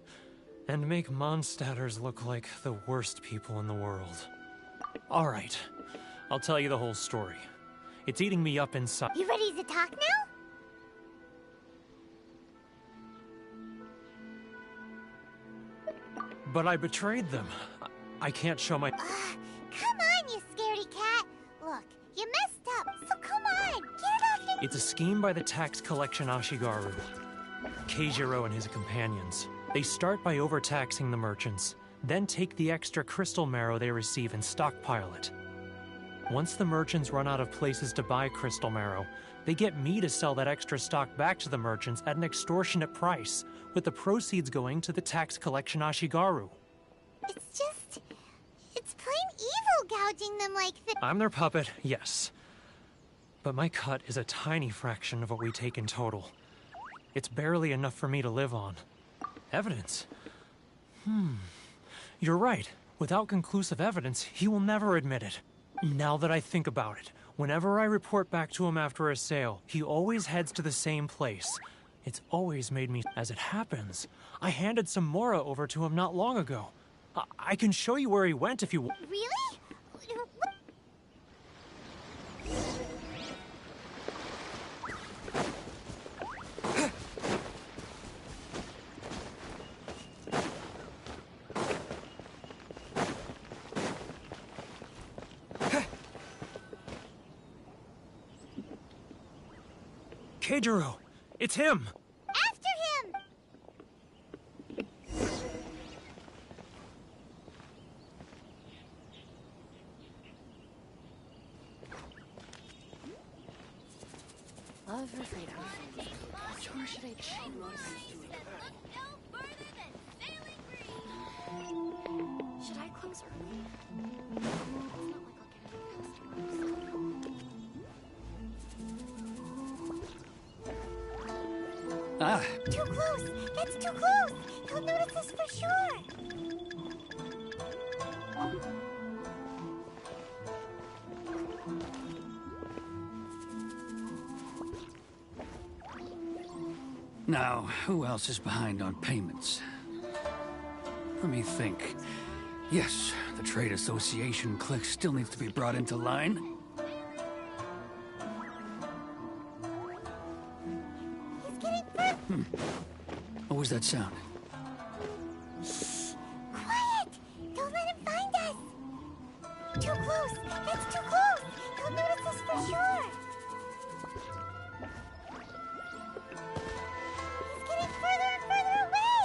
And make Mondstadters look like the worst people in the world. All right, I'll tell you the whole story. It's eating me up inside. You ready to talk now? But I betrayed them. I can't show my... Come on, you scaredy cat. Look, you messed up, so come on, get up and... It's a scheme by the tax collection Ashigaru. Keijiro and his companions. They start by overtaxing the merchants, then take the extra crystal marrow they receive and stockpile it. Once the merchants run out of places to buy crystal marrow, they get me to sell that extra stock back to the merchants at an extortionate price, with the proceeds going to the tax collection Ashigaru. It's plain evil gouging them like this. I'm their puppet, yes. But my cut is a tiny fraction of what we take in total. It's barely enough for me to live on. Evidence? You're right. Without conclusive evidence, he will never admit it. Now that I think about it, whenever I report back to him after a sale, he always heads to the same place. It's always made me... As it happens, I handed some Mora over to him not long ago. I can show you where he went if you... Really? Keijiro! It's him! After him! Love for freedom. Which one should I choose? Should I close early? Too close! That's too close! He'll notice us for sure! Now, who else is behind on payments? Let me think. Yes, the Trade Association clique still needs to be brought into line. What was that sound? It's too close! He'll notice us for sure! He's getting further and further away!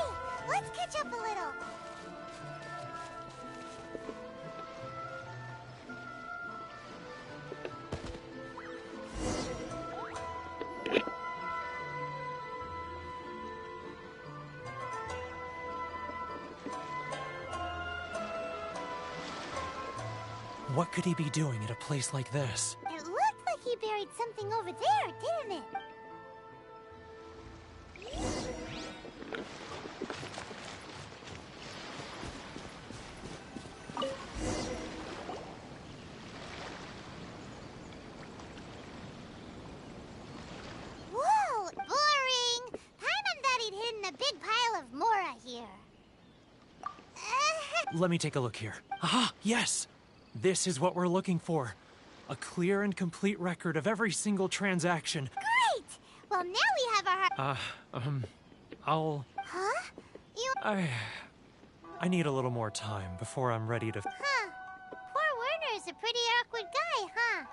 Let's catch up a little. What could he be doing at a place like this? It looked like he buried something over there, didn't it? Whoa, boring! Paimon thought he'd hidden a big pile of Mora here. Let me take a look here. Aha, yes! This is what we're looking for. A clear and complete record of every single transaction. Great! Well, now we have our... I'll... Huh? You... I need a little more time before I'm ready to... Huh. Poor Werner's a pretty awkward guy, huh?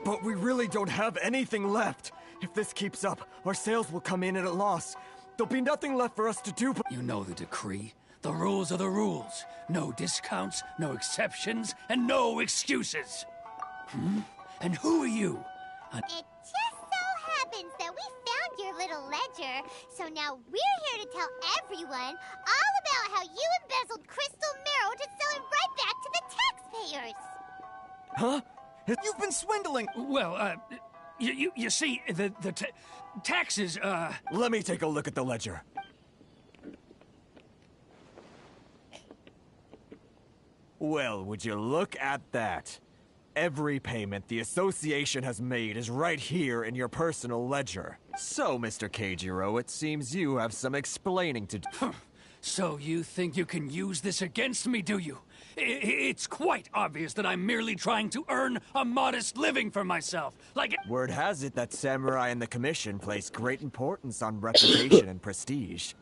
But we really don't have anything left. If this keeps up, our sales will come in at a loss. There'll be nothing left for us to do but— You know the decree. The rules are the rules. No discounts, no exceptions, and no excuses. And who are you? It just so happens that we found your little ledger, so now we're here to tell everyone all about how you embezzled crystal marrow to sell it right back to the taxpayers. Huh? You've been swindling! Well, you see, the taxes, Let me take a look at the ledger. Well, would you look at that? Every payment the association has made is right here in your personal ledger. So, Mr. Keijiro, it seems you have some explaining to do. So you think you can use this against me, do you? It's quite obvious that I'm merely trying to earn a modest living for myself. Word has it that Samurai and the Commission place great importance on reputation and prestige.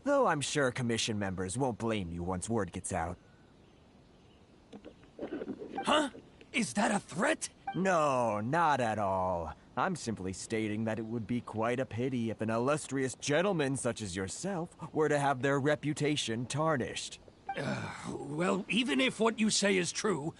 Though I'm sure Commission members won't blame you once word gets out. Huh? Is that a threat? No, not at all. I'm simply stating that it would be quite a pity if an illustrious gentleman such as yourself were to have their reputation tarnished. Well, even if what you say is true,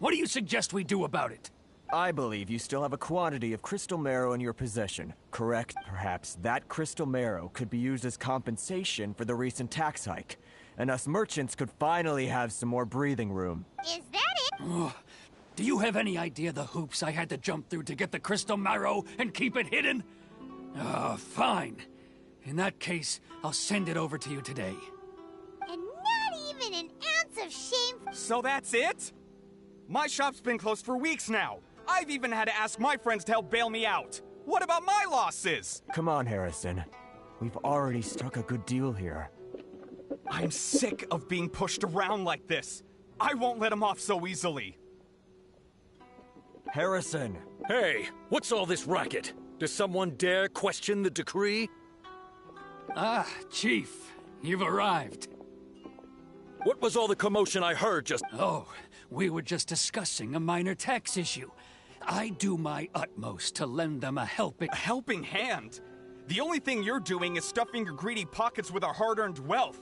what do you suggest we do about it? I believe you still have a quantity of crystal marrow in your possession, correct? Perhaps that crystal marrow could be used as compensation for the recent tax hike, and us merchants could finally have some more breathing room. Is that it? Do you have any idea the hoops I had to jump through to get the crystal marrow and keep it hidden? Fine. In that case, I'll send it over to you today. And not even an ounce of shame. So that's it? My shop's been closed for weeks now. I've even had to ask my friends to help bail me out. What about my losses? Come on, Harrison. We've already struck a good deal here. I'm sick of being pushed around like this. I won't let him off so easily. Harrison! Hey, what's all this racket? Does someone dare question the decree? Ah, Chief, you've arrived. What was all the commotion I heard just— Oh, we were just discussing a minor tax issue. I do my utmost to lend them a helping hand? The only thing you're doing is stuffing your greedy pockets with our hard-earned wealth.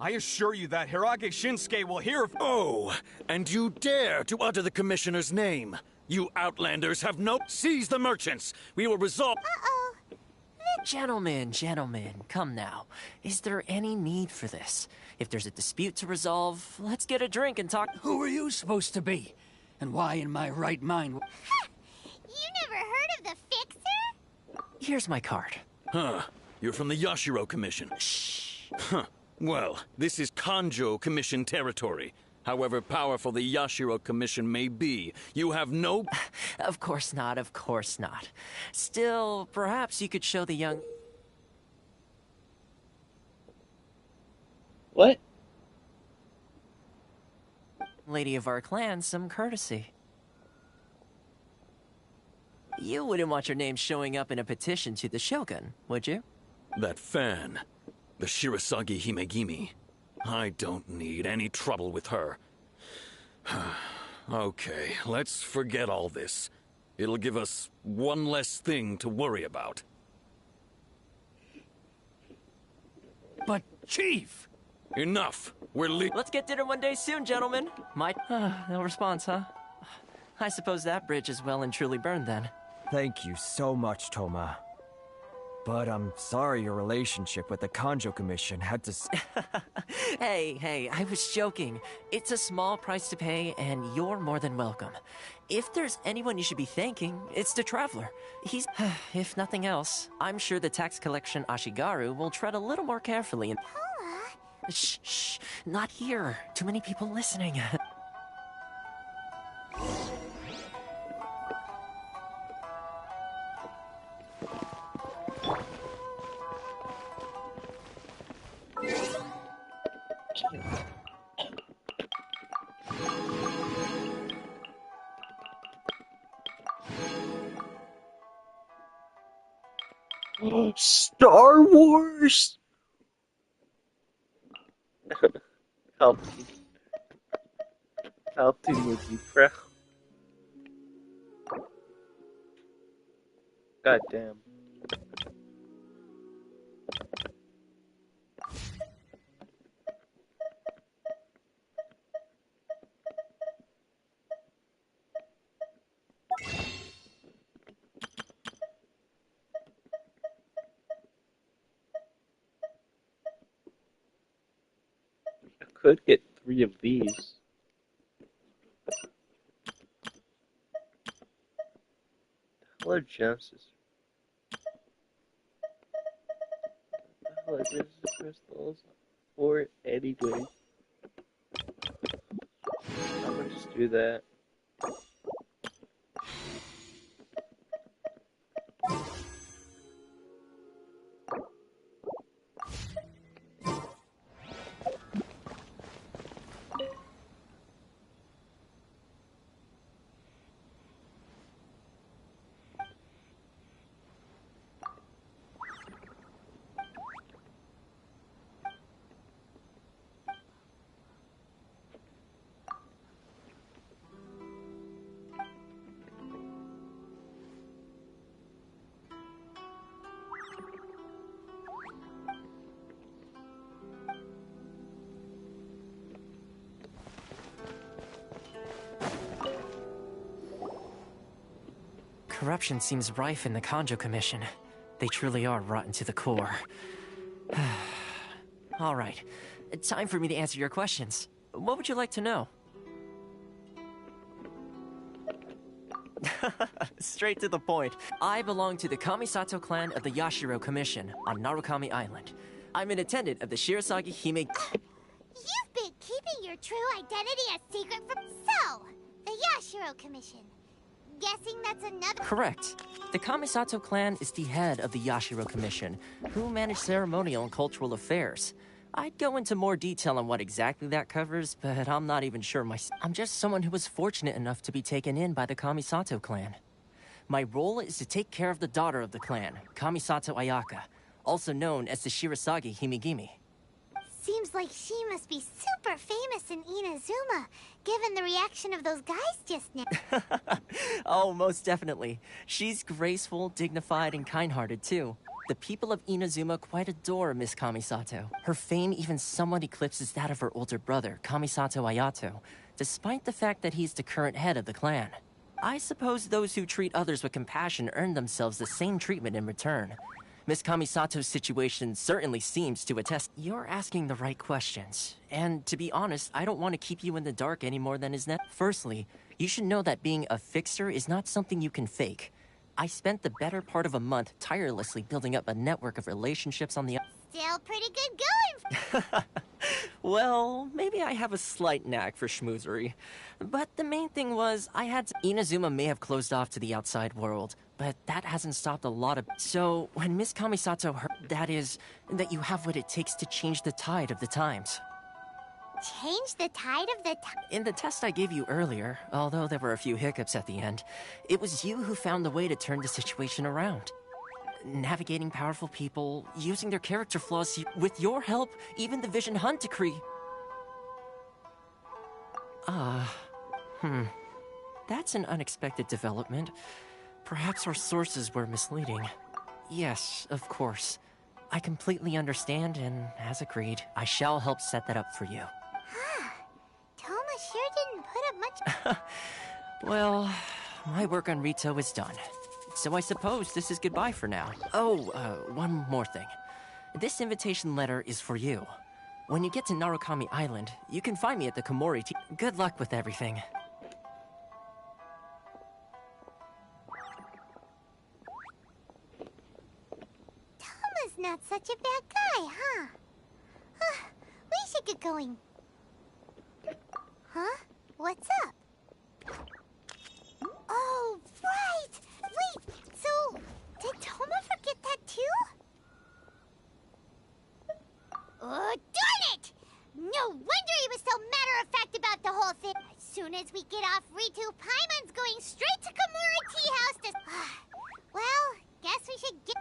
I assure you that Hirage Shinsuke will hear of— Oh, and you dare to utter the Commissioner's name? You Outlanders have no— Seize the merchants! We will resolve— Uh-oh. Gentlemen, come now. Is there any need for this? If there's a dispute to resolve, let's get a drink and talk— Who are you supposed to be? And why in my right mind— You never heard of the Fixer? Here's my card. Huh. You're from the Yashiro Commission. Shh. Huh. Well, this is Kanjo Commission territory. However powerful the Yashiro Commission may be, you have no— Of course not, of course not. Still, perhaps you could show the young— What? lady of our clan some courtesy. You wouldn't want your name showing up in a petition to the Shogun, would you? That fan, the Shirasagi Himegimi. I don't need any trouble with her. Okay, let's forget all this. It'll give us one less thing to worry about. But, Chief! Enough! Let's get dinner one day soon, gentlemen. No response, huh? I suppose that bridge is well and truly burned then. Thank you so much, Toma. But I'm sorry your relationship with the Kanjo Commission had to Hey, I was joking. It's a small price to pay, and you're more than welcome. If there's anyone you should be thanking, it's the Traveler. He's... if nothing else, I'm sure the tax collection Ashigaru will tread a little more carefully and... Shh, not here. Too many people listening. Star Wars! Altin would be proud. God damn. Could get 3 of these. Hello, Genesis. Hello, Genesis crystals. Or anyway. I'm gonna just do that. Corruption seems rife in the Kanjo Commission. They truly are rotten to the core. All right, time for me to answer your questions. What would you like to know? Straight to the point. I belong to the Kamisato clan of the Yashiro Commission on Narukami Island. I'm an attendant of the Shirasagi Hime... You've been keeping your true identity a secret from... So, the Yashiro Commission. Guessing that's another... Correct. The Kamisato clan is the head of the Yashiro Commission, who manage ceremonial and cultural affairs. I'd go into more detail on what exactly that covers, but I'm not even sure myself. I'm just someone who was fortunate enough to be taken in by the Kamisato clan. My role is to take care of the daughter of the clan, Kamisato Ayaka, also known as the Shirasagi Himegimi. Seems like she must be super famous in Inazuma, given the reaction of those guys just now. Oh, most definitely. She's graceful, dignified, and kind-hearted, too. The people of Inazuma quite adore Miss Kamisato. Her fame even somewhat eclipses that of her older brother, Kamisato Ayato, despite the fact that he's the current head of the clan. I suppose those who treat others with compassion earn themselves the same treatment in return. Miss Kamisato's situation certainly seems to attest. You're asking the right questions. And to be honest, I don't want to keep you in the dark any more than is necessary. Firstly, you should know that being a fixer is not something you can fake. I spent the better part of a month tirelessly building up a network of relationships on the... Still pretty good going. Well, maybe I have a slight knack for schmoozery. But the main thing was, Inazuma may have closed off to the outside world, but that hasn't stopped a lot of... So, when Miss Kamisato heard, that is, that you have what it takes to change the tide of the times. change the tide of the In the test I gave you earlier, although there were a few hiccups at the end, it was you who found the way to turn the situation around. Navigating powerful people, using their character flaws, with your help, even the Vision Hunt decree. That's an unexpected development. Perhaps our sources were misleading. Yes, of course. I completely understand, and as agreed, I shall help set that up for you. Toma sure didn't put up much. Well, my work on Rito is done. So I suppose this is goodbye for now. Oh, one more thing. This invitation letter is for you. When you get to Narukami Island, you can find me at the Komori Good luck with everything. Toma's not such a bad guy, huh? We should get going. Huh? What's up? Oh, right! Wait, so did Toma forget that too? Oh, darn it! No wonder he was so matter-of-fact about the whole thing. As soon as we get off Ritu, Paimon's going straight to Komura Tea House to... Well, guess we should get...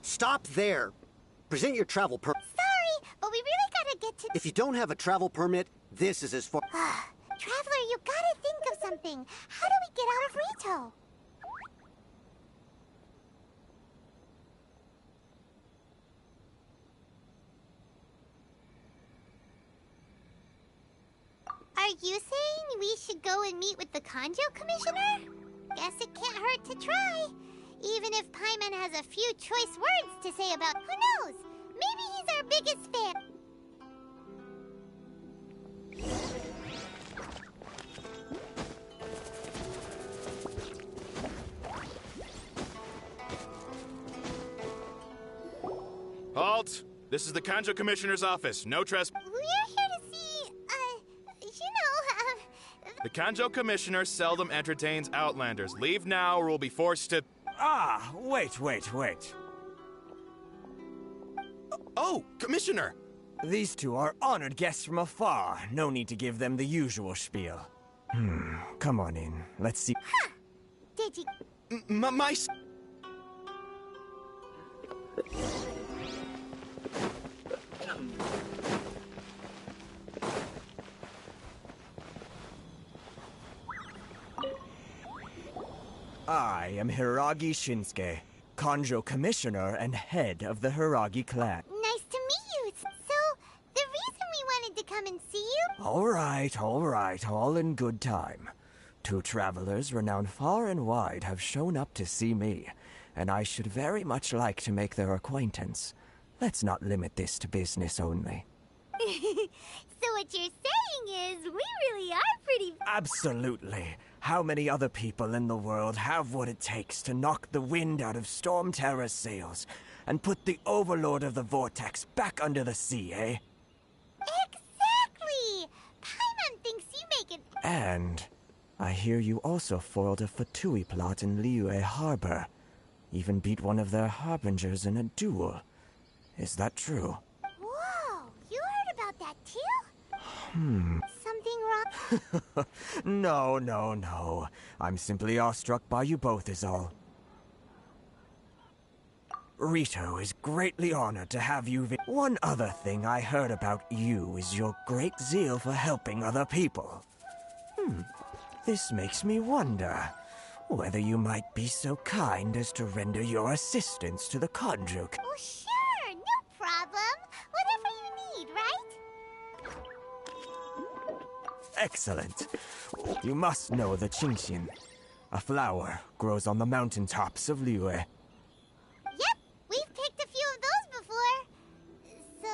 Stop there! Present your travel permit. Sorry, but we really gotta get to... If you don't have a travel permit, this is as far... Traveler, you gotta think of something. How do we get out of Rito? Are you saying we should go and meet with the Kanjo Commissioner? Guess it can't hurt to try. Even if Paimon has a few choice words to say about... Who knows? Maybe he's our biggest fan. Halt! This is the Kanjo Commissioner's office. No trespass. We're here to see, The Kanjo Commissioner seldom entertains Outlanders. Leave now or we'll be forced to... Ah, wait. Oh, Commissioner! These two are honored guests from afar. No need to give them the usual spiel. Come on in. Let's see. Did you... My... I am Hiragi Shinsuke, Kanjo Commissioner and head of the Hiragi clan. Nice to meet you. So, the reason we wanted to come and see you... All right, all in good time. Two travelers renowned far and wide have shown up to see me, and I should very much like to make their acquaintance. Let's not limit this to business only. So what you're saying is, we really are pretty... Absolutely. How many other people in the world have what it takes to knock the wind out of Storm Terror's sails and put the Overlord of the Vortex back under the sea, eh? Exactly! Paimon thinks you make it... And I hear you also foiled a Fatui plot in Liyue Harbor. Even beat one of their harbingers in a duel. Is that true? Whoa! You heard about that too? Something wrong? No. I'm simply awestruck by you both is all. Rito is greatly honored to have you One other thing I heard about you is your great zeal for helping other people. This makes me wonder whether you might be so kind as to render your assistance to the Kanjo. Oh, sure! No problem! Whatever you need, right? Excellent. You must know the Genshin. A flower grows on the mountaintops of Liyue. Yep, we've picked a few of those before. So,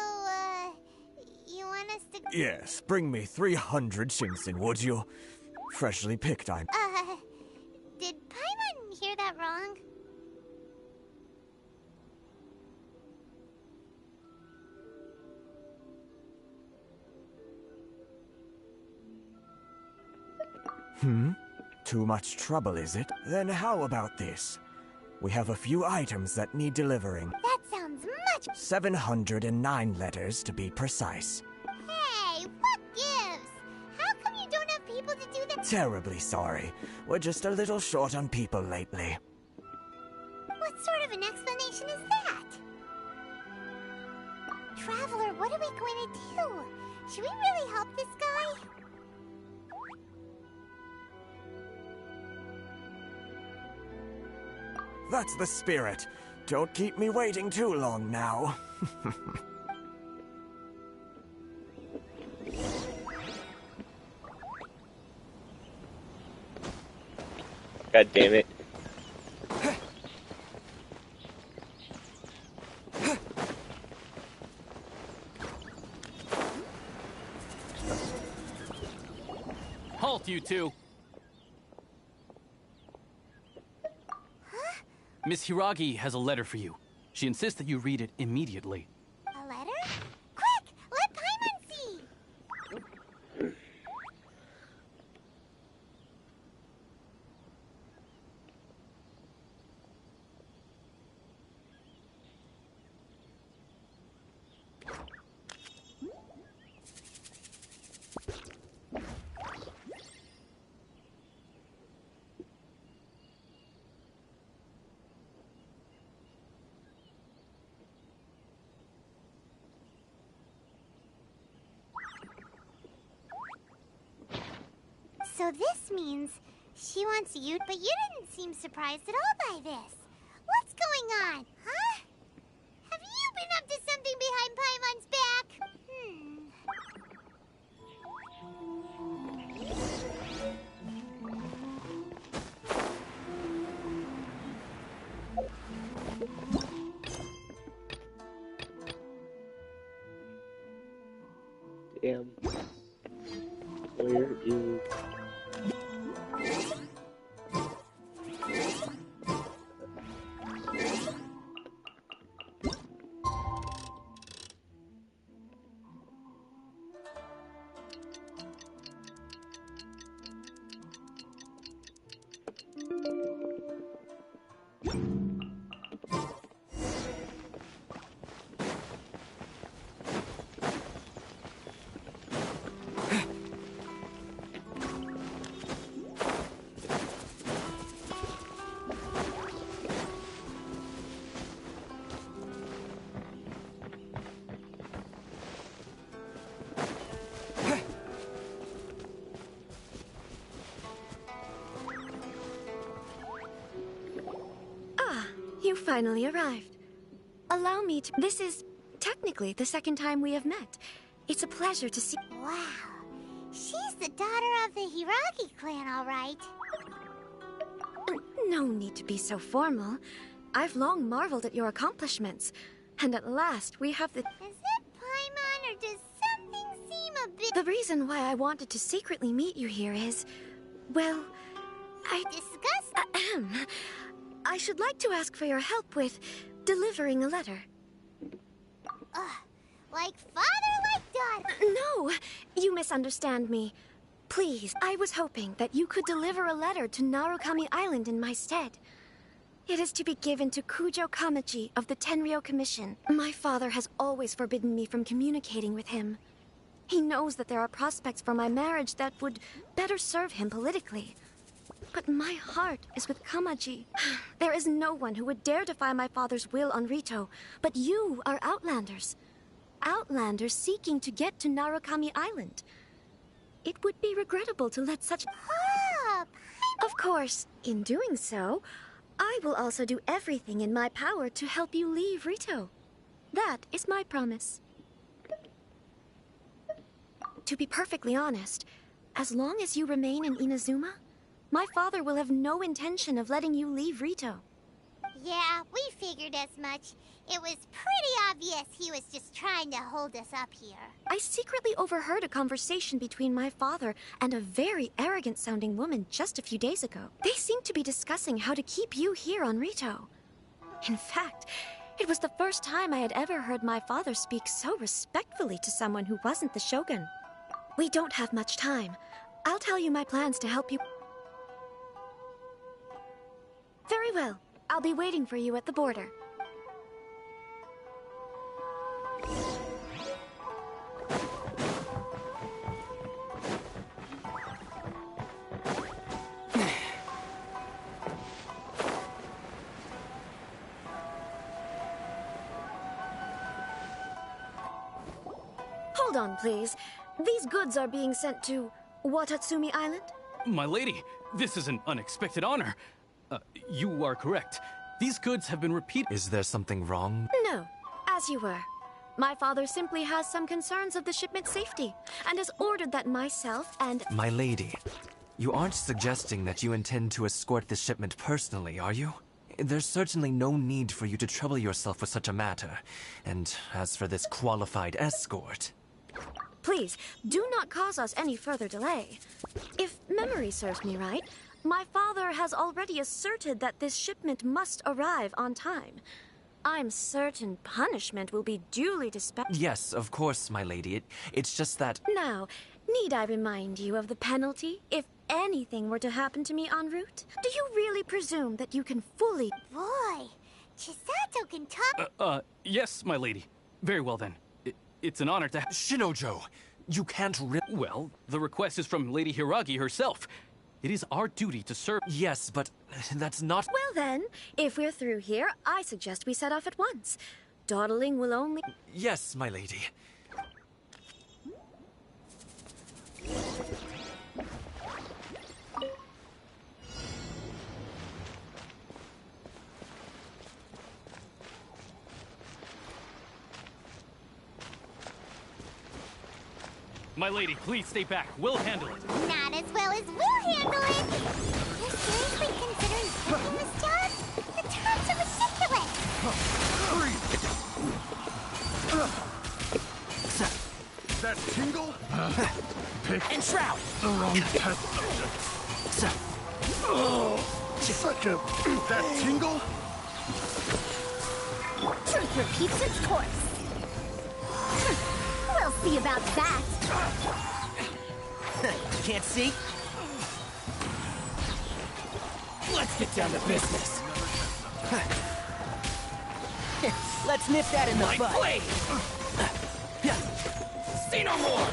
you want us to... Yes, bring me 300 Shinsen, would you? Freshly picked, I'm... Did Paimon hear that wrong? Too much trouble, is it? Then how about this? We have a few items that need delivering. That sounds much... 709 letters, to be precise. Hey, what gives? How come you don't have people to do that? Terribly sorry. We're just a little short on people lately. What sort of an explanation is that? Traveler, what are we going to do? Should we really help this guy? That's the spirit. Don't keep me waiting too long now. God damn it. Halt, you two! Miss Hiragi has a letter for you. She insists that you read it immediately. A letter? Quick! Let Paimon see! So this means she wants you, but you didn't seem surprised at all by this. What's going on, huh? Have you been up to something behind Paimon's back? Damn. Where is... You finally arrived. Allow me to... This is technically the second time we have met. It's a pleasure to see... Wow. She's the daughter of the Hiragi clan, all right. No need to be so formal. I've long marveled at your accomplishments. And at last, we have the... Is it Paimon, or does something seem a bit... The reason why I wanted to secretly meet you here is... Well, I... Disgust? I should like to ask for your help with delivering a letter. Like father, like daughter. No, you misunderstand me. Please, I was hoping that you could deliver a letter to Narukami Island in my stead. It is to be given to Kujo Kamaji of the Tenryou Commission. My father has always forbidden me from communicating with him. He knows that there are prospects for my marriage that would better serve him politically. But my heart is with Kamaji. There is no one who would dare defy my father's will on Rito, but you are Outlanders. Outlanders seeking to get to Narukami Island. It would be regrettable to let such... Of course, in doing so, I will also do everything in my power to help you leave Rito. That is my promise. To be perfectly honest, as long as you remain in Inazuma, my father will have no intention of letting you leave Rito. Yeah, we figured as much. It was pretty obvious he was just trying to hold us up here. I secretly overheard a conversation between my father and a very arrogant-sounding woman just a few days ago. They seemed to be discussing how to keep you here on Rito. In fact, it was the first time I had ever heard my father speak so respectfully to someone who wasn't the Shogun. We don't have much time. I'll tell you my plans to help you. Very well. I'll be waiting for you at the border. Hold on, please. These goods are being sent to Watatsumi Island? My lady, this is an unexpected honor. You are correct. These goods have been repeated. Is there something wrong? No, as you were. My father simply has some concerns of the shipment's safety, and has ordered that myself and... My lady, you aren't suggesting that you intend to escort the shipment personally, are you? There's certainly no need for you to trouble yourself with such a matter. And as for this qualified escort... Please, do not cause us any further delay. If memory serves me right, my father has already asserted that this shipment must arrive on time. I'm certain punishment will be duly dispatched. Yes, of course, my lady. It's just that... Now, need I remind you of the penalty if anything were to happen to me en route? Do you really presume that you can fully... Boy, Chisato can talk... Yes, my lady. Very well then. It's an honor to... Shinojo, you can't Well, the request is from Lady Hiragi herself. It is our duty to serve... Yes, but that's not... Well then, if we're through here, I suggest we set off at once. Dawdling will only... Yes, my lady. My lady, please stay back. We'll handle it. Not as well as we'll handle it! You're seriously considering taking this job? The terms are ridiculous! That tingle? Pick and shroud! the wrong test subject. Such a... That tingle? Truth repeats its course. We'll see about that. Can't see? Let's get down to business. Let's nip that in the butt. Blade! See no more!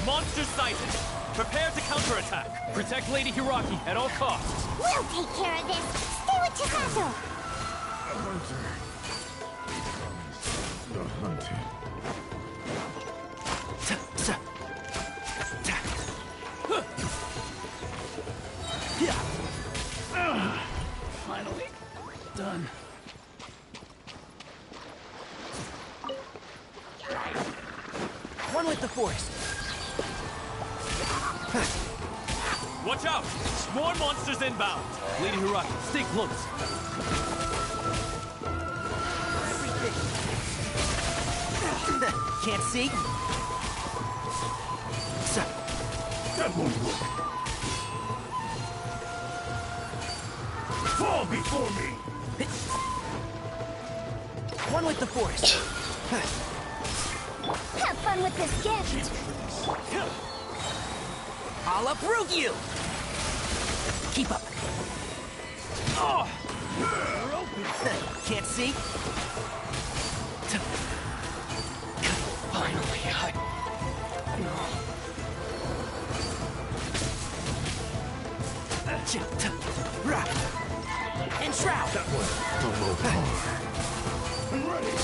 Monster sighted. Prepare to counterattack. Protect Lady Hiragi at all costs. We'll take care of this. Stay with Chisato. The hunted. Finally. Done. One with the force. Watch out! More monsters inbound. Lady Hiragi, stay close. Can't see? That won't work. Fall before me! One with the force. Have fun with this gift. I'll uproot you! Keep up. Oh! Can't see? Finally, and shroud! That was a low bar. I'm ready!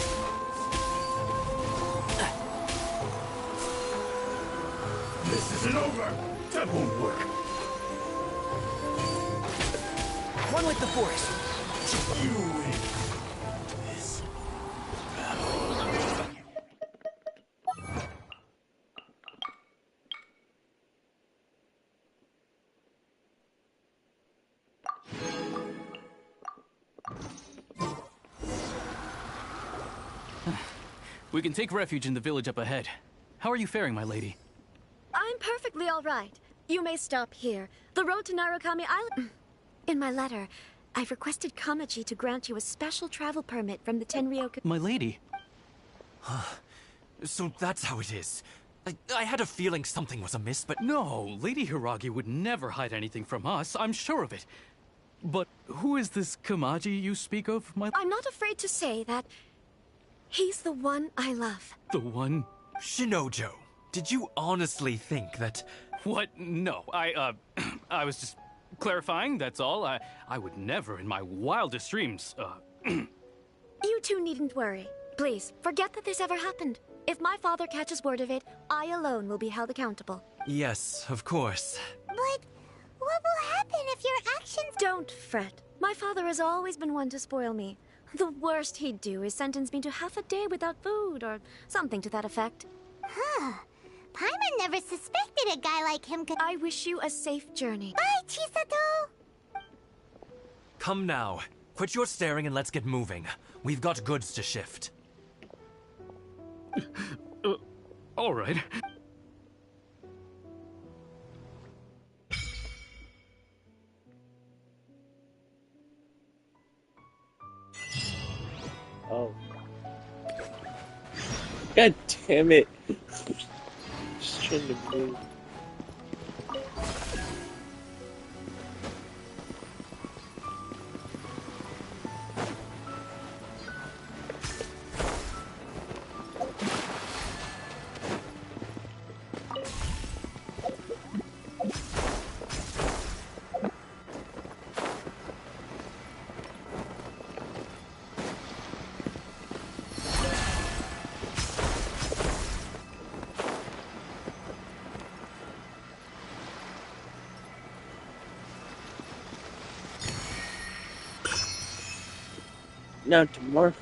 This isn't over! That won't work! One with the force. You win. This We can take refuge in the village up ahead. How are you faring, my lady? I'm perfectly all right. You may stop here. The road to Narukami Island... In my letter, I've requested Kamaji to grant you a special travel permit from the Tenryou... My lady? So that's how it is. I had a feeling something was amiss, but... No, Lady Hiragi would never hide anything from us, I'm sure of it. But who is this Kamaji you speak of, my... I'm not afraid to say that he's the one I love. The one... Shinojo, did you honestly think that... What? No, I was just clarifying, that's all. I would never in my wildest dreams, You two needn't worry. Please, forget that this ever happened. If my father catches word of it, I alone will be held accountable. Yes, of course. But what will happen if your actions... Don't fret. My father has always been one to spoil me. The worst he'd do is sentence me to half a day without food, or something to that effect. Huh. Paimon never suspected a guy like him could... I wish you a safe journey. Bye, Chisato! Come now. Quit your staring and let's get moving. We've got goods to shift. All right. Oh. God damn it. Just trying to move. Now to morph.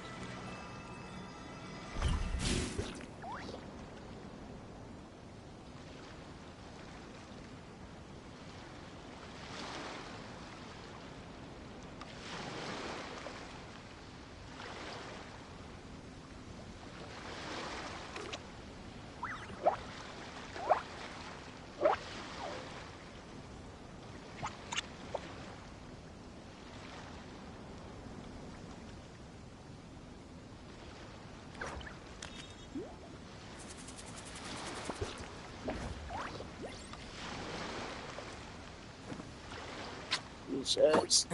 Jesus.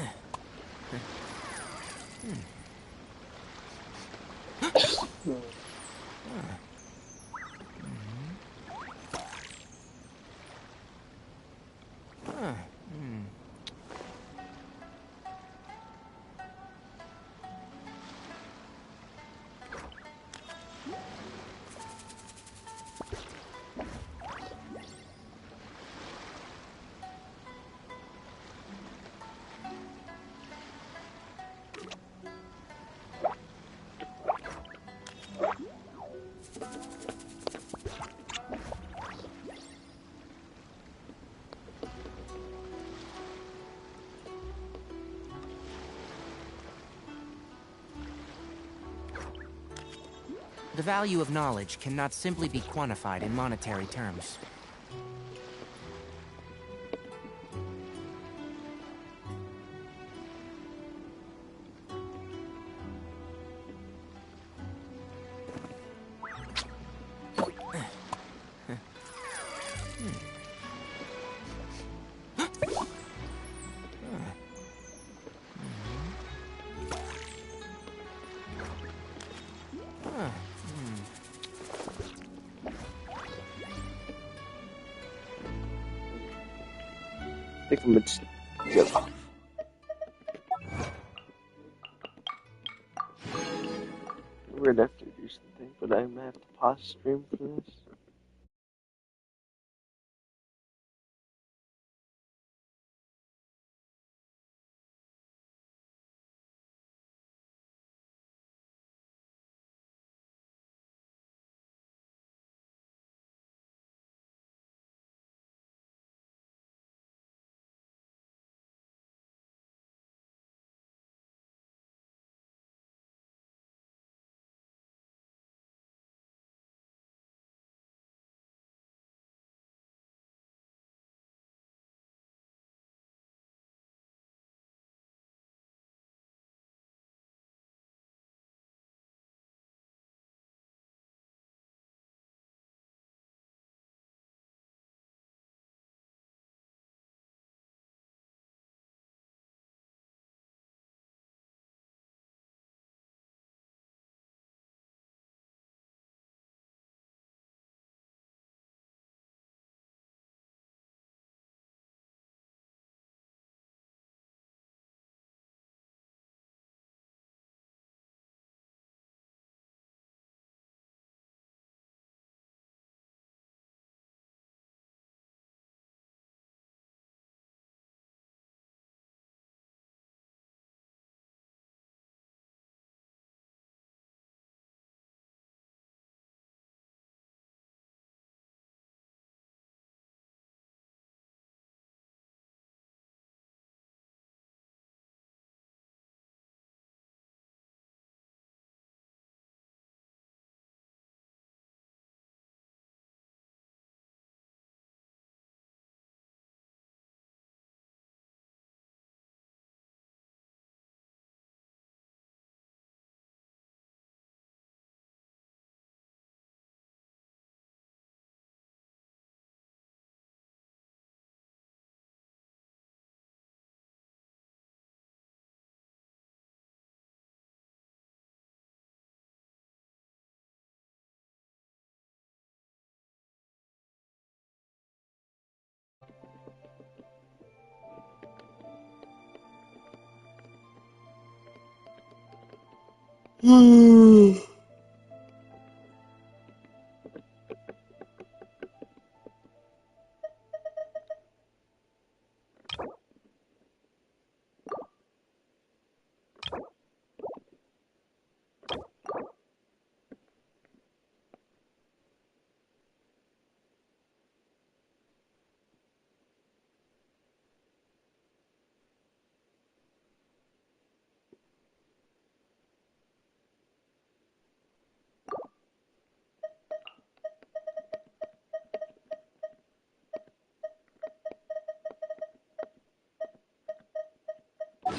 The value of knowledge cannot simply be quantified in monetary terms. I think I'm gonna just get off. We're gonna have to do something, but I'm gonna have to pause stream for this.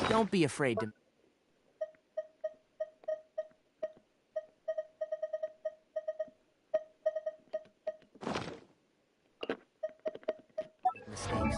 Don't be afraid to... make mistakes.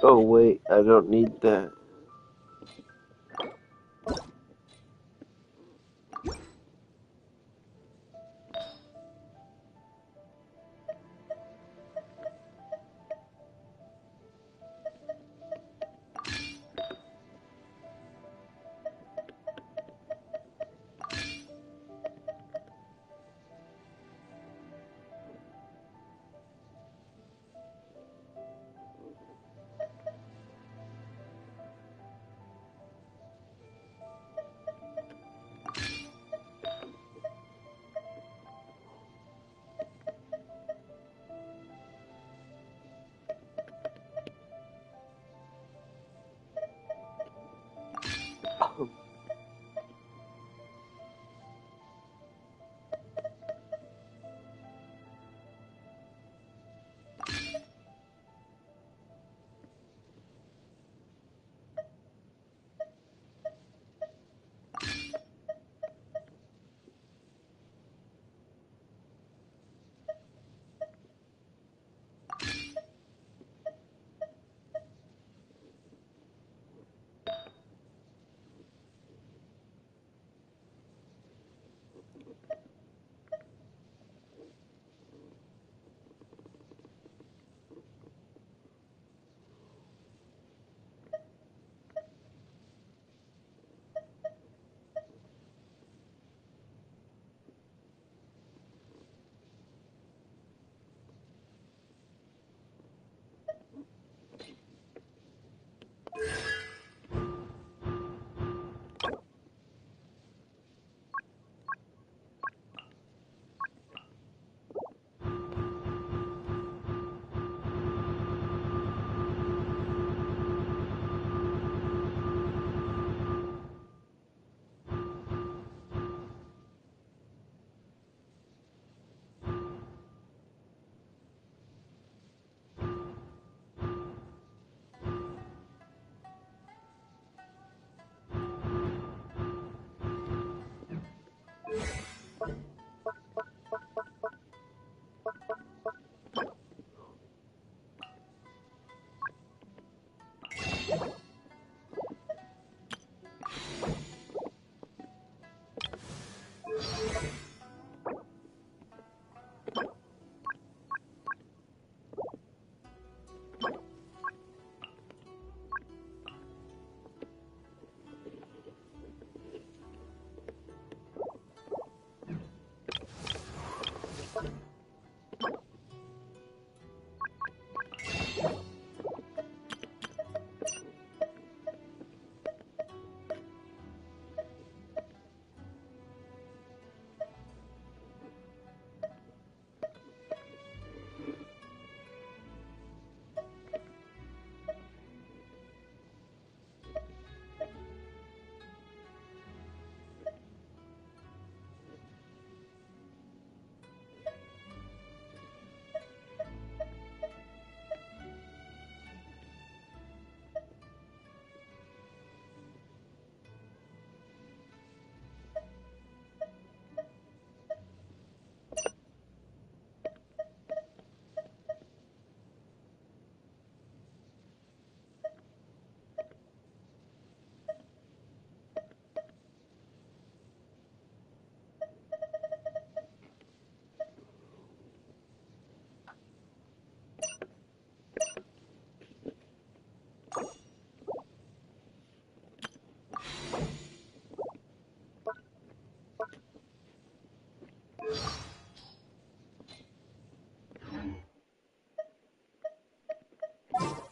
Oh wait, I don't need that.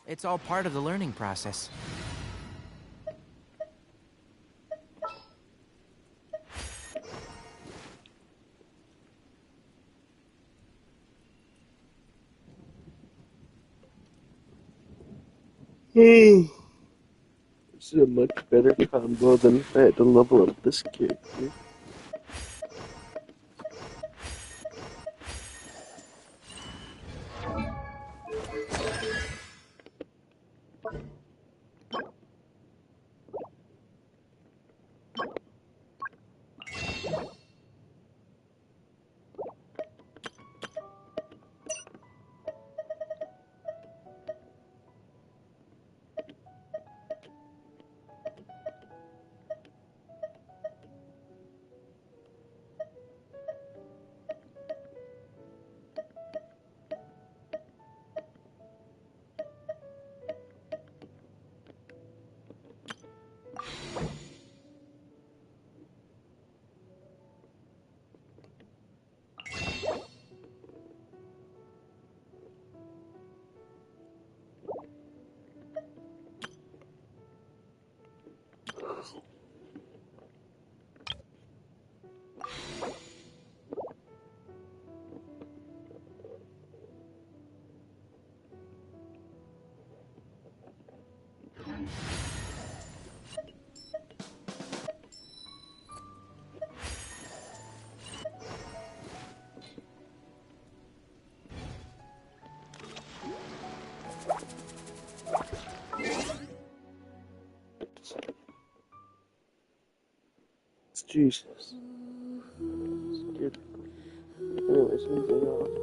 It's all part of the learning process. This is a much better combo than if I had to level up this character. Jesus. Anyways, moving on.